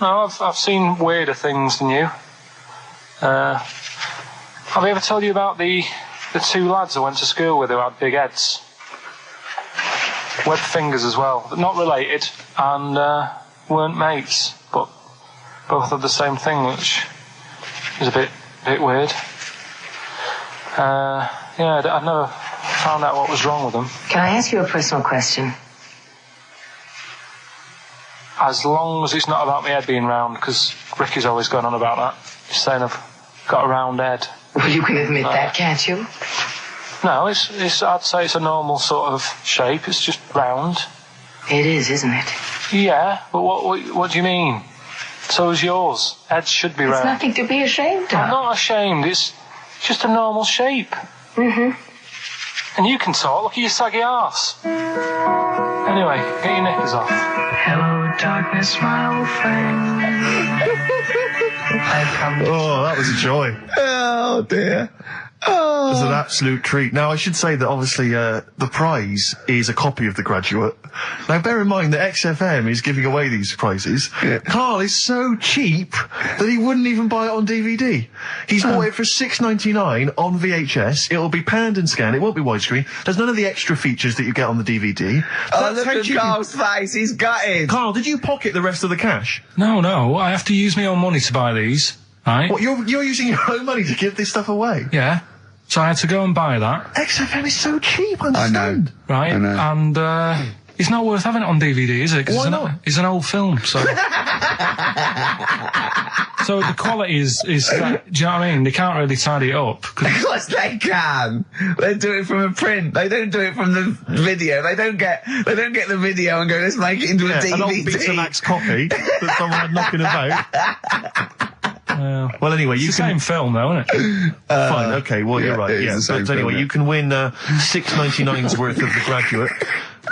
No, I've seen weirder things than you. Have I ever told you about the two lads I went to school with who had big heads? webbed fingers as well. But not related, and weren't mates, but both had the same thing, which is a bit weird. I'd never found out what was wrong with them. Can I ask you a personal question? As long as it's not about my head being round, because Ricky's always going on about that. He's saying I've got a round head. Well, you can admit that, can't you? No, it's. I'd say it's a normal sort of shape. It's just round. It is, isn't it? Yeah, but what do you mean? So is yours. Heads should be It's round. nothing to be ashamed of. I'm not ashamed. It's just a normal shape. Mm-hmm. And you can talk. Look at your saggy arse. Anyway, get your knickers off. Hello, darkness, my old friend. Oh, that was a joy. Oh dear. Oh. It was an absolute treat. Now, I should say that obviously the prize is a copy of The Graduate. Now, bear in mind that XFM is giving away these prizes. Yeah. Carl is so cheap that he wouldn't even buy it on DVD. He's bought it for $6.99 on VHS. It'll be panned and scanned. It won't be widescreen. There's none of the extra features that you get on the DVD. Oh, That's look how at cheap- Carl's face. He's gutted. Carl, did you pocket the rest of the cash? No, I have to use my own money to buy these, right? What, you're using your own money to give this stuff away? Yeah. So I had to go and buy that, XFM is so cheap, I I know. understand. right? I know. And it's not worth having it on DVD, is it? 'Cause Why it's not? It's an old film, so. So the quality is. Do you know what I mean? They can't really tidy it up. 'Cause Of course they can. They do it from a print. They don't do it from the video. They don't get the video and go, let's make it into a DVD. An old Betamax copy that someone had knocking about. Well, anyway, it's you the can. same film, though, isn't it? Fine, okay, well, you're yeah, right. it is Yeah, the same but anyway, film, yeah. you can win $6.99's worth of The Graduate.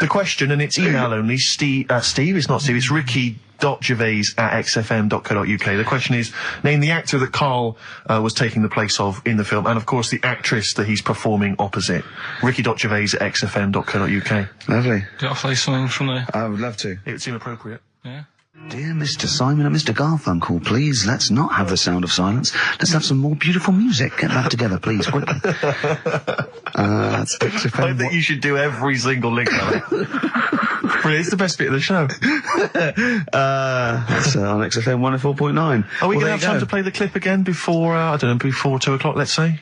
The question, and it's email only, Steve, it's not Steve, it's ricky.gervais@xfm.co.uk. The question is, name the actor that Karl was taking the place of in the film, and of course the actress that he's performing opposite. ricky.gervais@xfm.co.uk. Lovely. Do I play something from there? I would love to. It would seem appropriate. Yeah. Dear Mr. Simon and Mr. Garfunkel, please, let's not have the sound of silence. Let's have some more beautiful music. Get that together, please, quickly. That's I XFM. think you should do every single link on it. Brilliant, it's the best bit of the show. That's on XFM 104.9. Are we Well, going to there have you time go. to play the clip again before, before 2 o'clock, let's say?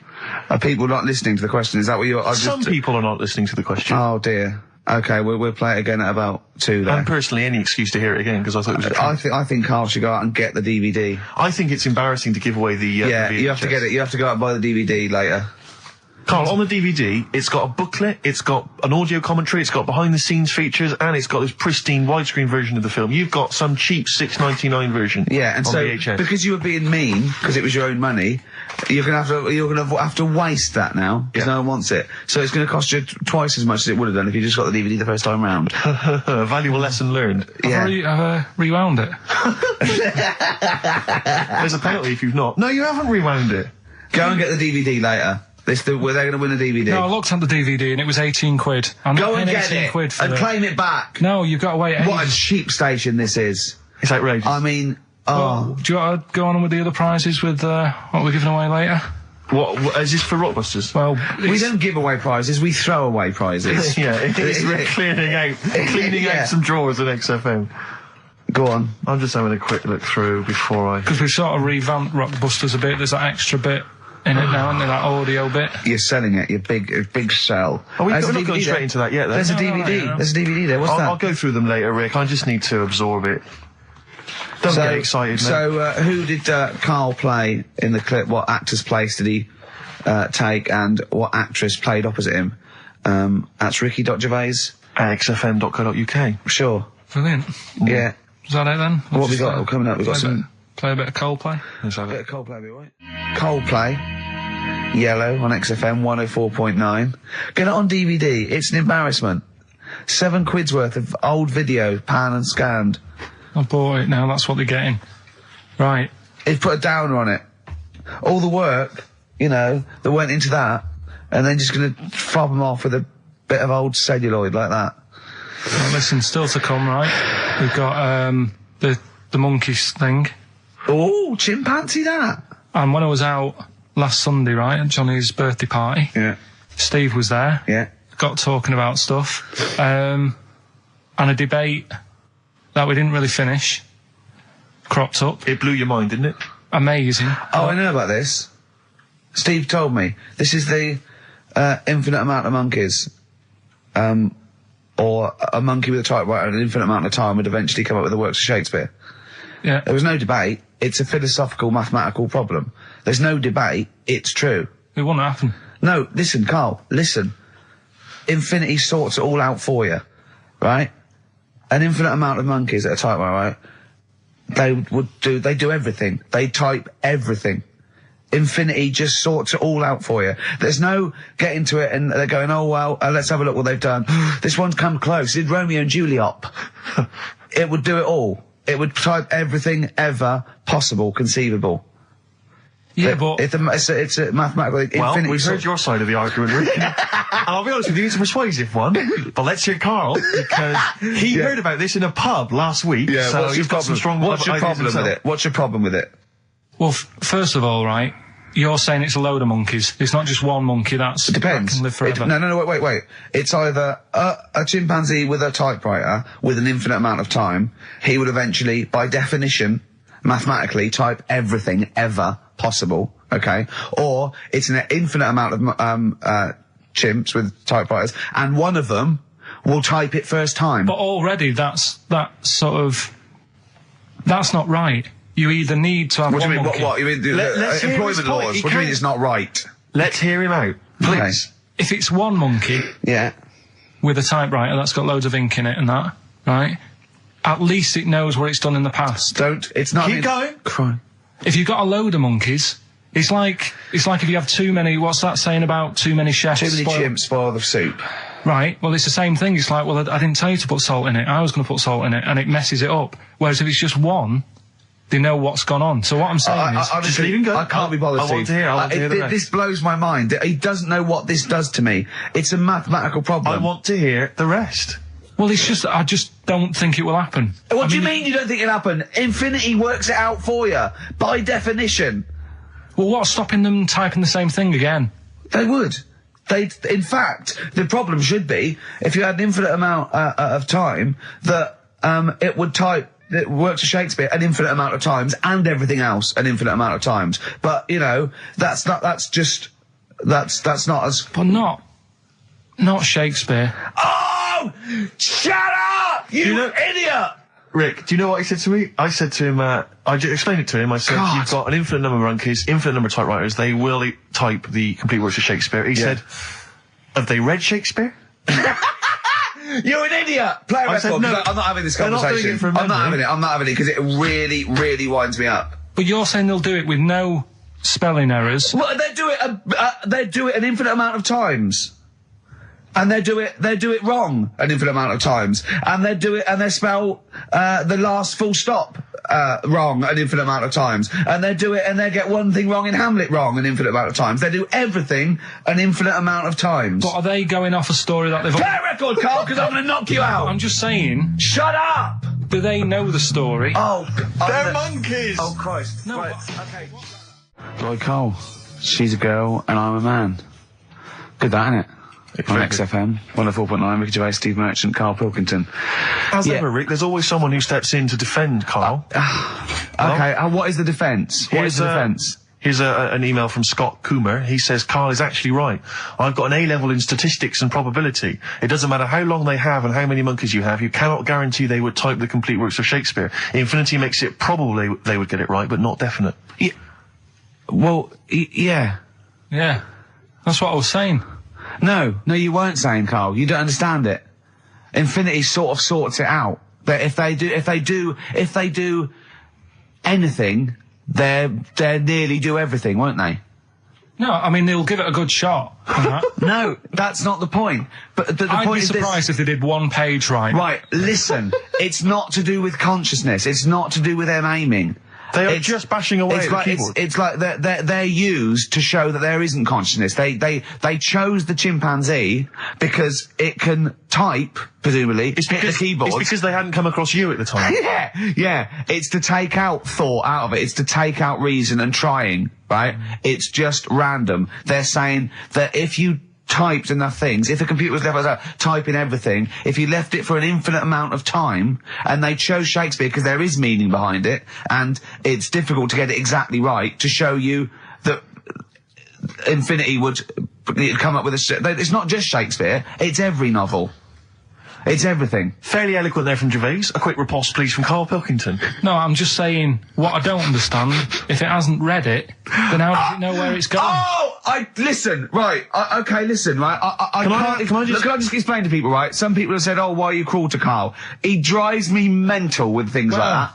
Are people not listening to the question? Is that what you're... Some people are not listening to the question. Oh, dear. Okay, we'll play it again at about 2 then. And personally, any excuse to hear it again, because I thought it was a treat. I think Carl should go out and get the DVD. I think it's embarrassing to give away the Yeah, the you have to VHS. get it. You have to go out and buy the DVD later. Carl, on the DVD, it's got a booklet, it's got an audio commentary, it's got behind-the-scenes features, and it's got this pristine widescreen version of the film. You've got some cheap $6.99 version. Yeah, and on so VHS. because you were being mean, because it was your own money, you're gonna have to waste that now because Yeah. no one wants it. So it's gonna cost you twice as much as it would have done if you just got the DVD the first time round. A valuable lesson learned. Yeah. I've rewound it. There's a penalty if you've not. No, you haven't rewound it. Go and get the DVD later. They're going to win the DVD. No, I looked at the DVD and it was 18 quid. I'm Go not and paying get 18 it quid for and it. claim it back. No, you've got to wait. What a ages. cheap station this is. It's outrageous. I mean, Well, do you want to go on with the other prizes with what we're giving away later? What is this for Rockbusters? Well, we don't give away prizes, we throw away prizes. Yeah, it's cleaning out Yeah. some drawers at XFM. Go on. I'm just having a quick look through before I... because we've sort of revamped Rockbusters a bit. There's that extra bit in it now, isn't there? That audio bit. You're selling it, your big sell. Are we There's a not DVD going straight there. into that yet, then? There's a No, no, DVD. no. There's a DVD there. What's that? I'll go through them later, Rick. I just need to absorb it. Don't get excited, mate. So, who did Karl play in the clip? What actor's place did he take, and what actress played opposite him? That's Ricky.Gervais. At xfm.co.uk. Sure. Brilliant. Yeah. Is that it then? What have we got coming up? We've got some Play a bit of Coldplay. Let's have bit it. of Coldplay, be right? Coldplay. Yellow on XFM 104.9. Get it on DVD. It's an embarrassment. £7 worth of old video, pan and scanned. I bought it now. That's what they're getting. Right. He's put a downer on it. All the work, that went into that, and then just gonna fob them off with a bit of old celluloid like that. Well, listen, still to come, right? We've got the monkeys thing. Oh, chimpanzee that. And when I was out last Sunday, right, at Johnny's birthday party, Yeah. Steve was there. Yeah. Got talking about stuff. and a debate that we didn't really finish cropped up. It blew your mind, didn't it? Amazing. Oh, I know about this. Steve told me. This is the infinite amount of monkeys. Or a monkey with a typewriter and an infinite amount of time would eventually come up with the works of Shakespeare. Yeah. There was no debate. It's a philosophical, mathematical problem. There's no debate. It's true. It wouldn't happen. No, listen, Carl, listen. Infinity sorts it all out for you, right? An infinite amount of monkeys at a typewriter, right? They do everything. They type everything. Infinity just sorts it all out for you. There's no getting to it and they're going, oh, well, let's have a look what they've done. This one's come close. Did Romeo and Juliet. It would do it all. It would type everything ever possible, conceivable. Yeah, but... It's a mathematical... Well, infinity we've heard your side of the argument, Rick. And I'll be honest with you, it's a persuasive one. But let's hear Carl, because he heard about this in a pub last week. Yeah, so he's got some strong What's your ideas problem himself. with it? What's your problem with it? Well, first of all, right, you're saying it's a load of monkeys. It's not just one monkey that Depends. can live forever. No, wait. It's either a chimpanzee with a typewriter with an infinite amount of time. He would eventually, by definition, mathematically, type everything ever possible, okay? Or it's an infinite amount of chimps with typewriters, and one of them will type it first time. But already that's not right. You either need to have What do one you mean? monkey. What? You mean Let's hear his employment point. laws? He What do you mean can't- it's not right? Let's hear him out, please. If it's one monkey Yeah. with a typewriter that's got loads of ink in it and that, right, at least it knows what it's done in the past. It's not... Keep going. Cry. If you've got a load of monkeys, it's like if you have too many, what's that saying about too many chefs? Too many chimps spoil the soup. Right, well, it's the same thing. It's like, well, I didn't tell you to put salt in it. I was going to put salt in it, and it messes it up. Whereas if it's just one, they know what's gone on. So what I'm saying is... honestly, just leave him go. I can't be bothered, I want Steve. to hear, I want to hear the rest. This blows my mind. He doesn't know what this does to me. It's a mathematical problem. I want to hear the rest. Well, it's just, I just don't think it will happen. What do you mean you don't think it'll happen? Infinity works it out for you, by definition. Well, what's stopping them typing the same thing again? They would. In fact, the problem should be, if you had an infinite amount of time, that it would type the works of Shakespeare an infinite amount of times, and everything else an infinite amount of times. But, you know, that's not as... But not Shakespeare. Oh! Shut up! You idiot! Rick, do you know what he said to me? I said to him, I explained it to him. I said, God. you've got an infinite number of monkeys, infinite number of typewriters. They will type the complete works of Shakespeare. He said, have they read Shakespeare? You're an idiot! Play a I said record, 'cause no. I'm not having this They're not doing conversation. it from I'm not memory. having it, because it really, really winds me up. But you're saying they'll do it with no spelling errors. Well, they do it an infinite amount of times. And they do it wrong an infinite amount of times. And they spell, the last full stop, wrong an infinite amount of times. And they get one thing wrong in Hamlet wrong an infinite amount of times. They do everything an infinite amount of times. But are they going off a story that they've... Play a record, Carl, because I'm gonna knock you out! I'm just saying, Shut up! do they know the story? Oh, They're monkeys! Oh, Christ. No, Right, but- okay. Like Carl, she's a girl and I'm a man. Good that, innit? On very good. XFM, 104.9, Ricky Gervais, Steve Merchant, Karl Pilkington. As Yeah. ever, Rick, there's always someone who steps in to defend Carl. Okay, what is the defence? What is the defence? Here's an email from Scott Coomer. He says, Carl is actually right. I've got an A-level in statistics and probability. It doesn't matter how long they have and how many monkeys you have. You cannot guarantee they would type the complete works of Shakespeare. Infinity makes it probably they would get it right, but not definite. Well, yeah. Yeah. That's what I was saying. No, you weren't saying, Carl. You don't understand it. Infinity sort of sorts it out. That if they do anything, they nearly do everything, won't they? No, I mean, they'll give it a good shot. and that. No, that's not the point. But the I'd point be is this. surprised if they did one page right. Right, listen. It's not to do with consciousness. It's not to do with them aiming. They are It's- just bashing away it's at the like, keyboard. It's like they're used to show that there isn't consciousness. They chose the chimpanzee because it can type, presumably, hit the keyboard. It's because they hadn't come across you at the time. Yeah. It's to take out thought out of it. It's to take out reason and trying, right? It's just random. They're saying that if you typed enough things, if a computer was left typing everything, if you left it for an infinite amount of time, and they chose Shakespeare because there is meaning behind it, and it's difficult to get it exactly right, to show you that infinity would come up with it's not just Shakespeare, it's every novel. It's everything. Fairly eloquent there from Gervais. A quick riposte, please, from Karl Pilkington. No, I'm just saying, what I don't understand, if it hasn't read it, then how does it know where it's going? Listen, right, okay, listen, right, Can I just explain to people, right? Some people have said, oh, why are you cruel to Karl? He drives me mental with things like that.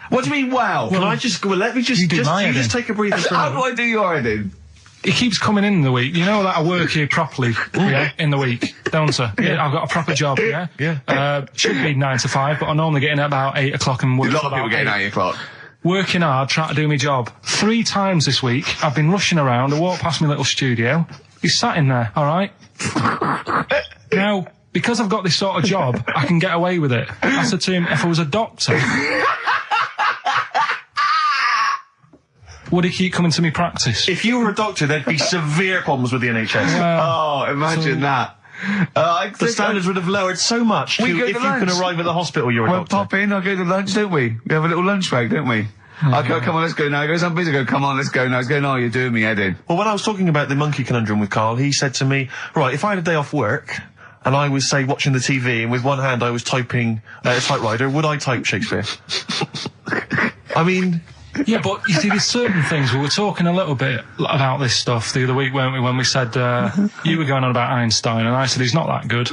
What do you mean, let me just take a breather. How do I do your editing? He keeps coming in the week. You know that I work here properly, in the week, don't I? Yeah, I've got a proper job, Yeah. Should be 9 to 5, but I normally get in at about 8 o'clock and work. A lot of people getting 8 o'clock. Working hard, trying to do my job. 3 times this week, I've been rushing around. I walked past my little studio. He's sat in there, all right? Now, because I've got this sort of job, I can get away with it. I said to him, if I was a doctor, would he keep coming to me practice? If you were a doctor, there'd be severe problems with the NHS. Imagine that. The standards would have lowered so much if you can arrive at the hospital, you're a doctor. We'll pop in, I'll go to lunch, don't we? We have a little lunch break, don't we? I go, come on, let's go now. He goes, I'm busy. I go, come on, let's go now. He's going, oh, you're doing me head in. Well, when I was talking about the monkey conundrum with Karl, he said to me, right, if I had a day off work, and I was, say, watching the TV, and with one hand I was typing a typewriter, would I type Shakespeare? I mean... Yeah, but you see, there's certain things. We were talking a little bit about this stuff the other week, weren't we, when we said, you were going on about Einstein, and I said he's not that good.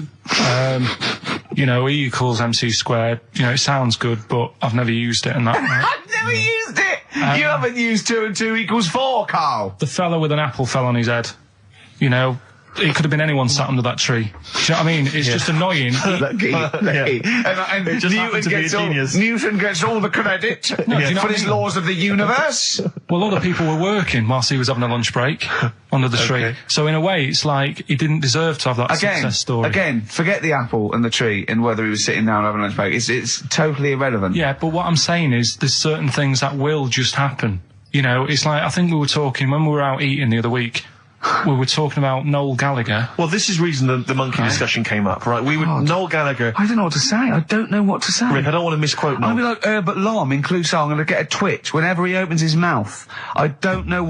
You know, E equals MC squared. You know, it sounds good, but I've never used it and that. Right? I've never used it! You haven't used 2 and 2 equals 4, Karl! The fella with an apple fell on his head. You know, it could have been anyone sat under that tree. Do you know what I mean? It's just annoying. Lucky. And Newton gets all the credit for his laws of the universe. Well, other people were working whilst he was having a lunch break under the tree. So in a way, it's like he didn't deserve to have that success story. Again, forget the apple and the tree and whether he was sitting down having a lunch break. It's totally irrelevant. Yeah, but what I'm saying is there's certain things that will just happen. You know, it's like, I think we were talking when we were out eating the other week. We were talking about Noel Gallagher. Well, this is reason the monkey discussion came up, right? Noel Gallagher... I don't know what to say. I don't know what to say. Rick, I don't want to misquote Noel. I'll be like Herbert Lom in Clouseau. I'm going to get a twitch whenever he opens his mouth. I don't know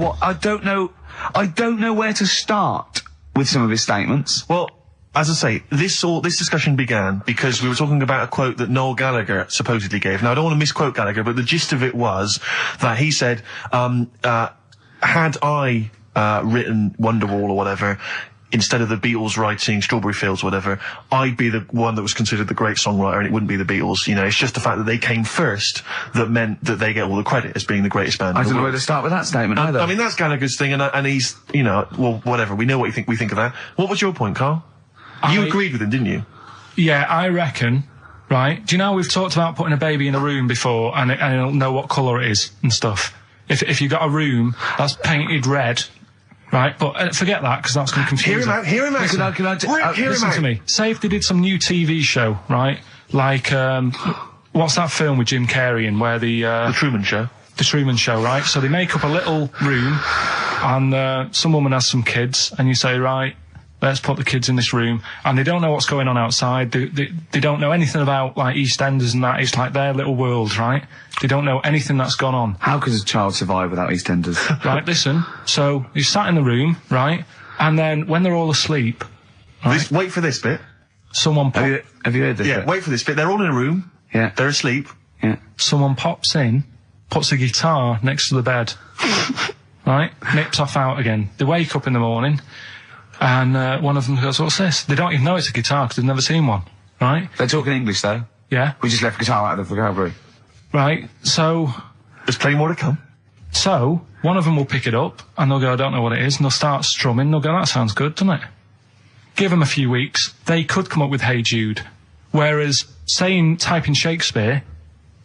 where to start with some of his statements. Well, as I say, this discussion began because we were talking about a quote that Noel Gallagher supposedly gave. Now, I don't want to misquote Gallagher, but the gist of it was that he said, had I... written Wonderwall or whatever, instead of the Beatles writing Strawberry Fields or whatever, I'd be the one that was considered the great songwriter and it wouldn't be the Beatles. You know, it's just the fact that they came first that meant that they get all the credit as being the greatest band. I don't know where to start with that statement either. I mean, that's Gallagher's thing and he's, you know, well, whatever. We know what we think of that. What was your point, Karl? You agreed with him, didn't you? Yeah, I reckon, right? Do you know we've talked about putting a baby in a room before and it'll know what colour it is and stuff? If you've got a room that's painted red, right, but forget that, because that's going to confuse him. Hear him out. Listen to me. Say if they did some new TV show, right? Like, what's that film with Jim Carrey in where The Truman Show. The Truman Show, right? So they make up a little room, and some woman has some kids, and you say, right, let's put the kids in this room, and they don't know what's going on outside. They don't know anything about, like, EastEnders and that. It's like their little world, right? They don't know anything that's gone on. How could a child survive without EastEnders? Right, listen. So, you sat in the room, right? And then, when they're all asleep... Right, wait for this bit. Someone Have you heard this bit? Wait for this bit. They're all in a room. Yeah. They're asleep. Yeah. Someone pops in, puts a guitar next to the bed. Right? Nips off out again. They wake up in the morning... And one of them goes, what's this? They don't even know it's a guitar because they've never seen one, right? They're talking English, though. Yeah. We just left guitar out of the vocabulary. Right, so... There's plenty more to come. So, one of them will pick it up, and they'll go, I don't know what it is, and they'll start strumming, and they'll go, that sounds good, doesn't it? Give them a few weeks, they could come up with Hey Jude. Whereas, typing Shakespeare...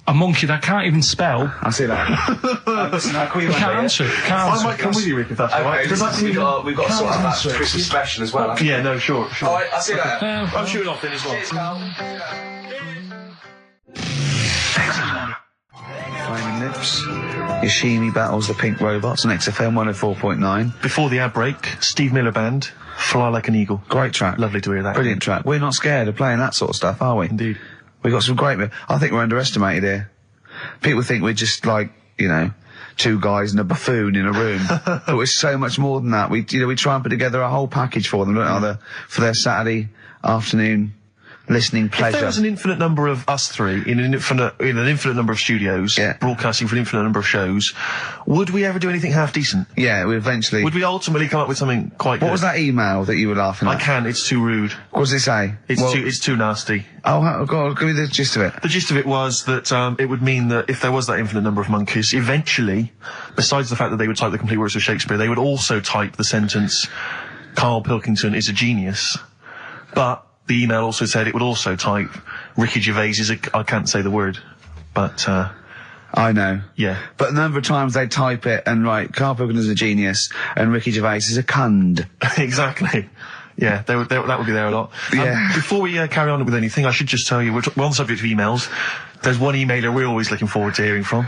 A monkey that can't even spell. I see that. Listen, I can't answer it. I might come with you, Rick, if that's all right. We've got to sort out that Christmas special as well. Yeah, no, sure. All right, I'll see that. I'm shooting off then as well. Cheers, Karl. Flaming Lips. Yoshimi battles the Pink Robots on XFM 104.9. Before the ad break, Steve Miller Band, Fly Like an Eagle. Great track. Lovely to hear that. Brilliant track. We're not scared of playing that sort of stuff, are we? Indeed. We've got some great... I think we're underestimated here. People think we're just like, you know, two guys and a buffoon in a room. But we're so much more than that. We try and put together a whole package for them, don't we? For their Saturday afternoon listening pleasure. If there was an infinite number of us three in an infinite number of studios, broadcasting for an infinite number of shows, would we ever do anything half decent? Yeah, we eventually... Would we ultimately come up with something quite good? What was that email that you were laughing at? I can't, it's too rude. What does it say? It's too nasty. Oh, God, give me the gist of it. The gist of it was that it would mean that if there was that infinite number of monkeys, eventually, besides the fact that they would type the complete works of Shakespeare, they would also type the sentence, Karl Pilkington is a genius. But the email also said it would also type, Ricky Gervais is I can't say the word, but, I know. Yeah. But the number of times they type it and write, Karl Pilkington is a genius, and Ricky Gervais is a cund. Exactly. Yeah, that would be there a lot. Yeah. Before we carry on with anything, I should just tell you, we're on the subject of emails. There's one emailer we're always looking forward to hearing from.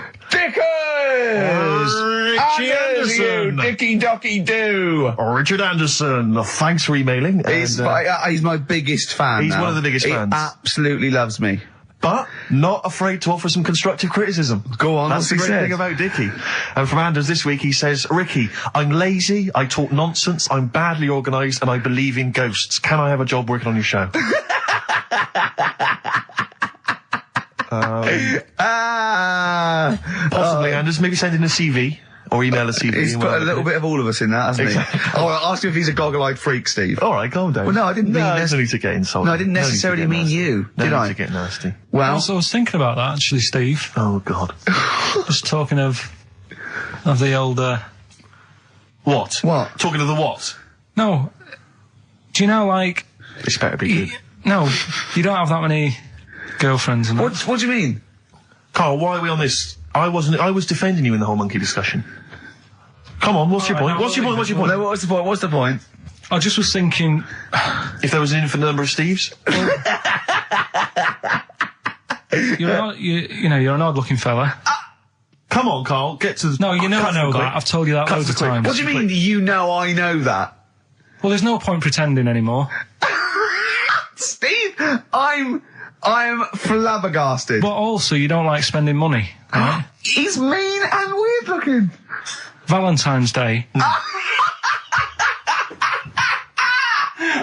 Richie Anderson! Dicky Docky Doo! Richard Anderson, thanks for emailing. He's my biggest fan. He's now. one of the biggest fans. He absolutely loves me. But not afraid to offer some constructive criticism. Go on, That's the great thing about Dicky. And from Anders this week, he says, Ricky, I'm lazy, I talk nonsense, I'm badly organised, and I believe in ghosts. Can I have a job working on your show? Possibly, Anders. Maybe send in a CV. Or email a CV. He's put a little bit of all of us in that, hasn't Exactly. he? Oh, I'll ask him if he's a goggle-eyed freak, Steve. All right, calm down. Well, no, I didn't mean there's no need to get insulted. No, I didn't necessarily mean you, did No I? need to get nasty. Well, Also, I was thinking about that, actually, Steve. Oh, God. Just talking of the old, What? What? Talking of the what? No. Do you know, like... This better be good. No, you don't have that many girlfriends and that. what do you mean? Carl, why are we on this? I was defending you in the whole monkey discussion. Come on, what's your point? What's your point? No, what's the point? What's the point? I just was thinking... If there was an infinite number of Steves? you're an odd-looking fella. Come on, Carl, get to the... No, you know I know quick. that. I've told you that loads of times. What do you mean you know I know that? Well, there's no point pretending anymore. Steve, I'm flabbergasted. But also, you don't like spending money, right? He's mean and weird looking. Valentine's Day.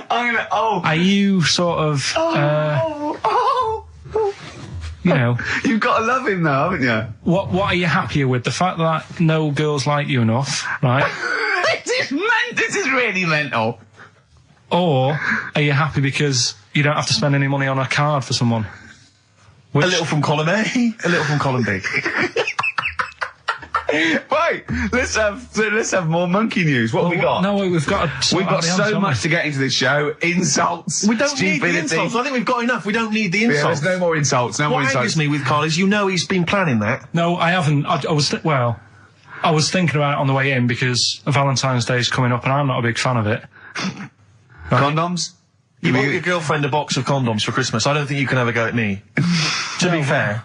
Are you sort of, you know... You've got to love him now, haven't you? What are you happier with? The fact that no girls like you enough, right? This is really mental. Or are you happy because you don't have to spend any money on a card for someone? A little from column A, a little from column B. Right, let's have more monkey news. What have we got? No, we've got so much to get into this show. Insults. We don't need the stupidity. insults. I think we've got enough. We don't need the insults. Yeah, there's no more insults. No more What insults. angers me with Carl is you know he's been planning that. No, I haven't. I was thinking about it on the way in because Valentine's Day is coming up and I'm not a big fan of it. Condoms? You bought your girlfriend a box of condoms for Christmas. I don't think you can have a go at me. To be fair.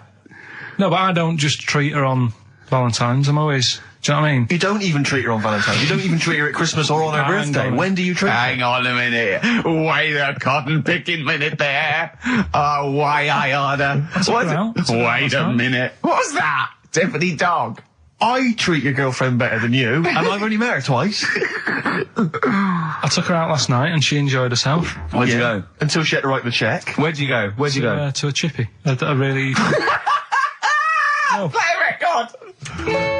No, but I don't just treat her on Valentine's. I'm always... Do you know what I mean? You don't even treat her on Valentine's. You don't even treat her at Christmas or on her birthday. When do you treat her? Hang on a minute. Wait a cotton picking minute there. Oh, why I order. Wait a minute. What's that? Tiffany Dog. I treat your girlfriend better than you, and I've only met her twice. I took her out last night and she enjoyed herself. Where'd you go? Until she had to write the cheque. Where'd you go? To a chippy. A really... No. Play a record!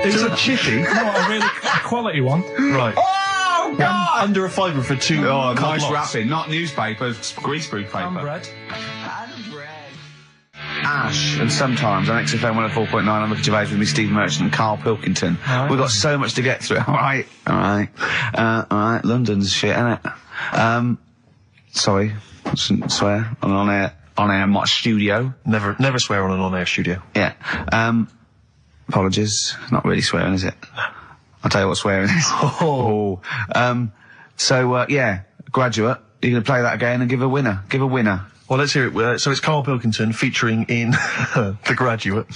It's a chippy? No, a really quality one. Right. Oh, God! Under a fiver for two. Oh, nice lots. wrapping. Not newspaper, greaseproof paper. And bread. Ash, and sometimes on XFM 104.9, I'm Ricky Gervais with me, Steve Merchant and Karl Pilkington. Right. We've got so much to get through. All right. London's shit, innit? Sorry, I shouldn't swear on air, my studio. Never swear on an on-air studio. Yeah. Apologies. Not really swearing, is it? I'll tell you what swearing is. Yeah, Graduate. You're going to play that again and give a winner. Give a winner. Well, let's hear it. So it's Karl Pilkington featuring in The Graduate.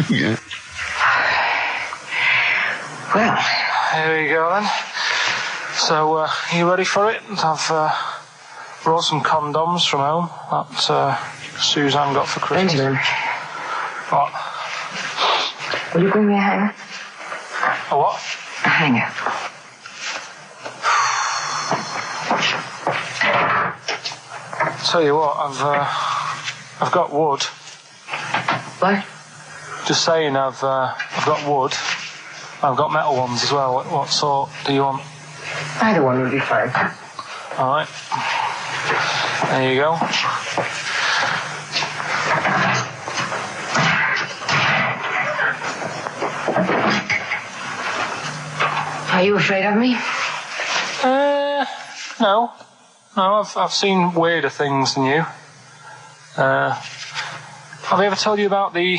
Yeah. Well, There we go then. So, are you ready for it? I've brought some condoms from home that Suzanne got for Christmas. Benjamin, What? will you bring me a hanger? A what? A hanger. Tell you what, I've got wood. What? Just saying, I've got wood. I've got metal ones as well. What sort do you want? Either one would be fine. All right. There you go. Are you afraid of me? No. No, I've seen weirder things than you. Have I ever told you about the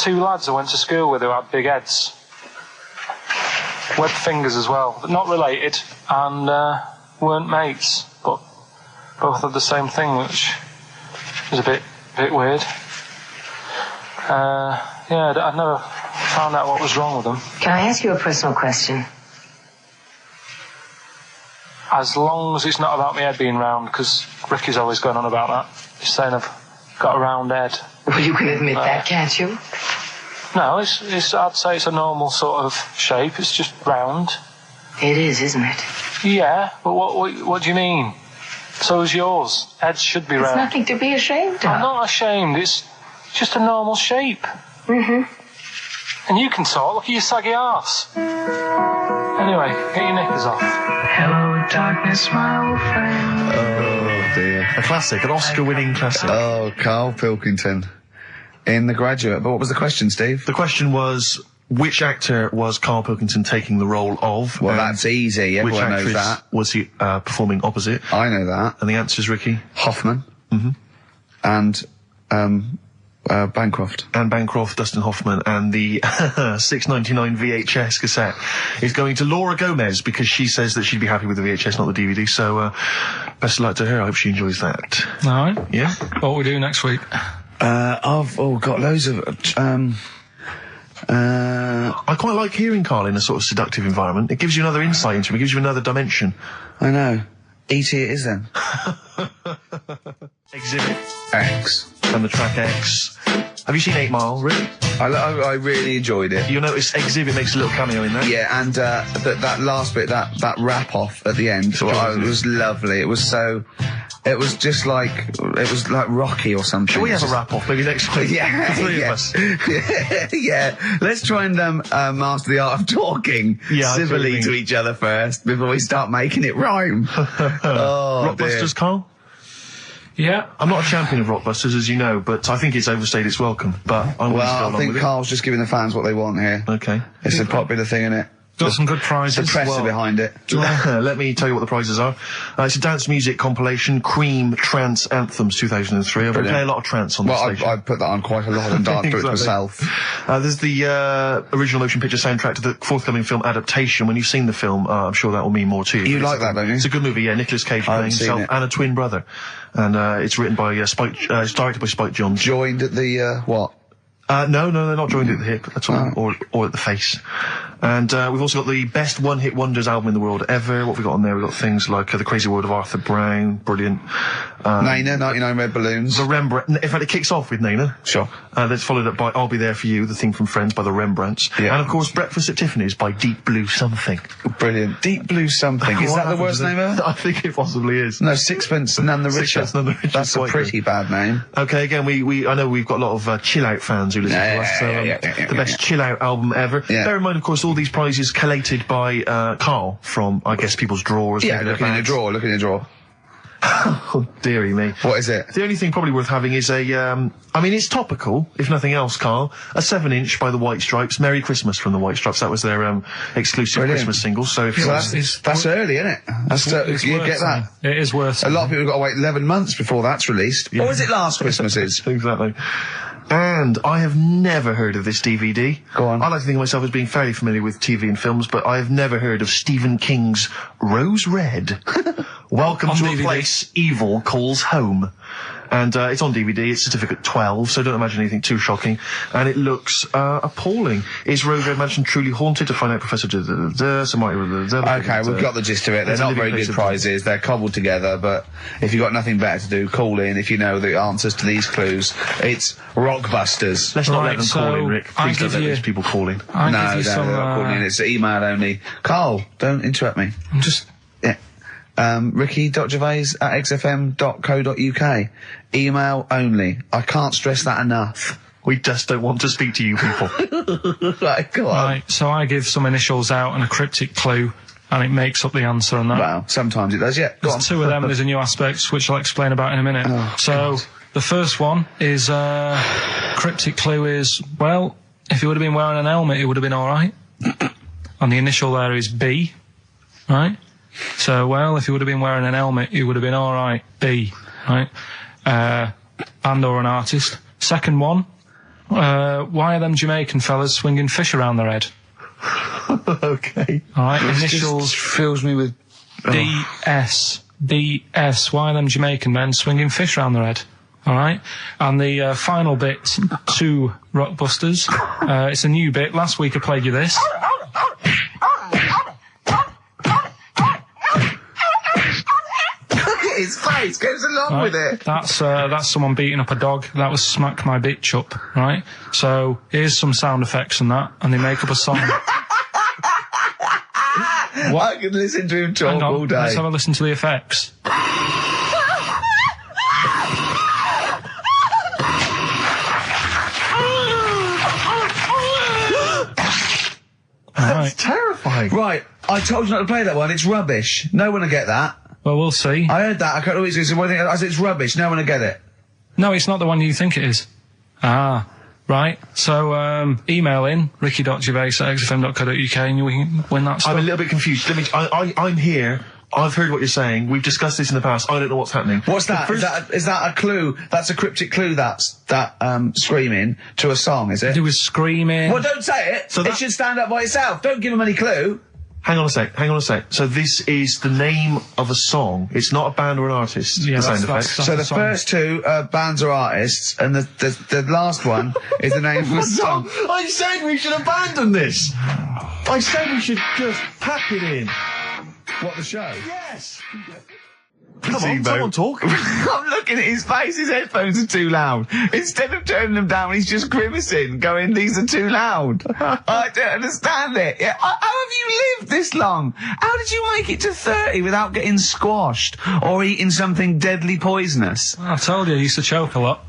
two lads I went to school with who had big heads? Webbed fingers as well, but not related, and weren't mates, but both had the same thing, which is a bit weird. Yeah, I'd never found out what was wrong with them. Can I ask you a personal question? As long as it's not about my head being round, because Ricky's always going on about that. He's saying I've got a round head. Well, you can admit that, can't you? No, it's I'd say it's a normal sort of shape. It's just round. It is, isn't it? Yeah, but what do you mean? So is yours. Heads should be It's round. nothing to be ashamed of. I'm not ashamed. It's just a normal shape. Mm-hmm. And you can talk. Look at your saggy arse. Anyway, get your knickers off. Hello, darkness, my old friend. Oh dear. A classic, an Oscar-winning classic. Oh, Karl Pilkington in The Graduate. But what was the question, Steve? The question was, which actor was Karl Pilkington taking the role of? Well, and that's easy. which Everyone knows actress that. was he performing opposite? I know that. And the answer is Ricky. Hoffman. Mhm. And Bancroft. Anne Bancroft, Dustin Hoffman, and the $6.99 VHS cassette is going to Laura Gomez because she says that she'd be happy with the VHS, not the DVD. So, best of luck to her. I hope she enjoys that. All right. Yeah? What we do next week? I've got loads of. I quite like hearing Karl in a sort of seductive environment. It gives you another insight into him. It gives you another dimension. I know. E.T. it is then. Exhibit X. and the track X. Have you seen 8 Mile, really? I really enjoyed it. You'll notice Exhibit makes a little cameo in there. Yeah, and that last bit, that wrap off at the end, it was lovely. It was so. It was just like Rocky or something. Shall we have a wrap off maybe next week? Yeah, The three yeah. of us. Yeah. Let's try and master the art of talking Yeah, I see what you civilly mean. to each other first before we start making it rhyme. Oh, Rockbusters, Karl? Yeah. I'm not a champion of Rockbusters, as you know, but I think it's overstayed its welcome. But I'm willing to go Well, I along think with Carl's just giving the fans what they want here. it. Okay. It's a popular thing, isn't it? Got some good prizes. The press well- are behind it. Let me tell you what the prizes are. It's a dance music compilation, Cream Trance Anthems 2003. I'm going to Brilliant. play a lot of trance on this Well, station. I put that on quite a lot and danced to it Exactly. myself. There's the original motion picture soundtrack to the forthcoming film adaptation. When you've seen the film, I'm sure that will mean more to you. You It's like a- that, don't you? It's a good movie, yeah. Nicolas Cage I playing haven't seen himself it. and a twin brother. And it's written by it's directed by Spike Jonze. Joined at the, what? No, they're not joined at the hip at all, Oh. or at the face. And we've also got the best one-hit wonders album in the world ever. What have we got on there? We've got things like The Crazy World of Arthur Brown, brilliant. Nina, 99 Red Balloons. The Rembrandt. In fact, it kicks off with Nina. Sure. That's followed up by I'll Be There For You, the theme from Friends by the Rembrandts. Yeah. And of course, Breakfast at Tiffany's by Deep Blue Something. Brilliant. Deep Blue Something. Is What that the happened worst to name ever? I think it possibly is. No, Sixpence None the Richer. Sixpence None the Richer, That's a quite pretty bad name. Okay, again, I know we've got a lot of chill-out fans who listen to us, so the best chill-out album ever. Yeah. Bear in mind, of course, all these prizes collated by Karl from, I guess, people's drawers. Yeah, maybe their look in your bags. drawer, look in your drawer. Oh, dearie me. What is it? The only thing probably worth having is it's topical, if nothing else, Karl. A 7-inch by the White Stripes, Merry Christmas from the White Stripes. That was their exclusive Brilliant. Christmas single. So if So you're... that's early, isn't it? It's You worth get that. saying. It is worth A lot of people have got to wait 11 months before that's released. Or is it last Christmas's? Exactly. And I have never heard of this DVD. Go on. I like to think of myself as being fairly familiar with TV and films, but I have never heard of Stephen King's Rose Red. Welcome On to DVD. a place evil calls home. And it's on DVD. It's certificate 12, so don't imagine anything too shocking. And it looks appalling. Is Rose Red Mansion truly haunted? To find out, Professor... Okay, we've got the gist of it. They're not very good prizes. They're cobbled together, but if you've got nothing better to do, call in if you know the answers to these clues. It's Rockbusters. Let's not let them call in, Rick. Please don't let these people call in. No, they're not calling in. It's email only. Carl, don't interrupt me. I'm just... Yeah. ricky.gervais@xfm.co.uk. Email only. I can't stress that enough. We just don't want to speak to you people. Right, go on. Right, so I give some initials out and a cryptic clue, and it makes up the answer on that. Well, sometimes it does, yeah. Go on. There's two of them, there's a new aspect, which I'll explain about in a minute. Oh, so, God. The first one is, cryptic clue is, well, if he would have been wearing an helmet, it would have been alright. And the initial there is B, right? So, well, if he would have been wearing an helmet, it would have been alright. B, right? Band or an artist. Second one, why are them Jamaican fellas swinging fish around their head? Okay. Alright, This initials just fills me with... DS. DS. Why are them Jamaican men swinging fish around their head? Alright? And the final bit to Rockbusters. It's a new bit. Last week I played you this. His face goes along Right. with it. That's someone beating up a dog. That was Smack My Bitch Up, right? So here's some sound effects and that, and they make up a song. I could listen to him talk Hang on, all day. let's have a listen to the effects. That's terrifying. Right, I told you not to play that one. It's rubbish. No one will get that. Well, we'll see. I heard that. I can't always say one thing. I said it's rubbish. No one will get it. No, it's not the one you think it is. Ah, right. So, email in, ricky.gervais@xfm.co.uk and you can win that stuff. I'm a little bit confused. I'm here. I've heard what you're saying. We've discussed this in the past. I don't know what's happening. What's that? Is that a clue? That's a cryptic clue. That's screaming to a song, is it? It was screaming. Well, don't say it. So It should stand up by itself. Don't give him any clue. Hang on a sec. So this is the name of a song. It's not a band or an artist. Yeah, the sound that's- effect. that's So the the song. first two are bands or artists, and the last one is the name of a song. I said we should abandon this. I said we should just pack it in. What, the show? Yes. Come on, Placebo. someone talk. I'm looking at his face. His headphones are too loud. Instead of turning them down, he's just grimacing, going, "These are too loud." I don't understand it. Yeah, how have you lived this long? How did you make it to 30 without getting squashed or eating something deadly poisonous? I told you, I used to choke a lot.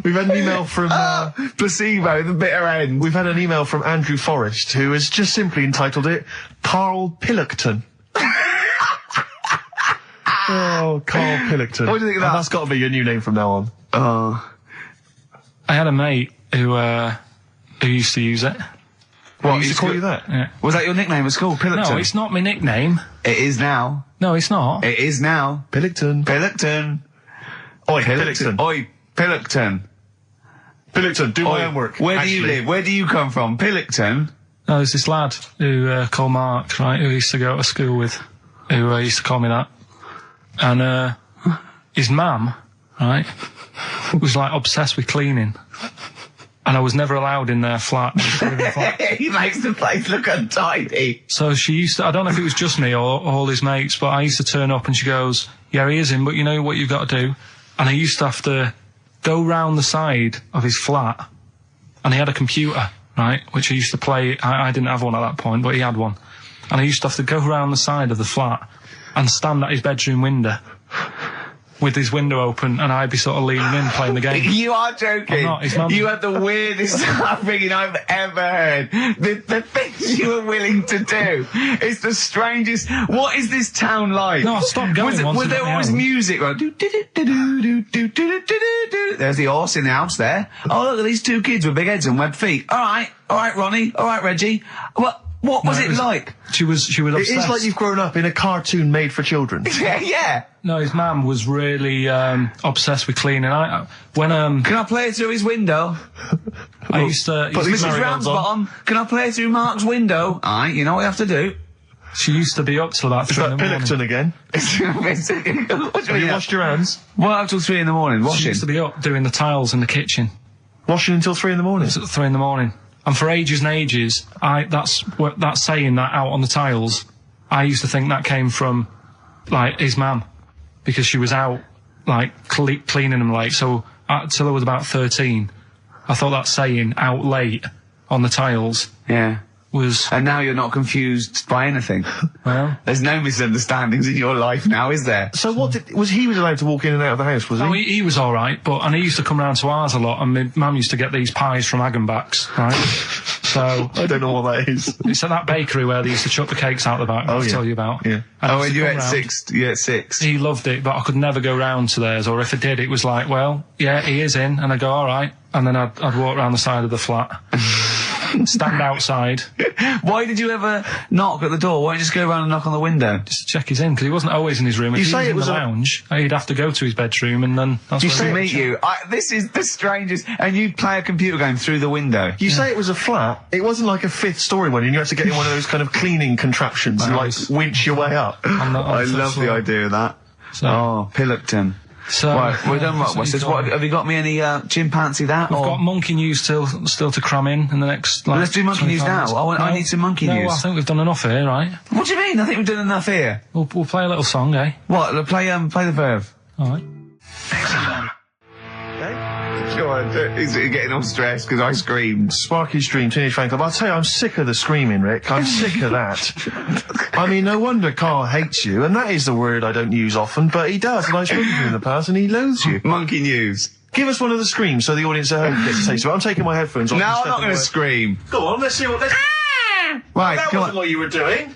We've had an email from... Placebo, the bitter end. We've had an email from Andrew Forrest, who has just simply entitled it Karl Pilkington. Oh, Karl Pilkington. What do you think of that? That's got to be your new name from now on. Oh. I had a mate who used to use it. What, used used to to call go- you that? Yeah. Was that your nickname at school, Pilkington? No, it's not my nickname. It is now. No, it's not. It is now. Pilkington. Pilkington. Oi, Pilkington. Oi, Pilkington. Pilkington, do my Oi, homework. Where do Actually. you live? Where do you come from? Pilkington? No, there's this lad who called Mark, right, who I used to go to school with, who used to call me that. And his mum, right, was like obsessed with cleaning. And I was never allowed in their flat. I used to live in a flat. He makes the place look untidy. So she used to, I don't know if it was just me or all his mates, but I used to turn up and she goes, "Yeah, he is in, but you know what you've got to do?" And I used to have to go round the side of his flat, and he had a computer, right, which I used to play. I didn't have one at that point, but he had one. And I used to have to go round the side of the flat and stand at his bedroom window with his window open, and I'd be sort of leaning in playing the game. You are joking. I'm not, his mum- You have the weirdest upbringing I've ever heard. The things you were willing to do. It's the strangest. What is this town like? No, I stopped going once Was it there got me always home. music? Right? There's the horse in the house there. Oh, look at these two kids with big heads and webbed feet. All right, Ronnie. All right, Reggie. What was it like? She was It obsessed. is like you've grown up in a cartoon made for children. Yeah. No, his mum was really obsessed with cleaning. When Can I play through his window? I used to, Put these Mrs. Marigolds on. Ramsbottom, can I play through Mark's window? Aye, you know what you have to do. She used to be up till about Is 3 in that the morning. Pilkington again? What do Have you you mean? washed your hands? What, up till 3 in the morning? She Washing? used to be up doing the tiles in the kitchen. Washing until 3 in the morning? It's at 3 in the morning. And for ages and ages, that saying that out on the tiles, I used to think that came from, like, his mum. Because she was out, like, cleaning them late. So, till I was about 13, I thought that saying, out late, on the tiles, Yeah. was... And now you're not confused by anything. Well... There's no misunderstandings in your life now, is there? So what he was allowed to walk in and out of the house, was he? Oh, he was all right, and he used to come round to ours a lot, and my mum used to get these pies from Hagenbach's, right? So I don't know what that is. it's at that bakery where they used to chuck the cakes out the back. I'll tell you about. Yeah. And Oh, he and used to you come at round. 6? You at 6? He loved it, but I could never go round to theirs, or if I did, it was like, well, yeah, he is in, and I'd go, all right, and then I'd walk round the side of the flat, stand outside, Why did you ever knock at the door? Why don't you just go around and knock on the window? just to check he's in, because he wasn't always in his room. If You he say was it in was the a- lounge, he'd have to go to his bedroom, and then that's You where say he To it- meet you. This is the strangest. And you play a computer game through the window. You say it was a flat. It wasn't like a 5th story one, and you had to get in one of those kind of cleaning contraptions and, like, Nice. winch your way up. on the- on I the love floor. the idea of that. So, Oh, Pilkington. so Right, we're done. so What's he's this? got- What, have you got me any chimpanzee that? We've or? got monkey news still to cram in the next. Like, Let's do monkey news 25 now. minutes. I need some monkey no, news. I think we've done enough here, right? What do you mean? I think we've done enough here. We'll play a little song, eh? What? Play the verve. All right. Go on. He's getting all stressed because I screamed. Sparky's Dream, Teenage Fan Club. I'll tell you, I'm sick of the screaming, Rick. I'm sick of that. I mean, no wonder Carl hates you, and that is the word I don't use often, but he does, and I've spoken to him in the past, and he loathes you. Monkey news. Give us one of the screams so the audience at home gets a taste of it. I'm taking my headphones off. No, and I'm not stepping going to away. scream. Go on, let's see what... Right, That come wasn't on. what you were doing.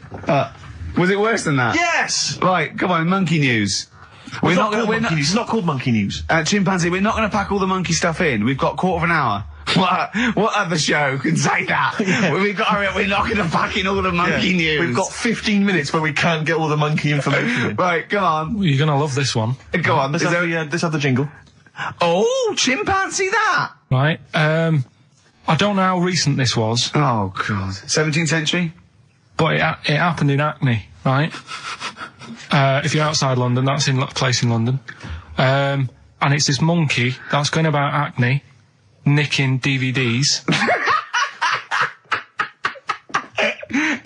Was it worse than that? Yes! Right, come on, monkey news. It's not called Monkey News. It's not called Monkey News. Chimpanzee, we're not going to pack all the monkey stuff in. We've got a quarter of an hour. What other show can say that? We've got to hurry up. We're not going to pack in all the monkey news. We've got 15 minutes where we can't get all the monkey information in. Right, come on. You're gonna love this one, Go on. Let's Is have, there- let's have the jingle. Oh, chimpanzee that! right? I don't know how recent this was, Oh, God. 17th century? but it happened in Hackney, right? If you're outside London, that's in a place in London, and it's this monkey that's going about Hackney, nicking DVDs.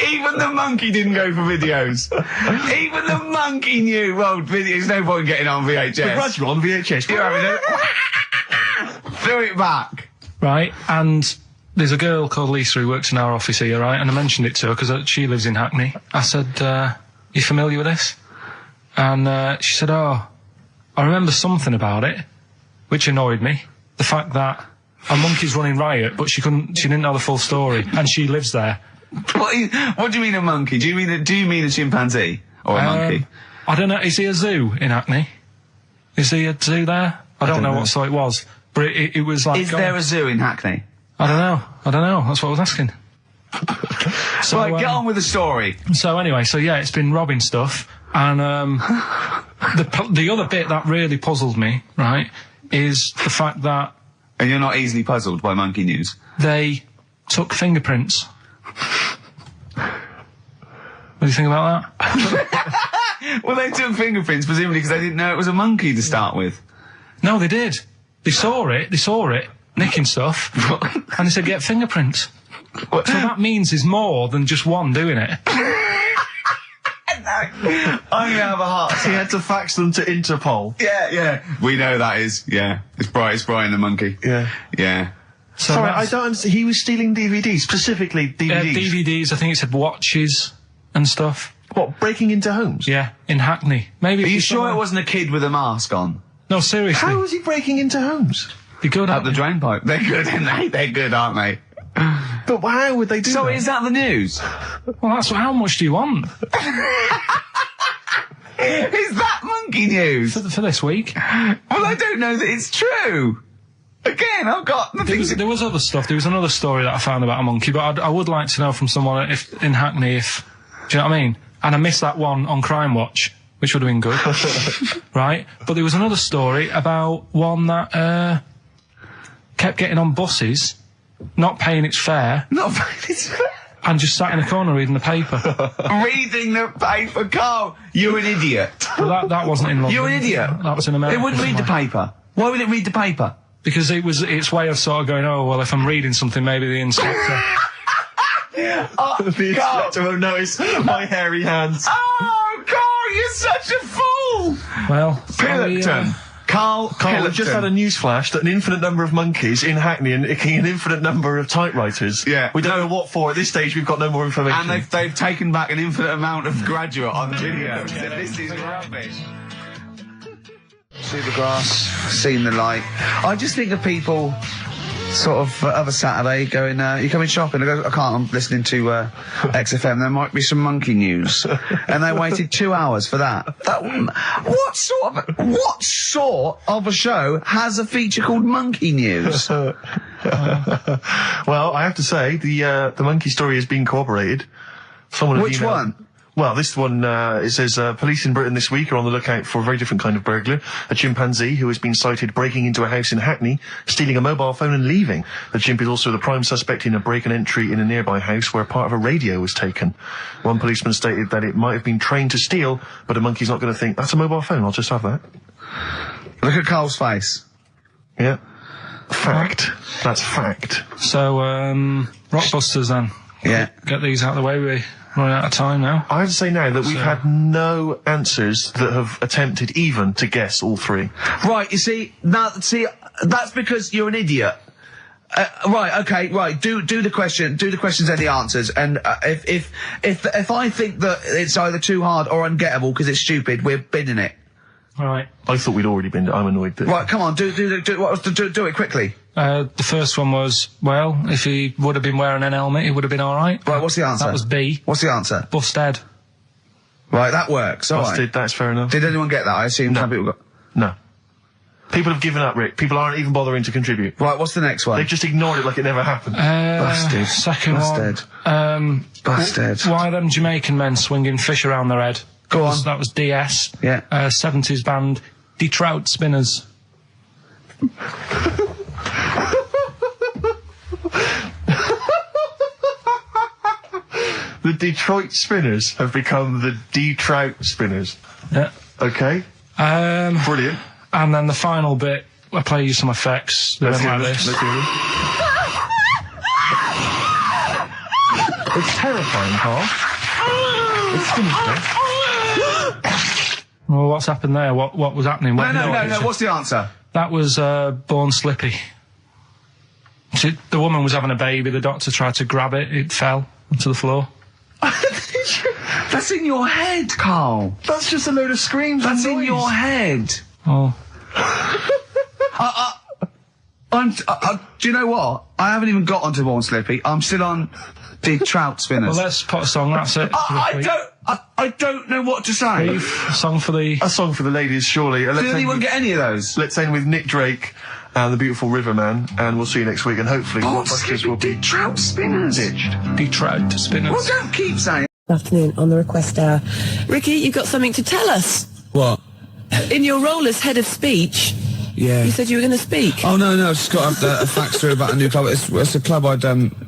Even the monkey didn't go for videos. Even the monkey knew, well, videos, no point getting on VHS. Brad, you're on VHS. You're having it. Throw it back. Right, and there's a girl called Lisa who works in our office here, right, and I mentioned it to her because she lives in Hackney. I said, you familiar with this? And she said, oh, I remember something about it, which annoyed me. The fact that a monkey's running riot, but she didn't know the full story, and she lives there. What do you mean a monkey? Do you mean a chimpanzee? Or a monkey? I don't know, is there a zoo in Hackney? Is there a zoo there? I don't know what sort it was, but it was like... Is there a zoo in Hackney? I don't know, that's what I was asking. So, Right, get on with the story. So anyway, yeah, it's been robbing stuff, and the other bit that really puzzled me, right, is the fact that And you're not easily puzzled by monkey news? they took fingerprints. What do you think about that? Well, they took fingerprints, presumably because they didn't know it was a monkey to start with. No, they did. They saw it, nicking stuff, and they said, get fingerprints. So that means there's more than just one doing it. I'm going to have a heart He had to fax them to Interpol. Yeah. We know that is, yeah. It's Brian the monkey. Yeah. Yeah. So Sorry, I that's- don't understand. He was stealing DVDs, specifically DVDs. DVDs, I think it said watches and stuff. What, breaking into homes? Yeah, in Hackney. Maybe. Are if you it's sure somewhere- it wasn't a kid with a mask on? No, seriously. How was he breaking into homes? Be good Up at the drain pipe. They're good, aren't they? They're good, aren't they? But how would they do So that? is that the news? Well, how much do you want Is that monkey news? for this week? Well, I don't know that it's true. Again, I've got nothing to... There was other stuff. There was another story that I found about a monkey, but I would like to know from someone in Hackney do you know what I mean? And I missed that one on Crime Watch, which would have been good. Right? But there was another story about one that kept getting on buses, not paying its fare, Not it's And just sat in a corner reading the paper. Reading the paper, Carl. You're an idiot. But that wasn't in London. You're an idiot. That was in America. It wouldn't read the paper. Why would it read the paper? Because its way of sort of going, oh, well, if I'm reading something, maybe the inspector... The inspector won't notice my hairy hands. Oh, Carl, you're such a fool! Well... Pilkington. Carl, We've just had a news flash that an infinite number of monkeys in Hackney and an infinite number of typewriters. Yeah. We don't know what for. At this stage, we've got no more information. And they've taken back an infinite amount of graduate on the video. This is rubbish. See the grass, seen the light. I just think of people sort of of a Saturday going, you coming shopping? I go, I can't, I'm listening to XFM, there might be some monkey news. And they waited 2 hours for that. What sort of a show has a feature called Monkey News? Well, I have to say, the monkey story has been corroborated. Which one? Well, this one, it says, police in Britain this week are on the lookout for a very different kind of burglar. A chimpanzee who has been sighted breaking into a house in Hackney, stealing a mobile phone and leaving. The chimp is also the prime suspect in a break and entry in a nearby house where part of a radio was taken. One policeman stated that it might have been trained to steal, but a monkey's not going to think, that's a mobile phone, I'll just have that. Look at Carl's face. Yeah. Fact. That's fact. So, Rockbusters then. Yeah. Get these out of the way, we're running out of time now. I have to say now that we've had no answers that have attempted even to guess all three. Right, you see, that's because you're an idiot. Right, okay, right. Do the questions and the answers. And if I think that it's either too hard or ungettable because it's stupid, we're bidding it. All right. I thought we'd already been. I'm annoyed that. Right, come on, do it quickly. The first one was, well, if he would have been wearing an helmet, he would have been all right. Right, what's the answer? That was B. What's the answer? Busted. Right, that works. All Busted, right. That's fair enough. Did anyone get that? I assume some people got. No. People have given up, Rick. People aren't even bothering to contribute. Right, what's the next one? They've just ignored it like it never happened. Busted. Second Busted. one. Busted. Why are them Jamaican men swinging fish around their head? Go on. That was DS. Yeah. 70s band, De Trout Spinners. The Detroit Spinners have become the D-Trout Spinners. Yeah. Okay. Brilliant. And then the final bit, I play you some effects. They Let's went hear like this. this. Let's hear this. It's terrifying, Carl. It's sinister. Well, what's happened there? What was happening? No. What's the answer? That was Born Slippy. The woman was having a baby. The doctor tried to grab it. It fell onto the floor. That's in your head, Carl. That's just a load of screams. That's and in noise. your head. Oh. Do you know what? I haven't even got onto Born Slippy. I'm still on the Trout Spinners. Well, let's put a song. That's it. I don't know what to say. A song for the... A song for the ladies, surely. Did anyone get any of those? Let's end with Nick Drake and the Beautiful Riverman, and we'll see you next week, and hopefully Blockbusters will be Trout Spinners. ditched. De Trout Spinners. Well, don't keep saying. Afternoon on the request hour. Ricky, you've got something to tell us. What? In your role as head of speech, Yeah. you said you were going to speak. Oh no, I've just got a fax through about a new club. It's a club I've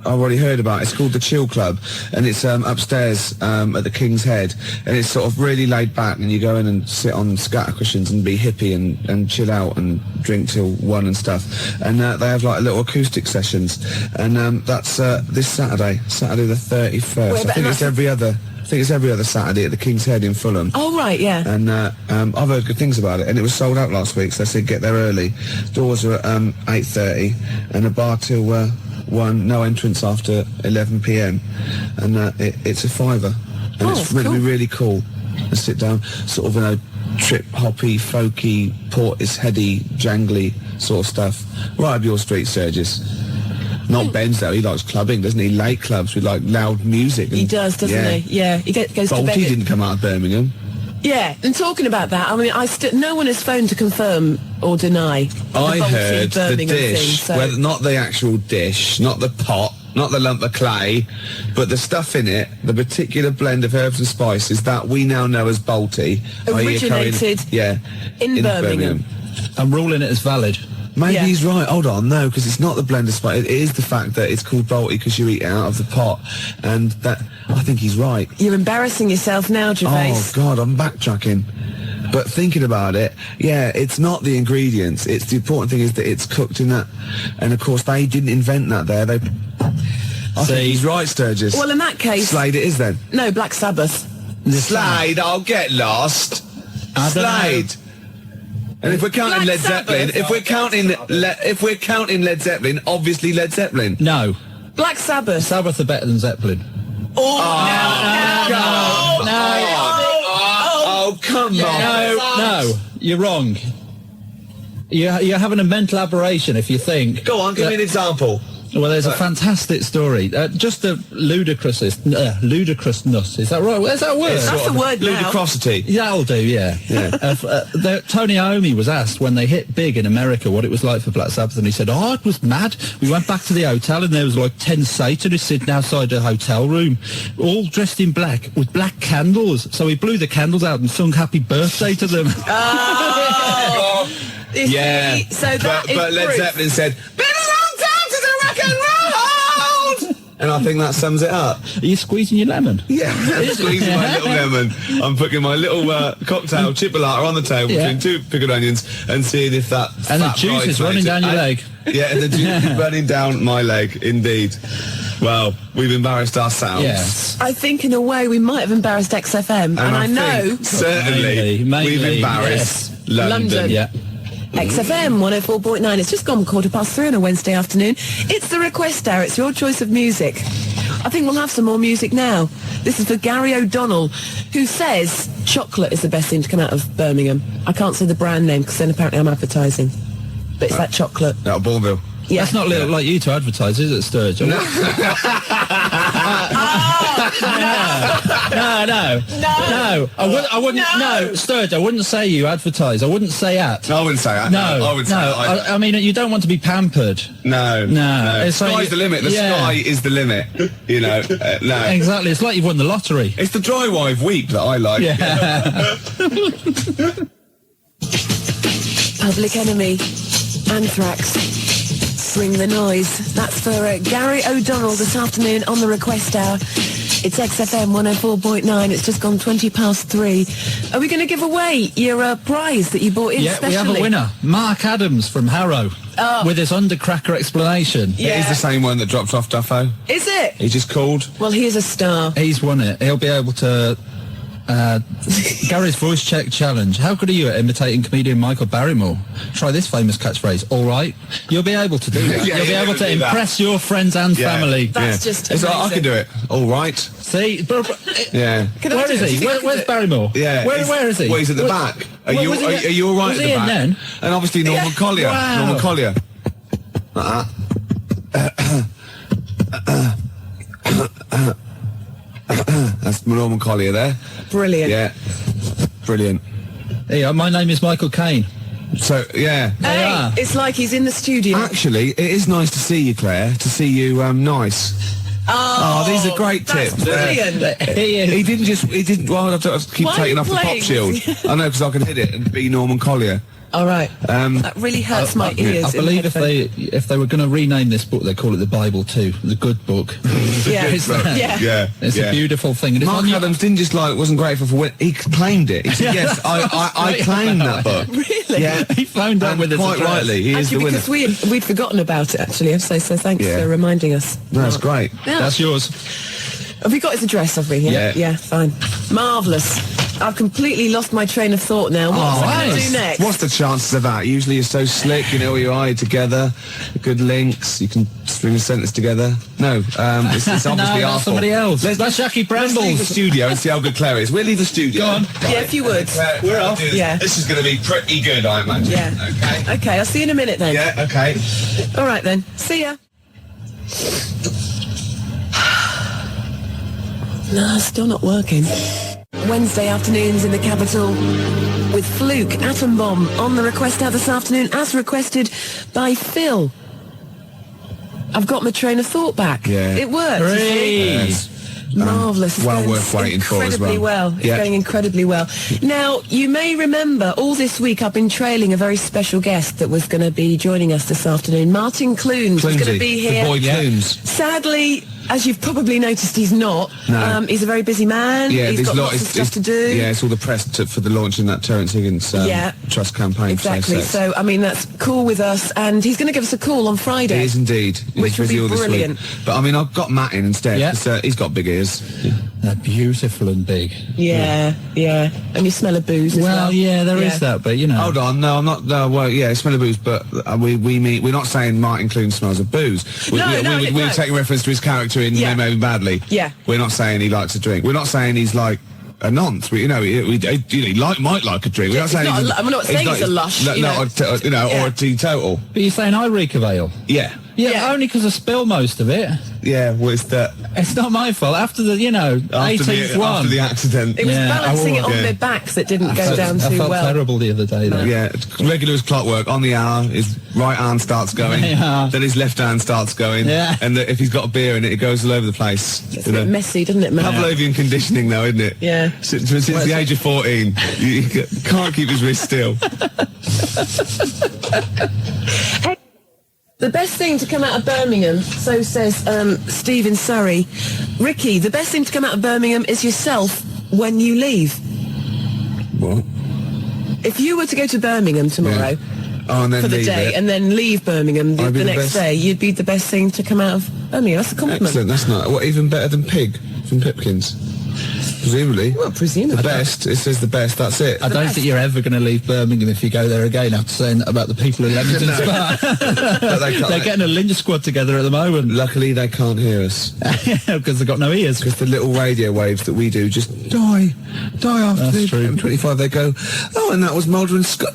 already heard about. It's called the Chill Club, and it's upstairs at the King's Head, and it's sort of really laid back, and you go in and sit on scatter cushions and be hippie and chill out and drink till 1 and stuff. And they have like little acoustic sessions, and that's this Saturday the 31st. Wait, I think it's every other Saturday at the King's Head in Fulham. Oh, right, yeah. And I've heard good things about it, and it was sold out last week, so I said get there early. Doors are at 8:30, and a bar till 1, no entrance after 11 p.m, and it's a £5, and it's really, really cool. And sit down, sort of, trip-hoppy, folky, Portisheady, jangly sort of stuff. Right up your street, Sergis. Not Ben's though, he likes clubbing, doesn't he? Late clubs with like loud music. He does, doesn't he? Yeah, he goes to bed. Bolty didn't come out of Birmingham. Yeah, and talking about that, I mean, no one has phoned to confirm or deny. I heard the Birmingham dish, thing, so. not the actual dish, not the pot, not the lump of clay, but the stuff in it, the particular blend of herbs and spices that we now know as Bolty. Originated in in Birmingham. I'm ruling it as valid. Maybe Yeah. he's right. Hold on, no, because it's not the blender spice. It is the fact that it's called Balti because you eat it out of the pot, and that I think he's right. You're embarrassing yourself now, Gervais. Oh God, I'm backtracking. But thinking about it, yeah, it's not the ingredients. It's the important thing is that it's cooked in that, and of course they didn't invent that there. I think he's right, Sturgis. Well, in that case... Slade it is then. No, Black Sabbath. Slade, I'll get lost. I don't Slade. And if we're counting Black Led Zeppelin, Sabbath. if we're counting Led Zeppelin, obviously Led Zeppelin. No. Black Sabbath. Sabbath are better than Zeppelin. Oh, come on. No, you're wrong. You're having a mental aberration if you think... Go on, give me an example. Well, there's a fantastic story. Just the ludicrousness, is that right? Where's that word? That's a word now. Ludicrosity. That'll do, yeah. Tony Iommi was asked when they hit big in America what it was like for Black Sabbath, and he said, it was mad. We went back to the hotel and there was like 10 Satanists sitting outside the hotel room, all dressed in black, with black candles. So he blew the candles out and sung happy birthday to them. Yeah. So that is but Led proof. Zeppelin said, been a long time since I rock and rolled! And I think that sums it up. Are you squeezing your lemon? Yeah, I'm squeezing my little lemon. I'm putting my little cocktail chipolata on the table between two pickled onions and seeing if that And the fat juice is running down your leg. Yeah, and the juice is running down my leg, indeed. Well, we've embarrassed ourselves. Yes. I think in a way we might have embarrassed XFM, and I know think certainly Mainly, we've embarrassed London. Yeah. XFM 104.9. It's just gone 3:15 on a Wednesday afternoon. It's the request hour. It's your choice of music. I think we'll have some more music now. This is for Gary O'Donnell, who says chocolate is the best thing to come out of Birmingham. I can't say the brand name because then apparently I'm advertising. But it's that chocolate. Out of Bourneville. Yeah. That's not like you to advertise, is it, Sturge? No. No. I wouldn't. No, Sturge. I wouldn't say you advertise. I wouldn't say at. I wouldn't say that. No, I would say that. I mean, you don't want to be pampered. No. It's like Sky's the limit. The sky is the limit. You know. No. Exactly. It's like you've won the lottery. It's the dry wife weep that I like. Yeah. Public Enemy. Anthrax. Bring the noise. That's for Gary O'Donnell this afternoon on the request hour. It's XFM 104.9. It's just gone 3:20. Are we going to give away your prize that you bought in Yeah, specially? we have a winner. Mark Adams from Harrow. With his undercracker explanation. Yeah. It is the same one that dropped off Duffo. Is it? He just called. Well, he is a star. He's won it. He'll be able to... Gary's voice check challenge. How good are you at imitating comedian Michael Barrymore? Try this famous catchphrase. All right. You'll be able to do that. Yeah, You'll be able to impress your friends and family. That's just It's like, I amazing. can do it. All right. See? Yeah. Where is he? Where's Barrymore? Yeah. Where is he? Well, he's at the back. Are you all right was at he the in back? then? And obviously Norman Collier. Wow. Norman Collier. That's Norman Collier there. Brilliant. Yeah. Brilliant. Hey, my name is Michael Caine. So, yeah. They are. It's like he's in the studio. Actually, it is nice to see you, Claire. To see you, nice. Oh, these are great that's tips. brilliant. He didn't, well, I have to keep Why are taking you off the pop playing? shield. I know, because I can hit it and be Norman Collier. All right. that really hurts my ears. I in believe the headphones. if they were going to rename this book, they call it the Bible too, the good book. Yeah. It's, Yeah. it's a beautiful thing. And it's Mark on your- Adams didn't just wasn't grateful for he claimed it. He said, yes, I claimed that book. Really? Yeah. He phoned up And with his quite address. rightly, he is the Actually, winner. because we'd forgotten about it, actually. So thanks Yeah. for reminding us. No, that's great. Yeah. That's yours. Have we got his address, have we? Yeah. Yeah, fine. Marvellous. I've completely lost my train of thought now. What's I going to do next? What's the chances of that? Usually you're so slick, you know where you are, you're together, good links, you can string a sentence together. No, it's obviously No, our that's fault. somebody else. That's Jackie Let's leave the Brambles. studio and see how good Claire is. We'll leave the studio. Go on. Yeah, if you would. Claire, We're off. Yeah. This is going to be pretty good, I imagine. Yeah. Okay. Okay, I'll see you in a minute then. Yeah, okay. All right then. See ya. No, still not working. Wednesday afternoons in the capital with Fluke Atom Bomb on the request out this afternoon as requested by Phil. I've got my train of thought back. Yeah. It worked. you see? Hooray. Yes. Marvellous. It's well going worth waiting for as incredibly well. It's going incredibly well. Now, you may remember, all this week I've been trailing a very special guest that was going to be joining us this afternoon. Martin Clunes was going to be here. The boy Clunes. Sadly, as you've probably noticed, he's not. No. He's a very busy man. Yeah, he's there's got lot- lots of it's- stuff to do. Yeah, it's all the press for the launch in that Terence Higgins Trust campaign. Exactly. So, I mean, that's cool with us. And he's going to give us a call on Friday. He is indeed. Which He's will be busy all this week. brilliant. But I mean, I've got Matt in instead. Yeah. 'Cause, he's got big ears. They're beautiful and big. Yeah. And you smell a booze as well. Well, yeah, there is that, but you know. Hold on, no, I'm not. No, well, yeah, smell of booze, but we mean we're not saying Martin Clunes smells of booze. We're taking reference to his character in Maybe Badly. Yeah. We're not saying he likes a drink. We're not saying he's like a nonce. He might like a drink. We're not saying. I'm not saying he's a lush. Or a teetotal. But you're saying I reek of ale? Yeah. Yeah, only because I spill most of it. Yeah, well, It's not my fault. After the, 18th one. After the accident. It was balancing it on their backs that didn't go down too well. I felt terrible the other day, though. Yeah, regular as clockwork. On the hour, his right hand starts going, then his left hand starts going, and if he's got a beer in it, it goes all over the place. It's a bit messy, doesn't it, man? Pavlovian conditioning, though, isn't it? Yeah. Since the age of 14, you can't keep his wrist still. The best thing to come out of Birmingham, so says Steve in Surrey. Ricky, the best thing to come out of Birmingham is yourself when you leave. What? If you were to go to Birmingham tomorrow and then for the leave day it. and then leave Birmingham the I'd be the next best. day, you'd be the best thing to come out of Birmingham. That's a compliment. Excellent, that's not. What, even better than Pig from Pipkins? Presumably. Well, presumably. The best, it says the best, that's it. I don't think you're ever going to leave Birmingham if you go there again after saying that about the people in Leamington Spa. But They're getting a lynch squad together at the moment. Luckily, they can't hear us. Because they've got no ears. Because the little radio waves that we do just die after That's true. M25. They go, oh, and that was Mulder and Scott.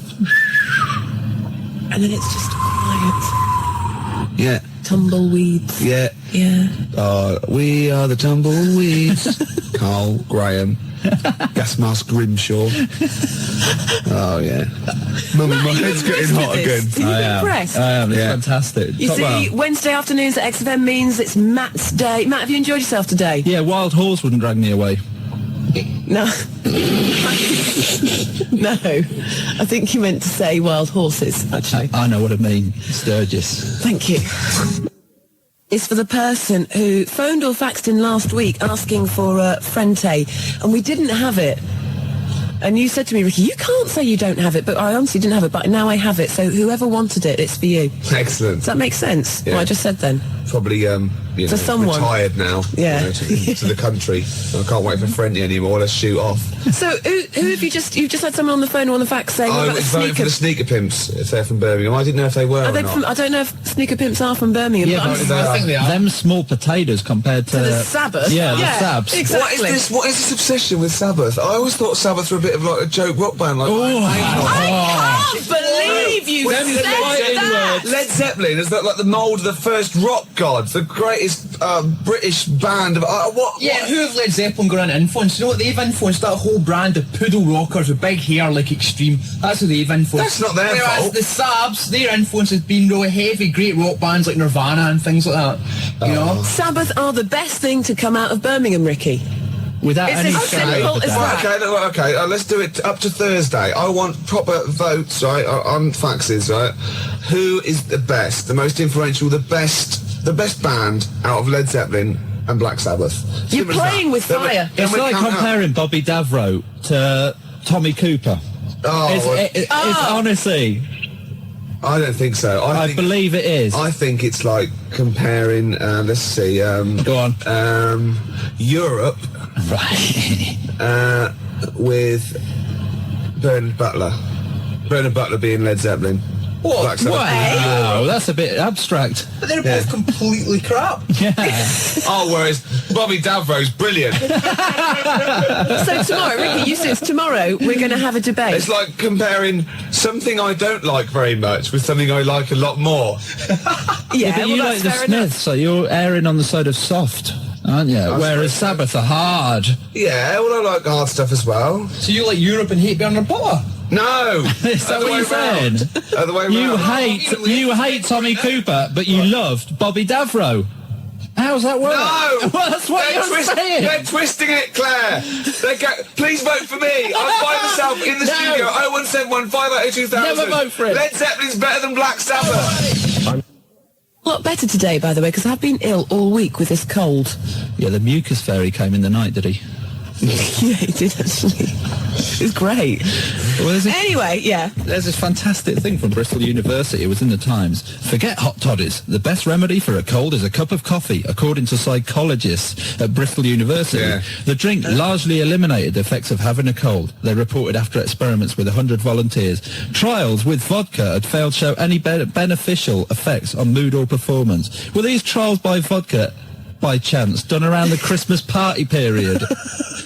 And then it's just quiet. Yeah. Tumbleweeds. Yeah. Yeah. We are the tumbleweeds. Carl Graham. Gas mask Grimshaw. Oh, yeah. Mummy, my head's getting hot again. Are you impressed? I am. It's fantastic. You see, Wednesday afternoons at XFM means it's Matt's day. Matt, have you enjoyed yourself today? Yeah, Wild Horse wouldn't drag me away. No. No. I think you meant to say wild horses, actually. I know what I mean. Sturgis. Thank you. It's for the person who phoned or faxed in last week asking for Frente, and we didn't have it. And you said to me, Ricky, you can't say you don't have it, but I honestly didn't have it, but now I have it, so whoever wanted it, it's for you. Excellent. Does that make sense? Yeah. What I just said then? Probably, For someone. retired now. Yeah. To the country. I can't wait for Frenty anymore. Let's shoot off. So who have you've just had someone on the phone or on the fax saying, what I about was the voting for sneaker? the sneaker pimps if they're from Birmingham. I didn't know if they were Are or they not. from, I don't know if sneaker pimps are from Birmingham, Yeah, but but I think they are. Them small potatoes compared to... the Sabbath? Yeah, the Sabs. Exactly. What is this obsession with Sabbath? I always thought Sabbath were a bit of like a joke rock band. Like, I can't believe you Them said that! Led Zeppelin is like the mould of the first rock gods, the greatest British band of what? Yeah, who have Led Zeppelin got an influence? You know what they've influenced? That whole brand of poodle rockers with big hair like Extreme. That's who they've influenced. That's not their Whereas fault. the Sabs, their influence has been really heavy, great rock bands like Nirvana and things like that. You know? Sabbath are the best thing to come out of Birmingham, Ricky. Without It's any as simple as that. Okay, let's do it up to Thursday. I want proper votes, right, on faxes, right? Who is the best, the most influential, the best band out of Led Zeppelin and Black Sabbath? You're Simple as playing that. with fire. It's like comparing Bobby Davro to Tommy Cooper. It's honestly... I don't think so. I believe it is. I think it's like comparing, let's see, Go on. Europe Right. with Bernard Butler. Bernard Butler being Led Zeppelin. Black Sabbath. Wow, that's a bit abstract. But they're both completely crap. Yeah. Oh, whereas Bobby Davro's brilliant. So tomorrow, Ricky, you said tomorrow we're going to have a debate. It's like comparing something I don't like very much with something I like a lot more. yeah, But you well, like that's the fair Smiths, enough. so you're erring on the side of soft, aren't you? Whereas Sabbath are hard. Yeah, well, I like hard stuff as well. So you like Europe and hate Bernard Butler? No! Is that Other what way you're saying? round. Other way You round. hate Tommy Cooper, but you loved Bobby Davro. How's that work? No! Well, that's what you're saying. They're twisting it, Claire. Please vote for me. I'm by myself in the studio. 0171 580 2000. Never vote for it. Led Zeppelin's better than Black Sabbath. A lot better today, by the way, because I've been ill all week with this cold. Yeah, the mucus fairy came in the night, did he? Yeah, he did, actually. It was great. Well, Anyway, yeah. There's this fantastic thing from Bristol University. It was in the Times. Forget hot toddies. The best remedy for a cold is a cup of coffee, according to psychologists at Bristol University. Yeah. The drink largely eliminated the effects of having a cold. They reported after experiments with 100 volunteers. Trials with vodka had failed to show any beneficial effects on mood or performance. Were these trials by vodka, by chance, done around the Christmas party period?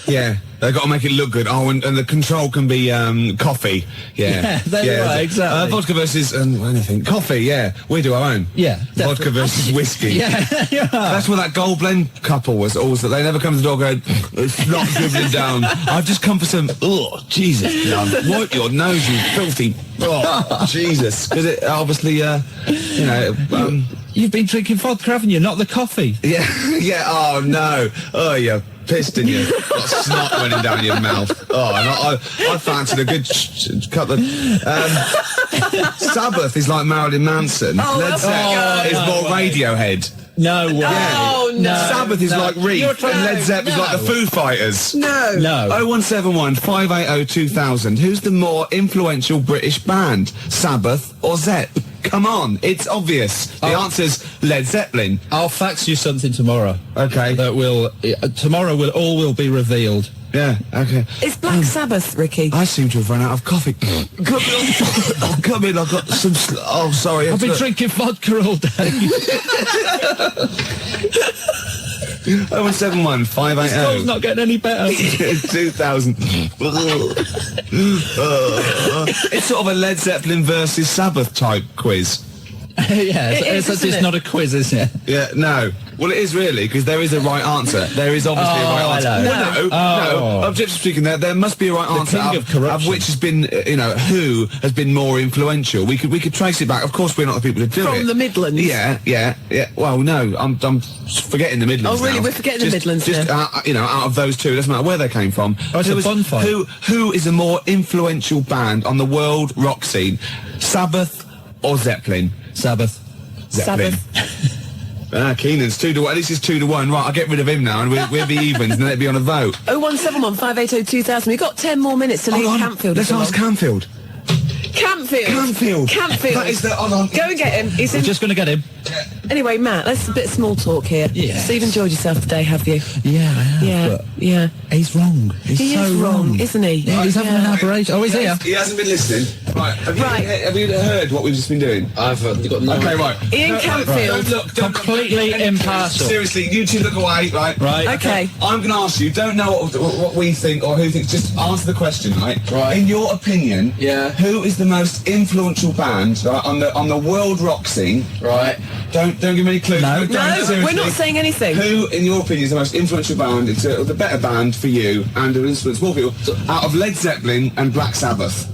Yeah, they've got to make it look good. Oh, and the control can be coffee. Yeah, right, exactly. Vodka versus anything. Coffee, yeah. We do our own. Yeah, Vodka versus whiskey. Yeah, yeah. That's what that gold blend couple was also. They never come to the door going, it's not dribbling down. I've just come for some, oh, Jesus. Wipe your nose, you filthy, oh, Jesus. Because it obviously, You've been drinking vodka, haven't you? Not the coffee. Yeah, yeah, oh no. Oh, you're pissed and you got snot running down your mouth. Oh, and I fancied a good couple of... Sabbath is like Marilyn Manson. Led Zeppelin is more Radiohead. No way. Yeah. Oh, no. Sabbath is like Reef, and Led Zeppelin is like the Foo Fighters. No. 0171 580 2000. Who's the more influential British band, Sabbath or Zepp? Come on, it's obvious. The answer's Led Zeppelin. I'll fax you something tomorrow. Okay. That will tomorrow will be revealed. Yeah, okay. It's Black Sabbath, Ricky. I seem to have run out of coffee. Come in, I've got some... Oh, sorry. I've been drinking vodka all day. 0171 580. It's not getting any better. 2000. It's sort of a Led Zeppelin versus Sabbath type quiz. Yeah, Isn't it's it? not a quiz, is it? Yeah, no. Well, it is really, because there is a right answer. There is obviously a right answer. hello. Well, no. Objectively speaking, there must be a right answer. king of corruption. Which has been, who has been more influential. We could trace it back. Of course, we're not the people to do it. From the Midlands. Yeah. Well, no, I'm forgetting the Midlands. Oh, really? now. We're forgetting the Midlands Just, now. out of those two, it doesn't matter where they came from. Oh, it's a fun fight. Who is a more influential band on the world rock scene? Sabbath or Zeppelin? Sabbath. Zeppelin. Keenan's 2-1. This is 2-1. Right, I'll get rid of him now, and we'll be evens, and let it be on a vote. 0171 580 2000. We've got 10 more minutes to leave Campfield. Let's ask Campfield. Campfield. That is the... Hold on. Go and get him. He's in. We're just going to get him. Anyway, Matt, let's a bit of small talk here. Yeah. So you've enjoyed yourself today, have you? Yeah, I have. Yeah, But yeah. he's wrong. He is wrong, isn't he? Yeah, he's having an aberration. Oh, he's here. He hasn't been listening. Right. Have you heard what we've just been doing? I've got no... Okay, right. Ian Campfield. Don't Completely impartial. Seriously, you two look away, right? Right. Okay. I'm going to ask you, don't know what we think or who thinks, just answer the question, right? Right. In your opinion, Yeah. who is the most influential band on the world rock scene? Right. Don't give me any clues. No. Don't, No, seriously. we're not saying anything. Who, in your opinion, is the most influential band? It's the better band for you and will influence more people out of Led Zeppelin and Black Sabbath.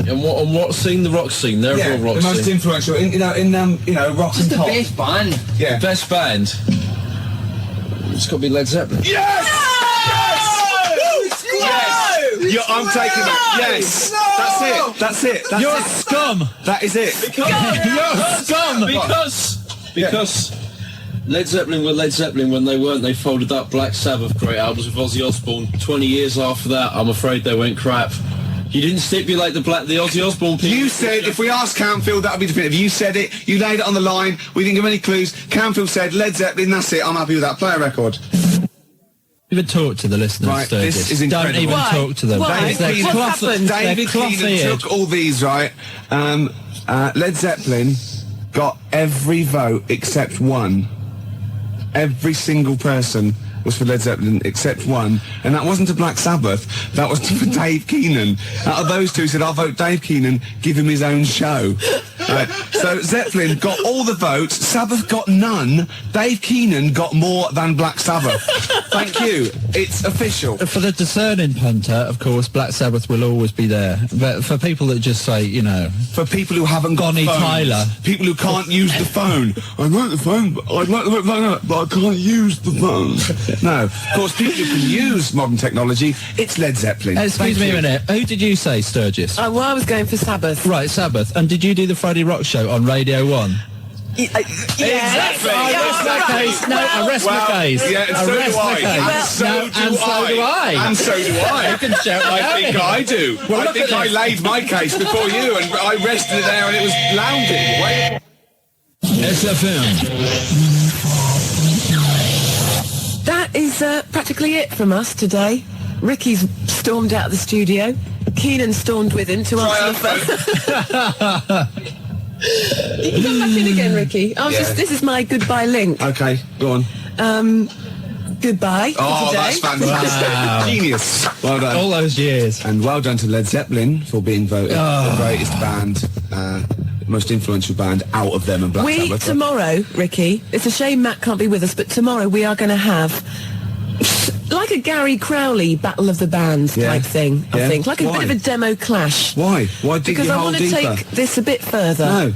And what scene? The rock scene. They're all rock the most scene. influential in rock and The pop. best band. Yeah. Best band. It's got to be Led Zeppelin. Yes! Yes! I'm taking that. Yes! That's it. You're a scum. That is it. You're a scum. Because Led Zeppelin were Led Zeppelin when they weren't. They folded up Black Sabbath great albums with Ozzy Osbourne. 20 years after that, I'm afraid they went crap. You didn't stipulate the Ozzy Osbourne people. You said, if we asked Campfield, that would be definitive. You said it, you laid it on the line, we didn't give any clues. Campfield said, Led Zeppelin, that's it, I'm happy with that. Play a record. Even talk to the listeners, Right, Sturgis. this is Don't incredible. even Why? talk to them. Why? They're What's cloth- happened? they're David Keenan cloth-eared. took all these, right? Led Zeppelin got every vote except one. Every single person was for Led Zeppelin except one, and that wasn't to Black Sabbath, that was for Dave Keenan. Out of those two, said, I'll vote Dave Keenan, give him his own show. So Zeppelin got all the votes, Sabbath got none, Dave Keenan got more than Black Sabbath. Thank you. It's official. For the discerning punter, of course, Black Sabbath will always be there. But for people that just say, you know... For people who haven't got Bonnie phones, Tyler. people who can't use the phone. I like the phone, but I can't use the phone. No, of course, people who can use modern technology, it's Led Zeppelin. Excuse me a minute. Who did you say, Sturgis? Well, I was going for Sabbath. Right, Sabbath. And did you do the Friday Rock Show on Radio 1? Exactly. I rest my case. No, I rest my case. Yeah, and I so rest do my I. case. And so do I. And so do I. You can shout I that think out. I do. Well, I look think at I this. laid my case before you, and I rested it there, and it was lounging. Wait. XFM. That is practically it from us today. Ricky's stormed out of the studio. Keenan stormed with him to answer the phone. You can come back in again, Ricky. This is my goodbye link. Okay, go on. Goodbye for Oh, today. that's fantastic. Wow. Genius. Well done. All those years. And well done to Led Zeppelin for being voted the greatest band, most influential band out of them and Black Sabbath. Tomorrow, Ricky, it's a shame Matt can't be with us, but tomorrow we are going to have like a Gary Crowley Battle of the Bands type thing, I think. Like a bit of a demo clash. Why? Why dig Because your I hole want to deeper? take this a bit further. No.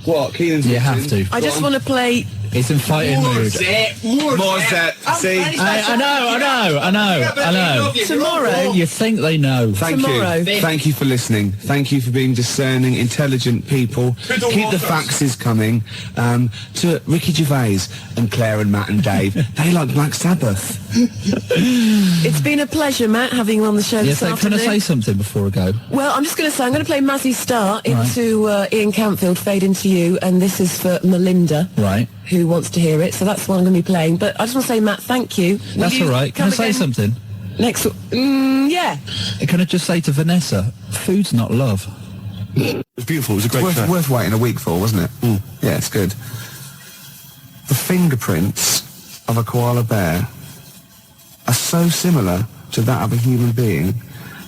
What? Keenan's You have to. I just want to play... It's in fighting mood. More Zep. See? I know. Tomorrow... You think they know. Thank Tomorrow. you. Thank you for listening. Thank you for being discerning, intelligent people. Keep the faxes coming. To Ricky Gervais and Claire and Matt and Dave. They like Black Sabbath. It's been a pleasure, Matt, having you on the show Yes, this can I afternoon. say something before I go? Well, I'm just going to say, I'm going to play Mazzy Star into Ian Campfield, Fade Into You, and this is for Melinda, Right. who wants to hear it, so that's what I'm going to be playing. But I just want to say, Matt, thank you. Will That's you all right. Can I come say again something? Next yeah. Can I just say to Vanessa, food's not love. It was beautiful. It was a great show. Worth waiting a week for, wasn't it? Yeah, it's good. The fingerprints of a koala bear are so similar to that of a human being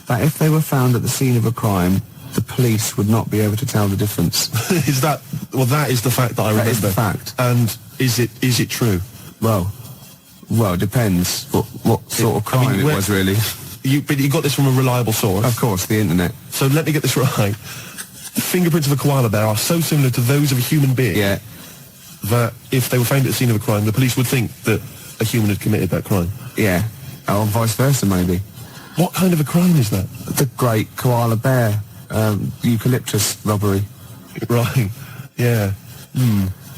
that if they were found at the scene of a crime, the police would not be able to tell the difference. Is that... Well, that is the fact that I remember. That is the fact. And is it true? Well, it depends what sort of crime it was, really. But you got this from a reliable source. Of course, the internet. So let me get this right. The fingerprints of a koala bear are so similar to those of a human being that if they were found at the scene of a crime, the police would think that a human had committed that crime. Yeah. Or vice versa, maybe. What kind of a crime is that? The great koala bear eucalyptus robbery. Right. Yeah.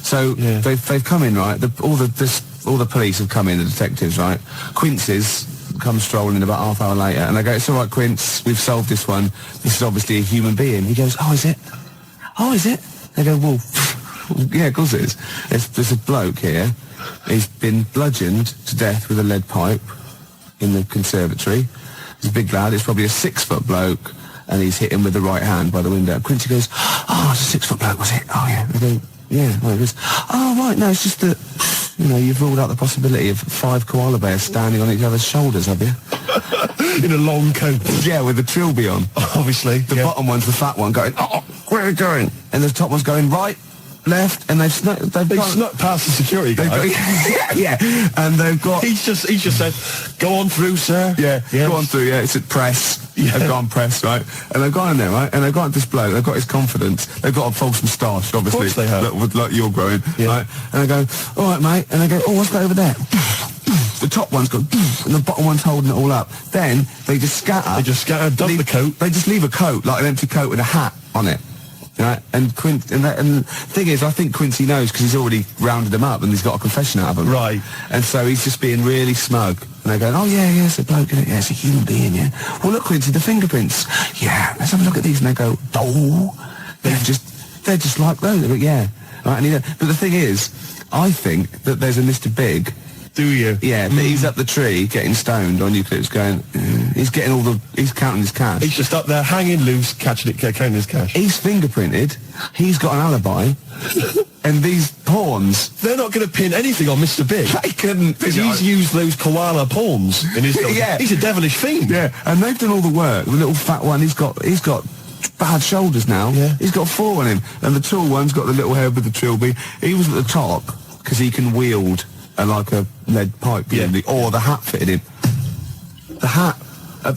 So they've come in, right? All the police have come in, the detectives, right? Quincy's come strolling in about half hour later, and they go, "It's all right, Quince, we've solved this one. This is obviously a human being." He goes, "Oh, is it? Oh, is it?" They go, "Well, yeah, of course it is. There's a bloke here. He's been bludgeoned to death with a lead pipe in the conservatory. He's a big lad. It's probably a 6-foot bloke, and he's hit him with the right hand by the window." Quincy goes, "Oh, it's a 6-foot bloke, was it? Oh, yeah." They go, "Yeah." Well, he goes, "Oh, right, no, it's just that, you've ruled out the possibility of 5 koala bears standing on each other's shoulders, have you?" In a long coat. Yeah, with the trilby on. Obviously. The bottom one's the fat one going, "Oh, where are you going?" And the top one's going right, left, and they've snuck past the security guy. Yeah, and they've got... He's just said, "Go on through, sir." Yeah, go on through, it's at press. Yeah. They've gone press, right? And they've gone in there, right? And they've got this bloke, they've got his confidence, they've got a false moustache, obviously. Of course they have. Like you're growing, right? And they go, "All right, mate." And they go, "Oh, what's that over there?" The top one's gone, and the bottom one's holding it all up. Then they just scatter. Dump the coat. They just leave a coat, like an empty coat with a hat on it. Right? And the thing is, I think Quincy knows because he's already rounded them up and he's got a confession out of them. Right. And so he's just being really smug. And they're going, "Oh, yeah, it's a bloke, isn't it? Yeah, it's a human being, yeah. Well, look, Quincy, the fingerprints. Yeah, let's have a look at these." And they go, "Oh, they're just like those." They're like, "Yeah." Right? And but the thing is, I think that there's a Mr. Big. Do you? Yeah, but he's up the tree getting stoned on eucalyptus going, he's counting his cash. He's just up there hanging loose, counting his cash. He's fingerprinted, he's got an alibi, and these pawns... They're not going to pin anything on Mr. Big. They couldn't. Because he's used those koala pawns in his... Yeah. He's a devilish fiend. Yeah, and they've done all the work. The little fat one, he's got bad shoulders now. Yeah. He's got 4 on him, and the tall one's got the little head with the trilby. He was at the top because he can wield like a lead pipe, presumably, or the hat fitted him. The hat.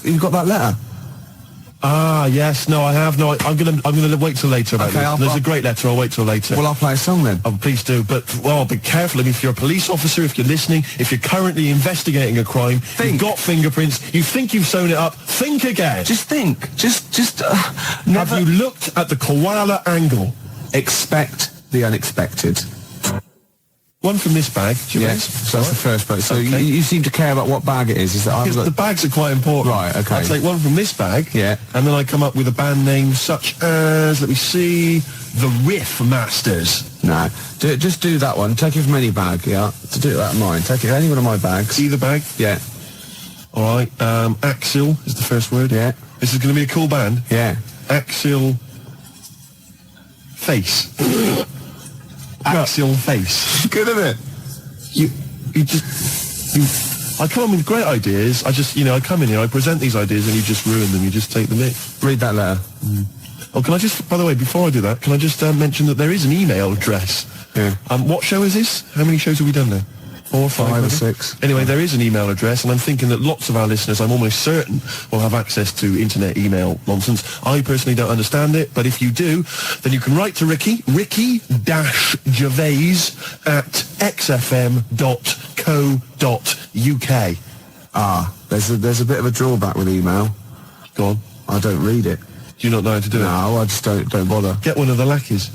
You've got that letter. Ah, yes. No, I have. No, I'm gonna wait till later about this. There's a great letter. I'll wait till later. Well, I'll play a song then. Oh, please do. But, well, be careful. I mean, if you're a police officer, if you're listening, if you're currently investigating a crime, you've got fingerprints, you think you've sewn it up, think again. Just think. Have you looked at the koala angle? Expect the unexpected. One from this bag. Yes, so that's the first bag. So you seem to care about what bag it is. Is that Because the bags are quite important. Right, okay. I take one from this bag. Yeah. And then I come up with a band name such as, let me see, the Riff Masters. No, just do that one. Take it from any bag, yeah. To do that of mine. Take it any one of my bags. Either bag? Yeah. All right. Axil is the first word. Yeah. This is going to be a cool band. Yeah. Axil Face. Axial Face. Good, isn't it? I come in with great ideas. I come in here, I present these ideas, and you just ruin them. You just take the mick. Read that letter. Oh, can I just, by the way, before I do that, can I just mention that there is an email address? Yeah. What show is this? How many shows have we done now? 4 or 5? 5 or 6. Anyway, there is an email address, and I'm thinking that lots of our listeners, I'm almost certain, will have access to internet email nonsense. I personally don't understand it, but if you do, then you can write to Ricky-Gervais@xfm.co.uk. Ah, there's a bit of a drawback with email. Go on. I don't read it. Do you not know how to do it? No, I just don't bother. Get one of the lackeys.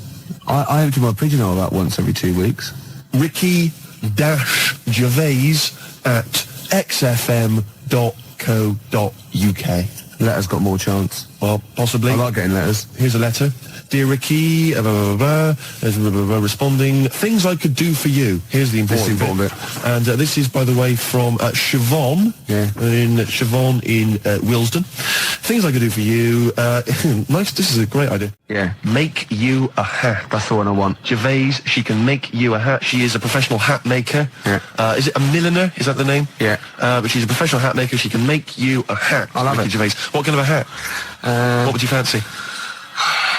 I empty my pigeonhole about once every 2 weeks. Ricky-Gervais@xfm.co.uk. Letter's got more chance. Well, possibly. I like getting letters. Here's a letter. Dear Ricky, responding, things I could do for you. Here's the important bit. And this is, by the way, from Siobhan. Yeah. In Siobhan in Willesden. Things I could do for you. Nice, this is a great idea. Yeah. Make you a hat. That's the one I want. Gervais, she can make you a hat. She is a professional hat maker. Yeah. Is it a milliner? Is that the name? Yeah. But she's a professional hat maker. She can make you a hat. I love Ricky it. Gervais. What kind of a hat? What would you fancy?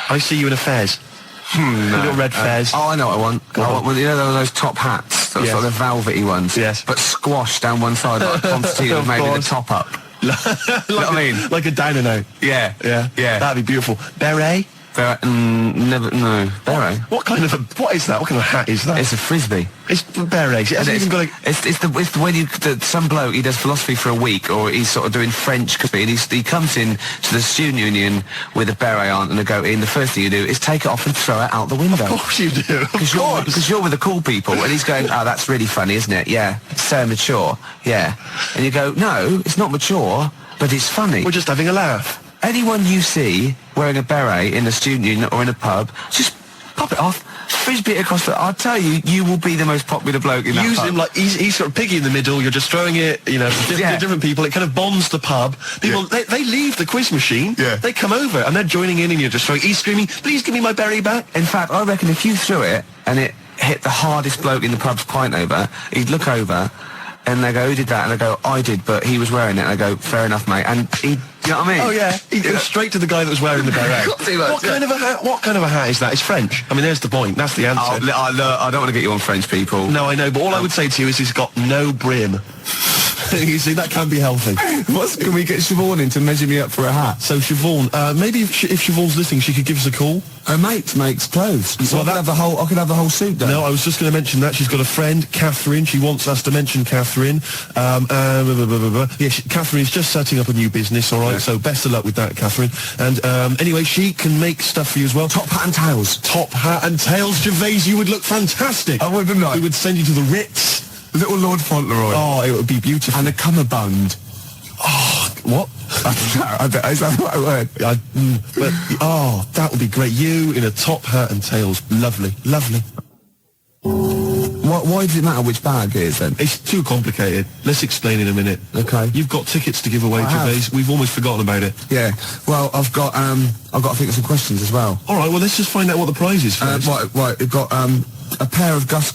I see you in a fez. No. Little red fez. Oh, I know what I want. You know those top hats? Those sort of velvety ones? Yes. But squashed down one side like Constantine made with the top up. You know what I mean? Like a dino note. Yeah. Yeah. Yeah. That'd be beautiful. Beret? Never, no. Beret? What kind of what is that? What kind of hat is that? It's a frisbee. It's beret. It hasn't even got it's when some bloke, he does philosophy for a week, or he's sort of doing French, and he comes in to the student union with a beret on and a goatee, and the first thing you do is take it off and throw it out the window. Of course you do. Because you're with the cool people, and he's going, oh, that's really funny, isn't it? Yeah. It's so mature. Yeah. And you go, no, it's not mature, but it's funny. We're just having a laugh. Anyone you see wearing a beret in a student union or in a pub, just pop it off, frisbee it across the... I'll tell you, you will be the most popular bloke in that Use pub. him like he's sort of piggy in the middle. You're just throwing it, to different people. It kind of bonds the pub. People they leave the quiz machine. Yeah. They come over and they're joining in, and you're just throwing. He's screaming, "Please give me my beret back!" In fact, I reckon if you threw it and it hit the hardest bloke in the pub's pint over, he'd look over and they go, who did that? And I go, I did, but he was wearing it. And I go, fair enough, mate. And he, you know what I mean? Oh yeah, he goes straight to the guy that was wearing the beret. What kind of a hat? What kind of a hat is that? It's French. I mean, there's the point. That's the answer. I don't want to get you on French people. No, I know, but all I would say to you is he's got no brim. You see, that can be healthy. Can we get Siobhan in to measure me up for a hat? So Siobhan, maybe if Siobhan's listening, she could give us a call. Her mate makes clothes. So I could have the whole suit done. No, I was just going to mention that. She's got a friend, Catherine. She wants us to mention Catherine. Catherine's just setting up a new business, all right? Yeah. So best of luck with that, Catherine. And anyway, she can make stuff for you as well. Top hat and tails. Top hat and tails, Gervais. You would look fantastic. I would, wouldn't I? We would send you to the Ritz. Little Lord Fauntleroy. Oh, it would be beautiful. And a cummerbund. Oh, what? I don't know, is that the right word? That would be great. You in a top hat and tails. Lovely, lovely. Why does it matter which bag it is then? It's too complicated. Let's explain in a minute. Okay. You've got tickets to give away, Gervais. We've almost forgotten about it. Yeah. Well, I've got to think of some questions as well. All right. Well, let's just find out what the prize is first. Right. We've got a pair of Gus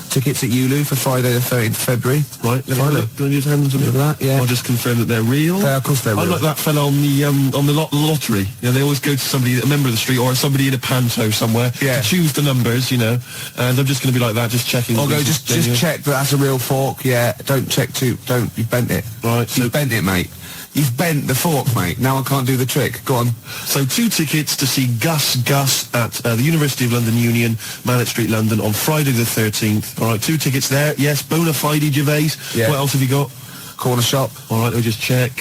tickets at Ulu for Friday the 13th of February. Right, let me have a look. Can I just hand them to me? Look at that, yeah. I'll just confirm that they're real. Of course they're real. I'm like that fella on the lottery. You know, they always go to somebody, a member of the street, or somebody in a panto somewhere, Yeah. to choose the numbers, you know, and I'm just going to be like that, just checking. I'll that go, this is just genuine. check that that's a real fork, yeah. Don't check you've bent it. Right, so You've bent it, mate. You've bent the fork, mate. Now I can't do the trick. Go on. So 2 tickets to see Gus at the University of London Union, Mallet Street, London, on Friday the 13th. All right, 2 tickets there. Yes, bona fide, Gervais. Yeah. What else have you got? Corner shop. All right, let me just check.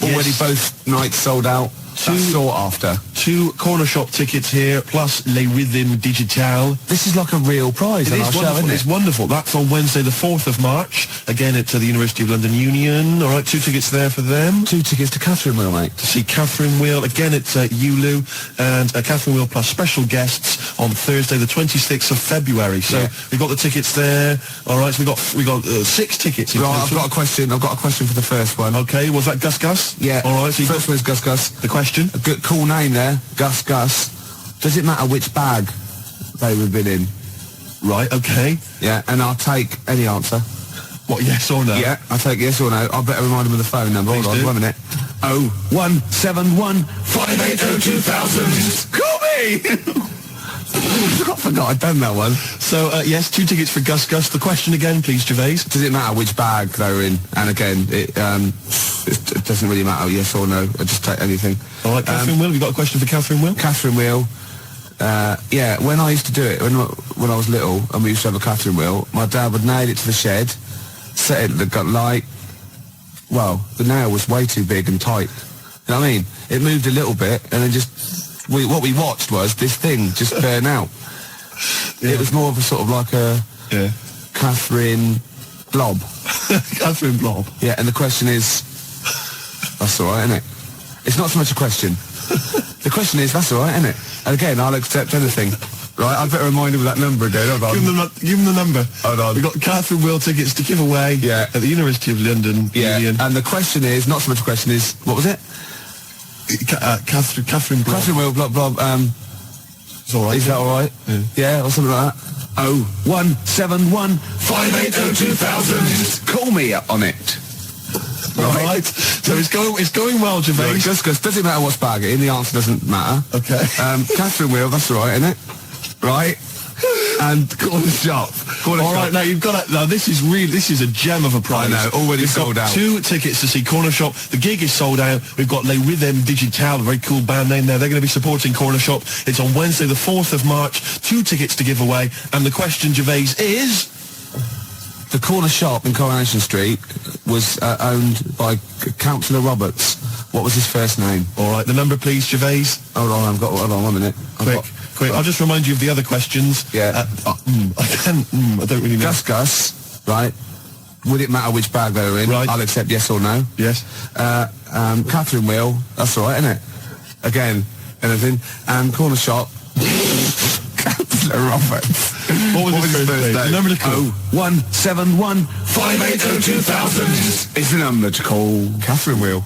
Already Yes. both nights sold out. That's sought after. 2 corner shop tickets here, plus Les Rhythm Digital. This is like a real prize It on is our show, wonderful. isn't it? It's wonderful. That's on Wednesday, the 4th of March. Again, at the University of London Union. All right, 2 tickets there for them. 2 tickets to Catherine Wheel, mate. To see Catherine Wheel. Again, it's Ulu. And Catherine Wheel plus special guests on Thursday, the 26th of February. So we've got the tickets there. All right, so we got 6 tickets. In Right, I've total. got a question. I've got a question for the first one. Okay, was that Gus? Yeah. All right, so First one is Gus. the question. A good, cool name there. Gus. Does it matter which bag they would have been in? Right, okay. Yeah, and I'll take any answer. What, yes or no? Yeah, I'll take yes or no. I better remind them of the phone number. Please Hold on, do. 1 minute. 0171 580 2000. Call me! I forgot I'd done that one. So, yes, 2 tickets for Gus. The question again, please, Gervais. Does it matter which bag they were in? And again, it doesn't really matter, yes or no. I just take anything. All right, Catherine Wheel, have you got a question for Catherine Wheel? Catherine Wheel. Yeah, when I used to do it, when I was little, and we used to have a Catherine Wheel, my dad would nail it to the shed, set it at the light. Well, the nail was way too big and tight. You know what I mean? It moved a little bit, and then what we watched was this thing just burn out. Yeah. It was more of a sort of like a Catherine blob. Catherine Blob. Yeah, and the question is, that's all right, isn't it? It's not so much a question. The question is, that's all right, isn't it? And again, I'll accept anything. Right, I'd better remind him of that number again. Hold on. Give him the number. Hold on. We've got Catherine Wheel tickets to give away at the University of London Union. And the question is, not so much a question is, what was it? Catherine Blob. Catherine Wheel, blob. It's all right. Is that all right? Yeah, or something like that. 0171 580 2000. Call me up on it. Right. So it's going well, Gervais. Right, Gus, doesn't matter what's bag it in, the answer doesn't matter. Okay. Catherine Wheel, that's all right, isn't it? Right. And corner shop. All right, now you've got to, now this is a gem of a prize. I know, already We've sold got out. 2 tickets to see Corner Shop. The gig is sold out. We've got Les Rhythm Digital, a very cool band name there. They're going to be supporting Corner Shop. It's on Wednesday, the 4th of March. 2 tickets to give away. And the question, Gervais, is... The corner shop in Coronation Street was owned by Councillor Roberts. What was his first name? All right, the number, please, Gervais. Hold on, hold on 1 minute. Quick. I'll just remind you of the other questions. Yeah. I don't really know. Gus, right? Would it matter which bag they were in? Right. I'll accept yes or no. Yes. Catherine Wheel, that's all right, isn't it? Again, anything. And corner shop. Councillor Roberts. What was his first name? The number to call. 0171 580 2000. It's the number to call. Catherine Wheel.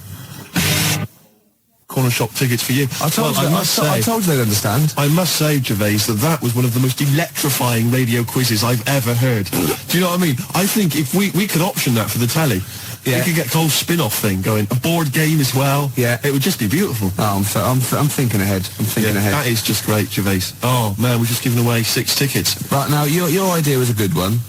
Corner Shop tickets for you. I told you they'd understand. I must say, Gervais, that was one of the most electrifying radio quizzes I've ever heard. Do you know what I mean? I think if we could option that for the telly, we could get a whole spin-off thing going, a board game as well. Yeah, it would just be beautiful. Oh, I'm thinking ahead. I'm thinking ahead. That is just great, Gervais. Oh man, we're just giving away 6 tickets. Right now, your idea was a good one.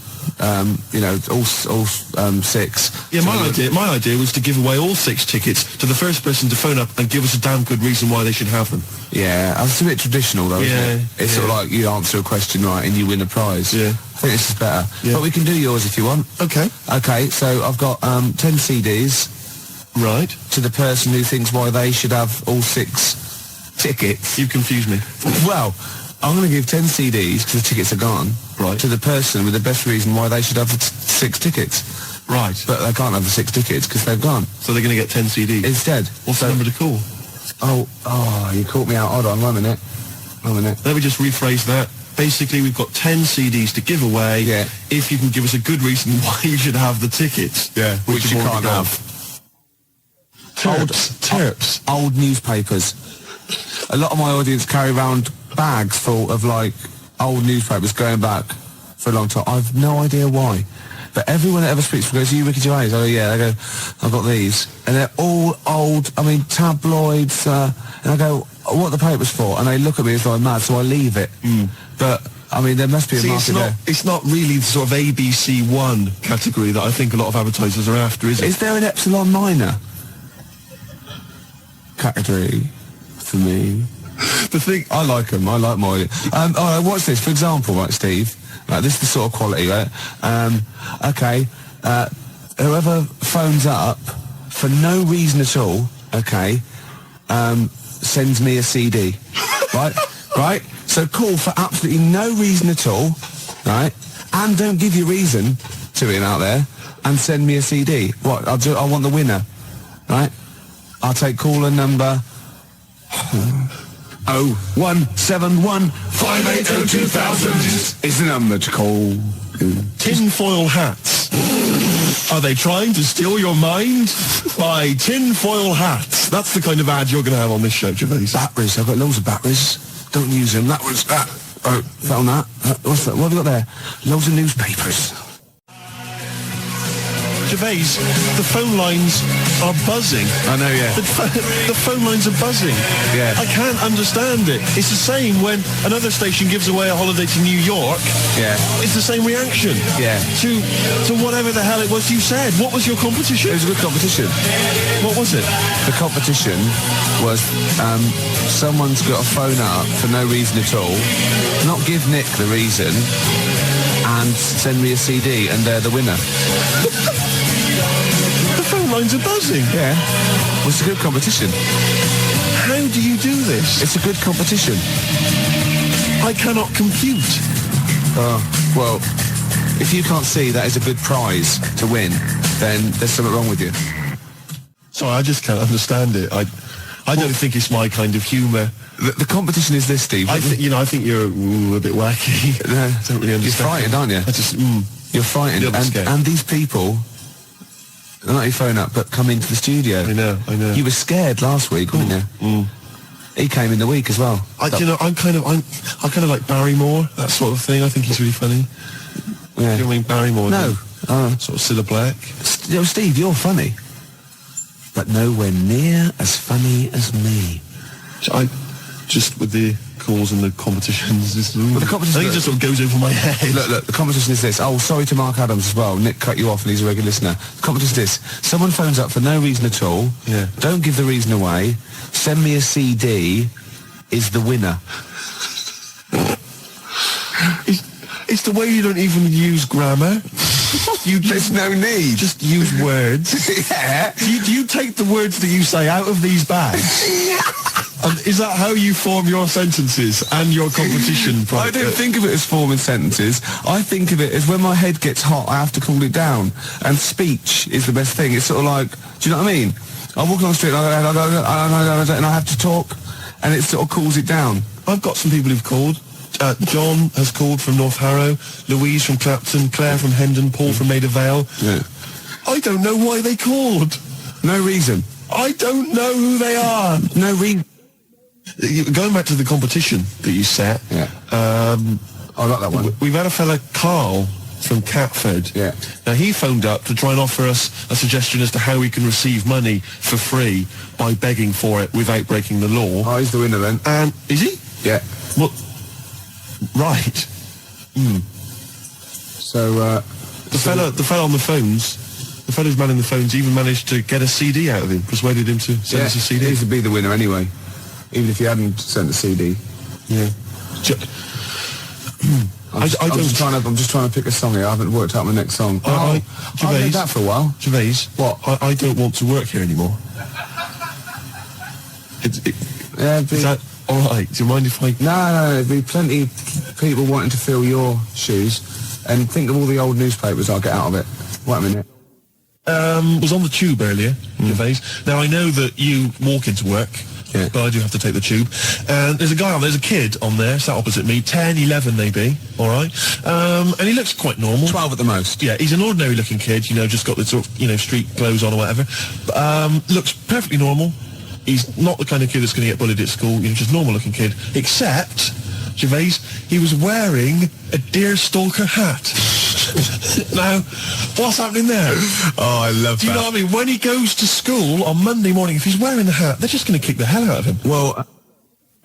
You know, all 6. Yeah, my idea was to give away all 6 tickets to the first person to phone up and give us a damn good reason why they should have them. Yeah, it's a bit traditional though, isn't it? It's sort of like you answer a question right and you win a prize. Yeah. I think this is better. Yeah. But we can do yours if you want. Okay. Okay, so I've got 10 CDs. Right. To the person who thinks why they should have all 6 tickets. You confused me. Well, I'm going to give 10 CDs because the tickets are gone. Right. To the person with the best reason why they should have the 6 tickets. Right. But they can't have the 6 tickets because they've gone. So they're going to get 10 CDs? Instead. What's the number to call? Oh, you caught me out. Hold on, 1 minute. 1 minute. Let me just rephrase that. Basically, we've got 10 CDs to give away. Yeah. If you can give us a good reason why you should have the tickets. Yeah. Which you can't have. Terps. Old newspapers. A lot of my audience carry around bags full of like old newspapers going back for a long time. I've no idea why. But everyone that ever speaks goes, "You Ricky Gervais?" Oh yeah. I go, "I've got these," and they're all old. I mean, tabloids. And I go, "What are the papers for?" And they look at me as though I'm mad, so I leave it. But I mean, there must be a market there. It's not really the sort of ABC1 category that I think a lot of advertisers are after, is it? Is there an Epsilon Minor category for me? The thing, I like them. I like my. All right, what's this? For example, right, Steve. Right, this is the sort of quality, right? Okay. Whoever phones up for no reason at all, okay, sends me a CD, right? Right. So call for absolutely no reason at all, right? And don't give your reason to him out there, and send me a CD. What? I want the winner, right? I'll take caller number 0171 580 2000 is the number to call. Tinfoil hats. Are they trying to steal your mind? Buy tinfoil hats. That's the kind of ad you're going to have on this show, Gervais. Batteries. I've got loads of batteries. Don't use them. That was that. Oh, found that. What's that? What have you got there? Loads of newspapers. Gervais, the phone lines are buzzing. I know, yeah. The phone lines are buzzing. Yeah. I can't understand it. It's the same when another station gives away a holiday to New York. Yeah. It's the same reaction. Yeah. To whatever the hell it was you said. What was your competition? It was a good competition. What was it? The competition was someone's got to phone up for no reason at all, not give Nick the reason, and send me a CD, and they're the winner. The phone lines are buzzing. Yeah. Well, it's a good competition. How do you do this? It's a good competition. I cannot compute. Well, if you can't see that is a good prize to win, then there's something wrong with you. Sorry, I just can't understand it. I don't think it's my kind of humour. The competition is this, Steve. I think you're a bit wacky. Don't really understand. You're frightened, aren't you? You're frightened. And these people, not your phone up, but come into the studio. I know. You were scared last week, weren't you? He came in the week as well. I'm kind of like Barrymore, that sort of thing. I think he's really funny. Yeah. Do you know what I mean, Barrymore? No. Sort of Cilla Black. Steve, you're funny. But nowhere near as funny as me. Just with the calls and the competitions, the competition, I think it just sort of goes over my head. Look, the competition is this. Oh, sorry to Mark Adams as well. Nick cut you off and he's a regular listener. The competition is this. Someone phones up for no reason at all. Yeah. Don't give the reason away. Send me a CD is the winner. It's the way you don't even use grammar. There's no need. Just use words. Yeah. Do you take the words that you say out of these bags? And is that how you form your sentences and your competition? I don't think of it as forming sentences. I think of it as when my head gets hot, I have to cool it down. And speech is the best thing. It's sort of like, do you know what I mean? I walk along the street and I have to talk, and it sort of cools it down. I've got some people who've called. John has called from North Harrow, Louise from Clapton, Claire from Hendon, Paul from Maida Vale. Yeah. I don't know why they called. No reason. I don't know who they are. No reason. Going back to the competition that you set, I like that one. We've had a fella, Carl, from Catford. Yeah. Now, he phoned up to try and offer us a suggestion as to how we can receive money for free by begging for it without breaking the law. Oh, he's the winner then. And is he? Yeah. Well, right. So, the fella on the phones, the fella who's manning the phones, even managed to get a CD out of him, persuaded him to send us a CD. He would be the winner anyway, even if he hadn't sent the CD. Yeah. I'm just trying to pick a song here. I haven't worked out my next song. Gervais, I've heard that for a while. Gervais, what? I don't want to work here anymore. Is that all right? Do you mind if I? No, there'd be plenty of people wanting to fill your shoes, and think of all the old newspapers I'll get out of it. Wait a minute. Was on the tube earlier, Gervais. Now I know that you walk into work. Yeah. But I do have to take the tube. And there's a kid on there, sat opposite me, 10, 11 maybe, all right? And he looks quite normal. 12 at the most. Yeah, he's an ordinary looking kid, just got the sort of, street clothes on or whatever. Looks perfectly normal. He's not the kind of kid that's going to get bullied at school, just normal looking kid. Except Gervais, he was wearing a deerstalker hat. Now, what's happening there? Oh, I love Do you know what I mean? When he goes to school on Monday morning, if he's wearing the hat, they're just going to kick the hell out of him. Well,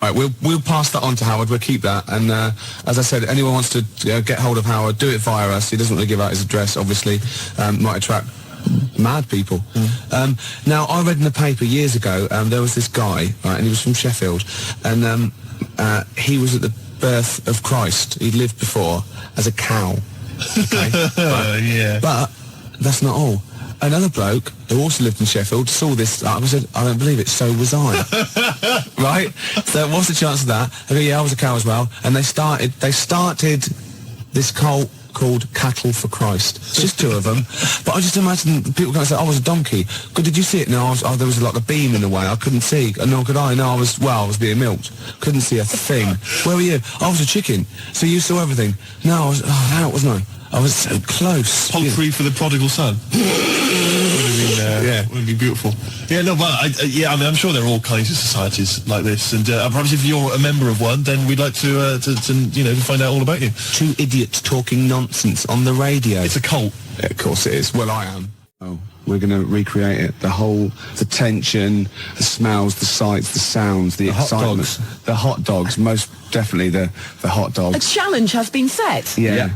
right, we'll pass that on to Howard. We'll keep that. And as I said, anyone wants to get hold of Howard, do it via us. He doesn't want to give out his address, obviously. Might attract mad people. Now, I read in the paper years ago, there was this guy, right, and he was from Sheffield, and he was at the birth of Christ. He'd lived before as a cow. Okay? Right. Yeah. But that's not all. Another bloke who also lived in Sheffield saw this. I said, I don't believe it. So was I. Right? So what's the chance of that? I go, yeah, I was a cow as well. And they started this cult called Cattle for Christ. It's just two of them. But I just imagine people going to say, I was a donkey. Good, did you see it? No, there was like a beam in the way. I couldn't see. Nor could I. No, I was being milked. Couldn't see a thing. Where were you? I was a chicken. So you saw everything. No, I was out, wasn't I? I was so close. Poultry for the prodigal son. Would have been beautiful. Yeah, no, but I mean, I'm sure there are all kinds of societies like this, and I promise if you're a member of one, then we'd like to find out all about you. Two idiots talking nonsense on the radio. It's a cult. Yeah, of course it is. Well, I am. Oh, we're going to recreate it. The tension, the smells, the sights, the sounds, the excitement. The hot dogs. Most definitely the hot dogs. A challenge has been set. Yeah.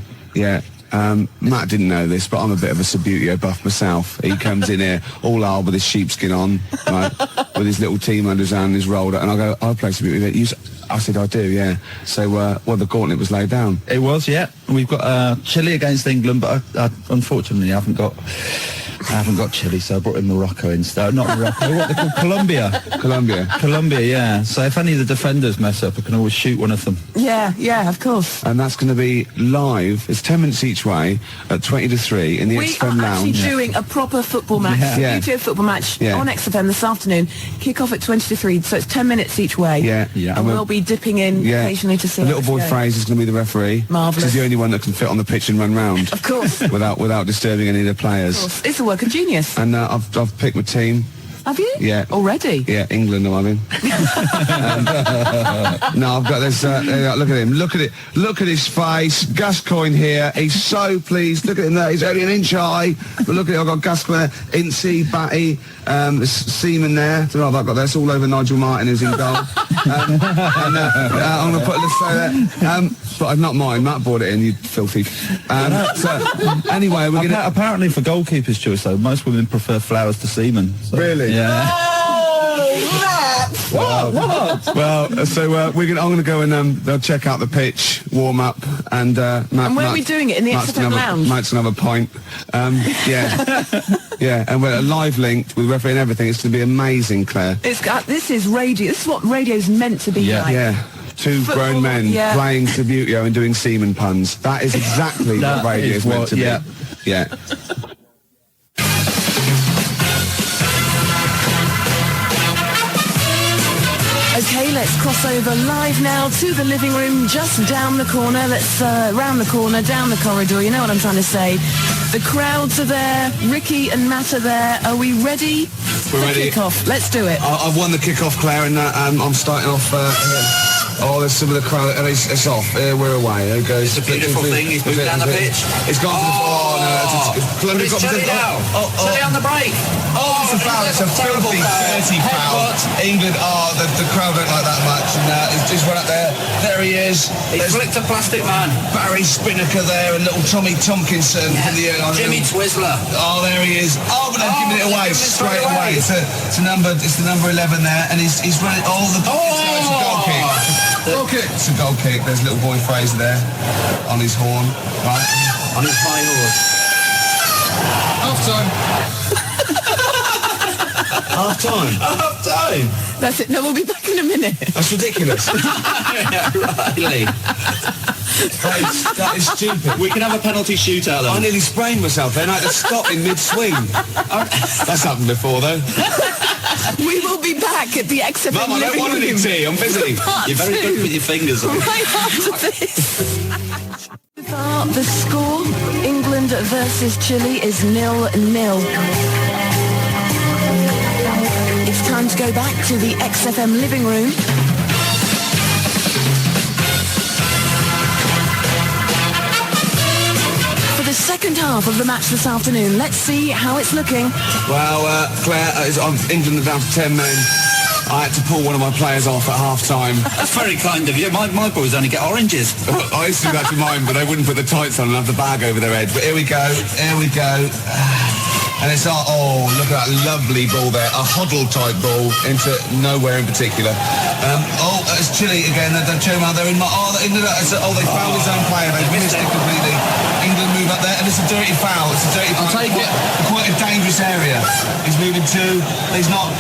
Matt didn't know this, but I'm a bit of a Subbuteo buff myself. He comes in here all hard with his sheepskin on, right, with his little team under his hand and his rolled up, and I go, I play Subbuteo. I said, I do, yeah. So, the gauntlet was laid down. It was, yeah. We've got Chile against England, but I unfortunately I haven't got Chile, so I brought in Morocco instead. Not Morocco, what they call Colombia. Colombia, yeah. So if any of the defenders mess up, I can always shoot one of them. Yeah, of course. And that's going to be live. It's 10 minutes each way at 20 to 3 in the XFM Lounge. We are actually doing a proper football match, Subbuteo football match on XFM this afternoon. Kick off at 20 to 3, so it's 10 minutes each way. Yeah. And we'll be dipping in occasionally to see The little boy Fraser is going to be the referee. Marvellous. He's the only one that can fit on the pitch and run round. Of course. without disturbing any of the players. Of course. It's a work of genius. And I've picked my team. Have you? Yeah. Already? Yeah, England, I mean. No, I've got this. Look at him. Look at it. Look at his face. Gascoigne here. He's so pleased. Look at him there. He's only an inch high. But look at it. I've got Gascoigne there. Incy, Batty, Seaman there. I don't know if I've got this all over Nigel Martin who's in goal. I'm going to put a there. But I've not mine. Matt brought it in, you filthy. So, anyway, we're going to... Apparently for goalkeeper's choice, though, most women prefer flowers to semen. So. Really? Yeah. What? Well, so I'm going to go and they'll check out the pitch, warm up, and Matt, and where are we doing it? In the XFM Lounge? Matt's another pint. Yeah, and we're live linked with referee and everything. It's going to be amazing, Claire. This is radio. This is what radio's meant to be like. Yeah. Two grown men playing Subbuteo and doing semen puns. That is exactly what radio is meant to be. Yeah. Okay, let's cross over live now to the living room just down the corner. Let's round the corner, down the corridor. You know what I'm trying to say. The crowds are there. Ricky and Matt are there. Are we ready? We're ready. Kick-off. Let's do it. I've won the kick-off, Claire, and I'm starting off here. Oh, there's some of the crowd, and it's off. We're away. It goes. It's a beautiful thing. He's moved down the pitch. It's gone for the... It's Chile now. Chile on the break. Oh, it's a foul. It's a filthy, dirty foul. England, the crowd don't like that much, and he's run up there. There he is. He flicked a plastic man. Barry Spinnaker there, and little Tommy Tompkinson from the airline. Jimmy Twizzler. Oh, there he is. Oh, but they've given it away straight away. It's the number 11 there, and he's running all the... It's a goal kick. It's a goal kick. There's little boy Fraser there on his horn, right? On his high horse. Half time. That's it. No, we'll be back in a minute. That's ridiculous. Riley. That is stupid. We can have a penalty shootout though. I nearly sprained myself then. I had to stop in mid-swing. That's happened before though. We will be back at the XFM Mum, I don't want any tea. I'm busy. You're very good with your fingers. Right after this. The score, England versus Chile, is 0-0. It's time to go back to the XFM living room. second half of the match this afternoon. Let's see how it's looking. Well, Claire, England are down to 10 men. I had to pull one of my players off at half-time. That's very kind of you. My boys only get oranges. I used to do that to mine, but they wouldn't put the tights on and have the bag over their head. But here we go. And it's look at that lovely ball there. A Hoddle-type ball into nowhere in particular. It's Chile again. They've done Chile. They're in my... they fouled his own player. They've missed it completely. England move up there, and it's a dirty foul. It's a dirty foul. I'll take it. Quite a dangerous area. He's moving two. He's not...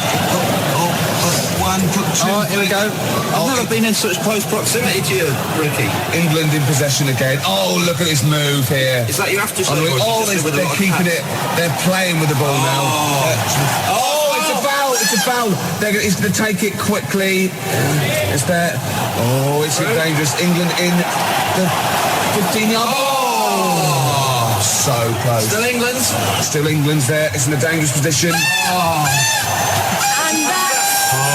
one, two, here we go. I've never been in such close proximity to you, Ricky. England in possession again. Oh, look at this move here. Is that your after show? They're keeping it. They're playing with the ball now. It's a foul. It's a foul. He's going to take it quickly. It's there. It's dangerous. England in the 15-yard. So close. Still England's there. It's in a dangerous position. And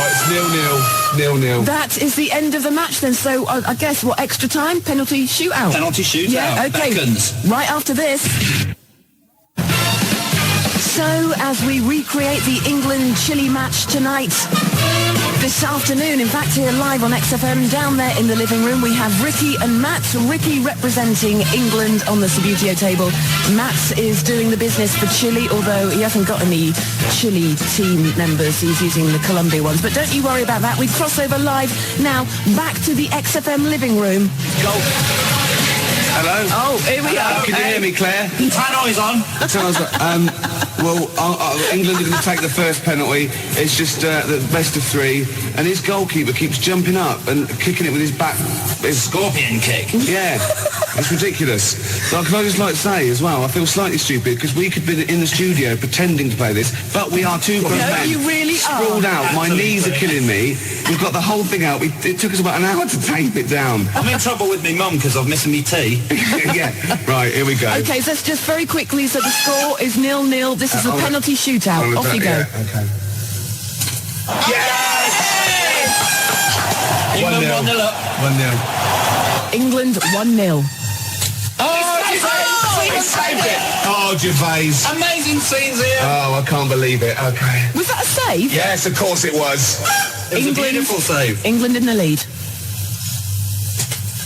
it's 0-0. that is the end of the match then. So I guess what, extra time? Penalty shootout? Penalty shootout. Yeah, okay. Beckons. Right after this. So, as we recreate the England-Chile match tonight, this afternoon, in fact, here live on XFM, down there in the living room, we have Ricky and Matt. Ricky representing England on the Subbuteo table. Matt is doing the business for Chile, although he hasn't got any Chile team members. He's using the Colombia ones. But don't you worry about that. We cross over live now, back to the XFM living room. Go. Hello? Oh, here we are. Can you hear me, Claire? Tannoy's on. England are going to take the first penalty. It's just the best of three. And his goalkeeper keeps jumping up and kicking it with his back. His scorpion kick. Yeah. It's ridiculous. So can I just like say as well, I feel slightly stupid because we could be in the studio pretending to play this, but we are two grown men. You really sprawled out. Absolutely. My knees are killing me. We've got the whole thing out. It took us about an hour to tape it down. I'm in trouble with me mum because I've missing me tea. Yeah. Right, here we go. Okay, so let's just very quickly, so the score is 0-0. This is a penalty shootout. Off you go. Yeah, okay. England 1-0 up. 1-0. England 1-0. He saved it! Oh, Gervais. Amazing scenes here. Oh, I can't believe it. Okay. Was that a save? Yes, of course it was. It was a beautiful save. England in the lead.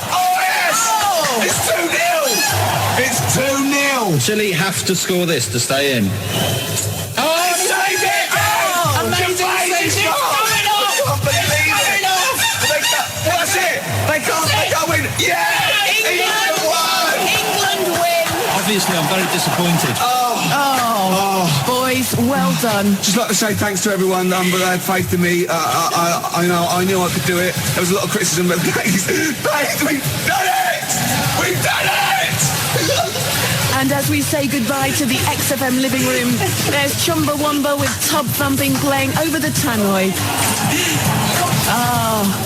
Oh, yes! Oh. It's 2-0! It's 2-0! Chile have to score this to stay in. Oh, he saved it! Oh, amazing save! coming off! I can't believe it! That's it! They can't win! Yeah! England won! England win! Obviously, I'm very disappointed. Boys, well done. Just like to say thanks to everyone that had faith in me. I knew I could do it. There was a lot of criticism, but thanks. We've done it! We've done it! And as we say goodbye to the XFM living room, there's Chumbawamba with Tub Thumping playing over the tannoy.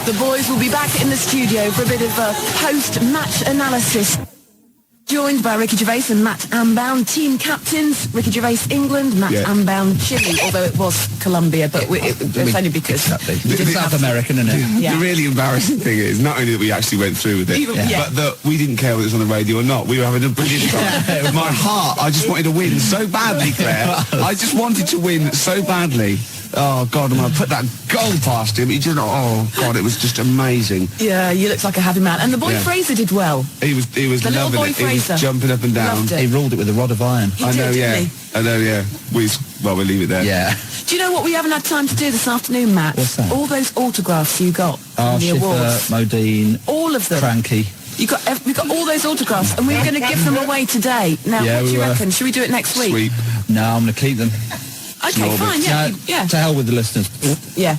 The boys will be back in the studio for a bit of a post-match analysis. Joined by Ricky Gervais and Matt Ambound, team captains. Ricky Gervais, England, Matt Ambound, Chile, although it was Colombia, but it's only because... It's South American, isn't it? Yeah. The really embarrassing thing is not only that we actually went through with it, but that we didn't care whether it was on the radio or not. We were having a brilliant time. My heart, I just wanted to win so badly, Claire. I just wanted to win so badly. Oh, God, and when I put that goal past him, he just, oh, God, it was just amazing. Yeah, you looked like a happy man. And the boy Fraser did well. He was the little loving boy it. Fraser. He was jumping up and down. Loved it. He ruled it with a rod of iron. He did, didn't he? I know, yeah. We'll leave it there. Yeah. Do you know what we haven't had time to do this afternoon, Matt? What's that? All those autographs you got in the Schiffer, awards. Modine, All of them. Frankie. We got all those autographs, and we were going to give them away today. Now, Yeah, what do we you were. reckon? Should we do it next week? Sweet. No, I'm going to keep them. Okay, fine. Yeah. To hell with the listeners.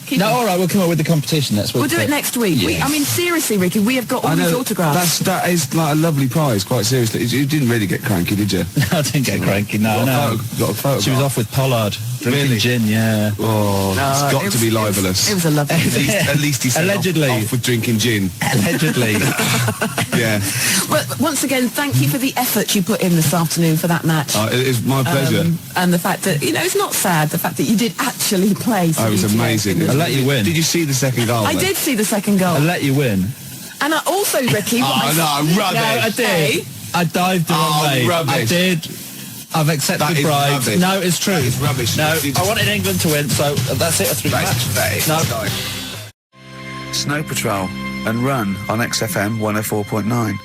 Keep No, them. all right, we'll come up with the competition next week. We'll do it next week. Yeah. I mean, seriously, Ricky, we have got all these autographs. That is like a lovely prize, quite seriously. You didn't really get cranky, did you? I didn't get cranky, no. Got a photograph. She was off with Pollard. Drinking Really? gin, yeah. Oh, it's got to be libelous. It was a lovely At least he said Allegedly. off with drinking gin. Allegedly. Yeah. Well, once again, thank you for the effort you put in this afternoon for that match. It is my pleasure. And the fact that, it's not sad, the fact that you did actually play. Oh, it was amazing. I'll let you win. Did you see the second goal? I did see the second goal. I'll let you win. And I also, Ricky... Oh, no, rubbish. No, I do. I dived the wrong way. rubbish. I did. I've accepted That is bribes. rubbish. No, it's true. That is rubbish. No, You I wanted England to win, so that's it. A three That is match. pathetic. No. Sorry. Snow Patrol and Run on XFM 104.9.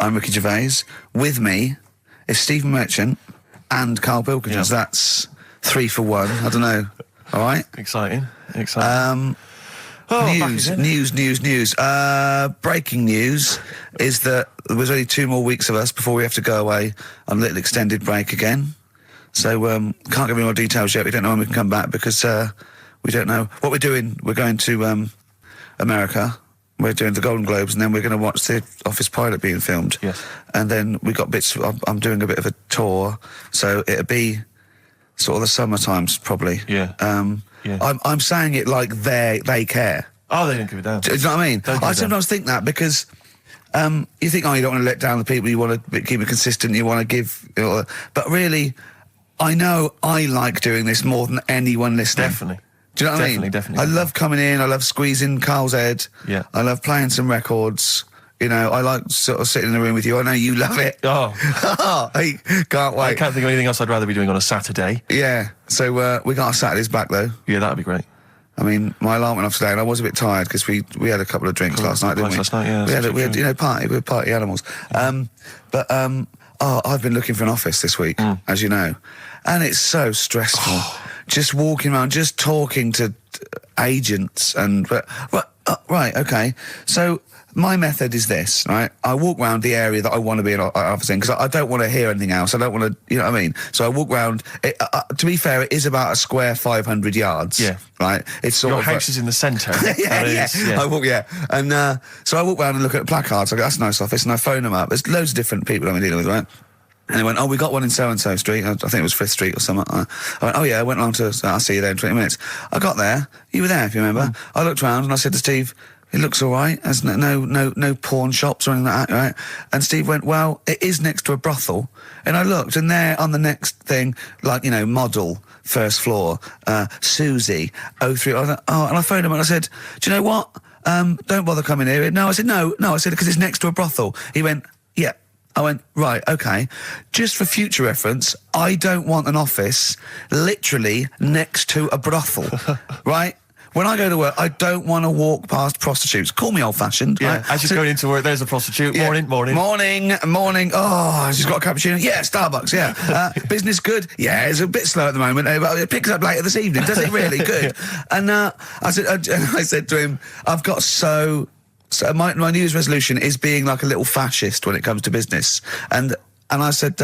I'm Ricky Gervais. With me is Stephen Merchant and Karl Pilkington. Yeah. So that's 3 for 1. I don't know. All right. Exciting. News. Breaking news is that there's only 2 more weeks of us before we have to go away on a little extended break again. So can't give any more details yet. We don't know when we can come back because we don't know what we're doing. We're going to America. We're doing the Golden Globes, and then we're going to watch the Office pilot being filmed. Yes. And then we got bits. I'm doing a bit of a tour, so it'll be sort of the summer times probably. Yeah. Yeah. I'm saying it like they care. Oh, they don't give a damn. Do you know what I mean? Don't give I a damn. sometimes think that because you think, oh, you don't want to let down the people, you want to keep it consistent, you want to give, but really, I know I like doing this more than anyone listening. Definitely. Do you know what I mean? Definitely. I love coming in, I love squeezing Carl's head. Yeah. I love playing some records. You know, I like sort of sitting in the room with you. I know you love it. Oh. I can't wait. I can't think of anything else I'd rather be doing on a Saturday. Yeah. So we got our Saturdays back though. Yeah, that'd be great. I mean, my alarm went off today, and I was a bit tired because we had a couple of drinks last night, didn't we? Last night, yeah. We had party. We were party animals. I've been looking for an office this week, as you know, and it's so stressful. Just walking around, just talking to agents, right, okay. So my method is this, right? I walk around the area that I want to be an office in because I don't want to hear anything else. I don't want to, you know what I mean? So I walk around. To be fair, it is about a square 500 yards. Yeah. Right? It's sort Your of house is in the centre. yeah. Yeah. I walk, and so I walk around and look at placards. I go, that's a nice office, and I phone them up. There's loads of different people I'm dealing with, right? And they went, oh, we got one in so-and-so street. I think it was 5th Street or something. I went, oh, yeah, I went along to, I'll see you there in 20 minutes. I got there. You were there, if you remember. I looked around and I said to Steve, it looks all right. There's no pawn shops or anything like that, right? And Steve went, well, it is next to a brothel. And I looked, and there on the next thing, like, you know, model, first floor, Susie, 03. I thought, and I phoned him and I said, do you know what? Don't bother coming here. No, I said, no, I said, because it's next to a brothel. He went, yeah. I went, right, okay. Just for future reference, I don't want an office literally next to a brothel, right? When I go to work, I don't want to walk past prostitutes. Call me old-fashioned. Yeah, right? as you're going into work, there's a prostitute. Yeah. Morning. Oh, I just got a cappuccino. Yeah, Starbucks, yeah. Business good? Yeah, it's a bit slow at the moment, but it picks up later this evening. Does it really? Good. And I said to him, I've got so my New Year's resolution is being like a little fascist when it comes to business. And I said,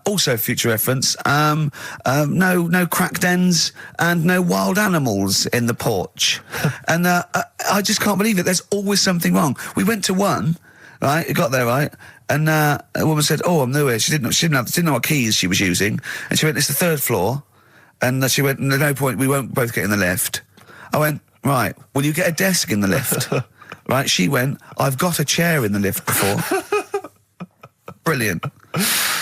also future reference, no crack dens and no wild animals in the porch. And I just can't believe it. There's always something wrong. We went to one, right? It got there, right? And a woman said, oh, I'm new here. She didn't know what keys she was using. And she went, it's the 3rd floor. And she went, no point, we won't both get in the lift. I went, right, will you get a desk in the lift? Right, she went, I've got a chair in the lift before. Brilliant.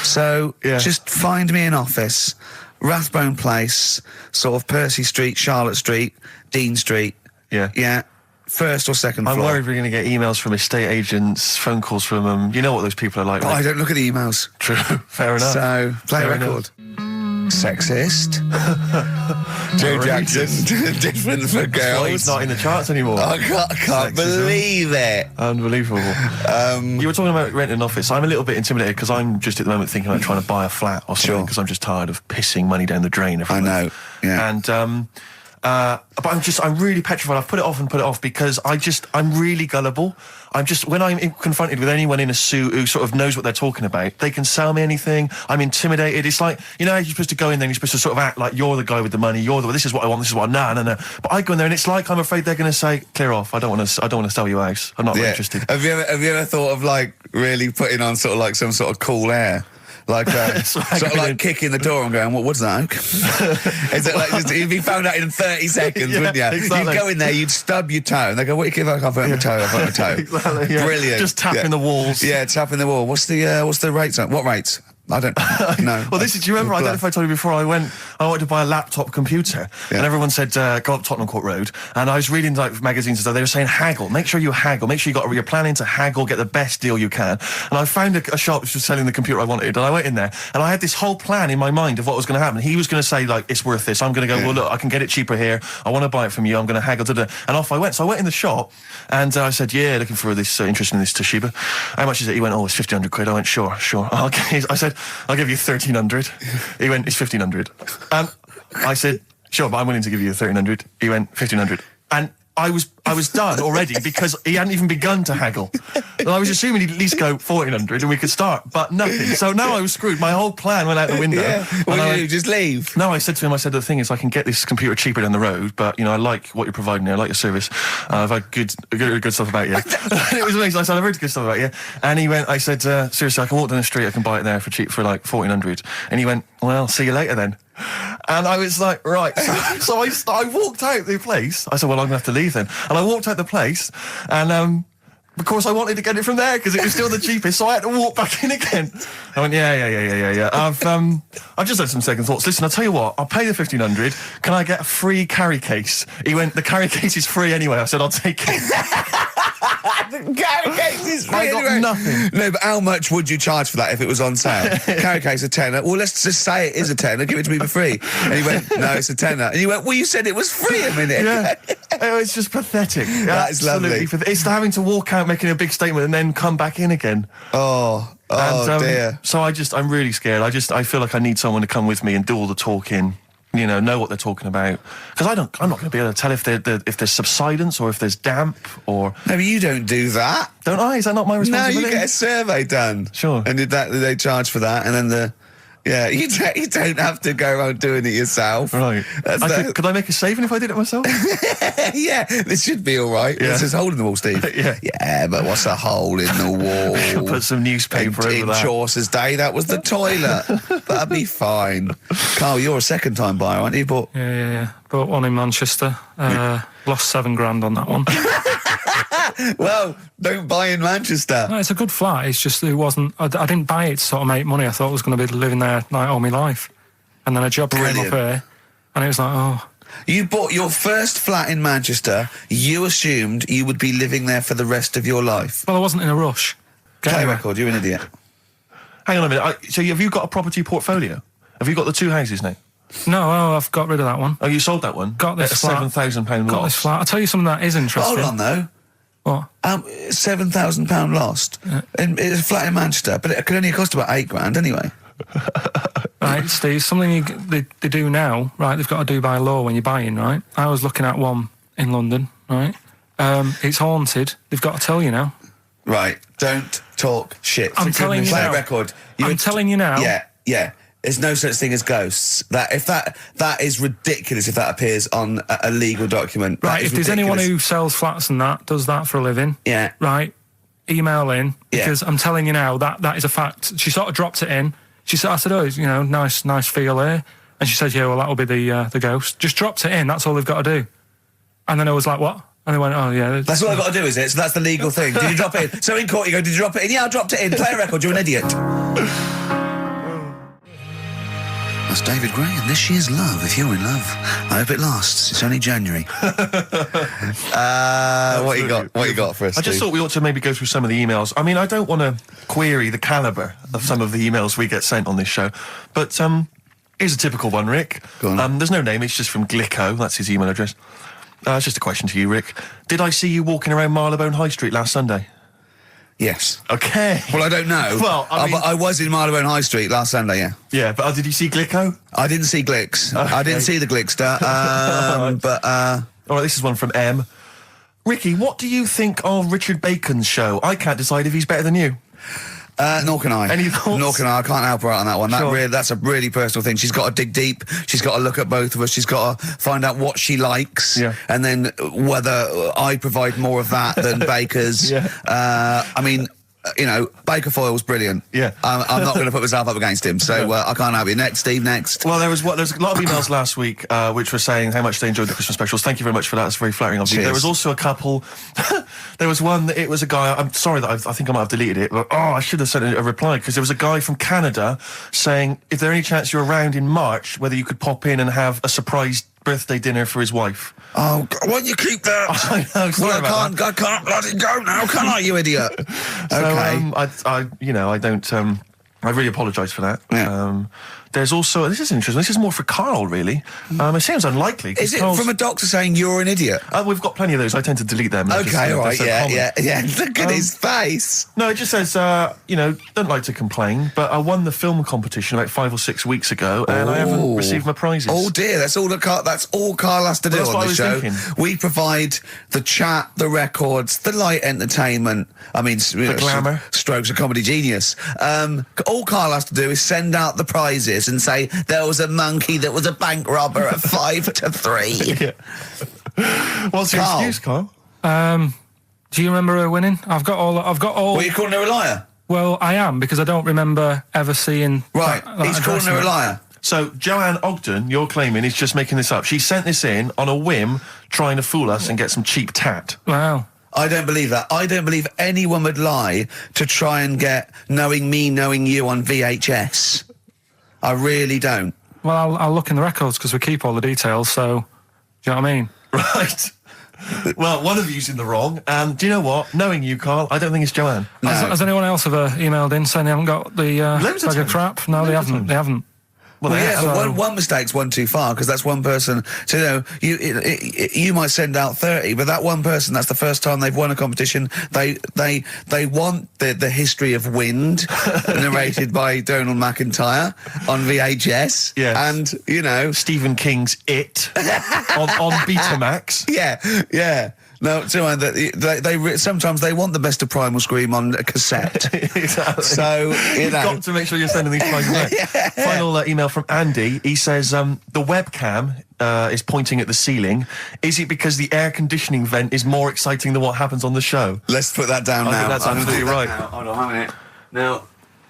So, just find me an office, Rathbone Place, sort of Percy Street, Charlotte Street, Dean Street. Yeah. Yeah. 1st or 2nd floor. I'm worried we're going to get emails from estate agents, phone calls from them. You know what those people are like. Oh, I don't look at the emails. True. Fair enough. So, play a record. Sexist. Joe Jackson, different for girls. Well, he's not in the charts anymore. I can't believe it. Unbelievable. You were talking about renting an office. I'm a little bit intimidated because I'm just at the moment thinking about trying to buy a flat or something because I'm just tired of pissing money down the drain every month. I know, yeah. And, but I'm really petrified. I've put it off because I'm really gullible. When I'm confronted with anyone in a suit who sort of knows what they're talking about, they can sell me anything. I'm intimidated. It's like, you know, you're supposed to go in there and you're supposed to sort of act like you're the guy with the money. This is what I want. This is what no. But I go in there and it's like I'm afraid they're going to say, clear off. I don't want to sell you a house. I'm not interested. Have you ever thought of like really putting on sort of like some sort of cool air? Like, sort of like kicking the door and going, what's that, Oak? Is it like, you'd be found out in 30 seconds, wouldn't you? Exactly. You'd go in there, you'd stub your toe, and they go, what do you give? I've got my toe, I've got my toe. Exactly, yeah. Brilliant. Just tapping the walls. Yeah, tapping the wall. What's the rates? What rates? I don't. No. Well, do you remember? I don't know if I told you before. I wanted to buy a laptop computer, and everyone said go up Tottenham Court Road. And I was reading like magazines and stuff. They were saying haggle. Make sure you haggle. Make sure you're planning to haggle, get the best deal you can. And I found a shop which was selling the computer I wanted, and I went in there, and I had this whole plan in my mind of what was going to happen. He was going to say like, it's worth this. I'm going to go. Well, look, I can get it cheaper here. I want to buy it from you. I'm going to haggle. And off I went. So I went in the shop, and I said, yeah, looking for this interest in this Toshiba. How much is it? He went, oh, it's 1,500 quid. I went, sure. I said, I'll give you 1,300. He went, it's 1,500. And I said, sure, but I'm willing to give you 1,300. He went, 1,500. And I was done already because he hadn't even begun to haggle. And I was assuming he'd at least go 1,400 and we could start, but nothing. So now I was screwed. My whole plan went out the window. Yeah. What did you do? Just leave? No, I said to him, the thing is I can get this computer cheaper down the road, but, I like what you're providing here. I like your service. I've had good stuff about you. And it was amazing. I said, I've heard good stuff about you. And he went, I said, seriously, I can walk down the street, I can buy it there for cheap for like 1,400. And he went, well, see you later then. And I was like, right. So I walked out the place. I said, well, I'm going to have to leave then. And I walked out the place, and of course I wanted to get it from there because it was still the cheapest, so I had to walk back in again. I went, yeah. I've just had some second thoughts. Listen, I'll tell you what, I'll pay the 1,500. Can I get a free carry case? He went, the carry case is free anyway. I said, I'll take it. The carry case is free I got nothing. No, but how much would you charge for that if it was on sale? Carry case a tenner. Well, let's just say it is a tenner. Give it to me for free. And he went, no, it's a tenner. And he went, well, you said it was free a minute. Yeah. Oh, it's just pathetic. That is lovely. It's having to walk out making a big statement and then come back in again. Oh dear. So I'm really scared. I feel like I need someone to come with me and do all the talking. Know what they're talking about. Because I'm not going to be able to tell if there's subsidence or if there's damp or... No, but you don't do that. Don't I? Is that not my responsibility? No, you get a survey done. Sure. And they charge for that, and then yeah, you don't have to go around doing it yourself. Right. Could I make a saving if I did it myself? Yeah, this should be all right. Yeah. There's this hole in the wall, Steve. Yeah, but what's a hole in the wall? Put some newspaper over that. In Chaucer's day, that was the toilet. That'd be fine. Carl, you're a second-time buyer, aren't you? But Yeah. Bought one in Manchester. Lost $7,000 on that one. Well, don't buy in Manchester. No, it's a good flat. It's just it wasn't. I didn't buy it to sort of make money. I thought I was going to be living there like all my life, and then a job came up here, and it was like, oh. You bought your first flat in Manchester. You assumed you would be living there for the rest of your life. Well, I wasn't in a rush. Play record. You're an idiot. Hang on a minute. So have you got a property portfolio? Have you got the two houses now? No, I've got rid of that one. Oh, you sold that one? Got this at flat. £7,000 Got loss. this flat. I'll tell you something that is interesting. Hold on, though. What? £7,000 lost. And it's a flat in Manchester, but it could only cost about £8,000 anyway. Right, Steve, something they do now, right, they've got to do by law when you're buying, right? I was looking at one in London, right? It's haunted. They've got to tell you now. Right, don't talk shit. I'm telling you Play now. a record. I'm telling you now. Yeah. There's no such thing as ghosts. That is ridiculous if that appears on a legal document. Right, if there's anyone who sells flats and does that for a living, yeah, right, email in, because I'm telling you now, that is a fact. She sort of dropped it in. I said, oh, nice feel here. And she said, yeah, well, that'll be the ghost. Just dropped it in, that's all they've got to do. And then I was like, what? And they went, oh, yeah. That's all I've got to do, is it? So that's the legal thing. Did you drop it in? So in court you go, did you drop it in? Yeah, I dropped it in. Play a record, you're an idiot. That's David Gray, and this year's Love, if you're in love. I hope it lasts. It's only January. What you got for us, I just Steve? thought we ought to maybe go through some of the emails. I mean, I don't want to query the calibre of some of the emails we get sent on this show, but here's a typical one, Rick. Go on. There's no name, it's just from Glicko, that's his email address. It's just a question to you, Rick. Did I see you walking around Marylebone High Street last Sunday? Yes. Okay. Well, I don't know. Well, I was in Marylebone High Street last Sunday, yeah. Yeah, but did you see Glicko? I didn't see Glicks. Okay. I didn't see the Glickster. But all right, this is one from M. Ricky, what do you think of Richard Bacon's show? I can't decide if he's better than you. Nor can I. Any thoughts? Nor can I can't help her out on that one. Sure. That's a really personal thing. She's got to dig deep. She's got to look at both of us. She's got to find out what she likes. Yeah. And then whether I provide more of that than Baker's. Yeah. I mean, Baker Foyle's brilliant. Yeah. I'm not going to put myself up against him, so I can't help you. Next, Steve, next. Well, there's a lot of emails last week which were saying how much they enjoyed the Christmas specials. Thank you very much for that. It's very flattering of you. Cheers. There was also a couple There was one that it was a guy. I'm sorry that I think I might have deleted it. But, I should have sent a reply because there was a guy from Canada saying, "If there any chance you're around in March, whether you could pop in and have a surprise birthday dinner for his wife." Oh, why don't you keep that? I know. Sorry about that. I can't let it go now, can I, you idiot? So, Okay. I don't. I really apologise for that. Yeah. There's also, this is interesting, this is more for Karl, really. It seems unlikely. Is it from a doctor saying you're an idiot? We've got plenty of those. I tend to delete them. Okay, all right, yeah. Look at his face. No, it just says, don't like to complain, but I won the film competition about 5 or 6 weeks ago, and I haven't received my prizes. Oh dear, that's all Karl has to do on the show. Thinking. We provide the chat, the records, the light entertainment. I mean, the glamour. Strokes of comedy genius. All Karl has to do is send out the prizes and say there was a monkey that was a bank robber at 5 to 3. Yeah. What's your excuse, Karl? Do you remember her winning? I've got all. What, are you calling her a liar? Well, I am, because I don't remember ever seeing. Right, he's calling her a liar. So, Joanne Ogden, you're claiming, is just making this up. She sent this in on a whim, trying to fool us and get some cheap tat. Wow. I don't believe that. I don't believe anyone would lie to try and get Knowing Me, Knowing You on VHS. I really don't. Well, I'll look in the records because we keep all the details, so... Do you know what I mean? Right. Well, one of you's in the wrong, and do you know what? Knowing you, Karl, I don't think it's Joanne. No. Has anyone else ever emailed in saying they haven't got the bag of crap? No, they haven't. They haven't. Well, yeah, but one mistake's one too far, because that's one person. So you might send out 30, but that one person, that's the first time they've won a competition. They want the history of Wind narrated by Donald McIntyre on VHS. Yes. And Stephen King's It on Betamax. Yeah. No, they sometimes they want the best of Primal Scream on a cassette. Exactly. So you've got to make sure you're sending these prizes out. Yeah. Final email from Andy. He says the webcam is pointing at the ceiling. Is it because the air conditioning vent is more exciting than what happens on the show? Let's put that down now. I think that's absolutely right. Hold on a minute. Now,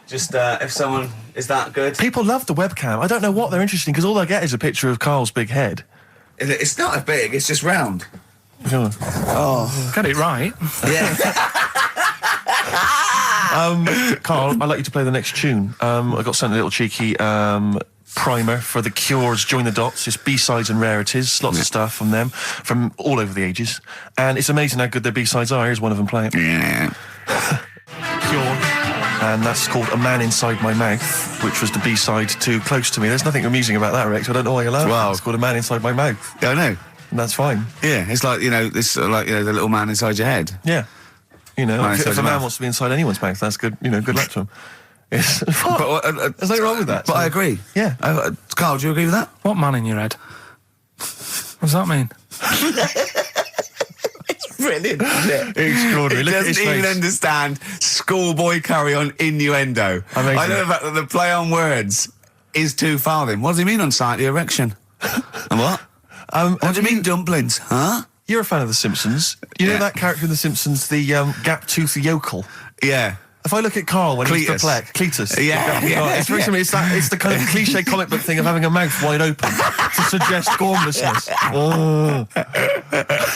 just if someone is that good. People love the webcam. I don't know what they're interested in because all they get is a picture of Karl's big head. It's not as big. It's just round. Oh, get it right. Yeah. Karl, I'd like you to play the next tune. I got sent a little cheeky primer for The Cure's Join the Dots. It's B-sides and rarities, lots of stuff from them, from all over the ages. And it's amazing how good their B-sides are. Here's one of them playing. Yeah. Cure. And that's called A Man Inside My Mouth, which was the B-side to Close to Me. There's nothing amusing about that, Rex. I don't know why you're laughing. Wow. It's called A Man Inside My Mouth. Yeah, I know. And that's fine. Yeah, it's like, the little man inside your head. Yeah. If a man mouth. wants to be inside anyone's mouth, that's good, good luck to him. There's nothing wrong with that. But I agree. Yeah. Karl, do you agree with that? What man in your head? What does that mean? It's brilliant, isn't it? Extraordinary. It doesn't even understand schoolboy carry-on innuendo. Amazing. I know the fact that the play on words is too far then. What does he mean on slightly erection? And what? What do you mean dumplings? Huh? You're a fan of The Simpsons. You know that character in The Simpsons, the gap-toothed yokel? Yeah. If I look at Karl when he's perplexed, Cletus. It's very similar. It's the kind of cliche comic book thing of having a mouth wide open to suggest gormlessness. Oh.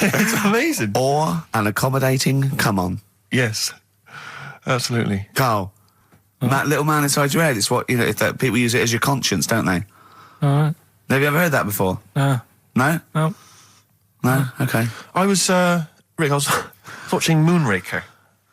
It's amazing. Or an accommodating come on. Yes. Absolutely. Carl, that little man inside your head, it's what, people use it as your conscience, don't they? All right. Have you ever heard that before? No. No? No. No? Okay. I was watching Moonraker.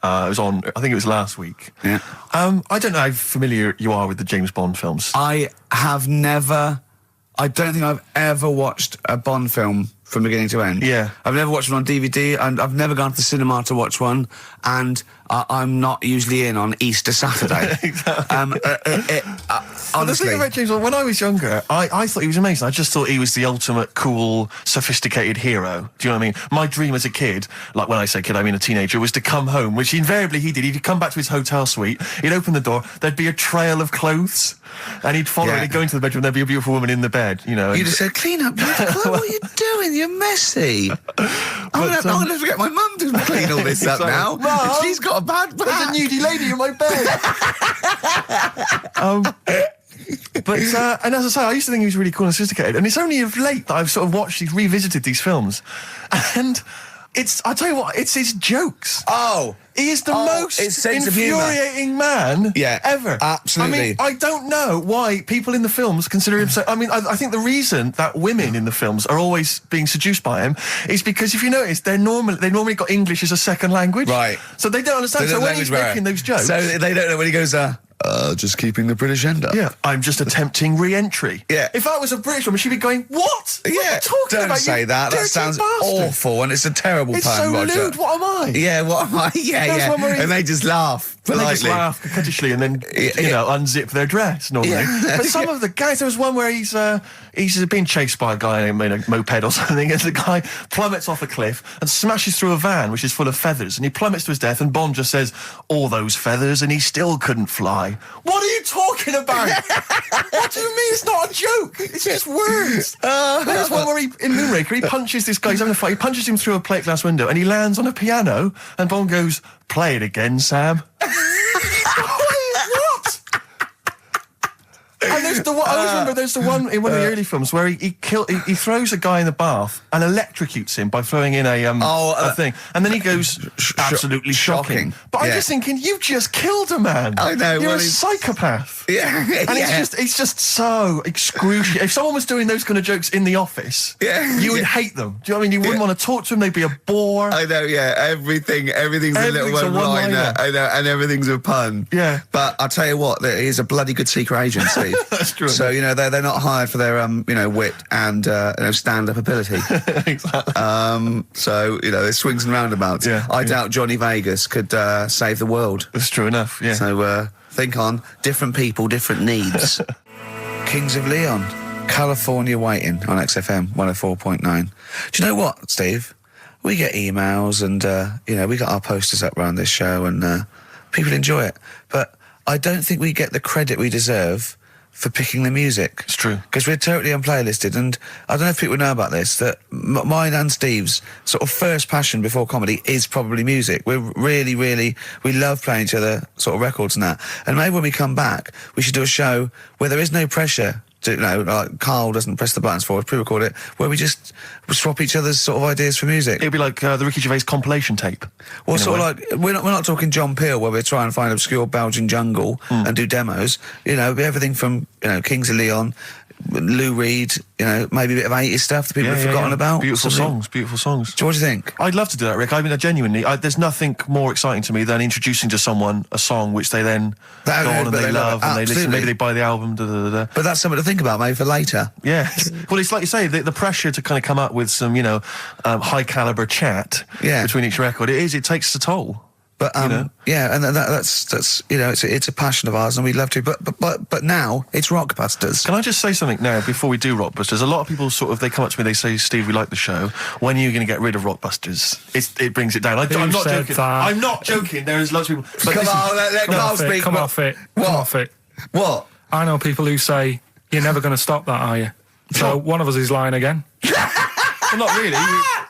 It was on, I think it was last week. Yeah. I don't know how familiar you are with the James Bond films. I don't think I've ever watched a Bond film from beginning to end. Yeah. I've never watched one on DVD, and I've never gone to the cinema to watch one, and I'm not usually in on Easter Saturday. Exactly. Honestly. The thing about James Bond, when I was younger, I thought he was amazing. I just thought he was the ultimate cool, sophisticated hero. Do you know what I mean? My dream as a kid, like when I say kid, I mean a teenager, was to come home, which invariably he did. He'd come back to his hotel suite, he'd open the door, there'd be a trail of clothes, and he'd follow and he'd go into the bedroom, there'd be a beautiful woman in the bed, You'd have said, clean up, what are you doing? You're messy. I'm going to get my mum to clean all this up now. Mum, she's got a bad back. There's a nudie lady in my bed. And as I say, I used to think he was really cool and sophisticated, and it's only of late that I've sort of revisited these films, and I'll tell you what, it's his jokes. Oh. He is the most it's sense of humour. infuriating man ever. Absolutely. I mean, I don't know why people in the films consider him so... I mean, I think the reason that women in the films are always being seduced by him is because, if you notice, they normally got English as a second language. Right. So they don't understand. So when he's making those jokes... So they don't know when he goes, just keeping the British end up. Yeah, I'm just attempting re-entry. Yeah. If I was a British woman, she'd be going, what? What are you talking don't about? say you that. That dirty sounds bastard? awful, and it's a terrible It's pun, so Roger. lewd. What am I? Yeah, what am I? There's one where he- And they just laugh And politely. they just laugh coquettishly and then, unzip their dress normally. Yeah. But some of the guys, there was one where he's being chased by a guy in a moped or something, and the guy plummets off a cliff and smashes through a van which is full of feathers, and he plummets to his death, and Bond just says, all those feathers, and he still couldn't fly. What are you talking about? What do you mean it's not a joke? It's just words. There's one where in Moonraker, he punches this guy, he's having a fight, he punches him through a plate glass window, and he lands on a piano, and Bond goes, play it again, Sam. What? And there's the one, I always remember there's the one in one of the early films where he throws a guy in the bath and electrocutes him by throwing in a thing, and then he goes absolutely shocking. But I'm just thinking, you just killed a man. I know. You're a psychopath. Yeah. And it's just so excruciating. If someone was doing those kind of jokes in the office, you would hate them. Do you know what I mean? You wouldn't want to talk to them. They'd be a bore. I know, yeah. Everything's a little one-liner. I know, and everything's a pun. Yeah. But I'll tell you what, he's a bloody good secret agent, Steve. That's true. So, they're not hired for their, wit and, stand-up ability. Exactly. So, there's swings and roundabouts. Yeah, I doubt Johnny Vegas could, save the world. That's true enough, yeah. So, think on different people, different needs. Kings of Leon, California Waiting on XFM 104.9. Do you know what, Steve? We get emails and, we got our posters up around this show and people enjoy it. But I don't think we get the credit we deserve for picking the music. It's true. Because we're totally unplaylisted, and I don't know if people know about this, that mine and Steve's sort of first passion before comedy is probably music. We're really, we love playing each other sort of records and that. And maybe when we come back, we should do a show where there is no pressure to, like Carl doesn't press the buttons for us, pre-record it, where we just swap each other's sort of ideas for music. It'd be like the Ricky Gervais compilation tape. Well, sort of like, we're not talking John Peel, where we're trying to find obscure Belgian jungle and do demos. It'd be everything from, Kings of Leon, Lou Reed, maybe a bit of 80s stuff that people have forgotten about. Beautiful songs. What do you think? I'd love to do that, Rick. I mean, genuinely, there's nothing more exciting to me than introducing to someone a song which they then go on and they love and they listen. Maybe they buy the album. But that's something to think about, maybe for later. Yeah. Well, it's like you say, the pressure to kind of come up with some, high caliber chat between each record. It takes a toll. But yeah, and that's it's a passion of ours, and we'd love to. But now it's Rockbusters. Can I just say something now before we do Rockbusters? A lot of people they come up to me, they say, "Steve, we like the show. When are you going to get rid of Rockbusters?" It brings it down. I'm not joking. I'm not joking. There is lots of people. But come on, let Carl speak. Come off it. What? Come off it. What? I know people who say you're never going to stop that, are you? So one of us is lying again. Well, not really.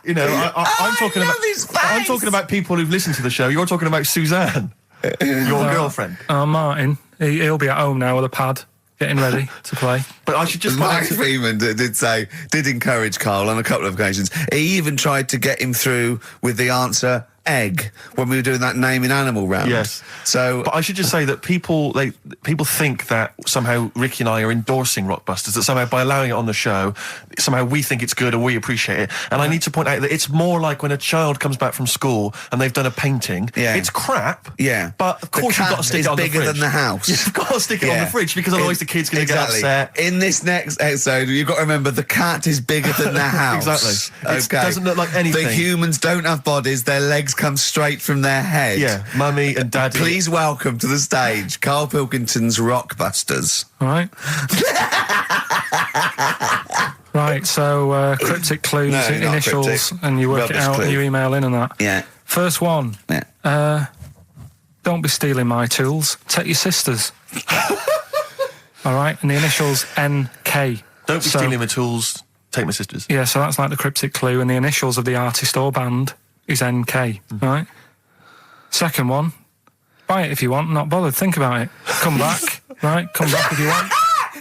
I'm talking about people who've listened to the show. You're talking about Suzanne, your girlfriend. Martin, he'll be at home now with a pad, getting ready to play. But I should just... Mike Freeman did encourage Carl on a couple of occasions. He even tried to get him through with the answer egg when we were doing that naming animal round. Yes. So, but I should just say that people think that somehow Ricky and I are endorsing Rockbusters, that somehow by allowing it on the show, somehow we think it's good or we appreciate it. And I need to point out that it's more like when a child comes back from school and they've done a painting. Yeah. It's crap. Yeah. But of course you've got to stick it on the fridge. Bigger than the house. You've got to stick it on the fridge because otherwise the kid's going to get upset. In this next episode, you've got to remember the cat is bigger than the house. Exactly. It doesn't look like anything. The humans don't have bodies. Their legs come straight from their head. Yeah, Mummy and Daddy. Please welcome to the stage Karl Pilkington's Rockbusters. All right. Right, so cryptic clues, initials, cryptic. And you work it out and you email in and that. Yeah. First one. Yeah. Don't be stealing my tools. Take your sister's. All right, and the initials NK. Don't be stealing my tools. Take my sister's. Yeah, so that's like the cryptic clue, and the initials of the artist or band is NK, right? Second one, buy it if you want, not bothered, think about it. Come back, right? Come back if you want.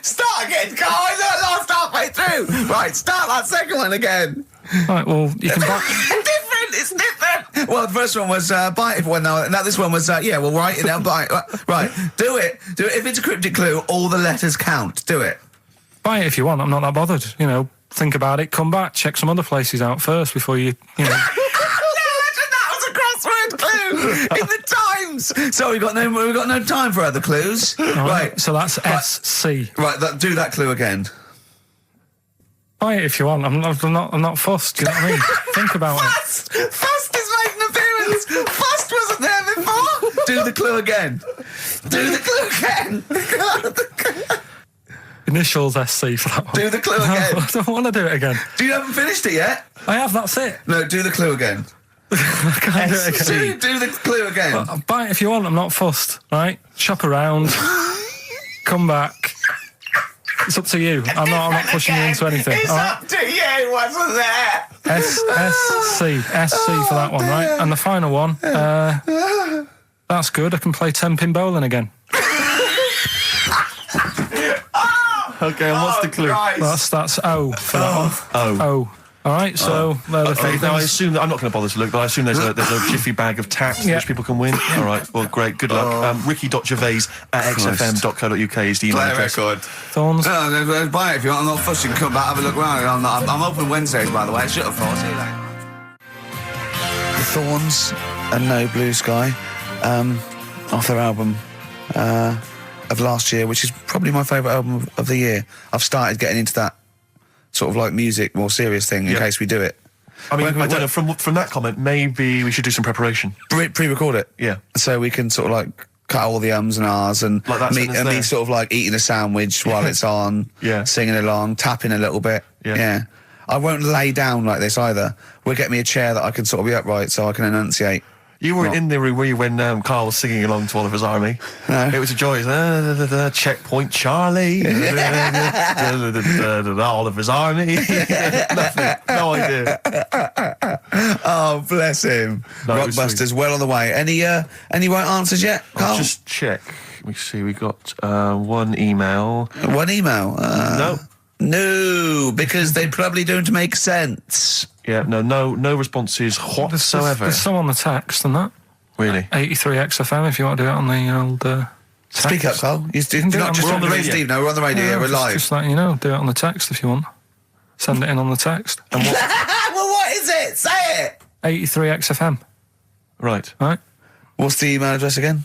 Start again, Carl, I lost halfway through. Right, start that second one again. Right, well, you can buy... It's Well, the first one was bite if one. No, this one was yeah. Well, write it down. Bite. Right, do it. Do it. If it's a cryptic clue, all the letters count. Do it. Buy it if you want. I'm not that bothered. You know, think about it. Come back. Check some other places out first before you know. That was a crossword clue in the Times. So we got no time for other clues. Right. So that's SC. Right. Do that clue again. Buy it if you want. I'm not fussed. Do you know what I mean? Think about it. Fust is making an appearance. Fust wasn't there before. Do the clue again. Do the clue again. Initials SC for that one. Do the clue again. I don't want to do it again. You haven't finished it yet? I have, that's it. No, do the clue again. I can't do it again. Do the clue again. Well, buy it if you want, I'm not fussed, right? Shop around. Come back. It's up to you. I'm not pushing you into anything. It's up to you, wasn't there? SC for that one, right? And the final one, that's good. I can play 10-pin bowling again. Okay, and what's the clue? That's O for that one. O. All right, so they're the three now I things. assume that I'm not going to bother to look, but I assume there's a jiffy bag of tax which people can win. All right, well, great, good luck. Ricky.gervais at xfm.co.uk is the email Play a address. record. Thorns. No, buy it if you want. I'm not fussing. Come back, have a look around. I'm open Wednesdays, by the way. Shut up, for. See you later. The Thorns and No Blue Sky, off their album of last year, which is probably my favourite album of the year. I've started getting into that sort of like music, more serious thing in case we do it. I mean, I don't know, from that comment, maybe we should do some preparation. Pre-record it. Yeah. So we can sort of like cut all the ums and ahs and Like that me sentence there. sort of like eating a sandwich while it's on, singing along, tapping a little bit. Yeah. I won't lay down like this either. We'll get me a chair that I can sort of be upright so I can enunciate. You weren't in the room, were you, when Carl was singing along to Oliver's Army? No. It was a joy. Checkpoint Charlie. Oliver's Army. Nothing. No idea. Oh, bless him. No, Rockbusters well on the way. Any right answers yet, Carl? I'll just check. Let me see. We got one email. One email? No. No, because they probably don't make sense. Yeah, no responses whatsoever. There's some on the text and that. Really? 83 XFM if you want to do it on the old text. Speak up, Carl. We're on the radio. Steve, no, we're on the radio. We're live. Just letting you know, do it on the text if you want. Send it in on the text. And what? Well, what is it? Say it. 83 XFM. Right. What's the email address again?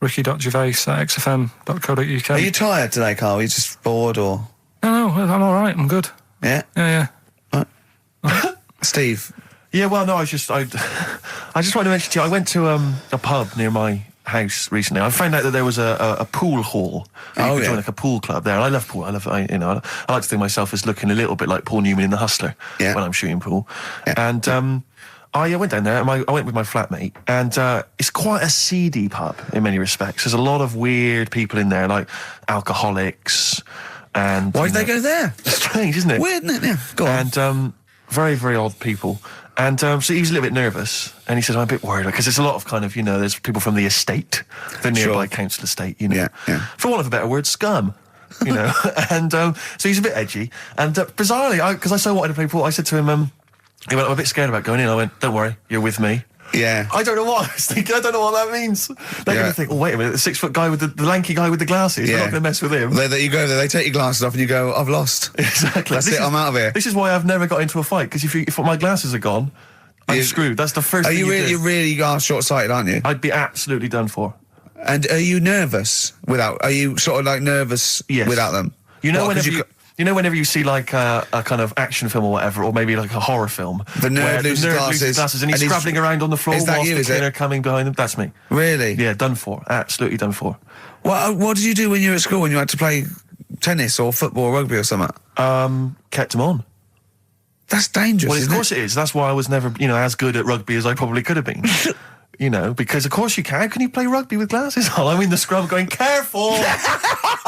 Ricky.gervais at xfm.co.uk. Are you tired today, Carl? Are you just bored or? No, I'm all right. I'm good. Yeah? Yeah. Steve? Yeah, well, no, I just wanted to mention to you, I went to a pub near my house recently. I found out that there was a pool hall. You could join like a pool club there. And I love pool. I like to think of myself as looking a little bit like Paul Newman in The Hustler when I'm shooting pool. Yeah. And I went down there, and I went with my flatmate, and it's quite a seedy pub in many respects. There's a lot of weird people in there, like alcoholics. And why did they go there? It's strange, isn't it? Weird, isn't it? Yeah, go on. And very, very odd people. And so he was a little bit nervous, and he said, I'm a bit worried, because there's a lot of kind of, there's people from the estate, the nearby council estate, Yeah. For want of a better word, scum, And so he's a bit edgy. And bizarrely, because I so wanted to play pool, I said to him, he went, I'm a bit scared about going in. I went, don't worry, you're with me. Yeah. I don't know what I was thinking. I don't know what that means. They're going to think, wait a minute, the 6 foot guy with the lanky guy with the glasses. We're not going to mess with him. You go there, they take your glasses off and you go, I've lost. Exactly. That's it, I'm out of here. This is why I've never got into a fight, because if my glasses are gone, I'm screwed. That's the first thing you do. You really are short-sighted, aren't you? I'd be absolutely done for. And are you nervous are you sort of like nervous without them? Whenever you see like a kind of action film or whatever, or maybe like a horror film, the nerd loses glasses and he's scrabbling around on the floor whilst the cleaner coming behind him. That's me. Really? Yeah, done for. Absolutely done for. What did you do when you were at school, when you had to play tennis or football or rugby or something? Kept them on. That's dangerous, Well, of course it is. That's why I was never, as good at rugby as I probably could have been. Because of course you can. How can you play rugby with glasses on? I'm in the scrum going, careful!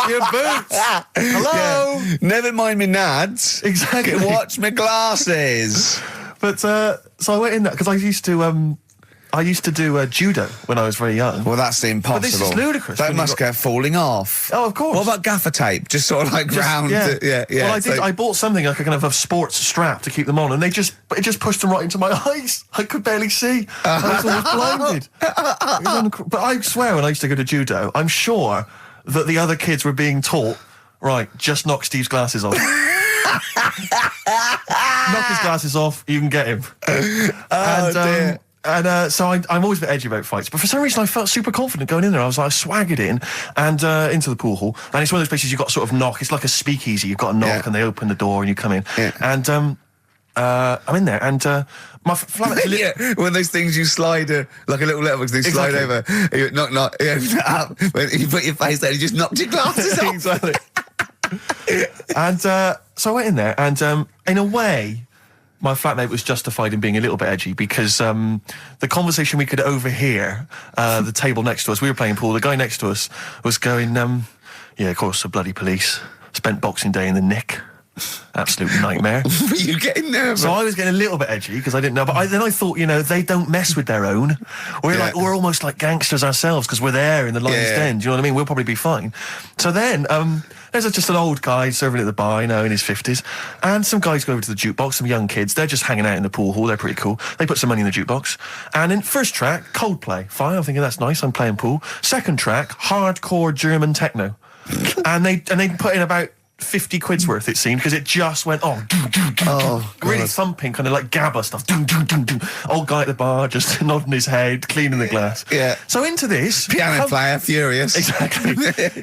Your boots! Hello! Yeah. Never mind me nads. Exactly. Watch my glasses. But, so I went in there, because I used to, I used to do judo when I was very young. Well, that's impossible. But this is ludicrous. That when you must get falling off. Oh, of course. What about gaffer tape? Just sort of like round. Yeah. Well, I bought something like a kind of a sports strap to keep them on, and it just pushed them right into my eyes. I could barely see. I was almost blinded. But I swear, when I used to go to judo, I'm sure that the other kids were being taught, right, just knock Steve's glasses off. Knock his glasses off, you can get him. Dear. So I'm always a bit edgy about fights, but for some reason I felt super confident going in there. I was like, swaggered in and into the pool hall, and it's one of those places you've got to sort of knock. It's like a speakeasy. You've got to knock, and they open the door, and you come in. Yeah. And I'm in there, and my flatmate. One of those things you slide, like a little letterbox, they slide over. You knock, you open it up, you put your face there, and you just knocked your glasses off. Exactly. And so I went in there, and in a way, my flatmate was justified in being a little bit edgy because the conversation we could overhear, the table next to us, we were playing pool, the guy next to us was going, yeah, of course, the bloody police. Spent Boxing Day in the Nick. Absolute nightmare. Were you getting nervous? So I was getting a little bit edgy because I didn't know, but then I thought, they don't mess with their own. We're almost like gangsters ourselves because we're there in the lion's den. Do you know what I mean? We'll probably be fine. So then, there's just an old guy serving at the bar, in his 50s, and some guys go over to the jukebox, some young kids. They're just hanging out in the pool hall. They're pretty cool. They put some money in the jukebox, and in first track, Coldplay. Fine, I'm thinking that's nice. I'm playing pool. Second track, hardcore German techno, and they put in about 50 quid's worth, it seemed, because it just went really thumping, kind of like gabba stuff. Old guy at the bar just nodding his head, cleaning the glass. Yeah. So into this, piano player, furious. Exactly.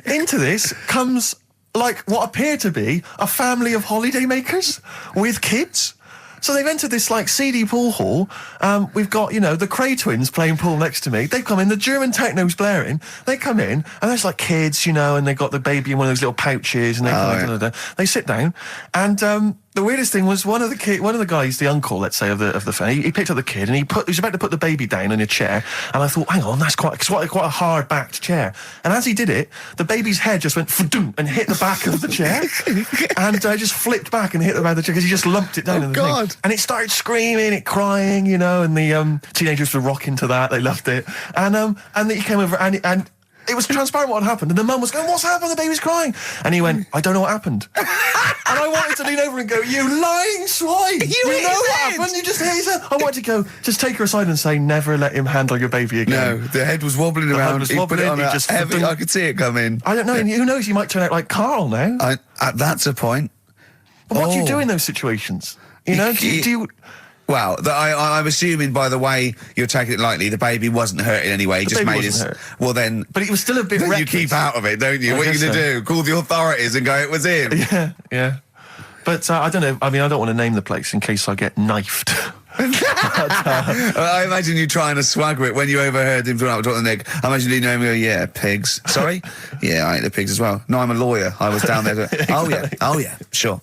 Into this comes like what appeared to be a family of holidaymakers with kids. So they've entered this like seedy pool hall. We've got, the Cray twins playing pool next to me. They've come in, the German techno's blaring. They come in, and there's like kids, and they've got the baby in one of those little pouches, and they sit down, and the weirdest thing was one of the guys, the uncle, let's say, of the family, he picked up the kid and he was about to put the baby down in a chair, and I thought, hang on, that's quite a hard backed chair. And as he did it, the baby's head just went fa-doom and hit the back of the chair, and just flipped back and hit the back of the chair because he just lumped it down in the thing. And it started screaming, it crying, and the teenagers were rocking to that. They loved it, and then he came over and it was transparent what had happened, and the mum was going, "What's happened? The baby's crying." And he went, "I don't know what happened." And I wanted to lean over and go, "You lying swine! You know what happened? You just hit his head." I wanted to go, just take her aside and say, "Never let him handle your baby again." No, the head was wobbling around. He put it on just heavy. I could see it coming. I don't know. Who knows? He might turn out like Karl now. That's a point. But what do you do in those situations? Do you Well, I'm assuming by the way you're taking it lightly, the baby wasn't hurt in any way. The just baby made his. Hurt. Well, then. But it was still a bit. Then you keep out of it, don't you? What are you going to do? Call the authorities and go, "It was him." Yeah. But I don't know. I mean, I don't want to name the place in case I get knifed. I imagine you trying to swagger it when you overheard him talking about the Nick. I imagine you know him go, "Yeah, pigs." Sorry? Yeah, I ate the pigs as well. No, I'm a lawyer. I was down there. Exactly. Oh yeah. Sure.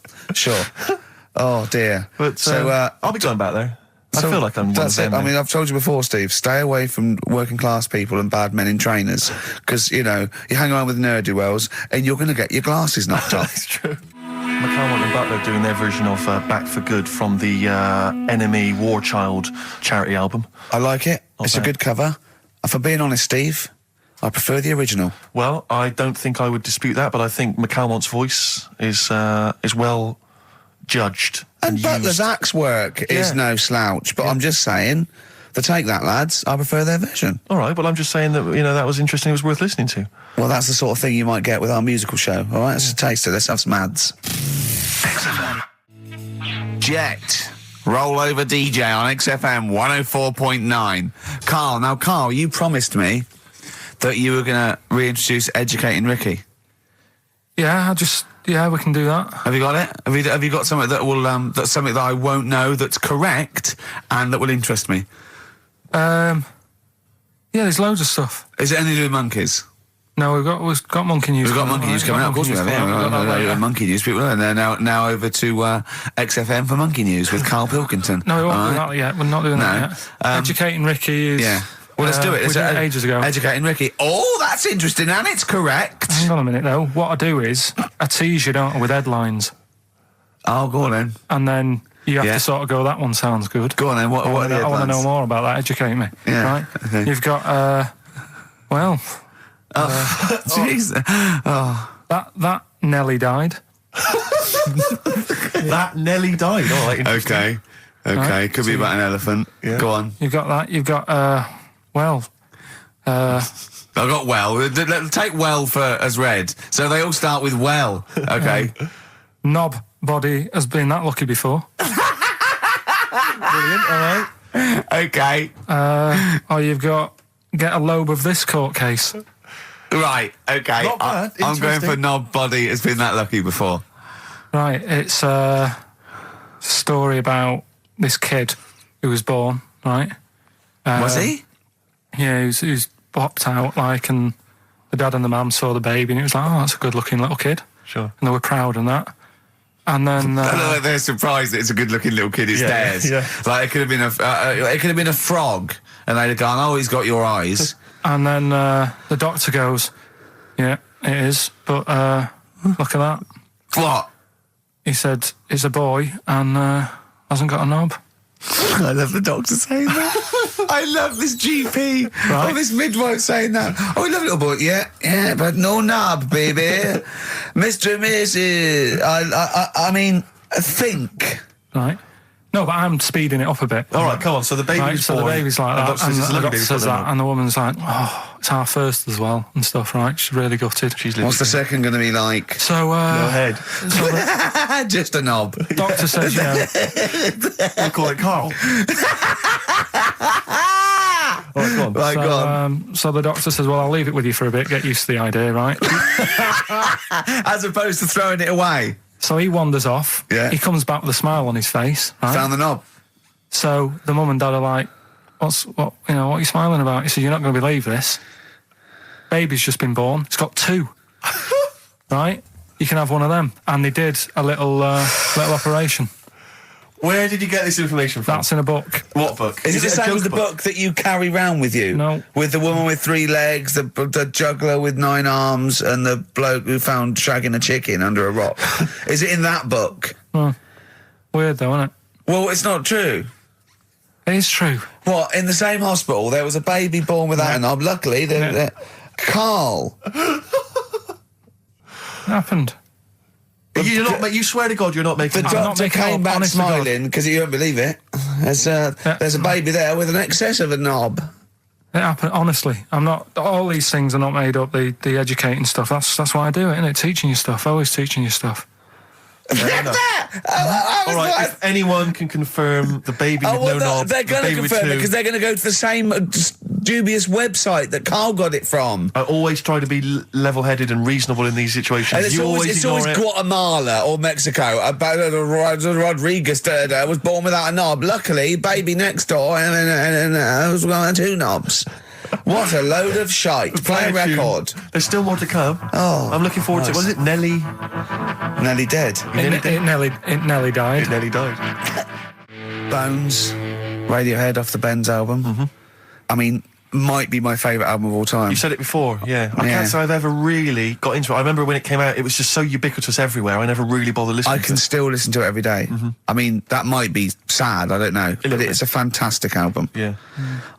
Oh dear. But so I'll be going back there. I feel like I'm one of them. I mean, I've told you before, Steve, stay away from working class people and bad men in trainers, because, you hang around with ne'er-do-wells and you're going to get your glasses knocked off. It's true. McCallum and Butler doing their version of Back for Good from the Enemy War Child charity album. I like it. It's a good cover. For being honest, Steve, I prefer the original. Well, I don't think I would dispute that, but I think McCalmont's voice is well judged. And Butler's axe work is no slouch, but I'm just saying, take that, lads. I prefer their version. All right, but I'm just saying that, that was interesting, it was worth listening to. Well, that's the sort of thing you might get with our musical show, all right? Let's just taste it. Let's have some ads. Jet. Roll over DJ on XFM 104.9. Karl, you promised me that you were going to reintroduce Educating Ricky. Yeah, we can do that. Have you got it? Have you got something that will that's something that I won't know that's correct and that will interest me? Yeah, there's loads of stuff. Is it anything to do with monkeys? No, we've got monkey news. We've got monkey news coming out. Of course we have. Yeah, monkey news. People, and they're now over to XFM for monkey news with Karl Pilkington. No, we won't do that yet. We're not doing that yet. Educating Ricky is. Yeah. Well, let's do it. We did it ages ago. Educating Ricky. Oh, that's interesting, and it's correct. Hang on a minute, though. What I do is I tease you, don't I, with headlines. Oh, go on then. And then You have Yeah. to sort of go, that one sounds good. Go on then, what I are want the to know headlines? more about that. Educate me. Yeah, Right? okay. You've got, Jeez. Oh. that Nelly died. That Nelly died. All right. interesting. Okay. Right, Could be about an elephant. Yeah. Go on. You've got that. You've got, I got well. Take well as read. So they all start with well. Okay. Knob Body has been that lucky before. Brilliant. All right. Okay. Or you've got get a lobe of this court case. Right. Okay. Not bad. I'm going for Interesting. knob body. Has been that lucky before. Right, it's a story about this kid who was born, right? Was he? Yeah, he was popped out, like, and the dad and the mum saw the baby, and it was like, oh, that's a good-looking little kid. Sure. And they were proud and that. And then... I know they're surprised that it's a good-looking little kid. It's theirs. yeah. Like it could have been a frog, and they'd have gone, "Oh, he's got your eyes." And then the doctor goes, yeah, it is, but look at that. What? He said, it's a boy and hasn't got a knob. I love the doctor saying that. I love this GP Right. or this midwife saying that. Oh, we love little boy. Yeah, but no knob, baby. Mr. and Mrs. I mean, think. Right. No, but I'm speeding it up a bit. All right. Come on. So the baby's Right, so born. the baby's like that, and the doctor says that, and and the woman's like, oh, it's our first as well, and stuff, right? She's really gutted. she's What's the second going to be like? So, no head. so the Just a knob. doctor says, you know, We'll call it Carl. All right, go on. Right, go on. so the doctor says, well, I'll leave it with you for a bit, get used to the idea, right? As opposed to throwing it away. So he wanders off. Yeah. He comes back with a smile on his face, right? Found the knob. So the mum and dad are like, what are you smiling about? He said, you're not going to believe this. Baby's just been born. It's got two. Right? You can have one of them. And they did a little operation. Where did you get this information from? That's in a book. What book? Is it the a same as joke the book that you carry round with you? No. With the woman with 3 legs, the juggler with 9 arms, and the bloke who found shagging a chicken under a rock. Is it in that book? Weird though, isn't it? Well, it's not true. It is true. What, in the same hospital, there was a baby born without a knob. Luckily, Carl. It happened. You're not. You swear to God, you're not making. The I'm not doctor making it came up, back honest to God. smiling because he won't believe it. There's a baby there with an excess of a knob. It happened, honestly. I'm not, all these things are not made up, the educating stuff. That's why I do it, innit? Teaching you stuff, always teaching you stuff. All right. If anyone can confirm the baby with no knob, they're the going to baby with confirm it two, because they're going to go to the same dubious website that Carl got it from. I always try to be level-headed and reasonable in these situations. And it's You always ignore it. Guatemala or Mexico. Rodriguez was born without a knob. Luckily, baby next door and was got 2 knobs. What a load of shite. Play a record. There's still more to come. Oh, I'm looking forward to it. Was it Nelly? Nelly dead. It nearly died. It nearly died. Bones, Radiohead off the Benz album. I mean, might be my favourite album of all time. You said it before, yeah. I can't say I've ever really got into it. I remember when it came out, it was just so ubiquitous everywhere. I never really bothered listening I to can it. still listen to it every day. I mean, that might be sad, I don't know. But it's a fantastic album. Yeah.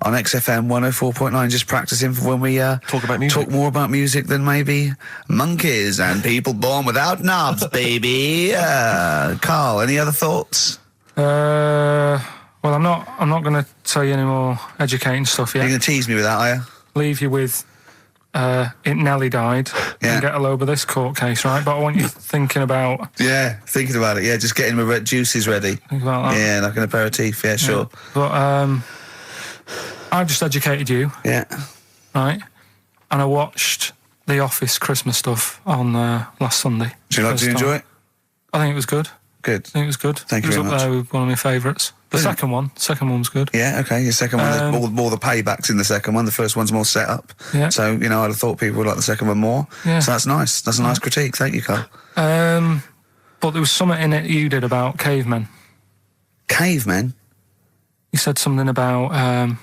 On XFM 104.9, just practicing for when we talk about music. Talk more about music than maybe monkeys and people born without knobs, baby. Carl, any other thoughts? Well, I'm not going to tell you any more educating stuff yet. You're going to tease me with that, are you? Leave you with it Nelly died and get a load of this court case, right? But I want you thinking about... Yeah, thinking about it, yeah, just getting my juices ready. Think about that. Yeah, like an aperitif, yeah, sure. But I've just educated you. Yeah. Right? And I watched The Office Christmas stuff on last Sunday. Do you enjoy it? I think it was good. Good. I think it was good. Thank you very It was much. up there with one of my favourites. The second one was good. Yeah, okay. Your second one, more the paybacks in the second one. The first one's more set up. Yeah. So, I'd have thought people would like the second one more. Yeah. So that's nice. That's a nice critique. Thank you, Carl. But there was something in it you did about cavemen. Cavemen? You said something about,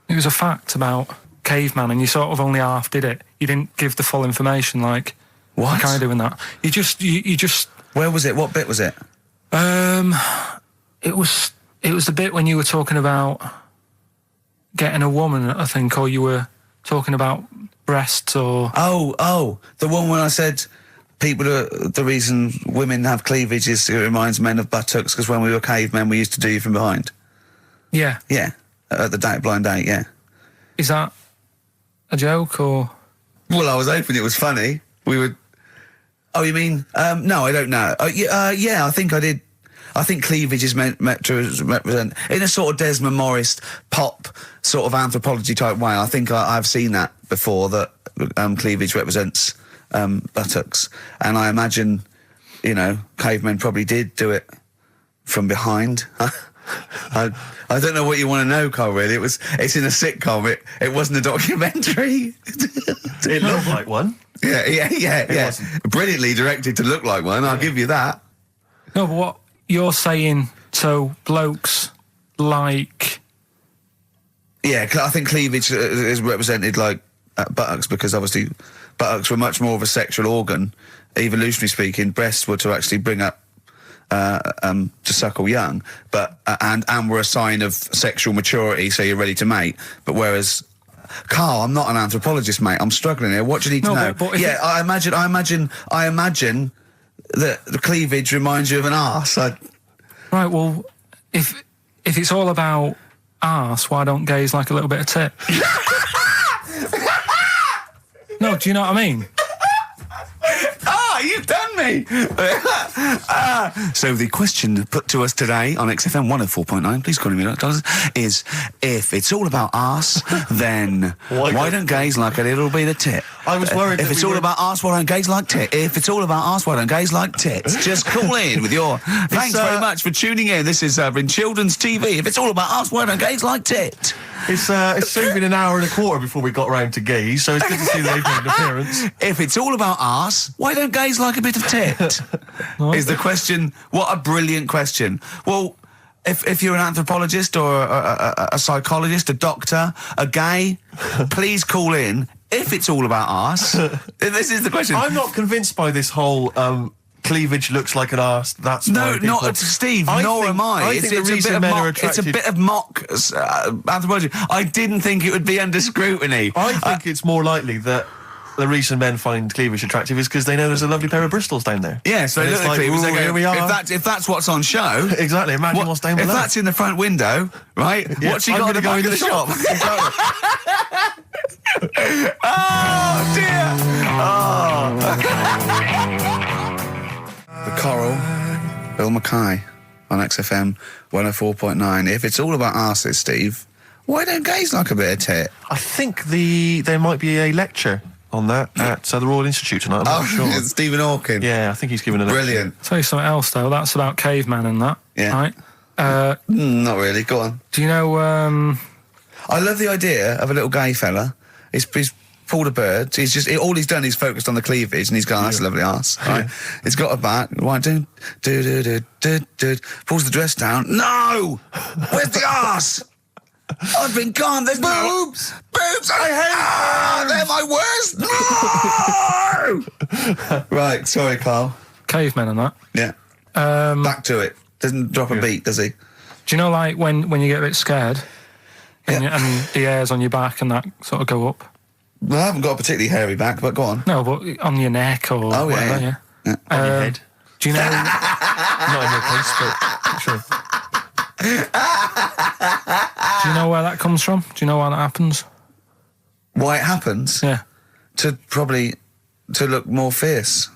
it was a fact about caveman, and you sort of only half did it. You didn't give the full information, like what? Like I do in that. You just. Where was it? What bit was it? It was the bit when you were talking about getting a woman, I think, or you were talking about breasts or... Oh, the one when I said the reason women have cleavage is it reminds men of buttocks because when we were cavemen we used to do you from behind. Yeah. Yeah, at the blind date, yeah. Is that a joke or...? Well, I was hoping it was funny. We would... Oh, you mean... no, I don't know. Yeah, I think I did... I think cleavage is meant to represent, in a sort of Desmond Morris pop sort of anthropology type way. I think I've seen that before, that cleavage represents buttocks. And I imagine, cavemen probably did do it from behind. I don't know what you want to know, Carl, really. It's in a sitcom. It wasn't a documentary. It looked like one. Yeah. Brilliantly directed to look like one, I'll give you that. No, but what you're saying, so blokes like... Yeah, I think cleavage is represented like buttocks because obviously buttocks were much more of a sexual organ, evolutionarily speaking. Breasts were to actually bring up to suckle young, but and were a sign of sexual maturity, so you're ready to mate. But whereas, Carl, I'm not an anthropologist, mate. I'm struggling here. What do you need to know? But yeah, I imagine that the cleavage reminds you of an arse. Right. Well, if it's all about arse, why don't gays like a little bit of tit? No, do you know what I mean? You've done me! So the question put to us today on XFM 104.9, please call me $, is if it's all about arse, then why don't gays like a little bit of tit? I was worried if it's all about arse, why don't gays like tit? If it's all about arse, why don't gays like tits? Just call in with your... Thanks very much for tuning in. This is in Children's TV. If it's all about arse, why don't gays like tit? It's soon been an hour and a quarter before we got round to gays, so it's good to see they've made an appearance. If it's all about arse, why don't gays like a bit of tit? Is the question. What a brilliant question. Well, if you're an anthropologist or a psychologist, a doctor, a gay, please call in. If it's all about arse, this is the question. I'm not convinced by this whole... cleavage looks like an arse. That's no, not Steve. Nor am I. It's a bit of mock anthropology. I didn't think it would be under scrutiny. I think it's more likely that the reason men find cleavage attractive is because they know there's a lovely pair of Bristols down there. Yeah, so they look at cleavage. They go, here we are. If that's what's on show, exactly. Imagine what's down below. If that's in the front window, right? Yeah, what's she got to go in the shop? Oh dear. The Coral, Bill Mackay on XFM 104.9. If it's all about arses, Steve, why don't gays like a bit of tit? I think there might be a lecture on that at the Royal Institute tonight. I'm not sure. Stephen Hawking. Yeah, I think he's given a lecture. Brilliant. I'll tell you something else, though. That's about cavemen and that. Yeah. Right? Not really. Go on. Do you know... I love the idea of a little gay fella. He's pulled a bird. All he's done is focused on the cleavage, and he's gone, that's a lovely arse, right? He's got a back, right, pulls the dress down. No! Where's the arse? I've been gone, there's boobs! Boobs! I hate they're my worst! No! Right, sorry, Carl. Cavemen and that. Yeah. Back to it. Doesn't drop a beat, does he? Do you know, like, when you get a bit scared, and the hairs on your back and that sort of go up? Well, I haven't got a particularly hairy back, but go on. No, but on your neck or whatever, yeah. On your head. Do you know... Not in your case, but sure. Do you know where that comes from? Do you know why that happens? Why it happens? Yeah. To look more fierce.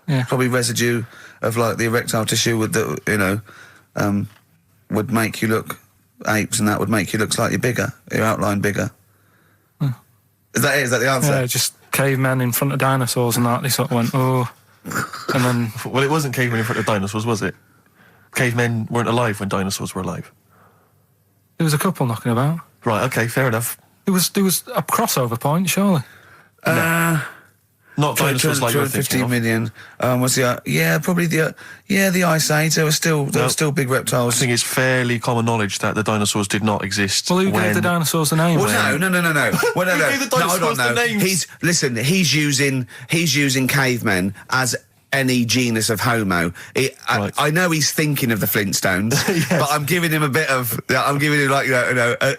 Yeah. Probably residue of, like, the erectile tissue would make you look apes, and that would make you look slightly bigger, your outline bigger. Is that the answer? Yeah, just cavemen in front of dinosaurs and that. They sort of went, oh. And then... Well, it wasn't cavemen in front of dinosaurs, was it? Cavemen weren't alive when dinosaurs were alive. There was a couple knocking about. Right, okay, fair enough. There was a crossover point, surely. Not dinosaurs like you're thinking of. 250 million. Was the probably the Ice Age. There were still big reptiles. I think it's fairly common knowledge that the dinosaurs did not exist. Well, who gave the dinosaurs the name? Well, no. Well, no. Who gave the dinosaurs the names? He's using cavemen as any genus of Homo. I know he's thinking of the Flintstones, but I'm giving him like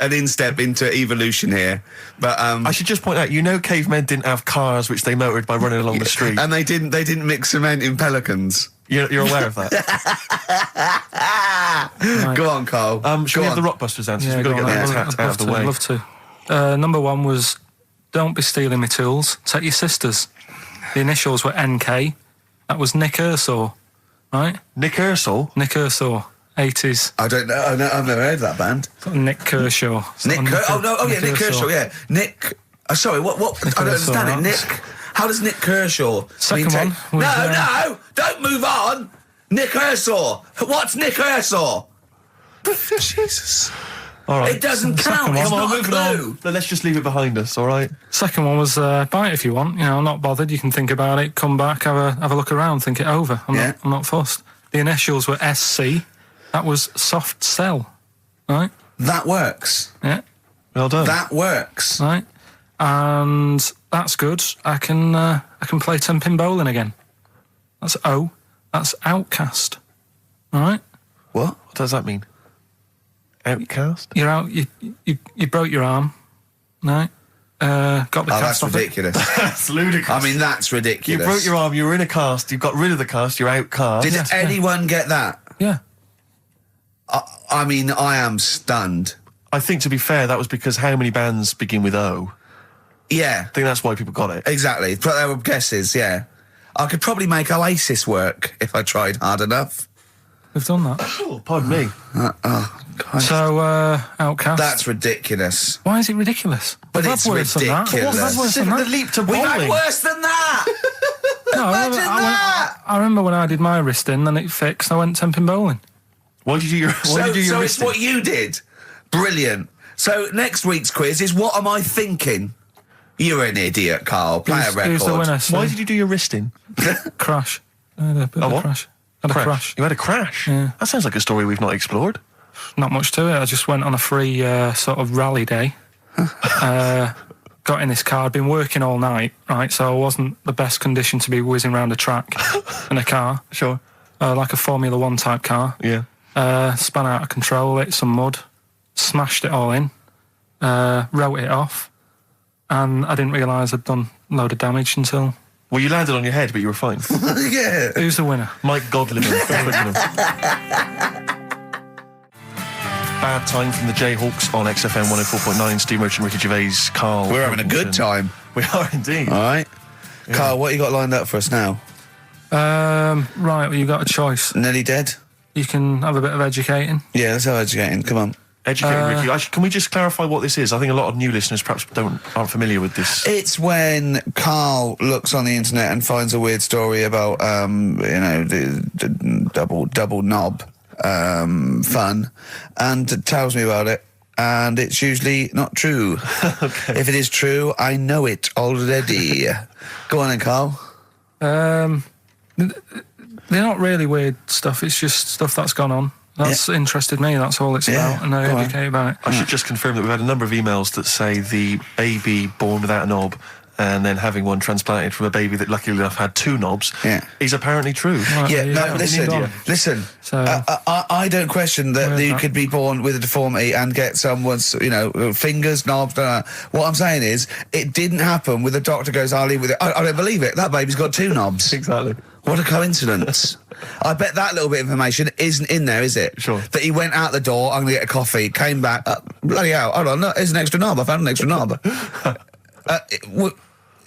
an instep into evolution here. But I should just point out, cavemen didn't have cars which they motored by running along the street, and they didn't mix cement in pelicans. You're aware of that? Go on, Carl. Should we have the Rockbusters answers? We've got to get that out of the way. I'd love to. Number one was, don't be stealing my tools. Take your sisters. The initials were NK. That was Nick Ursaw, right? Nick Ursaw? Nick Ursaw, 80s. I don't know. I've never heard of that band. Nick Kershaw. Nick Kershaw, yeah. Nick... sorry, what? Nick I don't Ursaw, understand it. that's- Nick... How does Nick Kershaw... Second one was, No! Don't move on! Nick Ursaw! What's Nick Ursaw? Jesus. All right. It doesn't count. It's not a clue. Then let's just leave it behind us, all right? Second one was, buy it if you want. I'm not bothered. You can think about it, come back, have a look around, think it over. I'm not fussed. The initials were SC. That was soft sell, right? That works. Yeah. Well done. That works. Right. And that's good. I can play 10-pin bowling again. That's O. That's outcast. All right. What does that mean? Outcast? You're out. You broke your arm. Right. Got the cast that's off ridiculous. That's ludicrous. I mean, that's ridiculous. You broke your arm. You were in a cast. You got rid of the cast. You're outcast. Did anyone get that? Yeah. I mean, I am stunned. I think, to be fair, that was because how many bands begin with O? Yeah. I think that's why people got it. Exactly. But there were guesses, yeah. I could probably make Oasis work if I tried hard enough. We've done that. Oh, pardon me. So, outcast. That's ridiculous. Why is it ridiculous? But We've it's had worse than that. ridiculous. We've had worse than that. The leap to We've bowling. had worse than that! No, Imagine that! I remember when I did my wrist in, then it fixed. I went 10-pin bowling. Why did you do your? So it's what you did. Brilliant. So next week's quiz is, what am I thinking? You're an idiot, Carl. Play a record. Who's the winner? Why did you do your wrist in? Crash. I had a bit of a crash. Had a crash. You had a crash? Yeah. That sounds like a story we've not explored. Not much to it. I just went on a free sort of rally day. Got in this car. I'd been working all night, right? So I wasn't the best condition to be whizzing around a track in a car. Sure. Like a Formula 1 type car. Yeah. Spun out of control, hit some mud, smashed it all in, wrote it off, and I didn't realise I'd done a load of damage until... Well, you landed on your head, but you were fine. Yeah. Who's the winner? Mike Godliman. Bad Time from the Jayhawks on XFM 104.9. Steve Merchant, Ricky Gervais, Karl. We're having a good time. We are indeed. All right. Yeah. Carl, what you got lined up for us now? Right, well, you got a choice. Nearly dead? You can have a bit of educating. Yeah, let's have educating. Come on. Educating, Ricky. Can we just clarify what this is? I think a lot of new listeners perhaps aren't familiar with this. It's when Carl looks on the internet and finds a weird story about, the double knob fun, and tells me about it, and it's usually not true. Okay. If it is true, I know it already. Go on then, Carl. They're not really weird stuff, it's just stuff that's gone on. That's interested me, that's all it's about, and I educate about it. I should just confirm that we've had a number of emails that say the baby born without a knob and then having one transplanted from a baby that luckily enough had two knobs is apparently true. Right, listen. So, I don't question that you could be born with a deformity and get someone's, fingers, knobs. What I'm saying is, it didn't happen with the doctor goes, I'll leave with it. I don't believe it. That baby's got two knobs. Exactly. What a coincidence. I bet that little bit of information isn't in there, is it? Sure. That he went out the door, I'm going to get a coffee, came back, bloody hell, hold on, no, there's an extra knob, I found an extra knob.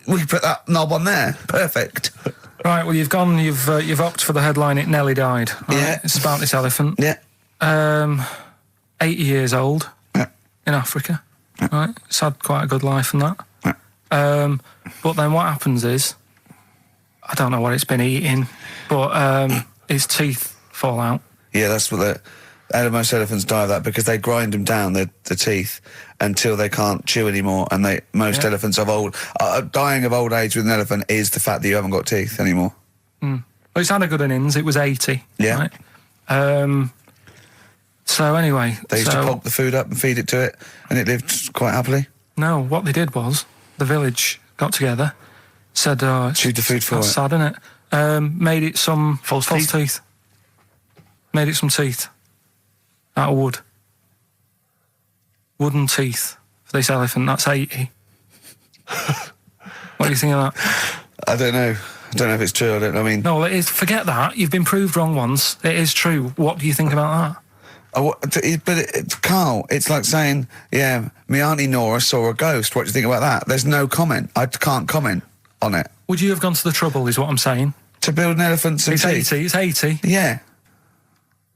We can put that knob on there. Perfect. right, well, you've opted for the headline, It Nearly Died. Right? Yeah. It's about this elephant. Yeah. 80 years old. Yeah. In Africa. Yeah. Right? It's had quite a good life and that. Yeah. But then what happens is, I don't know what it's been eating, but his teeth fall out. Yeah, that's what most elephants die of that, because they grind them down, the teeth, until they can't chew anymore, and most elephants dying of old age with an elephant is the fact that you haven't got teeth anymore. Well, it's had a good innings, it was 80. Yeah. Right? So anyway... They used to pop the food up and feed it to it, and it lived quite happily? No, what they did was, the village got together, said, chewed the food for that's it. sad, isn't it? made it some False teeth. Made it some teeth out of wood. Wooden teeth for this elephant. That's 80. What do you think of that? I don't know. I don't know if it's true. I mean... No, it is. Forget that. You've been proved wrong once. It is true. What do you think about that? Carl, it's like saying, yeah, my Auntie Nora saw a ghost. What do you think about that? There's no comment. I can't comment on it. Would you have gone to the trouble, is what I'm saying? To build an elephant's teeth? It's 80. Yeah.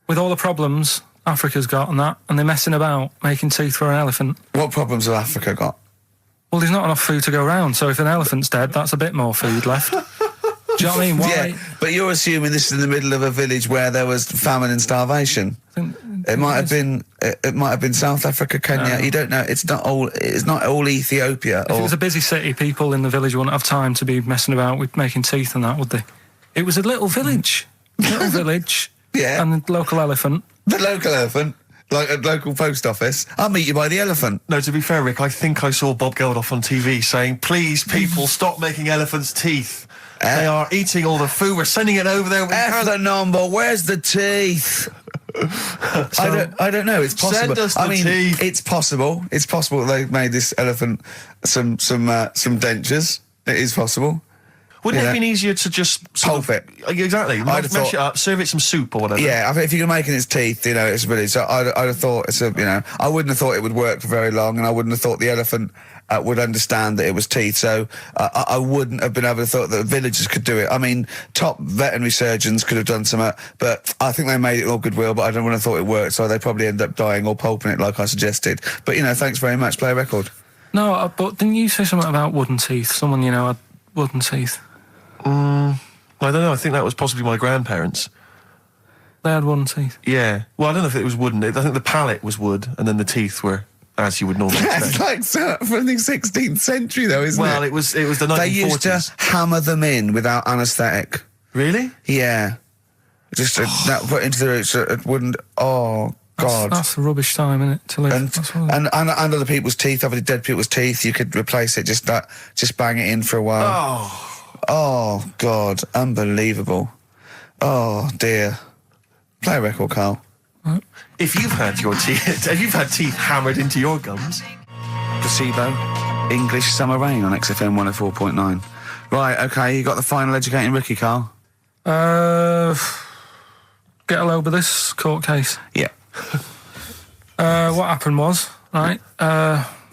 With all the problems Africa's got and that, and they're messing about making teeth for an elephant. What problems has Africa got? Well, there's not enough food to go around, so if an elephant's dead, that's a bit more food left. Do you know what I mean? Why? Yeah, but you're assuming this is in the middle of a village where there was famine and starvation. It might have been South Africa, Kenya. You don't know. It's not all Ethiopia. If it was a busy city, people in the village wouldn't have time to be messing about with making teeth and that, would they? It was a little village. Yeah. And the local elephant. The local elephant? Like a local post office? I'll meet you by the elephant. No, to be fair, Rick, I think I saw Bob Geldof on TV saying, please, people, stop making elephants' teeth. They are eating all the food. We're sending it over there. F the number. Where's the teeth? I don't know. It's possible. Send us the teeth. It's possible. It's possible that they made this elephant some dentures. It is possible. Wouldn't it have been easier to just pulp it? Exactly. Mash it up, serve it some soup or whatever. Yeah, I think if you're making its teeth, it's a village. So I'd have thought I wouldn't have thought it would work for very long, and I wouldn't have thought the elephant would understand that it was teeth. So I wouldn't have been able to thought that villagers could do it. I mean, top veterinary surgeons could have done something, but I think they made it all goodwill. But I don't want to thought it worked, so they probably end up dying or pulping it like I suggested. But thanks very much. Play a record. No, but didn't you say something about wooden teeth? Someone had wooden teeth. I don't know. I think that was possibly my grandparents. They had wooden teeth. Yeah. Well, I don't know if it was wooden. I think the palate was wood, and then the teeth were as you would normally That's expect. like from the 16th century, though, isn't it? Well, it was the 1940s. They used to hammer them in without anaesthetic. Really? Yeah. Just put into the roots. It wouldn't. Oh God. That's a rubbish time, isn't it? To live. And other people's teeth, obviously dead people's teeth, you could replace it. Just bang it in for a while. Oh, God. Unbelievable. Oh, dear. Play a record, Carl. If you've had teeth hammered into your gums. Placebo. English Summer Rain on XFM 104.9. Right, okay, you got the final educating Ricky, Carl? Get a load of this court case. Yeah. What happened was, right,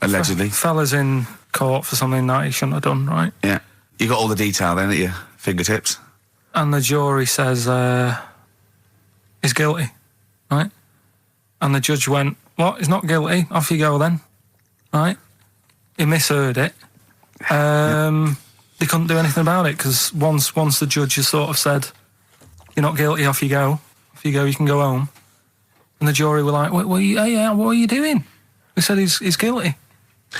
allegedly. Fella's in court for something that he shouldn't have done, right? Yeah. You got all the detail then at your fingertips. And the jury says he's guilty, right? And the judge went, what? He's not guilty. Off you go then, right? He misheard it. They couldn't do anything about it because once the judge has sort of said, you're not guilty, off you go. Off you go, you can go home. And the jury were like, what are you doing? We said he's guilty.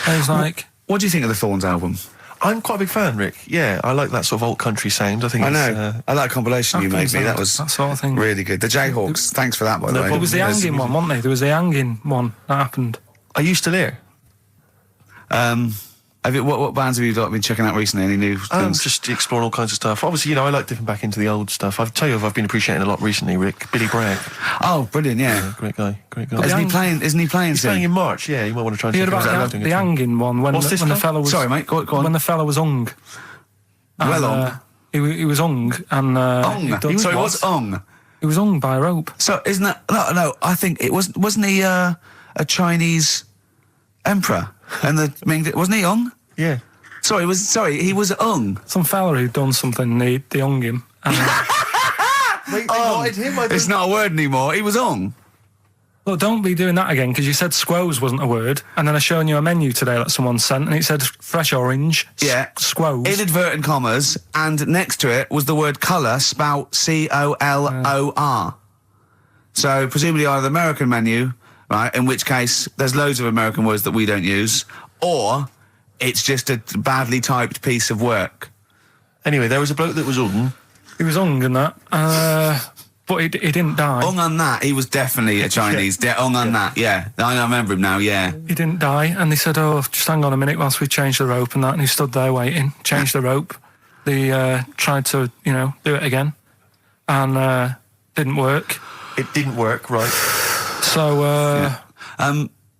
And he's like... What do you think of the Thorns album? I'm quite a big fan, Rick. Yeah, I like that sort of old country sound. I know. I like compilation you made me. That was that sort of thing. Really good. The Jayhawks. Thanks for that, by the way. There was the hanging one, wasn't there? There was the hanging one that happened. Are you still here? What bands have you been checking out recently? Any new things? Just exploring all kinds of stuff. Obviously, I like dipping back into the old stuff. I'll tell you I've been appreciating a lot recently, Rick. Billy Bragg. Oh, brilliant, yeah. Great guy. Isn't he playing He's playing in March, yeah. You might want to try and check it out. The hanging one, when the fella was... Sorry, mate, go on. When the fella was hung. Hung? He was hung, and... Hung? Sorry, what's hung? He was hung by a rope. So, isn't that... No, I think it wasn't he a Chinese emperor? And wasn't he hung? Yeah. Sorry, he was hung. Some fella who'd done something, they hung him. Wait, they wanted him? It's not a word anymore. He was hung. Look, don't be doing that again, because you said squoze wasn't a word, and then I shown you a menu today that someone sent, and it said fresh orange, squoze. Inadvertent commas, and next to it was the word colour, spelt C-O-L-O-R. So, presumably either the American menu, right, in which case there's loads of American words that we don't use, or it's just a badly typed piece of work. Anyway, there was a bloke that was hung. He was hung and that, but he didn't die. Hung on that, he was definitely a Chinese. Hung on that, yeah. I remember him now, yeah. He didn't die, and they said, just hang on a minute whilst we change the rope and that, and he stood there waiting, changed the rope, they tried to, do it again, and didn't work. It didn't work, right? So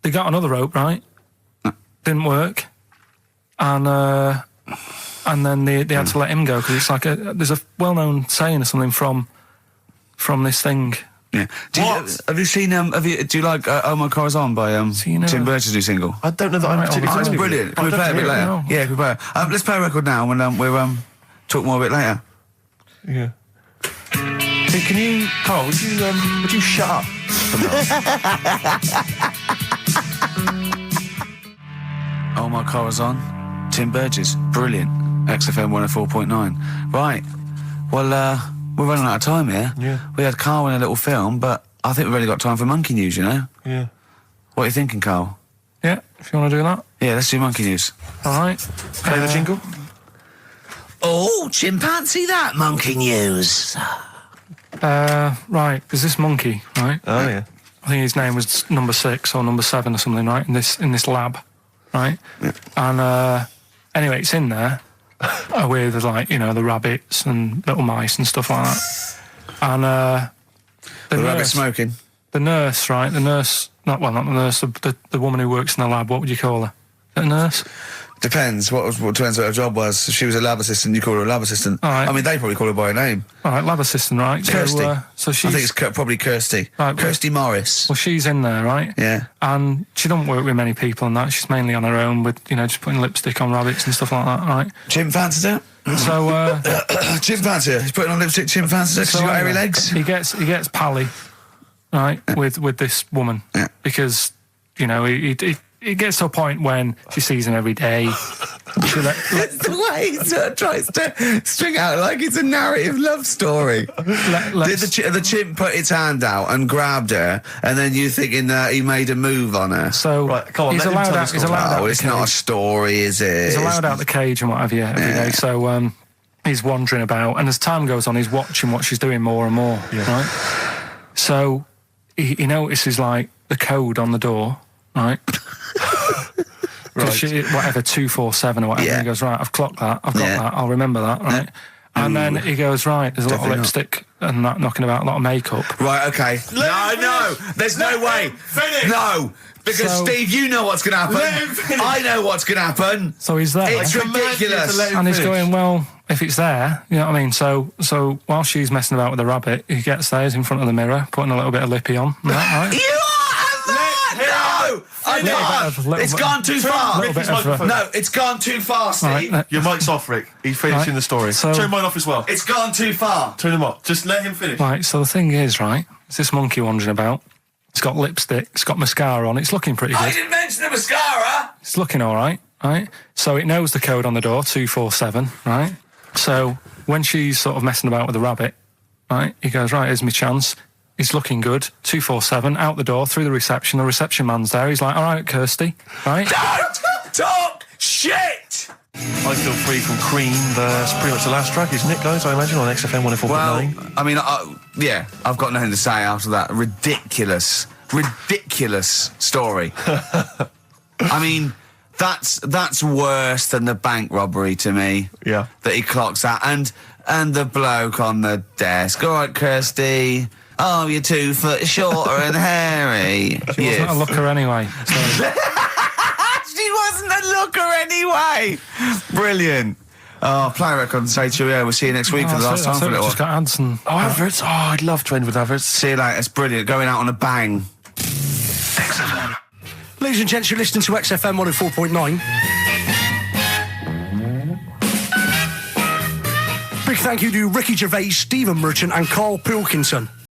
they got another rope, right? Didn't work, and then they had to let him go because it's like there's a well-known saying or something from this thing. Yeah. Have you seen? Do you like "Oh My Corazon" by Tim Burton's new single? I don't know that I'm particularly. It's brilliant. Can we play it a bit later? No. Yeah, can we play it? Let's play a record now, and we'll talk more a bit later. Yeah. Hey, can you, Carl? Would you shut up? Oh My Corazon, Tim Burgess, brilliant. XFM 104.9. Right. Well, we're running out of time here. Yeah. We had Carl in a little film, but I think we've only got time for Monkey News, Yeah. What are you thinking, Carl? Yeah, if you want to do that. Yeah, let's do Monkey News. All right. Play the jingle. Oh, chimpanzee that Monkey News. Right, there's this monkey, right? Oh, yeah. I think his name was number 6 or number 7 or something, right? In this lab, right? Yeah. And anyway, it's in there with the rabbits and little mice and stuff like that. And The rabbit smoking. The nurse, right? The nurse, not the nurse, the woman who works in the lab. What would you call her? A nurse? Depends. Depends what her job was. If she was a lab assistant, you call her a lab assistant. All right. I mean, they probably call her by her name. All right, lab assistant, right? Kirsty. So she's, I think it's probably Kirsty. Right, Kirsty Morris. Well, she's in there, right? Yeah. And she don't work with many people and that. She's mainly on her own with, just putting lipstick on rabbits and stuff like that, right? Chimpanzee. So, chimpanzee. He's putting on lipstick. Chimpanzee. Because she's got hairy legs. He gets pally, right, with this woman. Yeah. Because, it gets to a point when she sees him every day. It's the way he sort of tries to string out like it's a narrative love story. Did the chimp put its hand out and grabbed her, and then you thinking that he made a move on her? So right, come on, he's allowed out. He's allowed out. It's not a story, is it? He's allowed out the cage and what have you every day. So he's wandering about, and as time goes on, he's watching what she's doing more and more. Yeah. Right. So he notices like the code on the door. Right. Right. She, whatever 247 or whatever. Yeah. And he goes, right, I've clocked that. I've got that. I'll remember that. Right. Yeah. And then he goes, right, there's a lot of lipstick and that knocking about, a lot of makeup. Right. Okay. No. There's no way. Finish. No. Because Steve, you know what's going to happen. I know what's going to happen. So he's there. It's ridiculous. And he's going, well, if it's there, you know what I mean? So while she's messing about with the rabbit, he gets there, he's in front of the mirror, putting a little bit of lippy on. Right? You are! No! I can't. It's gone too far. No, it's gone too far, Steve. Right, your mic's off, Rick. He's finishing the story. So, turn mine off as well. It's gone too far. Turn him off. Just let him finish. Right, so the thing is, right, it's this monkey wandering about. It's got lipstick, it's got mascara on, it's looking pretty good. I didn't mention the mascara! It's looking all right, right? So it knows the code on the door, 247, right? So when she's sort of messing about with the rabbit, right, he goes, right, here's my chance. He's looking good, 247, out the door, through the reception man's there. He's like, all right, Kirsty, right? Don't talk shit! I Feel Free from Cream. That's pretty much the last track, isn't it, guys? I imagine on XFM 104.9. Well, I mean, yeah, I've got nothing to say after that ridiculous story. I mean, that's worse than the bank robbery to me. Yeah. That he clocks that, and the bloke on the desk. All right, Kirsty. Oh, you're 2 foot shorter and hairy. She wasn't a looker anyway. So. She wasn't a looker anyway. Brilliant. Oh, play a record and say cheerio. We'll see you next week for the last time for a little just got ads and... Oh, adverts. Oh, I'd love to end with adverts. See you later. It's brilliant. Going out on a bang. XFM. Ladies and gents, you're listening to XFM 104.9. Big thank you to Ricky Gervais, Stephen Merchant and Karl Pilkington.